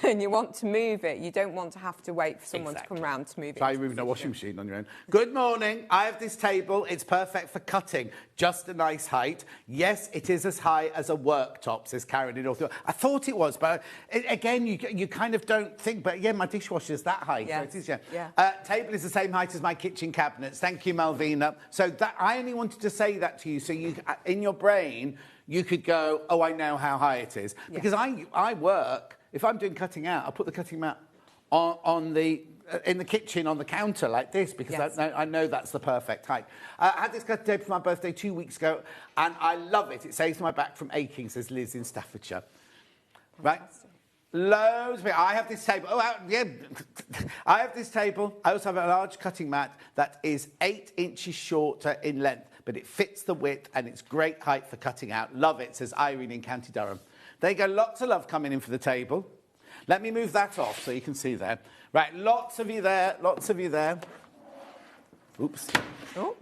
Speaker 19: and you want to move it, you don't want to have to wait for someone to come round to move it.
Speaker 1: Try moving a washing machine on your own. Good morning. I have this table. It's perfect for cutting. Just a nice height. Yes, it is as high as a worktop, says Karen in North. I thought it was, but again, you kind of don't think. But yeah, my dishwasher's that height. Yes. So it is, table is the same height as my kitchen cabinets. Thank you, Malvina. So that I only wanted to say that to you, so you, in your brain, you could go, oh, I know how high it is. Because I work, if I'm doing cutting out, I'll put the cutting mat in the kitchen on the counter like this, because I know that's the perfect height. I had this cut table for my birthday 2 weeks ago, and I love it. It saves my back from aching, says Liz in Staffordshire. Right? Loads of it. I have this table. I have this table. I also have a large cutting mat that is 8 inches shorter in length, but it fits the width, and it's great height for cutting out. Love it, says Irene in County Durham. There you go. Lots of love coming in for the table. Let me move that off so you can see there. Right, lots of you there, lots of you there. Oops.
Speaker 19: Oh.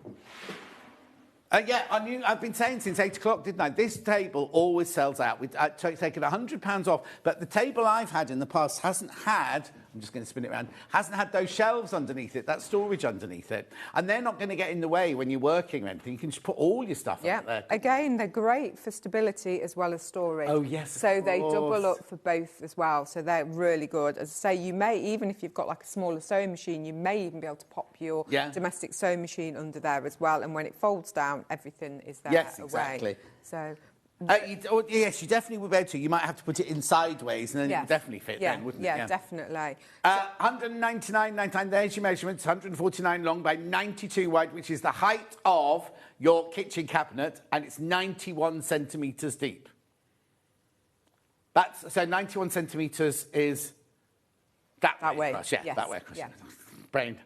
Speaker 1: Yeah, I've been saying since 8 o'clock, didn't I? This table always sells out. I've taken £100 off, but the table I've had in the past hasn't had, I'm just going to spin it around, hasn't had those shelves underneath it, that storage underneath it. And they're not going to get in the way when you're working or anything. You can just put all your stuff up there.
Speaker 19: Again, they're great for stability as well as storage.
Speaker 1: Oh, yes,
Speaker 19: So they double up for both as well. So they're really good. As I say, you may, even if you've got like a smaller sewing machine, you may even be able to pop your domestic sewing machine under there as well. And when it folds down, everything is there
Speaker 1: Yes,
Speaker 19: away.
Speaker 1: exactly.
Speaker 19: So...
Speaker 1: yes, you definitely would be able to. You might have to put it in sideways, and then it would definitely fit then, wouldn't it?
Speaker 19: Yeah, definitely.
Speaker 1: 199.99, there's your measurements, 149 long by 92 wide, which is the height of your kitchen cabinet, and it's 91 centimetres deep. So 91 centimetres is that way across. Yeah, that way across. Yeah. Brain.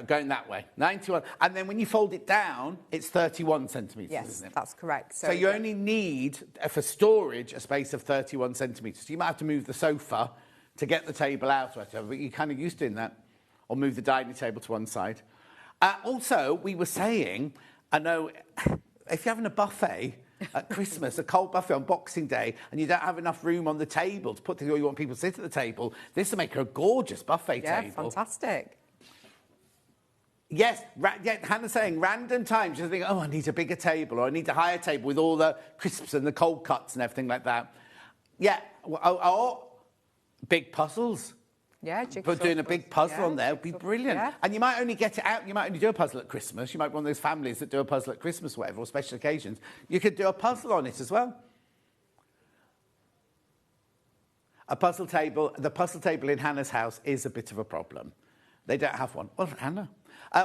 Speaker 1: Going that way, 91. And then when you fold it down, it's 31 centimetres, isn't it?
Speaker 19: That's correct.
Speaker 1: So you only need, for storage, a space of 31 centimetres. You might have to move the sofa to get the table out, or whatever, but you're kind of used to doing that. Or move the dining table to one side. Also, we were saying, I know, if you're having a buffet at Christmas, a cold buffet on Boxing Day, and you don't have enough room on the table to put things, or you want people to sit at the table, this will make a gorgeous buffet table.
Speaker 19: Yeah, fantastic.
Speaker 1: Yes, Hannah's saying random times you think, oh, I need a bigger table, or I need a higher table with all the crisps and the cold cuts and everything like that. Yeah, or big puzzles.
Speaker 19: Yeah, jigsaw.
Speaker 1: But doing a big puzzle on there would be brilliant.
Speaker 19: Yeah.
Speaker 1: And you might only get it out, you might only do a puzzle at Christmas. You might be one of those families that do a puzzle at Christmas or whatever, or special occasions. You could do a puzzle on it as well. The puzzle table in Hannah's house is a bit of a problem. They don't have one. Well, Hannah.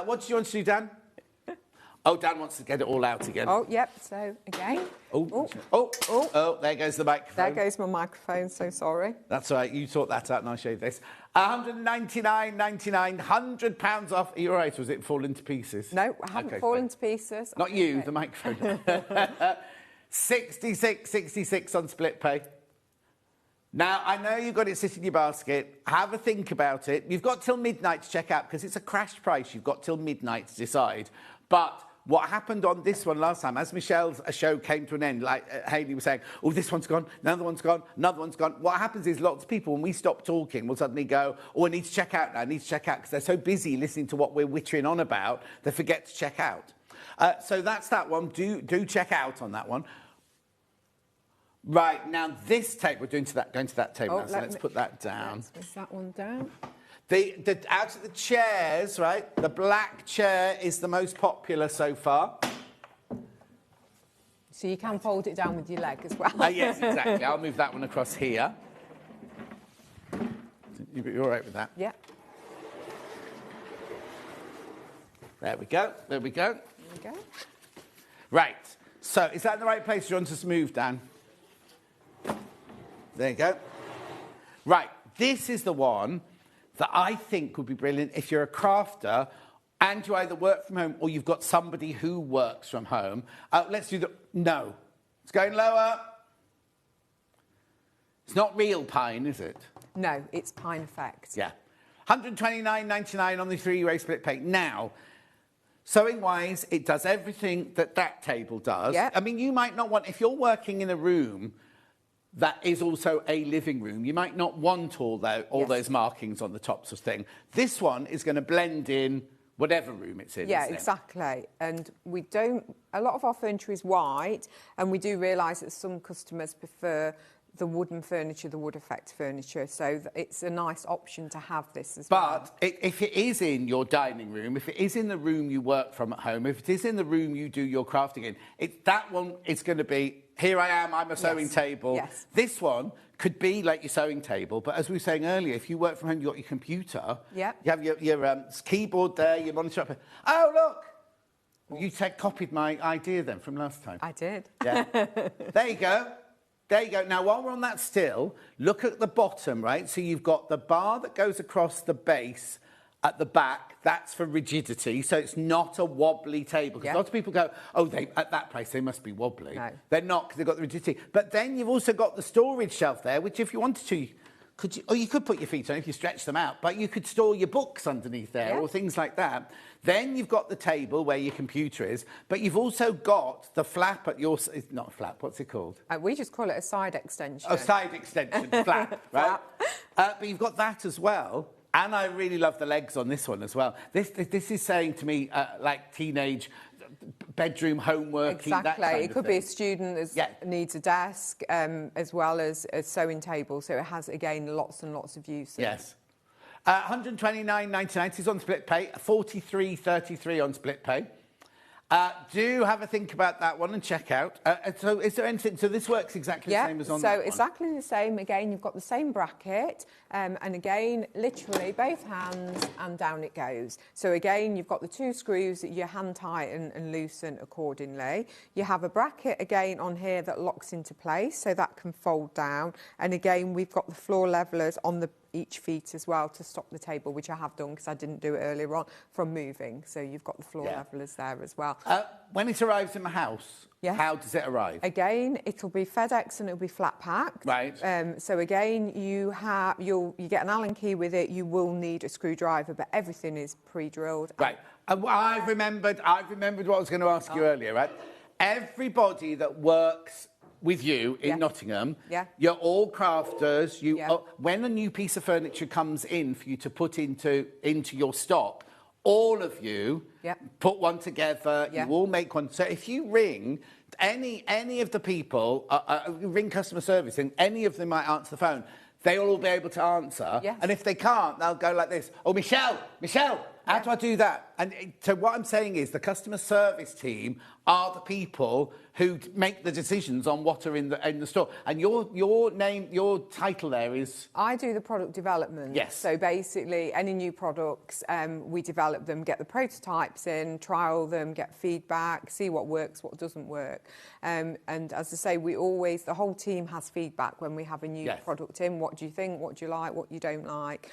Speaker 1: What do you want to do, Dan? Oh, Dan wants to get it all out again.
Speaker 19: Oh, yep. So, again.
Speaker 1: Oh, there goes the microphone.
Speaker 19: There goes my microphone, so sorry.
Speaker 1: That's all right. You sort that out and I'll show you this. £199.99, £100 off. Are you all right, or was it fallen to pieces?
Speaker 19: No, I haven't fallen to pieces.
Speaker 1: Not you, the microphone. 66 on split pay. Now, I know you've got it sitting in your basket. Have a think about it. You've got till midnight to check out, because it's a crash price. You've got till midnight to decide. But what happened on this one last time, as Michelle's show came to an end, like Hayley was saying, oh, this one's gone, another one's gone, another one's gone. What happens is lots of people, when we stop talking, will suddenly go, oh, I need to check out now, I need to check out, because they're so busy listening to what we're wittering on about, they forget to check out. So that's that one. Do check out on that one. Right, now this tape, we're going to that table now, so let's put that down.
Speaker 19: Let's put that one down.
Speaker 1: Out of the chairs, right, the black chair is the most popular so far.
Speaker 19: So you can fold it down with your leg as well.
Speaker 1: Yes, exactly. I'll move that one across here. You're all right with that?
Speaker 19: Yeah.
Speaker 1: There we go, there we go.
Speaker 19: There we go.
Speaker 1: Right, so is that in the right place? Do you want us to move, Dan? There you go. Right, this is the one that I think would be brilliant if you're a crafter and you either work from home or you've got somebody who works from home. Let's do no. It's going lower. It's not real pine, is it?
Speaker 19: No, it's Pine Effect.
Speaker 1: Yeah. £129.99 on the 3-way split pay. Now, sewing-wise, it does everything that table does.
Speaker 19: Yeah.
Speaker 1: I mean, you might not want, if you're working in a room that is also a living room, you might not want all those markings on the top sort of thing. This one is going to blend in whatever room it's in.
Speaker 19: Yeah,
Speaker 1: isn't it?
Speaker 19: exactly. And we don't, a lot of our furniture is white, and we do realise that some customers prefer the wooden furniture, the wood effect furniture, so it's a nice option to have this as well.
Speaker 1: But if it is in your dining room, if it is in the room you work from at home, if it is in the room you do your crafting in, that one is going to be Here I am, I'm a sewing table.
Speaker 19: Yes.
Speaker 1: This one could be like your sewing table, but as we were saying earlier, if you work from home, you've got your computer.
Speaker 19: Yep.
Speaker 1: You have your keyboard there, your monitor up here. Oh, look! You copied my idea then from last time.
Speaker 19: I did.
Speaker 1: Yeah. There you go. There you go. Now, while we're on that still, look at the bottom, right? So you've got the bar that goes across the base at the back. That's for rigidity, so it's not a wobbly table. Because lots of people go, oh, at that price, they must be wobbly.
Speaker 19: No.
Speaker 1: They're not, because they've got the rigidity. But then you've also got the storage shelf there, which if you wanted to, you could put your feet on if you stretch them out, but you could store your books underneath there or things like that. Then you've got the table where your computer is, but you've also got the flap at your... It's not a flap, what's it called?
Speaker 19: We just call it a side extension.
Speaker 1: A side extension, flap, right? But you've got that as well. And I really love the legs on this one as well. This is saying to me, like teenage bedroom homework.
Speaker 19: Exactly. It could be a student that needs a desk as well as a sewing table. So it has, again, lots and lots of uses.
Speaker 1: Yes. 129.99 is on split pay. 43.33 on split pay. Do have a think about that one and check out. So is there anything... So this works exactly the same as on that one?
Speaker 19: So exactly the same. Again, you've got the same bracket. And again, literally both hands and down it goes. So again, you've got the 2 screws that you hand tighten and loosen accordingly. You have a bracket again on here that locks into place, so that can fold down. And again, we've got the floor levelers on each feet as well to stop the table, which I have done because I didn't do it earlier on, from moving. So you've got the floor levelers there as well.
Speaker 1: When it arrives in the house, how does it arrive?
Speaker 19: Again, it'll be FedEx and it'll be flat packed.
Speaker 1: Right.
Speaker 19: So again, you get an Allen key with it. You will need a screwdriver, but everything is pre-drilled.
Speaker 1: Right. I've remembered what I was going to ask you earlier, right? Everybody that works with you in Nottingham, you're all crafters. When a new piece of furniture comes in for you to put into your stock, all of you put one together, you all make one. So if you ring any of the people, ring customer service, and any of them might answer the phone, they'll all be able to answer.
Speaker 19: Yes.
Speaker 1: And if they can't, they'll go like this. Oh, Michelle, how do I do that? And so what I'm saying is the customer service team are the people who make the decisions on what are in the store. And your title there is...
Speaker 19: I do the product development.
Speaker 1: Yes.
Speaker 19: So basically, any new products, we develop them, get the prototypes in, trial them, get feedback, see what works, what doesn't work. And as I say, the whole team has feedback when we have a new product in. What do you think? What do you like? What you don't like?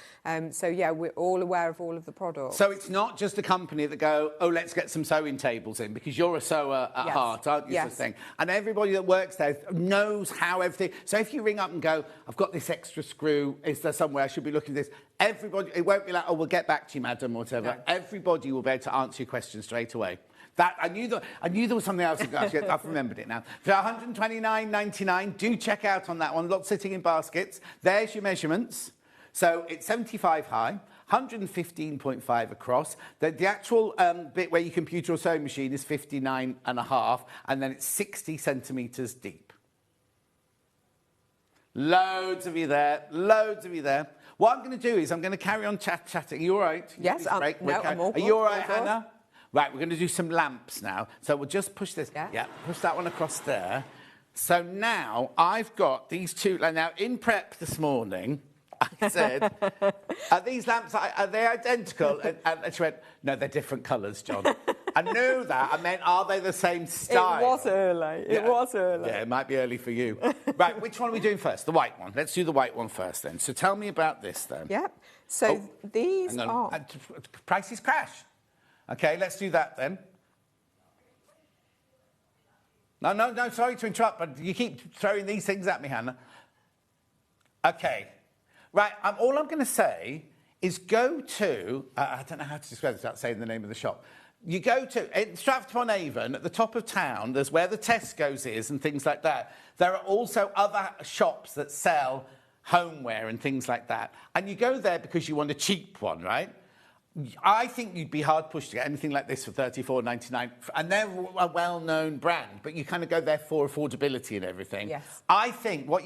Speaker 19: So yeah, we're all aware of all of the products.
Speaker 1: So it's not just a company that go, oh, let's get some sewing tables in, because you're a sewer at heart, aren't you?
Speaker 19: Yes.
Speaker 1: Sort of thing. And everybody that works there knows how everything... So if you ring up and go, I've got this extra screw, is there somewhere I should be looking at this? Everybody, it won't be like, oh, we'll get back to you, madam, or whatever. No. Everybody will be able to answer your question straight away. I knew there was something else. Actually, I've remembered it now. For 129.99, do check out on that one. Lots sitting in baskets. There's your measurements. So it's 75 high, 115.5 across. The actual bit where your computer or sewing machine is 59.5, and then it's 60 centimetres deep. Loads of you there. Loads of you there. What I'm going to do is I'm going to carry on chatting. Are you all right?
Speaker 19: Yes, I'm all good.
Speaker 1: Are you all right, Hannah? Right, we're going to do some lamps now. So we'll just push this. Yeah, push that one across there. So now I've got these two. Now, in prep this morning, I said, are these lamps, are they identical? And she went, no, they're different colours, John. I knew that. I meant, are they the same style?
Speaker 19: It was early. It was early.
Speaker 1: Yeah, it might be early for you. Right, which one are we doing first? The white one. Let's do the white one first, then. So tell me about this, then.
Speaker 19: Yep. So these are...
Speaker 1: Prices crash. OK, let's do that, then. No, sorry to interrupt, but you keep throwing these things at me, Hannah. OK. Right, all I'm going to say is go to... I don't know how to describe this without saying the name of the shop. You go to... In Stratford-upon-Avon, at the top of town, there's where the Tesco's is and things like that. There are also other shops that sell homeware and things like that. And you go there because you want a cheap one, right? I think you'd be hard-pushed to get anything like this for $34.99. And they're a well-known brand, but you kind of go there for affordability and everything.
Speaker 19: Yes.
Speaker 1: I think what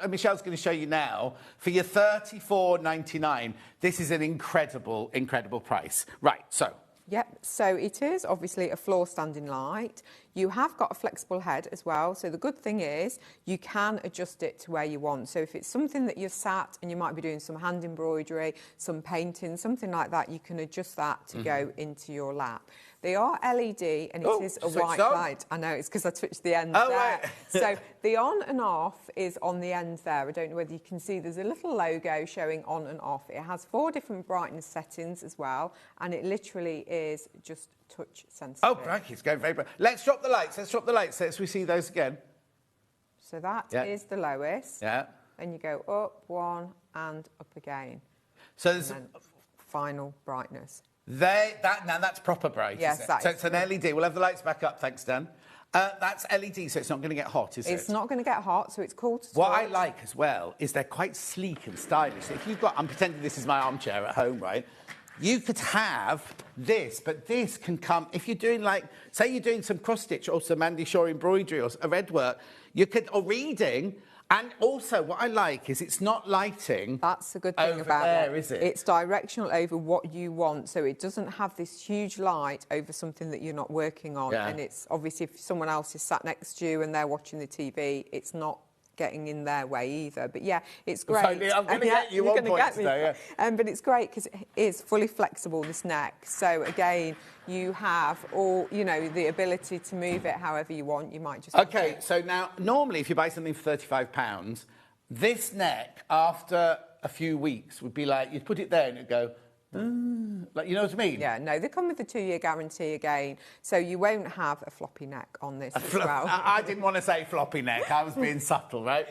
Speaker 1: Michelle's going to show you now, for your $34.99, this is an incredible, incredible price. Right, so
Speaker 19: Yep, so it is obviously a floor standing light. You have got a flexible head as well. So the good thing is you can adjust it to where you want. So if it's something that you're sat and you might be doing some hand embroidery, some painting, something like that, you can adjust that to go into your lap. They are LED and it is a white light. I know, it's because I touched the end there.
Speaker 1: Right.
Speaker 19: So the on and off is on the end there. I don't know whether you can see there's a little logo showing on and off. It has 4 different brightness settings as well, and it literally is just touch sensitive.
Speaker 1: Oh, crikey, it's going very bright. Let's drop the lights. Let's drop the lights. Let's we see those again.
Speaker 19: So that is the lowest.
Speaker 1: Yeah.
Speaker 19: Then you go up 1 and up again.
Speaker 1: So there's
Speaker 19: final brightness.
Speaker 1: Now that's proper bright.
Speaker 19: Yes,
Speaker 1: isn't it? So it's an LED. We'll have the lights back up. Thanks, Dan. That's LED, so it's not going to get hot, is it?
Speaker 19: It's not going to get hot, so it's cool to
Speaker 1: What
Speaker 19: touch.
Speaker 1: I like as well is they're quite sleek and stylish. So if you've got, I'm pretending this is my armchair at home, right? You could have this, but this can come, if you're doing like, say you're doing some cross-stitch or some Andy Shaw embroidery or a red work, you could, or reading, and also what I like is it's not lighting.
Speaker 19: That's a good thing
Speaker 1: over
Speaker 19: about
Speaker 1: there,
Speaker 19: it.
Speaker 1: is it?
Speaker 19: It's directional over what you want, so it doesn't have this huge light over something that you're not working on.
Speaker 1: Yeah.
Speaker 19: And it's obviously if someone else is sat next to you and they're watching the TV, it's not getting in their way either. But yeah, it's great.
Speaker 1: I'm going to get you
Speaker 19: you're
Speaker 1: one
Speaker 19: gonna
Speaker 1: point
Speaker 19: get me.
Speaker 1: today, yeah.
Speaker 19: But it's great because it is fully flexible, this neck. So again, you have all, you know, the ability to move it however you want. You might just...
Speaker 1: Okay, so now, normally if you buy something for £35, this neck, after a few weeks, would be like, you'd put it there and it'd go, like, you know what I mean?
Speaker 19: Yeah, no, they come with a 2-year guarantee again, so you won't have a floppy neck on this as well.
Speaker 1: I didn't want to say floppy neck, I was being subtle, right?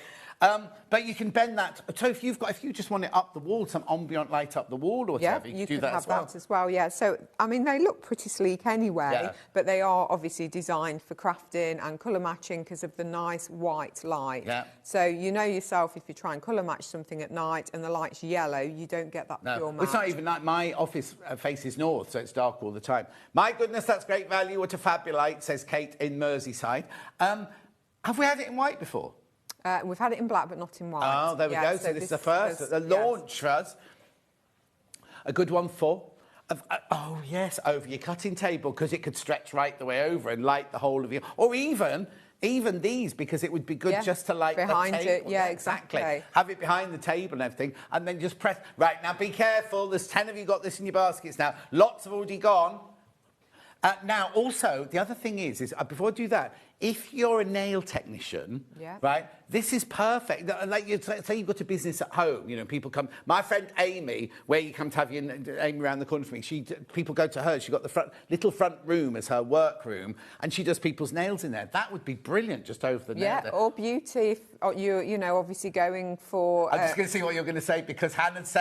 Speaker 1: But you can bend that. So if you just want it up the wall, some ambient light up the wall or whatever, you can do that as well.
Speaker 19: That as well, yeah. So, I mean, they look pretty sleek anyway, but they are obviously designed for crafting and colour matching because of the nice white light.
Speaker 1: Yeah.
Speaker 19: So you know yourself, if you try and colour match something at night and the light's yellow, you don't get that pure match.
Speaker 1: It's not even like my office faces north, so it's dark all the time. My goodness, that's great value. What a fabulite, says Kate in Merseyside. Have we had it in white before?
Speaker 19: We've had it in black, but not in white.
Speaker 1: Oh, there we go. So this is the first. The launch was a good one for. Oh, yes, over your cutting table, because it could stretch right the way over and light the whole of you. Or even these, because it would be good just to light
Speaker 19: behind
Speaker 1: the table.
Speaker 19: it. Yeah, exactly.
Speaker 1: Have it behind the table and everything, and then just press. Right, now be careful. There's 10 of you got this in your baskets now. Lots have already gone. Now, also, the other thing is before I do that, if you're a nail technician, right, this is perfect. Like, say you've got a business at home, you know, people come. My friend Amy, where you come to have Amy around the corner for me, people go to her. She's got the little front room as her work room, and she does people's nails in there. That would be brilliant, just over the nail.
Speaker 19: Yeah, or beauty. If you know, obviously going for.
Speaker 1: I'm just going to see what you're going to say, because Hannah's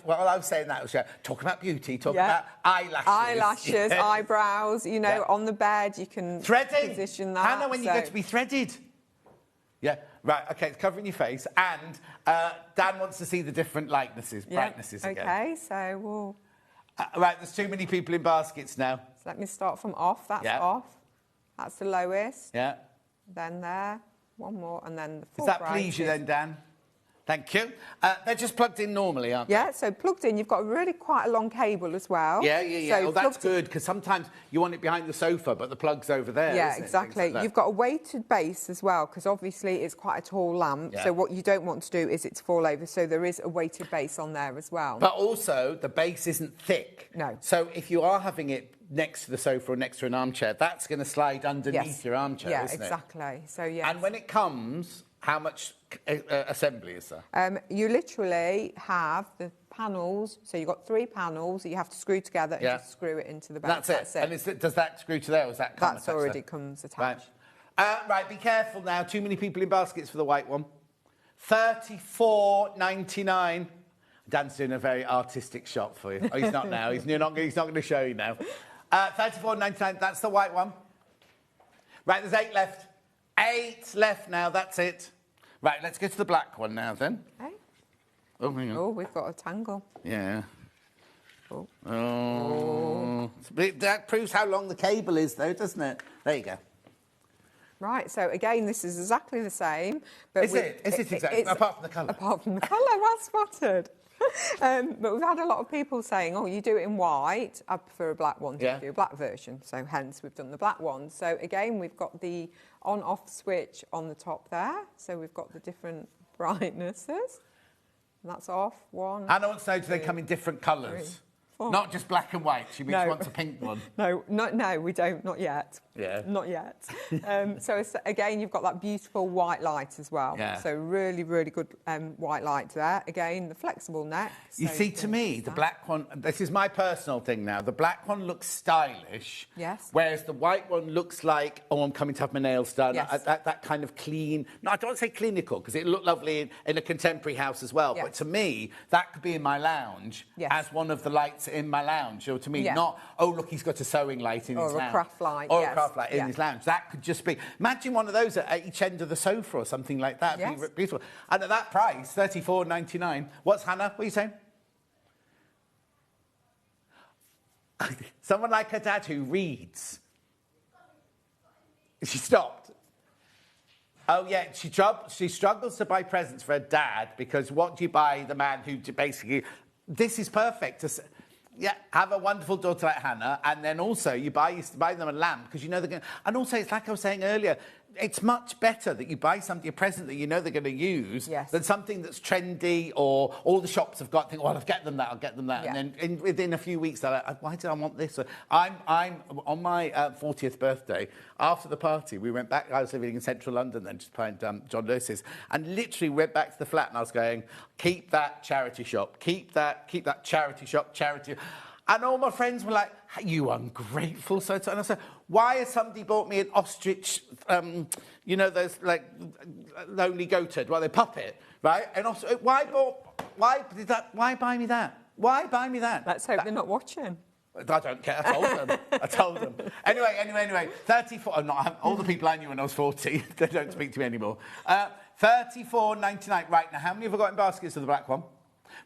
Speaker 1: well, I was saying that. Talk about beauty, talk about eyelashes.
Speaker 19: Eyebrows, you know, on the bed, you can position that.
Speaker 1: Hannah, when you go to be threaded. Yeah, right, OK, it's covering your face. And Dan wants to see the different brightnesses again.
Speaker 19: OK, so we'll...
Speaker 1: right, there's too many people in baskets now.
Speaker 19: So let me start from off. That's off. That's the lowest.
Speaker 1: Yeah.
Speaker 19: Then there, one more, and then the full
Speaker 1: Does that please you then, Dan? Thank you. They're just plugged in normally, aren't they?
Speaker 19: Yeah, so plugged in. You've got really quite a long cable as well.
Speaker 1: Yeah.
Speaker 19: So
Speaker 1: that's good, because sometimes you want it behind the sofa, but the plug's over there.
Speaker 19: Yeah, exactly. You've got a weighted base as well, because obviously it's quite a tall lamp. Yeah. So what you don't want to do is it to fall over. So there is a weighted base on there as well.
Speaker 1: But also, the base isn't thick.
Speaker 19: No.
Speaker 1: So if you are having it next to the sofa or next to an armchair, that's going to slide underneath your armchair, isn't it?
Speaker 19: Yeah, exactly. So, yeah.
Speaker 1: And when it comes, how much assembly is there?
Speaker 19: You literally have the panels, so you've got 3 panels that you have to screw together and just screw it into the base.
Speaker 1: That's it. And does that screw to there, or does that come
Speaker 19: That's already comes attached.
Speaker 1: Right, be careful now. Too many people in baskets for the white one. $34.99. Dan's doing a very artistic shop for you. Oh, he's not now. He's not going to show you now. $34.99, that's the white one. Right, there's 8 left. 8 left now, that's it. Right, let's go to the black one now, then.
Speaker 19: Okay.
Speaker 1: Oh, hang on.
Speaker 19: Oh, we've got a tangle.
Speaker 1: Yeah. Oh. That proves how long the cable is, though, doesn't it? There you go.
Speaker 19: Right, so again, this is exactly the same. But
Speaker 1: Is it exactly? Apart from the colour.
Speaker 19: Apart from the colour, well spotted. But we've had a lot of people saying, oh, you do it in white. I prefer a black one to do a black version. So hence we've done the black one. So again, we've got the on-off switch on the top there. So we've got the different brightnesses. And that's off. One.
Speaker 1: Hannah wants to know, do they come in different colours? Not just black and white. She wants a pink one.
Speaker 19: No, we don't. Not yet.
Speaker 1: Yeah.
Speaker 19: Not yet. So again, you've got that beautiful white light as well.
Speaker 1: Yeah.
Speaker 19: So really, really good white light there. Again, the flexible neck.
Speaker 1: You see, to me, the black one, this is my personal thing now, the black one looks stylish.
Speaker 19: Yes.
Speaker 1: Whereas the white one looks like, oh, I'm coming to have my nails done.
Speaker 19: Yes.
Speaker 1: That kind of clean, no, I don't want to say clinical, because it looked lovely in a contemporary house as well.
Speaker 19: Yes.
Speaker 1: But to me, that could be in my lounge as one of the lights in my lounge. Or to me, not, oh, look, he's got a sewing light in his lounge.
Speaker 19: Or a craft light,
Speaker 1: Or a craft light in his lounge. That could just be, imagine one of those at each end of the sofa or something like that. It'd be beautiful. And at that price, $34.99. What's Hannah? What are you saying? Someone like her dad who reads. She stopped. Oh, yeah, she struggles to buy presents for her dad because what do you buy the man who basically... This is perfect. Have a wonderful daughter like Hannah, and then also you buy them a lamp because you know they're going to... And also, it's like I was saying earlier, it's much better that you buy somebody a present that you know they're going to use than something that's trendy or all the shops have got, well, I'll get them that.
Speaker 19: Yeah.
Speaker 1: And then within a few weeks, they're like, why did I want this? I'm on my 40th birthday, after the party, we went back, I was living in central London then, just behind John Lewis's, and literally went back to the flat and I was going, keep that charity shop, keep that charity shop, charity... And all my friends were like, you ungrateful. And I said, why has somebody bought me an ostrich, you know, those, like, lonely goated, well, they puppet, right? And also, why buy me that? Why buy me that?
Speaker 19: Let's hope they're not watching.
Speaker 1: I don't care. I told them. Anyway. 34... all the people I knew when I was 40, they don't speak to me anymore. $34.99. Right, now, how many have I got in baskets of the black one?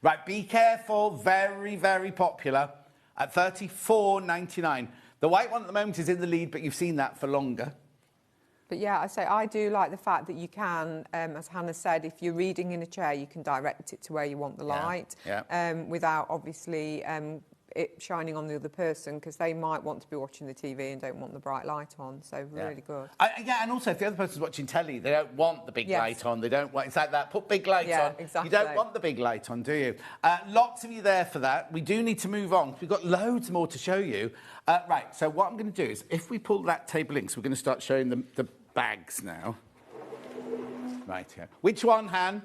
Speaker 1: Right, be careful. Very, very popular. At $34.99. The white one at the moment is in the lead, but you've seen that for longer.
Speaker 19: But yeah, I do like the fact that you can, as Hannah said, if you're reading in a chair, you can direct it to where you want the light without obviously it shining on the other person because they might want to be watching the TV and don't want the bright light on. So really good.
Speaker 1: And also if the other person's watching telly, they don't want the big light on. They don't want... It's like that. Put big lights on.
Speaker 19: Exactly.
Speaker 1: You don't want the big light on, do you? Lots of you there for that. We do need to move on. We've got loads more to show you. Right, so what I'm going to do is if we pull that table in, so we're going to start showing them the bags now. Right here. Which one, Han?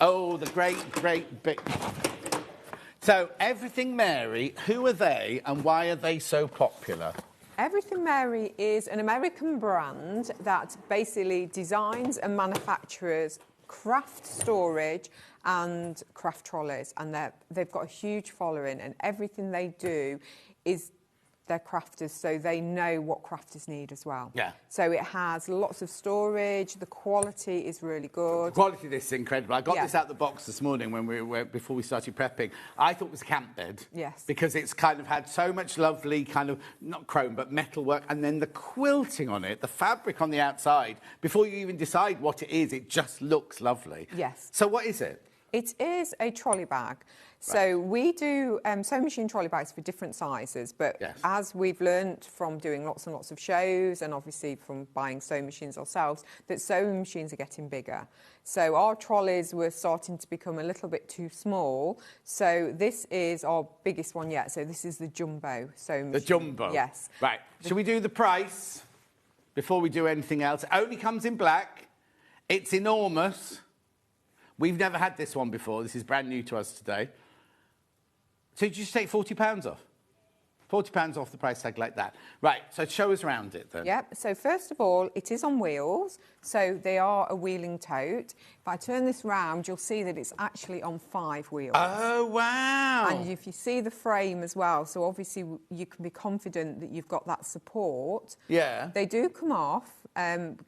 Speaker 1: Oh, the great big... So, Everything Mary, who are they and why are they so popular?
Speaker 19: Everything Mary is an American brand that basically designs and manufactures craft storage and craft trolleys, and they've got a huge following, and everything they do is they're crafters, so they know what crafters need as well.
Speaker 1: Yeah.
Speaker 19: So it has lots of storage. The quality is really good.
Speaker 1: The quality of this is incredible. I got this out of the box this morning before we started prepping. I thought it was a camp bed.
Speaker 19: Yes.
Speaker 1: Because it's kind of had so much lovely kind of, not chrome, but metal work, and then the quilting on it, the fabric on the outside, before you even decide what it is, it just looks lovely.
Speaker 19: Yes.
Speaker 1: So what is it?
Speaker 19: It is a trolley bag. So we do sewing machine trolley bags for different sizes, but as we've learnt from doing lots and lots of shows and obviously from buying sewing machines ourselves, that sewing machines are getting bigger. So our trolleys were starting to become a little bit too small. So this is our biggest one yet. So this is the jumbo sewing machine.
Speaker 1: The jumbo?
Speaker 19: Yes.
Speaker 1: Right. Shall we do the price before we do anything else? It only comes in black. It's enormous. We've never had this one before. This is brand new to us today. So did you just take £40 off? £40 off the price tag like that. Right, so show us around it then.
Speaker 19: Yep, so first of all, it is on wheels, so they are a wheeling tote. If I turn this round, you'll see that it's actually on 5 wheels.
Speaker 1: Oh, wow!
Speaker 19: And if you see the frame as well, so obviously you can be confident that you've got that support.
Speaker 1: Yeah.
Speaker 19: They do come off,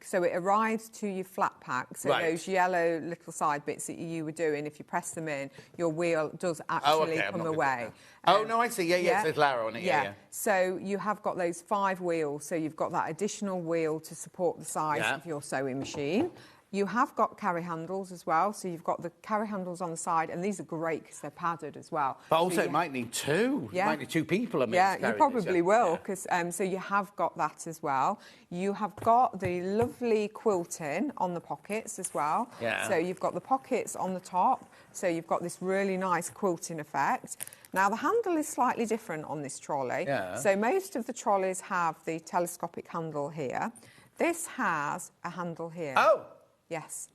Speaker 19: so it arrives to your flat pack, so those yellow little side bits that you were doing, if you press them in, your wheel does actually come away.
Speaker 1: Oh, no, I see. Yeah, it says Lara on it. Yeah.
Speaker 19: So you have got those 5 wheels, so you've got that additional wheel to support the size of your sewing machine. You have got carry handles as well, so you've got the carry handles on the side, and these are great because they're padded as well.
Speaker 1: But also,
Speaker 19: so
Speaker 1: it might need two.
Speaker 19: Yeah.
Speaker 1: It might need two people.
Speaker 19: You probably will, because so you have got that as well. You have got the lovely quilting on the pockets as well.
Speaker 1: Yeah.
Speaker 19: So you've got the pockets on the top, so you've got this really nice quilting effect. Now, the handle is slightly different on this trolley.
Speaker 1: Yeah.
Speaker 19: So most of the trolleys have the telescopic handle here. This has a handle here.
Speaker 1: Oh!
Speaker 19: Yes.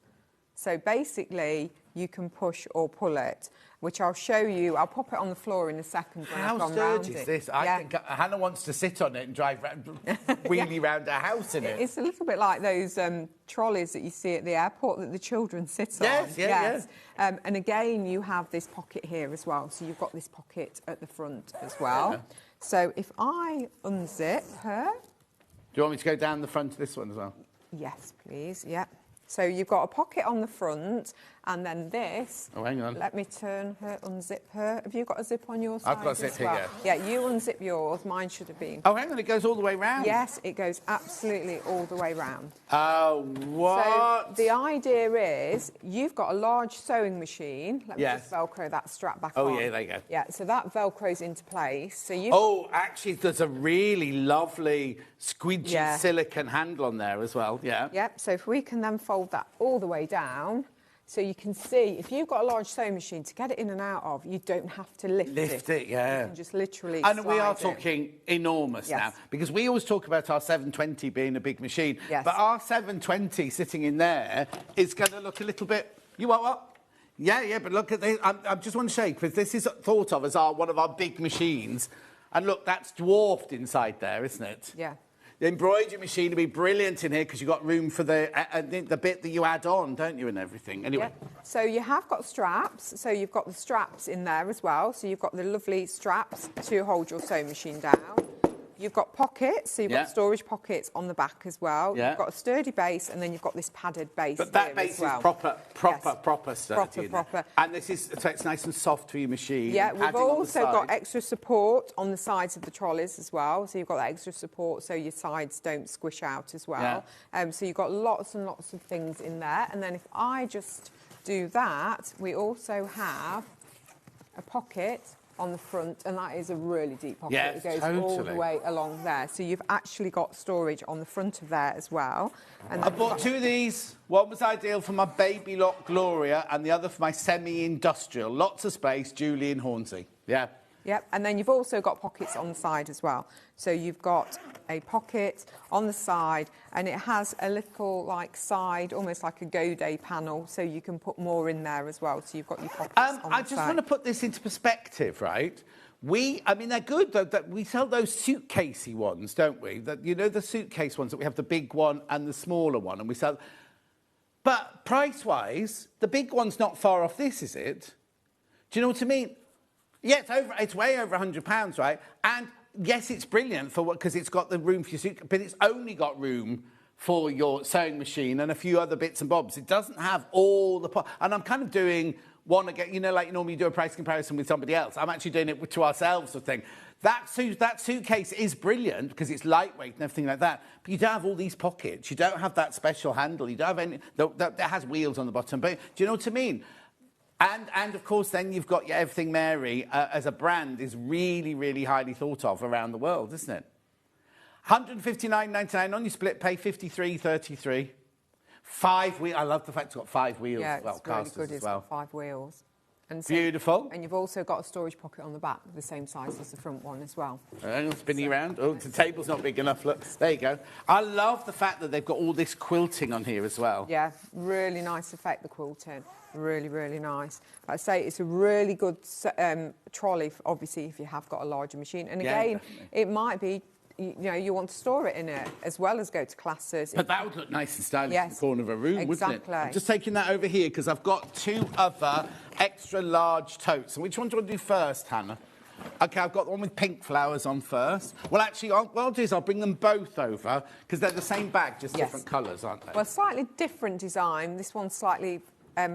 Speaker 19: So basically, you can push or pull it, which I'll show you. I'll pop it on the floor in a second when I've
Speaker 1: How
Speaker 19: gone round
Speaker 1: sturdy is
Speaker 19: it.
Speaker 1: this? I think Hannah wants to sit on it and drive wheelie round her house in it.
Speaker 19: It's a little bit like those trolleys that you see at the airport that the children sit on.
Speaker 1: Yes.
Speaker 19: And again, you have this pocket here as well. So you've got this pocket at the front as well.
Speaker 1: Yeah.
Speaker 19: So if I unzip her...
Speaker 1: Do you want me to go down the front of this one as well?
Speaker 19: Yes, please. Yeah. So you've got a pocket on the front, and then this.
Speaker 1: Oh, hang on.
Speaker 19: Let me turn her, unzip her. Have you got a zip on your side?
Speaker 1: I've got a zip
Speaker 19: as well?
Speaker 1: here.
Speaker 19: Yeah, you unzip yours. Mine should have been.
Speaker 1: Oh, hang on, it goes all the way round.
Speaker 19: Yes, it goes absolutely all the way round.
Speaker 1: Oh, what?
Speaker 19: So the idea is you've got a large sewing machine. Let me
Speaker 1: Yes.
Speaker 19: just Velcro that strap back
Speaker 1: Oh,
Speaker 19: on.
Speaker 1: yeah, there you go.
Speaker 19: Yeah, so that Velcros into place. So you.
Speaker 1: Oh, actually, there's a really lovely squidgy
Speaker 19: Yeah.
Speaker 1: silicone handle on there as well. Yeah.
Speaker 19: Yep, so if we can then fold that all the way down, so you can see, if you've got a large sewing machine, to get it in and out of, you don't have to lift it.
Speaker 1: Lift it, yeah.
Speaker 19: You can just literally
Speaker 1: And we are
Speaker 19: slide it.
Speaker 1: talking enormous
Speaker 19: Yes.
Speaker 1: now, because we always talk about our 720 being a big machine,
Speaker 19: Yes.
Speaker 1: but our 720 sitting in there is going to look a little bit... You want what? Yeah, but look at this. I just want to show you, because this is thought of as one of our big machines. And look, that's dwarfed inside there, isn't it?
Speaker 19: Yeah.
Speaker 1: The embroidery machine would be brilliant in here because you've got room for the bit that you add on, don't you, and everything. Anyway.
Speaker 19: Yeah. So you have got straps. So you've got the straps in there as well. So you've got the lovely straps to hold your sewing machine down. You've got pockets, so you've
Speaker 1: Yeah.
Speaker 19: got storage pockets on the back as well.
Speaker 1: Yeah.
Speaker 19: You've got a sturdy base, and then you've got this padded base.
Speaker 1: But that
Speaker 19: here
Speaker 1: base
Speaker 19: as well.
Speaker 1: is proper sturdy.
Speaker 19: Proper.
Speaker 1: And this is, so it's nice and soft for your machine.
Speaker 19: Yeah, we've
Speaker 1: padding on the
Speaker 19: also got
Speaker 1: side.
Speaker 19: extra support on the sides of the trolleys as well. So you've got that extra support so your sides don't squish out as well. So you've got lots and lots of things in there. And then if I just do that, we also have a pocket on the front, and that is a really deep pocket.
Speaker 1: Yes,
Speaker 19: it goes all the
Speaker 1: totally.
Speaker 19: way along there. So you've actually got storage on the front of there as well. And
Speaker 1: I bought two of these. One was ideal for my baby lot Gloria, and the other for my semi-industrial. Lots of space, Julie and Hornsey. Yeah.
Speaker 19: Yep, and then you've also got pockets on the side as well. So you've got a pocket on the side, and it has a little like side, almost like a Godet panel, so you can put more in there as well. So you've got your pockets on the
Speaker 1: I just
Speaker 19: side.
Speaker 1: want to put this into perspective, right? I mean, they're good, though. That we sell those suitcasey ones, don't we? That, you know, the suitcase ones that we have the big one and the smaller one, and we sell... But price-wise, the big one's not far off this, is it? Do you know what I mean? Yeah, it's way over £100, right? And yes, it's brilliant for because it's got the room for your suitcase, but it's only got room for your sewing machine and a few other bits and bobs. It doesn't have all the... And I'm kind of doing one again, you know, like you normally do a price comparison with somebody else. I'm actually doing it to ourselves, sort of thing. That suitcase is brilliant because it's lightweight and everything like that, but you don't have all these pockets. You don't have that special handle. You don't have any... That has wheels on the bottom. But do you know what I mean? And of course, then you've got your Everything Mary as a brand is really, really highly thought of around the world, isn't it? £159.99 on your split pay, £53.33. 5 wheels. I love the fact it's got 5 wheels
Speaker 19: Yeah,
Speaker 1: as well,
Speaker 19: it's really
Speaker 1: casters
Speaker 19: good.
Speaker 1: as
Speaker 19: It's
Speaker 1: well.
Speaker 19: got 5 wheels. And
Speaker 1: Beautiful.
Speaker 19: And you've also got a storage pocket on the back, the same size as the front one as well.
Speaker 1: Spinning around. Oh, the table's not big enough. Look, there you go. I love the fact that they've got all this quilting on here as well.
Speaker 19: Yeah, really nice effect, the quilting. Really, really nice. Like I say, it's a really good trolley, obviously, if you have got a larger machine. And
Speaker 1: Yeah,
Speaker 19: again,
Speaker 1: definitely.
Speaker 19: it might be, you know, you want to store it in it as well as go to classes.
Speaker 1: But that would look nice and stylish in
Speaker 19: Yes,
Speaker 1: the corner of a room, wouldn't it?
Speaker 19: exactly.
Speaker 1: I'm just taking that over here because I've got 2 other extra large totes. And which one do you want to do first, Hannah? OK, I've got the one with pink flowers on first. Well, actually, what I'll do is I'll bring them both over because they're the same bag, just different colours, aren't they?
Speaker 19: Well, slightly different design. This one's slightly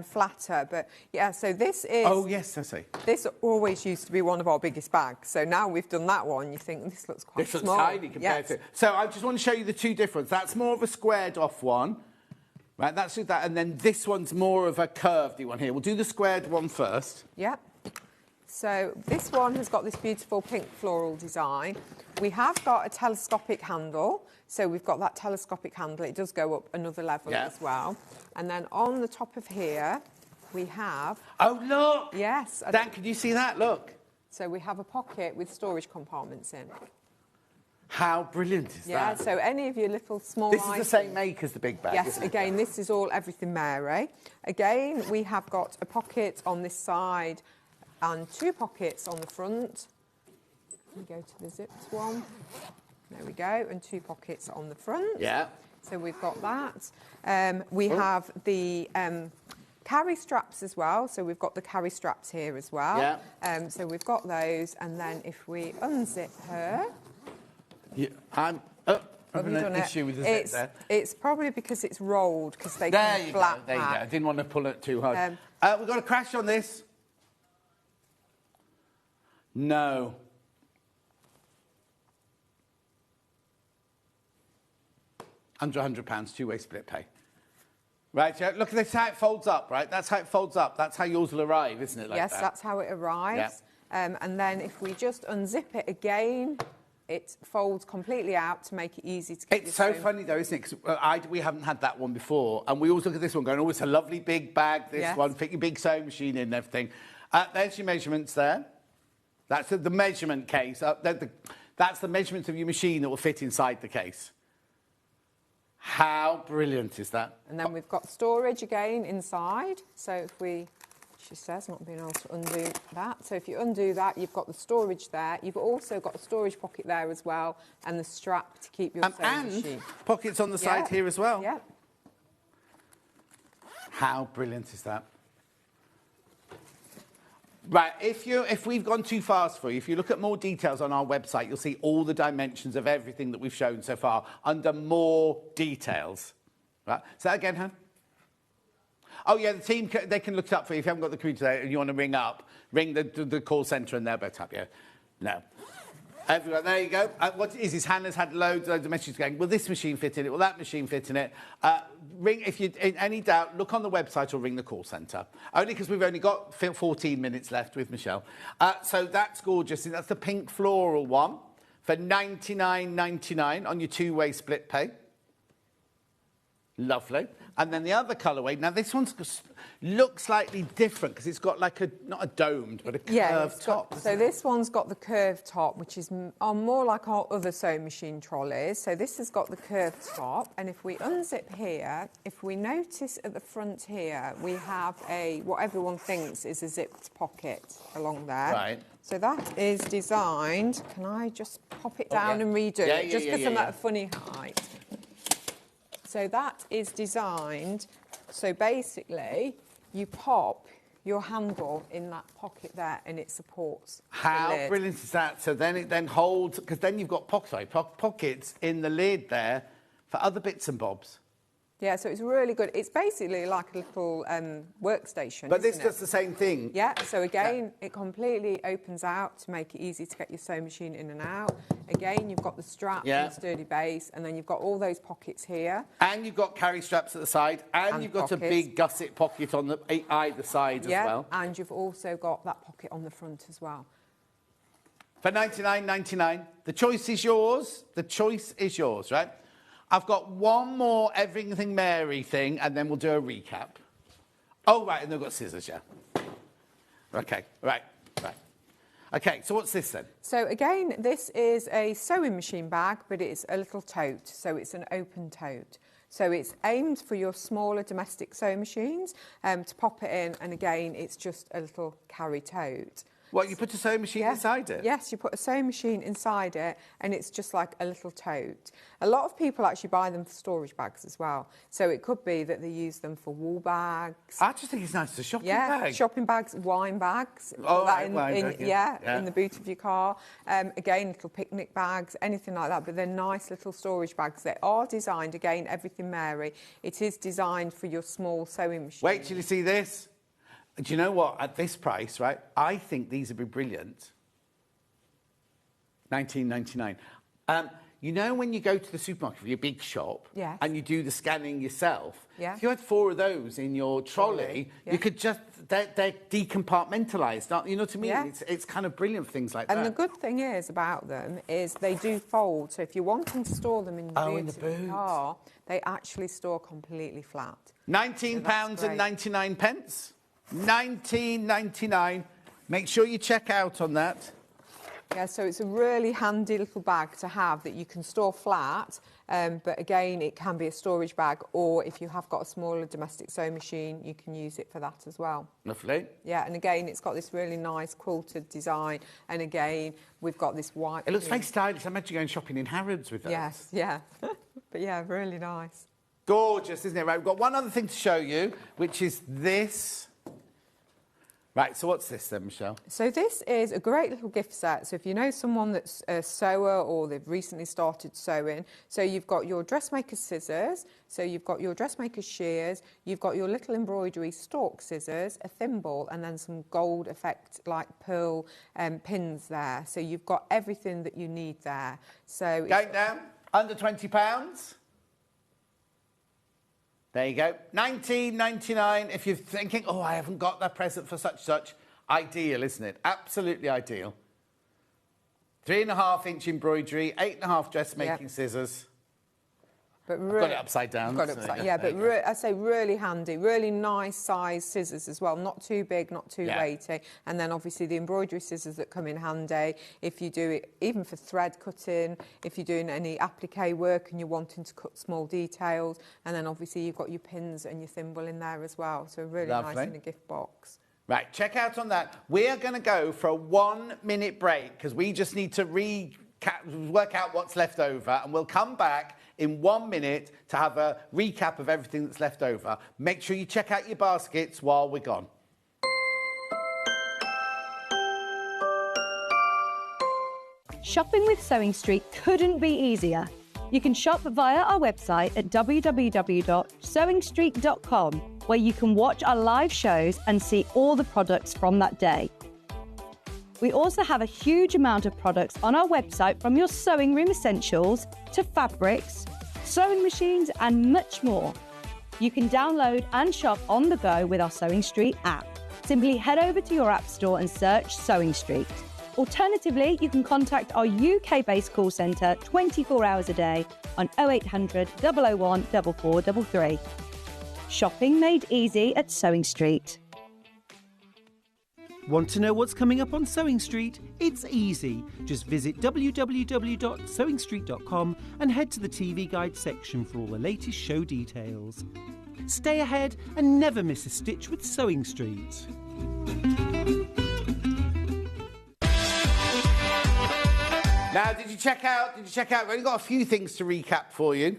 Speaker 19: flatter, but yeah, so this is...
Speaker 1: Oh, yes, I see.
Speaker 19: This always used to be one of our biggest bags, so now we've done that one, you think this looks quite
Speaker 1: This
Speaker 19: small.
Speaker 1: looks tiny compared to... So I just want to show you the 2 differences. That's more of a squared off one. Right, that's that. And then this one's more of a curved one here. We'll do the squared one first.
Speaker 19: Yep. So this one has got this beautiful pink floral design. We have got a telescopic handle. So we've got that telescopic handle. It does go up another level as well. And then on the top of here, we have...
Speaker 1: Oh, look!
Speaker 19: Yes.
Speaker 1: Dan, can you see that? Look.
Speaker 19: So we have a pocket with storage compartments in.
Speaker 1: How brilliant is that?
Speaker 19: Yeah, so any of your little small
Speaker 1: This
Speaker 19: items...
Speaker 1: is the same make as the big bag,
Speaker 19: Yes,
Speaker 1: isn't it?
Speaker 19: again, this is all Everything Mary. Again, we have got a pocket on this side and 2 pockets on the front. We go to the zipped one. There we go, and 2 pockets on the front.
Speaker 1: Yeah.
Speaker 19: So we've got that. We have the carry straps as well. So we've got the carry straps here as well.
Speaker 1: Yeah.
Speaker 19: So we've got those, and then if we unzip her...
Speaker 1: Yeah, I'm having an issue with the zip there.
Speaker 19: It's probably because it's rolled, because they
Speaker 1: There
Speaker 19: come
Speaker 1: you
Speaker 19: flat
Speaker 1: go, there you go.
Speaker 19: back.
Speaker 1: I didn't want to pull it too hard. We've got a crash on this. No. Under £100, two-way split pay. Right, yeah, look at this, how it folds up, right? That's how it folds up. That's how yours will arrive, isn't it? Like
Speaker 19: Yes,
Speaker 1: that?
Speaker 19: that's how it arrives. And then if we just unzip it again, it folds completely out to make it easy to get
Speaker 1: It's so funny though, isn't it? Because we haven't had that one before, and we always look at this one going, oh, it's a lovely big bag, this one, fit your big sewing machine in and everything. There's your measurements there. That's the measurement case. That's the measurements of your machine that will fit inside the case. How brilliant is that?
Speaker 19: And then we've got storage again inside. So if we, she says, not being able to undo that. So if you undo that, you've got the storage there. You've also got a storage pocket there as well, and the strap to keep your sewing machine.
Speaker 1: Pockets on the side here as well.
Speaker 19: Yeah.
Speaker 1: How brilliant is that? Right, if we've gone too fast for you, if you look at more details on our website, you'll see all the dimensions of everything that we've shown so far under more details. Right, say that again, Han? Oh, yeah, the team, they can look it up for you. If you haven't got the computer there and you want to ring up, ring the call centre and they'll better up you. No. Everyone, there you go. What it is Hannah's had loads of messages going, will this machine fit in it? Will that machine fit in it? Ring, if you're in any doubt, look on the website or ring the call centre. Only because we've only got 14 minutes left with Michelle. So that's gorgeous. That's the pink floral one for $99.99 on your two-way split pay. Lovely. And then the other colourway, now this one looks slightly different because it's got like not a domed, but a curved top.
Speaker 19: So this one's got the curved top, which is more like our other sewing machine trolleys. So this has got the curved top. And if we unzip here, if we notice at the front here, we have what everyone thinks is a zipped pocket along there.
Speaker 1: Right.
Speaker 19: So that is designed. Can I just pop it down and redo it? Just because I'm at a funny height. So that is designed, so basically you pop your handle in that pocket there and it supports
Speaker 1: How
Speaker 19: the lid.
Speaker 1: brilliant is that? So then it holds, because then you've got pockets in the lid there for other bits and bobs.
Speaker 19: Yeah, so it's really good. It's basically like a little workstation,
Speaker 1: But this
Speaker 19: isn't it?
Speaker 1: does the same thing.
Speaker 19: Yeah, so again, it completely opens out to make it easy to get your sewing machine in and out. Again, you've got the strap and the sturdy base, and then you've got all those pockets here.
Speaker 1: And you've got carry straps at the side, and you've got a big gusset pocket on either side as well.
Speaker 19: Yeah, and you've also got that pocket on the front as well.
Speaker 1: For $99.99, the choice is yours. The choice is yours, right? I've got one more Everything Mary thing, and then we'll do a recap. Oh, right, and they've got scissors, yeah. Okay, right. Okay, so what's this then?
Speaker 19: So again, this is a sewing machine bag, but it's a little tote, so it's an open tote. So it's aimed for your smaller domestic sewing machines to pop it in, and again, it's just a little carry tote.
Speaker 1: What, you put a sewing machine inside it?
Speaker 19: Yes, you put a sewing machine inside it, and it's just like a little tote. A lot of people actually buy them for storage bags as well. So it could be that they use them for wool bags.
Speaker 1: I just think it's nice to shopping bag.
Speaker 19: Yeah, shopping bags, wine bags.
Speaker 1: Oh,
Speaker 19: that
Speaker 1: wine bag, yeah.
Speaker 19: in the boot of your car. Again, little picnic bags, anything like that. But they're nice little storage bags. They are designed, again, Everything Mary. It is designed for your small sewing machine.
Speaker 1: Wait till you see this. Do you know what? At this price, right, I think these would be brilliant. $19.99. you know when you go to the supermarket for your big shop
Speaker 19: Yes.
Speaker 1: and you do the scanning yourself,
Speaker 19: Yeah.
Speaker 1: if you had 4 of those in your trolley,
Speaker 19: Yeah.
Speaker 1: you could just, they're decompartmentalised, aren't, you know what I mean?
Speaker 19: Yeah.
Speaker 1: It's kind of brilliant for things like
Speaker 19: And
Speaker 1: that.
Speaker 19: the good thing is about them is they do fold. So if you're wanting to store them in the boot
Speaker 1: in the
Speaker 19: of your car, they actually store completely flat.
Speaker 1: £19.99. £19.99. Make sure you check out on that.
Speaker 19: Yeah, so it's a really handy little bag to have that you can store flat, but again, it can be a storage bag, or if you have got a smaller domestic sewing machine, you can use it for that as well.
Speaker 1: Lovely.
Speaker 19: Yeah, and again, it's got this really nice quilted design, and again, we've got this white...
Speaker 1: It looks very stylish. I imagine going shopping in Harrods with that.
Speaker 19: Yes, yeah. But yeah, really nice.
Speaker 1: Gorgeous, isn't it? Right, we've got one other thing to show you, which is this. Right, so what's this then, Michelle?
Speaker 19: So this is a great little gift set. So if you know someone that's a sewer or they've recently started sewing, so you've got your dressmaker's scissors, so you've got your dressmaker's shears, you've got your little embroidery stalk scissors, a thimble, and then some gold effect like pearl pins there. So you've got everything that you need there. So
Speaker 1: Going down, under £20. There you go. £19.99 if you're thinking, oh, I haven't got that present for such. Ideal, isn't it? Absolutely ideal. 3.5-inch embroidery, 8.5 dressmaking scissors.
Speaker 19: But
Speaker 1: I've got it upside down.
Speaker 19: Got it upside, yeah, but I say really handy, really nice size scissors as well. Not too big, not too weighty. And then obviously the embroidery scissors that come in handy if you do it, even for thread cutting, if you're doing any applique work and you're wanting to cut small details. And then obviously you've got your pins and your thimble in there as well. So really nice in a gift box.
Speaker 1: Right, check out on that. We are going to go for a 1-minute break because we just need to work out what's left over, and we'll come back in 1 minute to have a recap of everything that's left over. Make sure you check out your baskets while we're gone.
Speaker 7: Shopping with Sewing Street couldn't be easier. You can shop via our website at www.sewingstreet.com, where you can watch our live shows and see all the products from that day. We also have a huge amount of products on our website, from your sewing room essentials to fabrics, sewing machines and much more. You can download and shop on the go with our Sewing Street app. Simply head over to your app store and search Sewing Street. Alternatively, you can contact our UK-based call centre 24 hours a day on 0800 001 4433. Shopping made easy at Sewing Street.
Speaker 10: Want to know what's coming up on Sewing Street? It's easy. Just visit www.sewingstreet.com and head to the TV Guide section for all the latest show details. Stay ahead and never miss a stitch with Sewing Street.
Speaker 1: Now, did you check out? We've only got a few things to recap for you.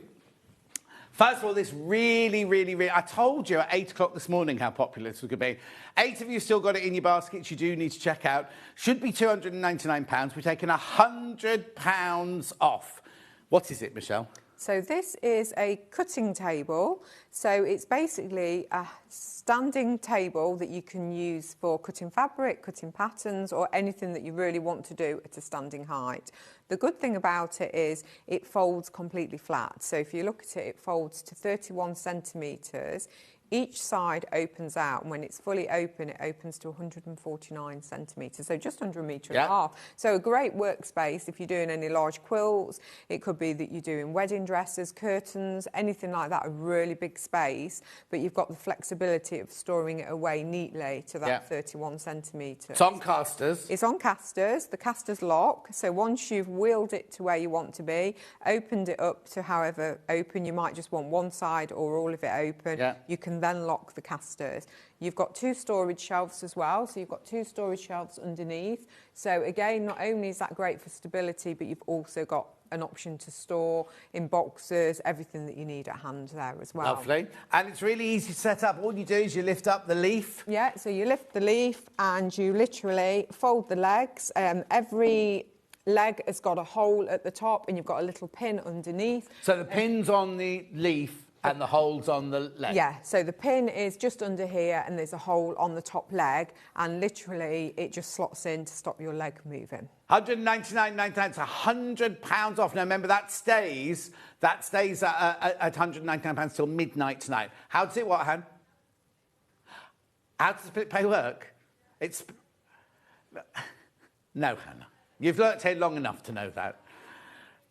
Speaker 1: First of all, this really, I told you at 8 o'clock this morning how popular this was going to be. 8 of you still got it in your baskets. You do need to check out. Should be £299. We're taking £100 off. What is it, Michelle?
Speaker 19: So this is a cutting table. So it's basically a standing table that you can use for cutting fabric, cutting patterns, or anything that you really want to do at a standing height. The good thing about it is it folds completely flat. So if you look at it, it folds to 31 centimetres. Each side opens out, and when it's fully open, it opens to 149 centimetres, so just under a metre and a half. So a great workspace if you're doing any large quilts. It could be that you're doing wedding dresses, curtains, anything like that, a really big space, but you've got the flexibility of storing it away neatly to that 31 centimetres.
Speaker 1: It's on casters.
Speaker 19: It's on casters. The casters lock, so once you've wheeled it to where you want to be, opened it up to however open, you might just want one side or all of it open, you can then lock the casters. You've got 2 storage shelves as well, so you've got 2 storage shelves underneath. So again, not only is that great for stability, but you've also got an option to store in boxes, everything that you need at hand there as well.
Speaker 1: Lovely. And it's really easy to set up. All you do is you lift up the leaf.
Speaker 19: Yeah, so you lift the leaf and you literally fold the legs. Every leg has got a hole at the top and you've got a little pin underneath.
Speaker 1: So the pin's on the leaf, And the hole's on the leg?
Speaker 19: Yeah, so the pin is just under here and there's a hole on the top leg and literally it just slots in to stop your leg moving.
Speaker 1: £199.99, it's £100 off. Now remember, that stays at £199 till midnight tonight. How does it work, Han? How does split pay work? It's... No, Hannah. You've worked here long enough to know that.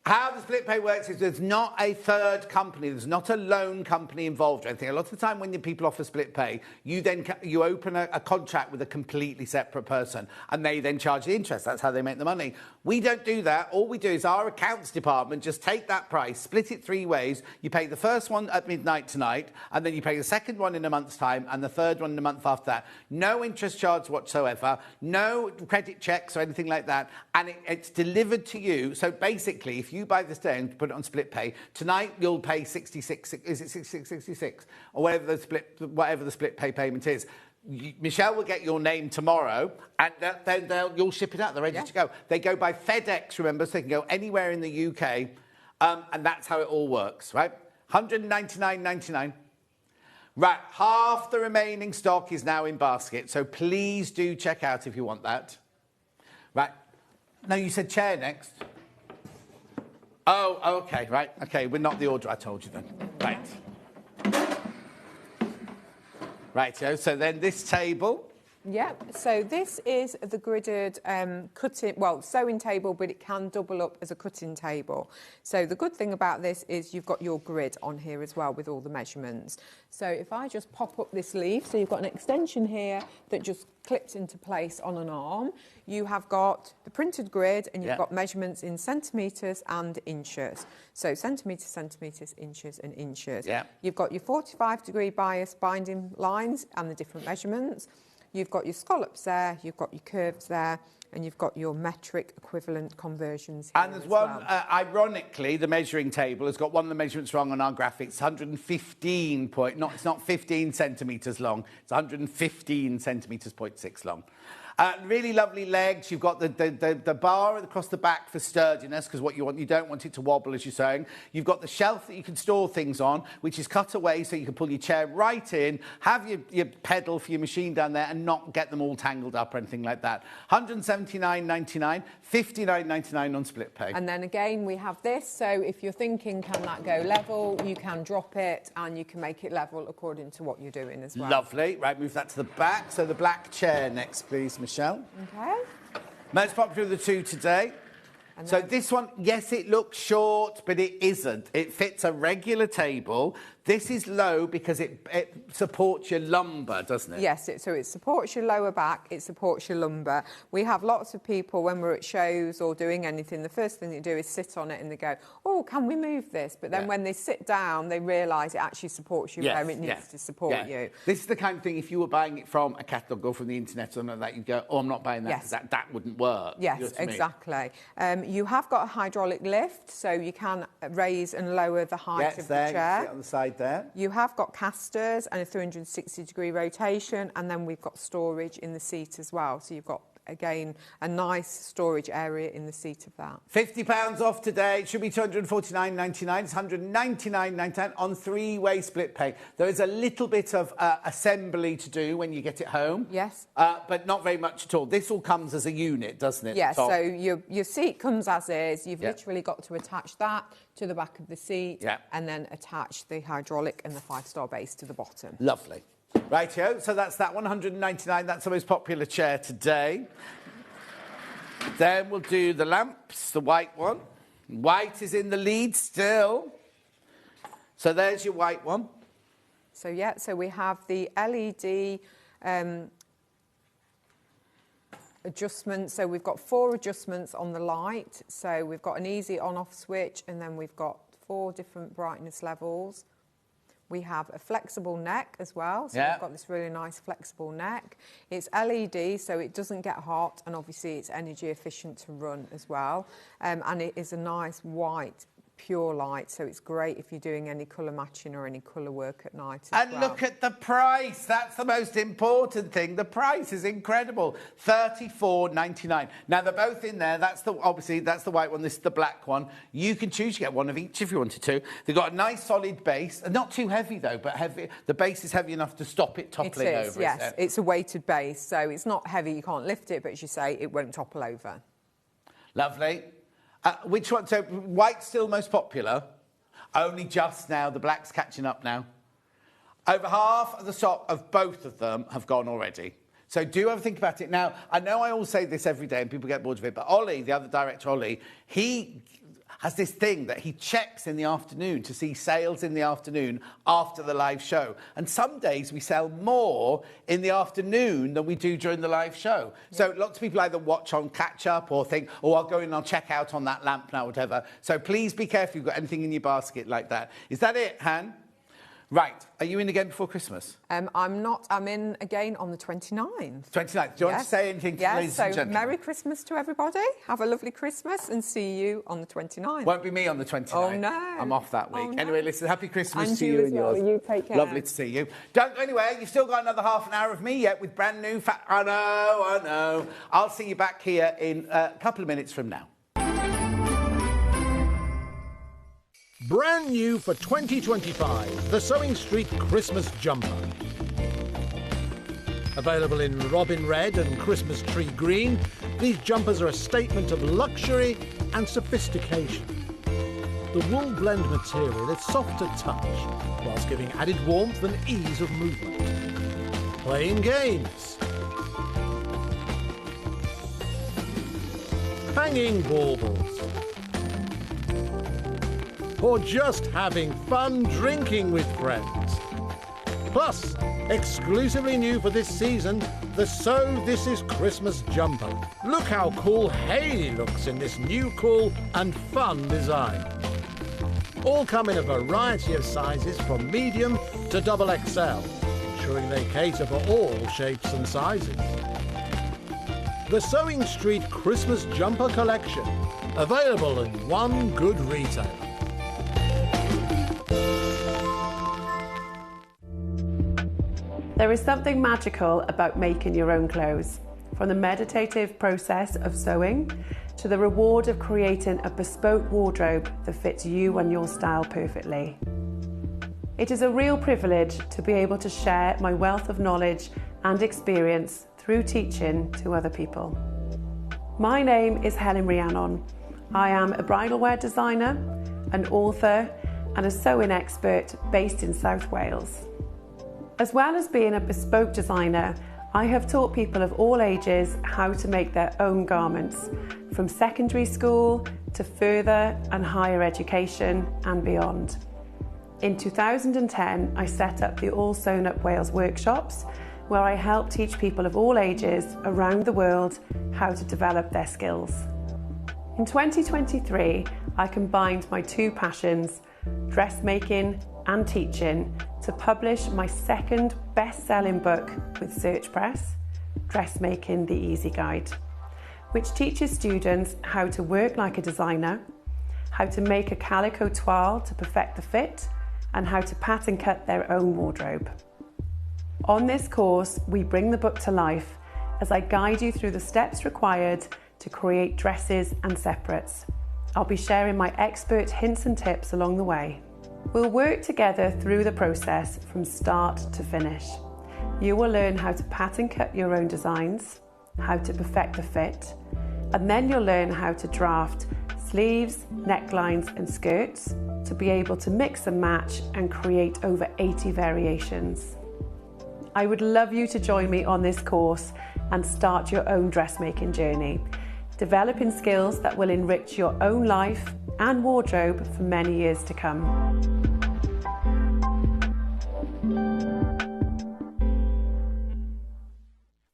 Speaker 1: How the split pay works is there's not a third company, there's not a loan company involved or anything. A lot of the time when people offer split pay, you open a contract with a completely separate person and they then charge the interest. That's how they make the money. We don't do that. All we do is our accounts department just take that price, split it 3 ways. You pay the first one at midnight tonight, and then you pay the second one in a month's time, and the third one in a month after that. No interest charge whatsoever, no credit checks or anything like that, and it's delivered to you. So basically, if you buy this day and put it on split pay, tonight you'll pay 66, is it 66, or whatever the split pay payment is. Michelle will get your name tomorrow, and then you'll ship it out. They're ready to go. They go by FedEx, remember, so they can go anywhere in the UK, and that's how it all works, right? £199.99. Right, half the remaining stock is now in basket, so please do check out if you want that. Right. No, you said chair next. Oh, okay, right. Okay, we're not the order I told you then. Right. Righto, so then this table.
Speaker 19: Yep, so this is the gridded sewing table, but it can double up as a cutting table. So the good thing about this is you've got your grid on here as well with all the measurements. So if I just pop up this leaf, so you've got an extension here that just clips into place on an arm. You have got the printed grid and you've got measurements in centimetres and inches. So centimetres, centimetres, inches and inches.
Speaker 1: Yeah.
Speaker 19: You've got your 45-degree bias binding lines and the different measurements. You've got your scallops there, you've got your curves there, and you've got your metric equivalent conversions here.
Speaker 1: And there's one, ironically, the measuring table has got one of the measurements wrong on our graphics. It's 115 it's not 15 centimetres long, it's 115 centimetres, 0.6 long. Really lovely legs. You've got the bar across the back for sturdiness, because you don't want it to wobble as you're sewing. You've got the shelf that you can store things on, which is cut away so you can pull your chair right in, have your pedal for your machine down there and not get them all tangled up or anything like that. £179.99, £59.99 on split pay.
Speaker 19: And then again, we have this. So if you're thinking, can that go level, you can drop it and you can make it level according to what you're doing as well.
Speaker 1: Lovely. Right, move that to the back. So the black chair next, please, Michelle.
Speaker 19: Okay.
Speaker 1: Most popular of the two today. So this one, yes, it looks short, but it isn't. It fits a regular table. This is low because it supports your lumbar, doesn't it?
Speaker 19: Yes, so it supports your lower back, it supports your lumbar. We have lots of people when we're at shows or doing anything, the first thing they do is sit on it and they go, oh, can we move this? But then when they sit down, they realise it actually supports you where it needs to support you.
Speaker 1: This is the kind of thing, if you were buying it from a catalogue or from the internet or something like that, you'd go, oh, I'm not buying that because that wouldn't work.
Speaker 19: Yes,
Speaker 1: you know what I mean?
Speaker 19: exactly. You have got a hydraulic lift, so you can raise and lower the height of the chair.
Speaker 1: Sit on the side there.
Speaker 19: You have got casters and a 360-degree rotation, and then we've got storage in the seat as well. So you've got, again, a nice storage area in the seat of that.
Speaker 1: £50 off today. It should be £249.99. It's £199.99 on 3-way split pay. There is a little bit of assembly to do when you get it home.
Speaker 19: Yes.
Speaker 1: But not very much at all. This all comes as a unit, doesn't it?
Speaker 19: Yes, so your seat comes as is. You've literally got to attach that to the back of the seat and then attach the hydraulic and the 5-star base to the bottom.
Speaker 1: Lovely. Rightio, so that's that £199. That's the most popular chair today. Then we'll do the lamps, the white one. White is in the lead still. So there's your white one.
Speaker 19: So, so we have the LED adjustment. So we've got 4 adjustments on the light. So we've got an easy on-off switch, and then we've got 4 different brightness levels. We have a flexible neck as well, so we've got this really nice flexible neck. It's LED, so it doesn't get hot, and obviously it's energy efficient to run as well. And it is a nice white pure light, so it's great if you're doing any colour matching or any colour work at night as
Speaker 1: And
Speaker 19: well.
Speaker 1: look at the price. That's the most important thing. The price is incredible. $34.99. Now, they're both in there. Obviously, that's the white one. This is the black one. You can choose to get one of each if you wanted to. They've got a nice solid base. Not too heavy, though, but heavy. The base is heavy enough to stop it toppling over.
Speaker 19: It is, yes. It's a weighted base, so it's not heavy. You can't lift it, but as you say, it won't topple over.
Speaker 1: Lovely. Which one? So white's still most popular. Only just now. The black's catching up now. Over half of the stock of both of them have gone already. So do have a think about it. Now, I know I always say this every day and people get bored of it, but Ollie, the other director, Ollie, he has this thing that he checks in the afternoon to see sales in the afternoon after the live show. And some days we sell more in the afternoon than we do during the live show. Yeah. So lots of people either watch on catch-up or think, oh, I'll go in and I'll check out on that lamp now, whatever. So please be careful if you've got anything in your basket like that. Is that it, Han? Right. Are you in again before Christmas?
Speaker 19: I'm not. I'm in again on the 29th.
Speaker 1: 29th. Do you want to say anything to ladies and gentlemen?
Speaker 19: Merry Christmas to everybody. Have a lovely Christmas and see you on the 29th.
Speaker 1: Won't be me on the 29th.
Speaker 19: Oh, no.
Speaker 1: I'm off that week.
Speaker 19: Oh, no.
Speaker 1: Anyway, listen, happy Christmas
Speaker 19: and
Speaker 1: to you and yours.
Speaker 19: You take care.
Speaker 1: Lovely to see you. Don't go anywhere. You've still got another half an hour of me yet with brand new... I know. I'll see you back here in a couple of minutes from now.
Speaker 11: Brand new for 2025, the Sewing Street Christmas Jumper. Available in Robin Red and Christmas Tree Green, these jumpers are a statement of luxury and sophistication. The wool blend material is soft to touch, whilst giving added warmth and ease of movement. Playing games. Hanging baubles. Or just having fun drinking with friends. Plus, exclusively new for this season, the So This Is Christmas jumper. Look how cool Hayley looks in this new cool and fun design. All come in a variety of sizes from medium to XXL, ensuring they cater for all shapes and sizes. The Sewing Street Christmas Jumper Collection, available in one good retailer.
Speaker 15: There is something magical about making your own clothes. From the meditative process of sewing to the reward of creating a bespoke wardrobe that fits you and your style perfectly. It is a real privilege to be able to share my wealth of knowledge and experience through teaching to other people. My name is Helen Rhiannon. I am a bridal wear designer, an author, and a sewing expert based in South Wales. As well as being a bespoke designer, I have taught people of all ages how to make their own garments, from secondary school to further and higher education and beyond. In 2010, I set up the All Sewn Up Wales workshops, where I help teach people of all ages around the world how to develop their skills. In 2023, I combined my two passions, dressmaking and teaching, to publish my second best-selling book with Search Press, Dressmaking the Easy Guide, which teaches students how to work like a designer, how to make a calico toile to perfect the fit, and how to pattern cut their own wardrobe. On this course, we bring the book to life as I guide you through the steps required to create dresses and separates. I'll be sharing my expert hints and tips along the way. We'll work together through the process from start to finish. You will learn how to pattern cut your own designs, how to perfect the fit, and then you'll learn how to draft sleeves, necklines and skirts to be able to mix and match and create over 80 variations. I would love you to join me on this course and start your own dressmaking journey, developing skills that will enrich your own life and wardrobe for many years to come.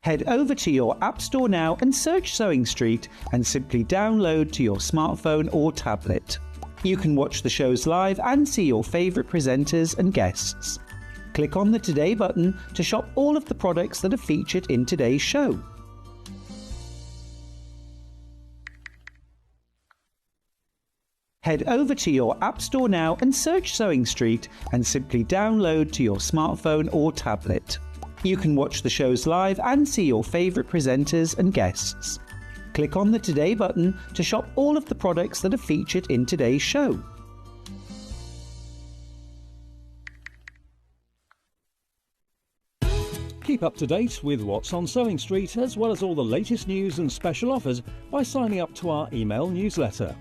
Speaker 10: Head over to your App Store now and search Sewing Street and simply download to your smartphone or tablet. You can watch the shows live and see your favourite presenters and guests. Click on the Today button to shop all of the products that are featured in today's show. Head over to your App Store now and search Sewing Street and simply download to your smartphone or tablet. You can watch the shows live and see your favourite presenters and guests. Click on the Today button to shop all of the products that are featured in today's show.
Speaker 5: Keep up to date with what's on Sewing Street, as well as all the latest news and special offers by signing up to our email newsletter.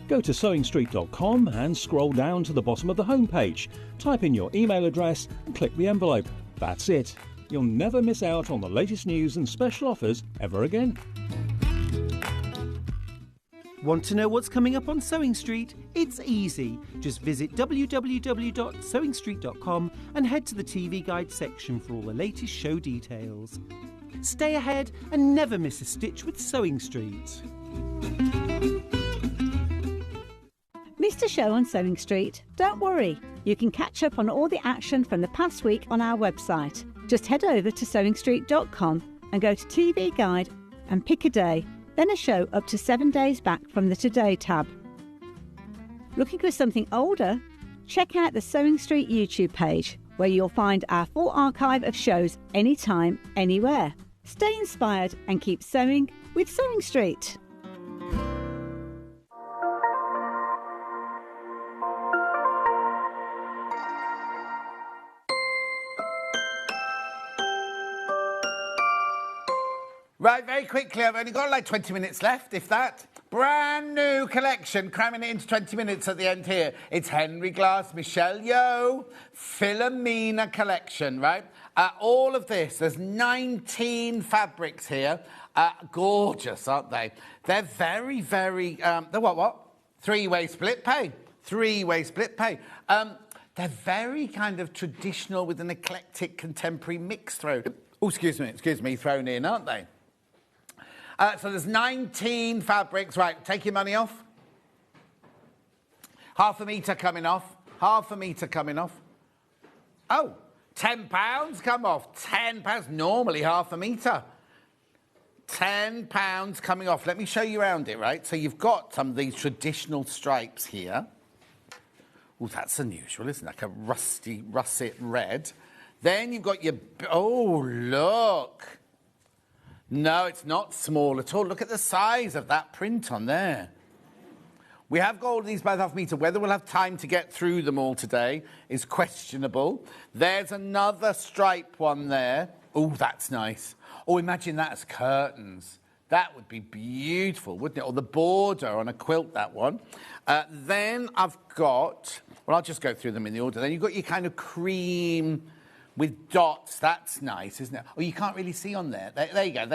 Speaker 5: Go to sewingstreet.com and scroll down to the bottom of the homepage. Type in your email address and click the envelope. That's it. You'll never miss out on the latest news and special offers ever again.
Speaker 10: Want to know what's coming up on Sewing Street? It's easy. Just visit www.sewingstreet.com and head to the TV Guide section for all the latest show details. Stay ahead and never miss a stitch with Sewing Street.
Speaker 20: Missed a show on Sewing Street? Don't worry. You can catch up on all the action from the past week on our website. Just head over to sewingstreet.com and go to TV Guide and pick a day, then a show up to 7 days back from the Today tab. Looking for something older? Check out the Sewing Street YouTube page, where you'll find our full archive of shows anytime, anywhere. Stay inspired and keep sewing with Sewing Street.
Speaker 1: Right, very quickly, I've only got like 20 minutes left, if that. Brand new collection, cramming it into 20 minutes at the end here. It's Henry Glass, Michelle Yeoh, Philomena collection, right? All of this, there's 19 fabrics here. Gorgeous, aren't they? They're very, very, they're what? Three-way split pay. Three-way split pay. They're very kind of traditional with an eclectic contemporary mix thrown. Oh, excuse me, thrown in, aren't they? So there's 19 fabrics. Right, take your money off. Half a metre coming off. Half a metre coming off. Oh, £10 come off. £10. Normally half a metre. £10 coming off. Let me show you around it, right? So you've got some of these traditional stripes here. Oh, that's unusual, isn't it? Like a russet red. Then you've got your... Oh, look. No, it's not small at all. Look at the size of that print on there. We have got all of these by half metre. Whether we'll have time to get through them all today is questionable. There's another stripe one there. Oh, that's nice. Oh, imagine that as curtains. That would be beautiful, wouldn't it? Or the border on a quilt, that one. Then I've got... Well, I'll just go through them in the order. Then you've got your kind of cream... with dots, that's nice, isn't it? Oh, you can't really see on there. There you go.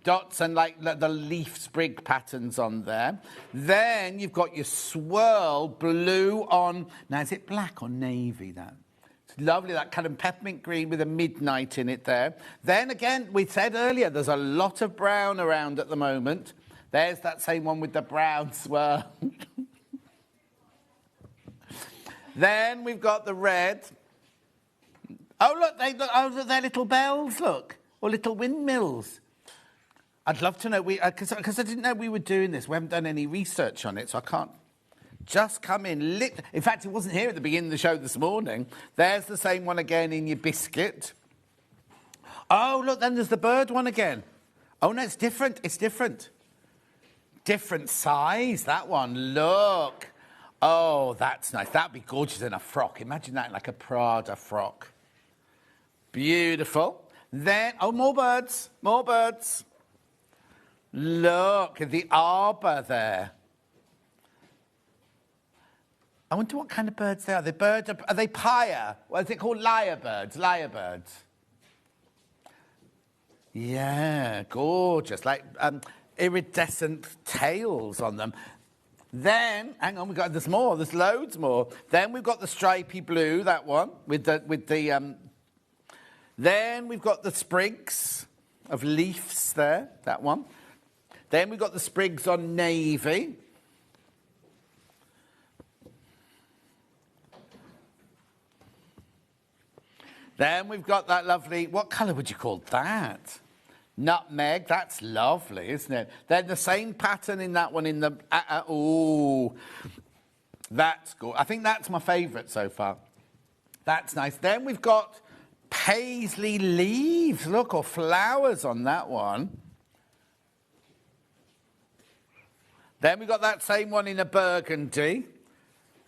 Speaker 1: Dots and like the leaf sprig patterns on there. Then you've got your swirl blue on... Now, is it black or navy, that? It's lovely, that kind of peppermint green with a midnight in it there. Then again, we said earlier, there's a lot of brown around at the moment. There's that same one with the brown swirl. Then we've got the red. Oh, look, they're little bells, look. Or little windmills. I'd love to know, because I didn't know we were doing this. We haven't done any research on it, so I can't just come in. In fact, it wasn't here at the beginning of the show this morning. There's the same one again in your biscuit. Oh, look, then there's the bird one again. Oh, no, it's different. It's different. Different size, that one. Look. Oh, that's nice. That'd be gorgeous in a frock. Imagine that in like a Prada frock. Beautiful. Then, oh, more birds. More birds. Look at the arbour there. I wonder what kind of birds they are. Are they pyre? What is it called? Lyrebirds. Lyrebirds. Yeah, gorgeous. Like iridescent tails on them. Then, hang on, there's more. There's loads more. Then we've got the stripy blue, that one, then we've got the sprigs of leaves there, that one. Then we've got the sprigs on navy. Then we've got that lovely, what colour would you call that? Nutmeg, that's lovely, isn't it? Then the same pattern in that one in the... oh, that's good. I think that's my favourite so far. That's nice. Then we've got paisley leaves, look, or flowers on that one. Then we've got that same one in a burgundy.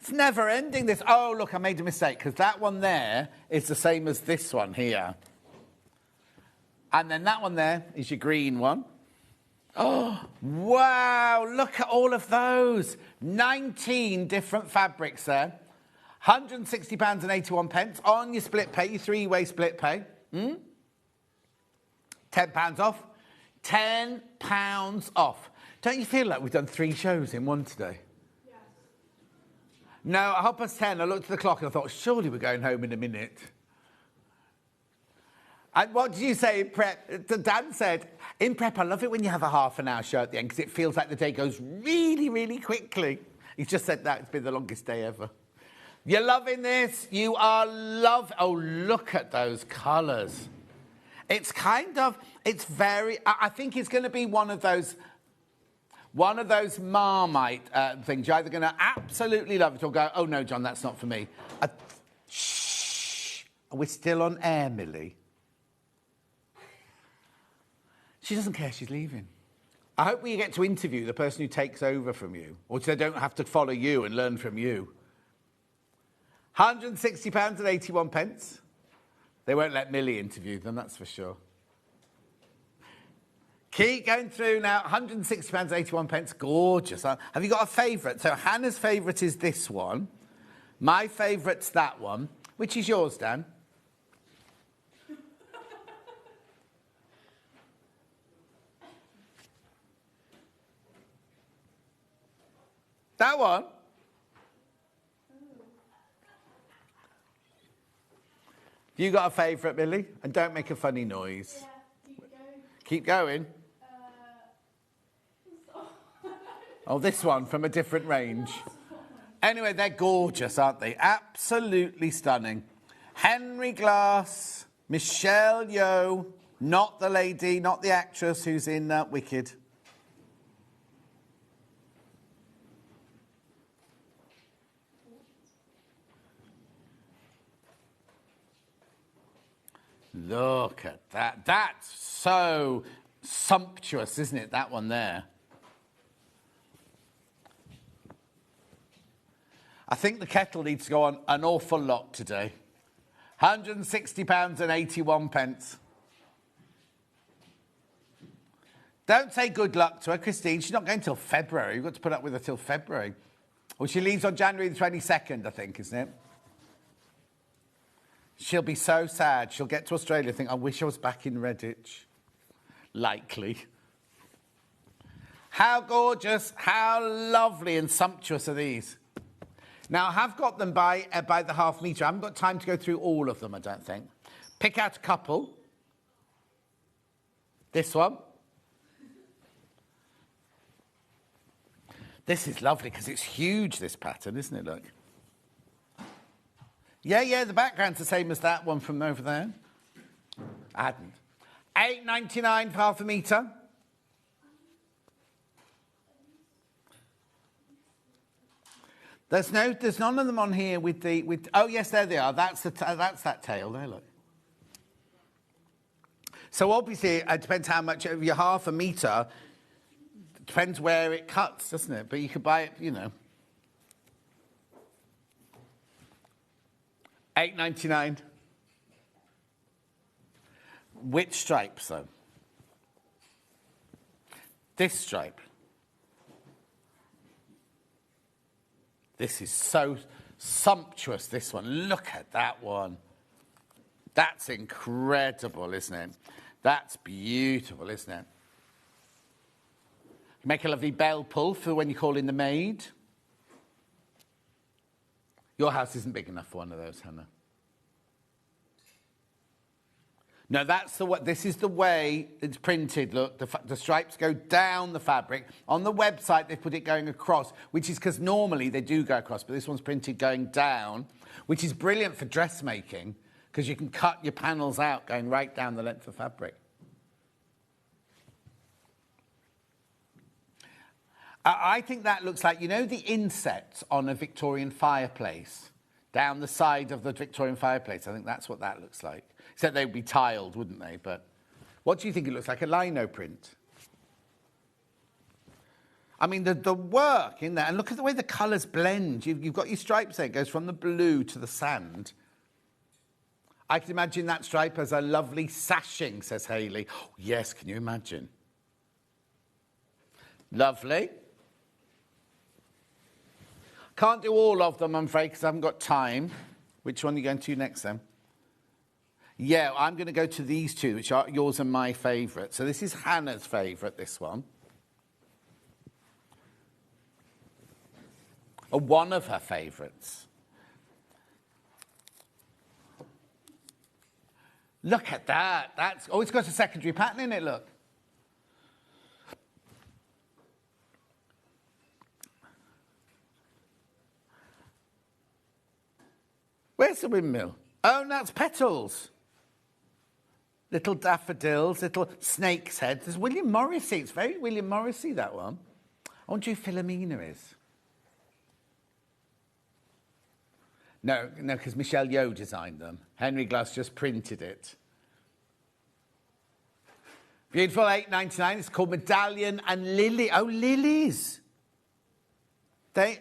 Speaker 1: It's never ending, this. Oh, look, I made a mistake, because that one there is the same as this one here. And then that one there is your green one. Oh, wow, look at all of those. 19 different fabrics there. £160.81 on your split pay, your three-way split pay. £10 off. £10 off. Don't you feel like we've done 3 shows in one today? Yes. No, at 10:30, I looked at the clock and I thought, surely we're going home in a minute. And what did you say in prep? Dan said, in prep, I love it when you have a half an hour show at the end because it feels like the day goes really, really quickly. He's just said that. It's been the longest day ever. You're loving this? You are Oh, look at those colours. It's kind of, it's very, I think it's going to be one of those Marmite things. You're either going to absolutely love it or go, oh, no, John, that's not for me. Shh. We're still on air, Millie. She doesn't care she's leaving. I hope we get to interview the person who takes over from you, or so they don't have to follow you and learn from you. £160.81. They won't let Millie interview them, that's for sure. Keep going through now. £160.81. Gorgeous. Have you got a favourite? So Hannah's favourite is this one. My favourite's that one. Which is yours, Dan? That one? Have you got a favourite, Millie? And don't make a funny noise.
Speaker 13: Yeah,
Speaker 1: keep going. Oh, this one from a different range. Anyway, they're gorgeous, aren't they? Absolutely stunning. Henry Glass, Michelle Yeoh, not the lady, not the actress who's in Wicked. Look at that. That's so sumptuous, isn't it, that one there? I think the kettle needs to go on an awful lot today. £160.81. Don't say good luck to her, Christine. She's not going till February. You've got to put up with her till February. Well, she leaves on January the 22nd, I think, isn't it? She'll be so sad. She'll get to Australia and think, I wish I was back in Redditch. Likely. How gorgeous, how lovely and sumptuous are these? Now, I have got them by the half metre. I haven't got time to go through all of them, I don't think. Pick out a couple. This one. This is lovely because it's huge, this pattern, isn't it? Look. Yeah, the background's the same as that one from over there. I hadn't. £8.99 for half a metre. There's none of them on here with oh yes, there they are. That's that tail there. Look. So obviously it depends how much of your half a metre. Depends where it cuts, doesn't it? But you could buy it, you know. £8.99. Which stripes though? This stripe. This is so sumptuous, this one. Look at that one. That's incredible, isn't it? That's beautiful, isn't it? Make a lovely bell pull for when you call in the maid. Your house isn't big enough for one of those, Hannah. No, that's the way. This is the way it's printed. Look, the stripes go down the fabric. On the website, they put it going across, which is because normally they do go across, but this one's printed going down, which is brilliant for dressmaking because you can cut your panels out going right down the length of fabric. I think that looks like, you know, the insets on a Victorian fireplace, down the side of the Victorian fireplace. I think that's what that looks like. Except they'd be tiled, wouldn't they? But what do you think it looks like? A lino print? I mean, the work in there, and look at the way the colours blend. You've got your stripes there. It goes from the blue to the sand. I can imagine that stripe as a lovely sashing, says Hayley. Oh, yes, can you imagine? Lovely. Can't do all of them, I'm afraid, because I haven't got time. Which one are you going to next, then? Yeah, I'm going to go to these two, which are yours and my favourite. So this is Hannah's favourite, this one. Or one of her favourites. Look at that. Oh, it's got a secondary pattern in it, look. Where's the windmill? Oh, that's petals. Little daffodils, little snake's heads. There's William Morrissey. It's very William Morrissey, that one. I wonder who Philomena is. No, because Michelle Yeoh designed them. Henry Glass just printed it. Beautiful, $8.99. It's called Medallion and Lily. Oh, lilies. I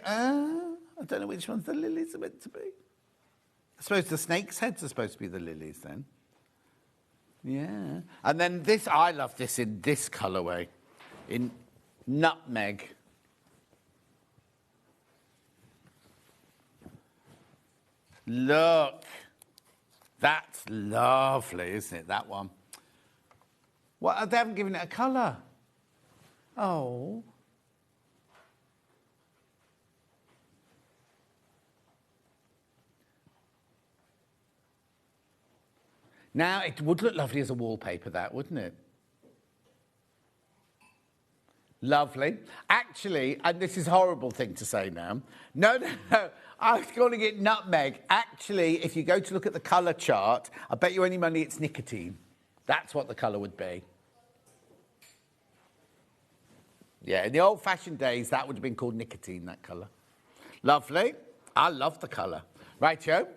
Speaker 1: don't know which ones the lilies are meant to be. I suppose the snake's heads are supposed to be the lilies then. Yeah. And then this, I love this in this colourway. In nutmeg. Look. That's lovely, isn't it, that one? What, they haven't given it a colour. Oh. Now, it would look lovely as a wallpaper, that, wouldn't it? Lovely. Actually, and this is a horrible thing to say now. No. I was calling it nutmeg. Actually, if you go to look at the colour chart, I bet you any money it's nicotine. That's what the colour would be. Yeah, in the old-fashioned days, that would have been called nicotine, that colour. Lovely. I love the colour. Right, Joe?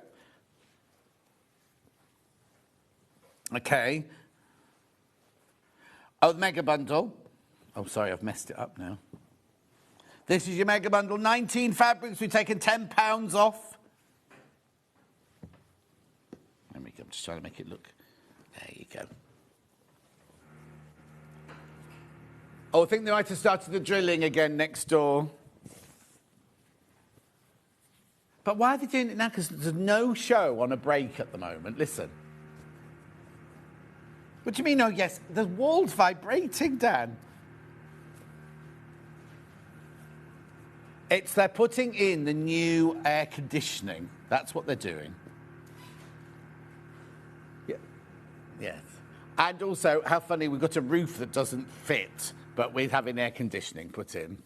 Speaker 1: Okay. Oh, the mega bundle. Oh, sorry, I've messed it up now. This is your mega bundle. 19 fabrics. We've taken £10 off. I'm just trying to make it look. There you go. Oh, I think they might have started the drilling again next door. But why are they doing it now? Because there's no show on a break at the moment. Listen. What do you mean, oh, yes? The wall's vibrating, Dan. They're putting in the new air conditioning. That's what they're doing. Yeah. Yes. And also, how funny, we've got a roof that doesn't fit, but we're having air conditioning put in.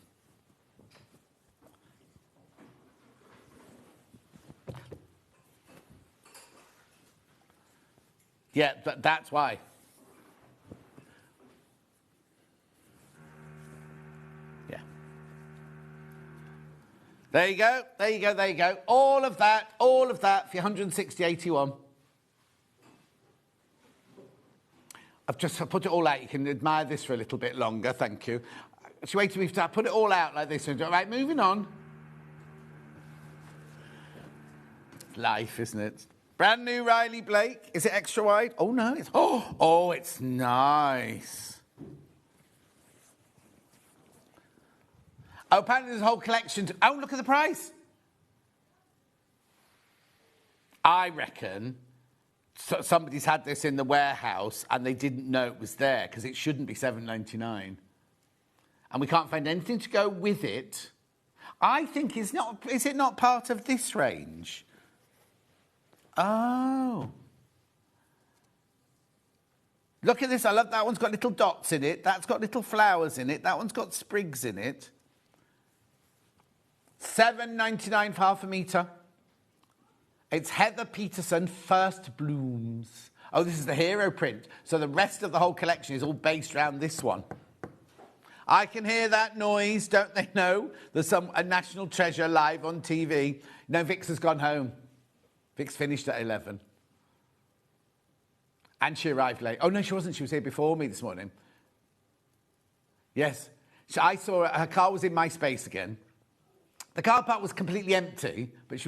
Speaker 1: Yeah, that's why. Yeah. There you go, there you go, there you go. All of that for your 160.81. I've just put it all out. You can admire this for a little bit longer, thank you. Actually, wait till we've put it all out like this. Right, moving on. Life, isn't it? Brand new Riley Blake. Is it extra wide? Oh, no. It's nice. Oh, apparently there's a whole collection. Oh, look at the price. I reckon somebody's had this in the warehouse and they didn't know it was there because it shouldn't be $7.99. And we can't find anything to go with it. I think is it not part of this range? Oh. Look at this. I love that one's got little dots in it. That's got little flowers in it. That one's got sprigs in it. $7.99 for half a metre. It's Heather Peterson First Blooms. Oh, this is the hero print. So the rest of the whole collection is all based around this one. I can hear that noise, don't they know? There's a national treasure live on TV. No, Vix has gone home. Vix finished at 11. And she arrived late. Oh, no, she wasn't. She was here before me this morning. Yes. So I saw her car was in my space again. The car park was completely empty, but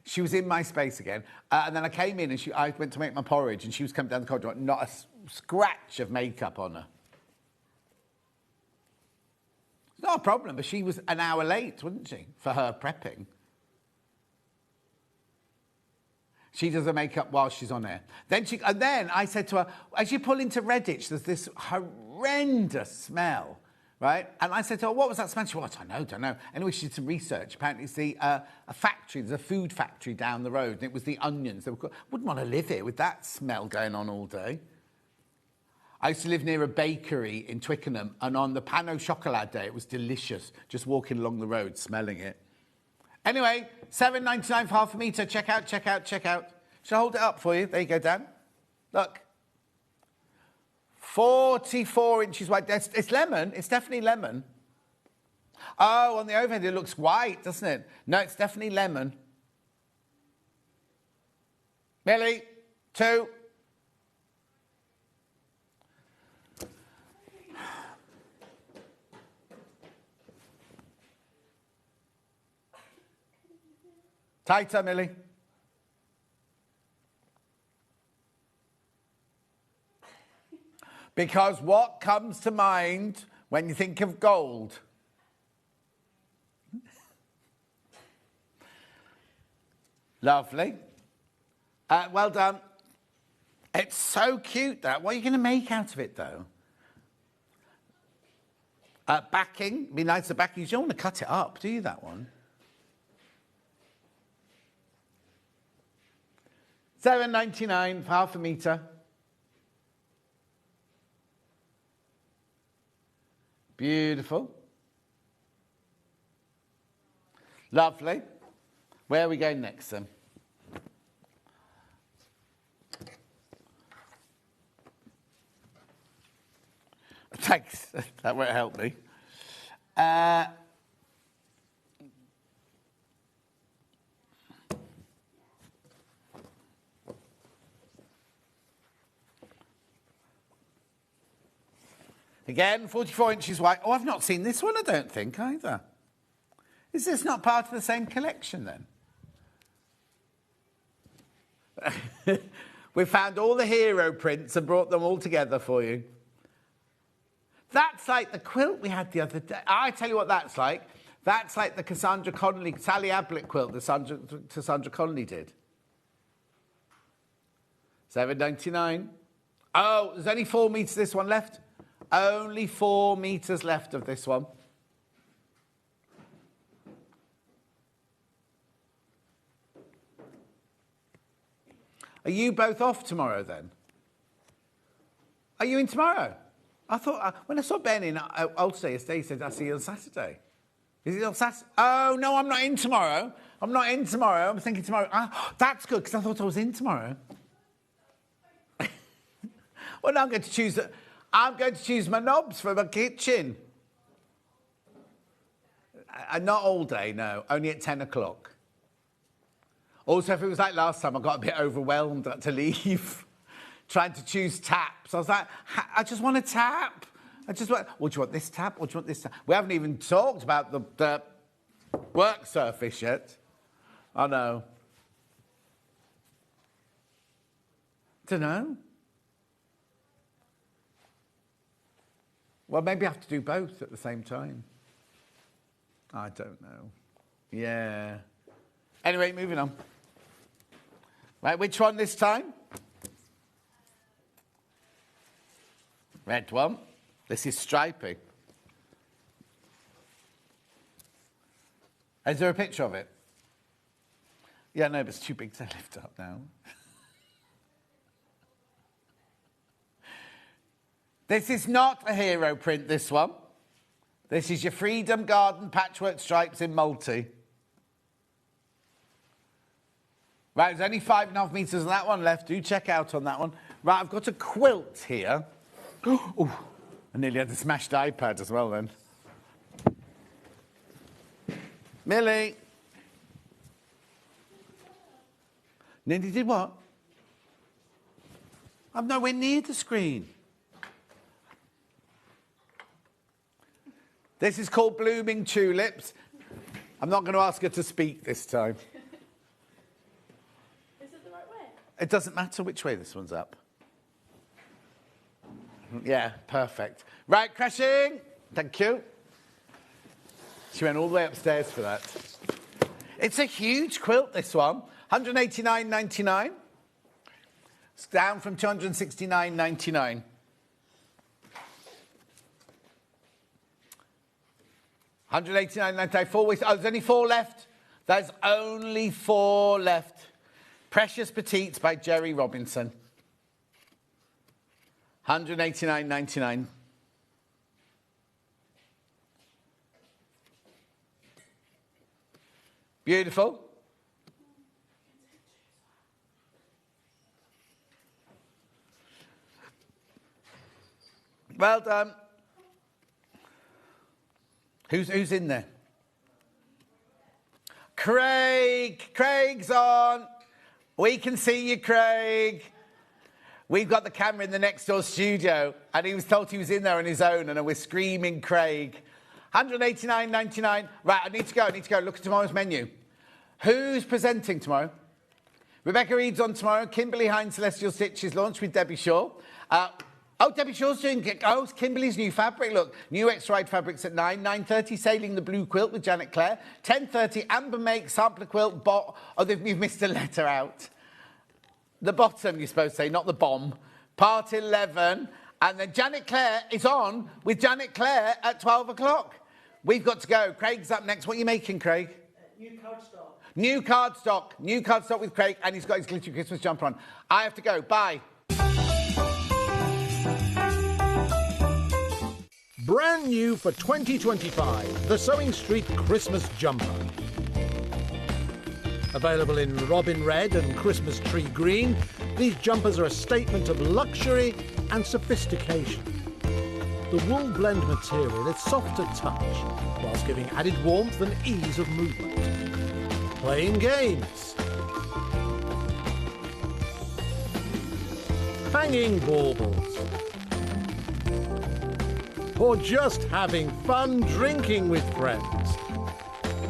Speaker 1: she was in my space again. And then I came in and I went to make my porridge and she was coming down the corridor, not a scratch of makeup on her. It's not a problem, but she was an hour late, wasn't she, for her prepping? She does her makeup while she's on air. And then I said to her, as you pull into Redditch, there's this horrendous smell, right? And I said to her, what was that smell? She went, I don't know. Anyway, she did some research. Apparently it's a factory, there's a food factory down the road, and it was the onions. Wouldn't want to live here with that smell going on all day. I used to live near a bakery in Twickenham, and on the Pain au Chocolat day, it was delicious, just walking along the road, smelling it. Anyway, $7.99 for half a metre. Check out. Shall I hold it up for you? There you go, Dan. Look. 44 inches wide. It's lemon. It's definitely lemon. Oh, on the overhead, it looks white, doesn't it? No, it's definitely lemon. Millie, 2. Tighter, Millie. Because what comes to mind when you think of gold? Lovely. Well done. It's so cute, that. What are you going to make out of it, though? Backing. Be nice, the backing. You don't want to cut it up, do you, that one? $7.99 for half a metre. Beautiful. Lovely. Where are we going next, then? Thanks. That won't help me. Again, 44 inches wide. Oh, I've not seen this one, I don't think, either. Is this not part of the same collection, then? We found all the hero prints and brought them all together for you. That's like the quilt we had the other day. I tell you what that's like. That's like the Cassandra Connolly, Sally Ablett quilt that Cassandra Connolly did. $7.99. Oh, there's only 4 metres this one left. Only 4 metres left of this one. Are you both off tomorrow, then? Are you in tomorrow? I thought, when I saw Ben in Ulster yesterday, he said, I'll see you on Saturday. Is it on Saturday? Oh, no, I'm not in tomorrow. I'm not in tomorrow. I'm thinking tomorrow. Oh, that's good, because I thought I was in tomorrow. Well, now I'm going to choose my knobs for my kitchen. Not all day, no. Only at 10 o'clock. Also, if it was like last time, I got a bit overwhelmed to leave. Trying to choose taps. I was like, I just want a tap. I just want, well, do you want this tap or do you want this tap? We haven't even talked about the work surface yet. I know. Don't know. Well, maybe I have to do both at the same time. I don't know. Yeah. Anyway, moving on. Right, which one this time? Red one. This is stripy. Is there a picture of it? Yeah, no, but it's too big to lift up now. This is not a hero print, this one. This is your Freedom Garden patchwork stripes in multi. Right, there's only 5.5 metres of that one left. Do check out on that one. Right, I've got a quilt here. Oh, I nearly had a smashed iPad as well then. Millie. Nearly did what? I'm nowhere near the screen. This is called Blooming Tulips. I'm not going to ask her to speak this time.
Speaker 13: Is it the right way?
Speaker 1: It doesn't matter which way this one's up. Yeah, perfect. Right, crashing. Thank you. She went all the way upstairs for that. It's a huge quilt, this one. $189.99. It's down from $269.99. $189.99. 4 weeks. Oh, there's only 4 left. There's only 4 left. Precious Petites by Jerry Robinson. $189.99. Beautiful. Well done. Who's in there? Craig. Craig's on. We can see you, Craig. We've got the camera in the next door studio, and he was told he was in there on his own, and we're screaming Craig. $189.99. Right, I need to go. Look at tomorrow's menu. Who's presenting tomorrow? Rebecca Reed's on tomorrow. Kimberly Hines Celestial Stitches launched with Debbie Shaw. Debbie Shaw's doing... Oh, it's Kimberly's new fabric. Look, new X-Ride fabrics at 9. 9:30, Sailing the Blue Quilt with Janet Clare. 10:30, Amber Make Sampler Quilt. You've missed a letter out. The bottom, you're supposed to say, not the bomb. Part 11. And then Janet Clare is on with Janet Clare at 12 o'clock. We've got to go. Craig's up next. What are you making, Craig?
Speaker 2: New cardstock.
Speaker 1: New cardstock. New cardstock with Craig, and he's got his glittery Christmas jumper on. I have to go. Bye.
Speaker 11: Brand new for 2025, the Sewing Street Christmas Jumper. Available in Robin Red and Christmas Tree Green, these jumpers are a statement of luxury and sophistication. The wool blend material is soft to touch, whilst giving added warmth and ease of movement. Playing games. Hanging baubles. Or just having fun drinking with friends.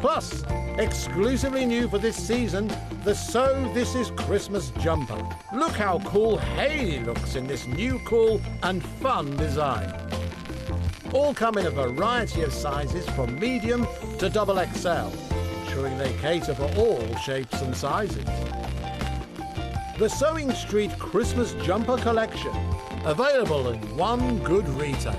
Speaker 11: Plus, exclusively new for this season, the So This Is Christmas Jumper. Look how cool Hayley looks in this new cool and fun design. All come in a variety of sizes from medium to XXL, ensuring they cater for all shapes and sizes. The Sewing Street Christmas Jumper Collection, available in one good retailer.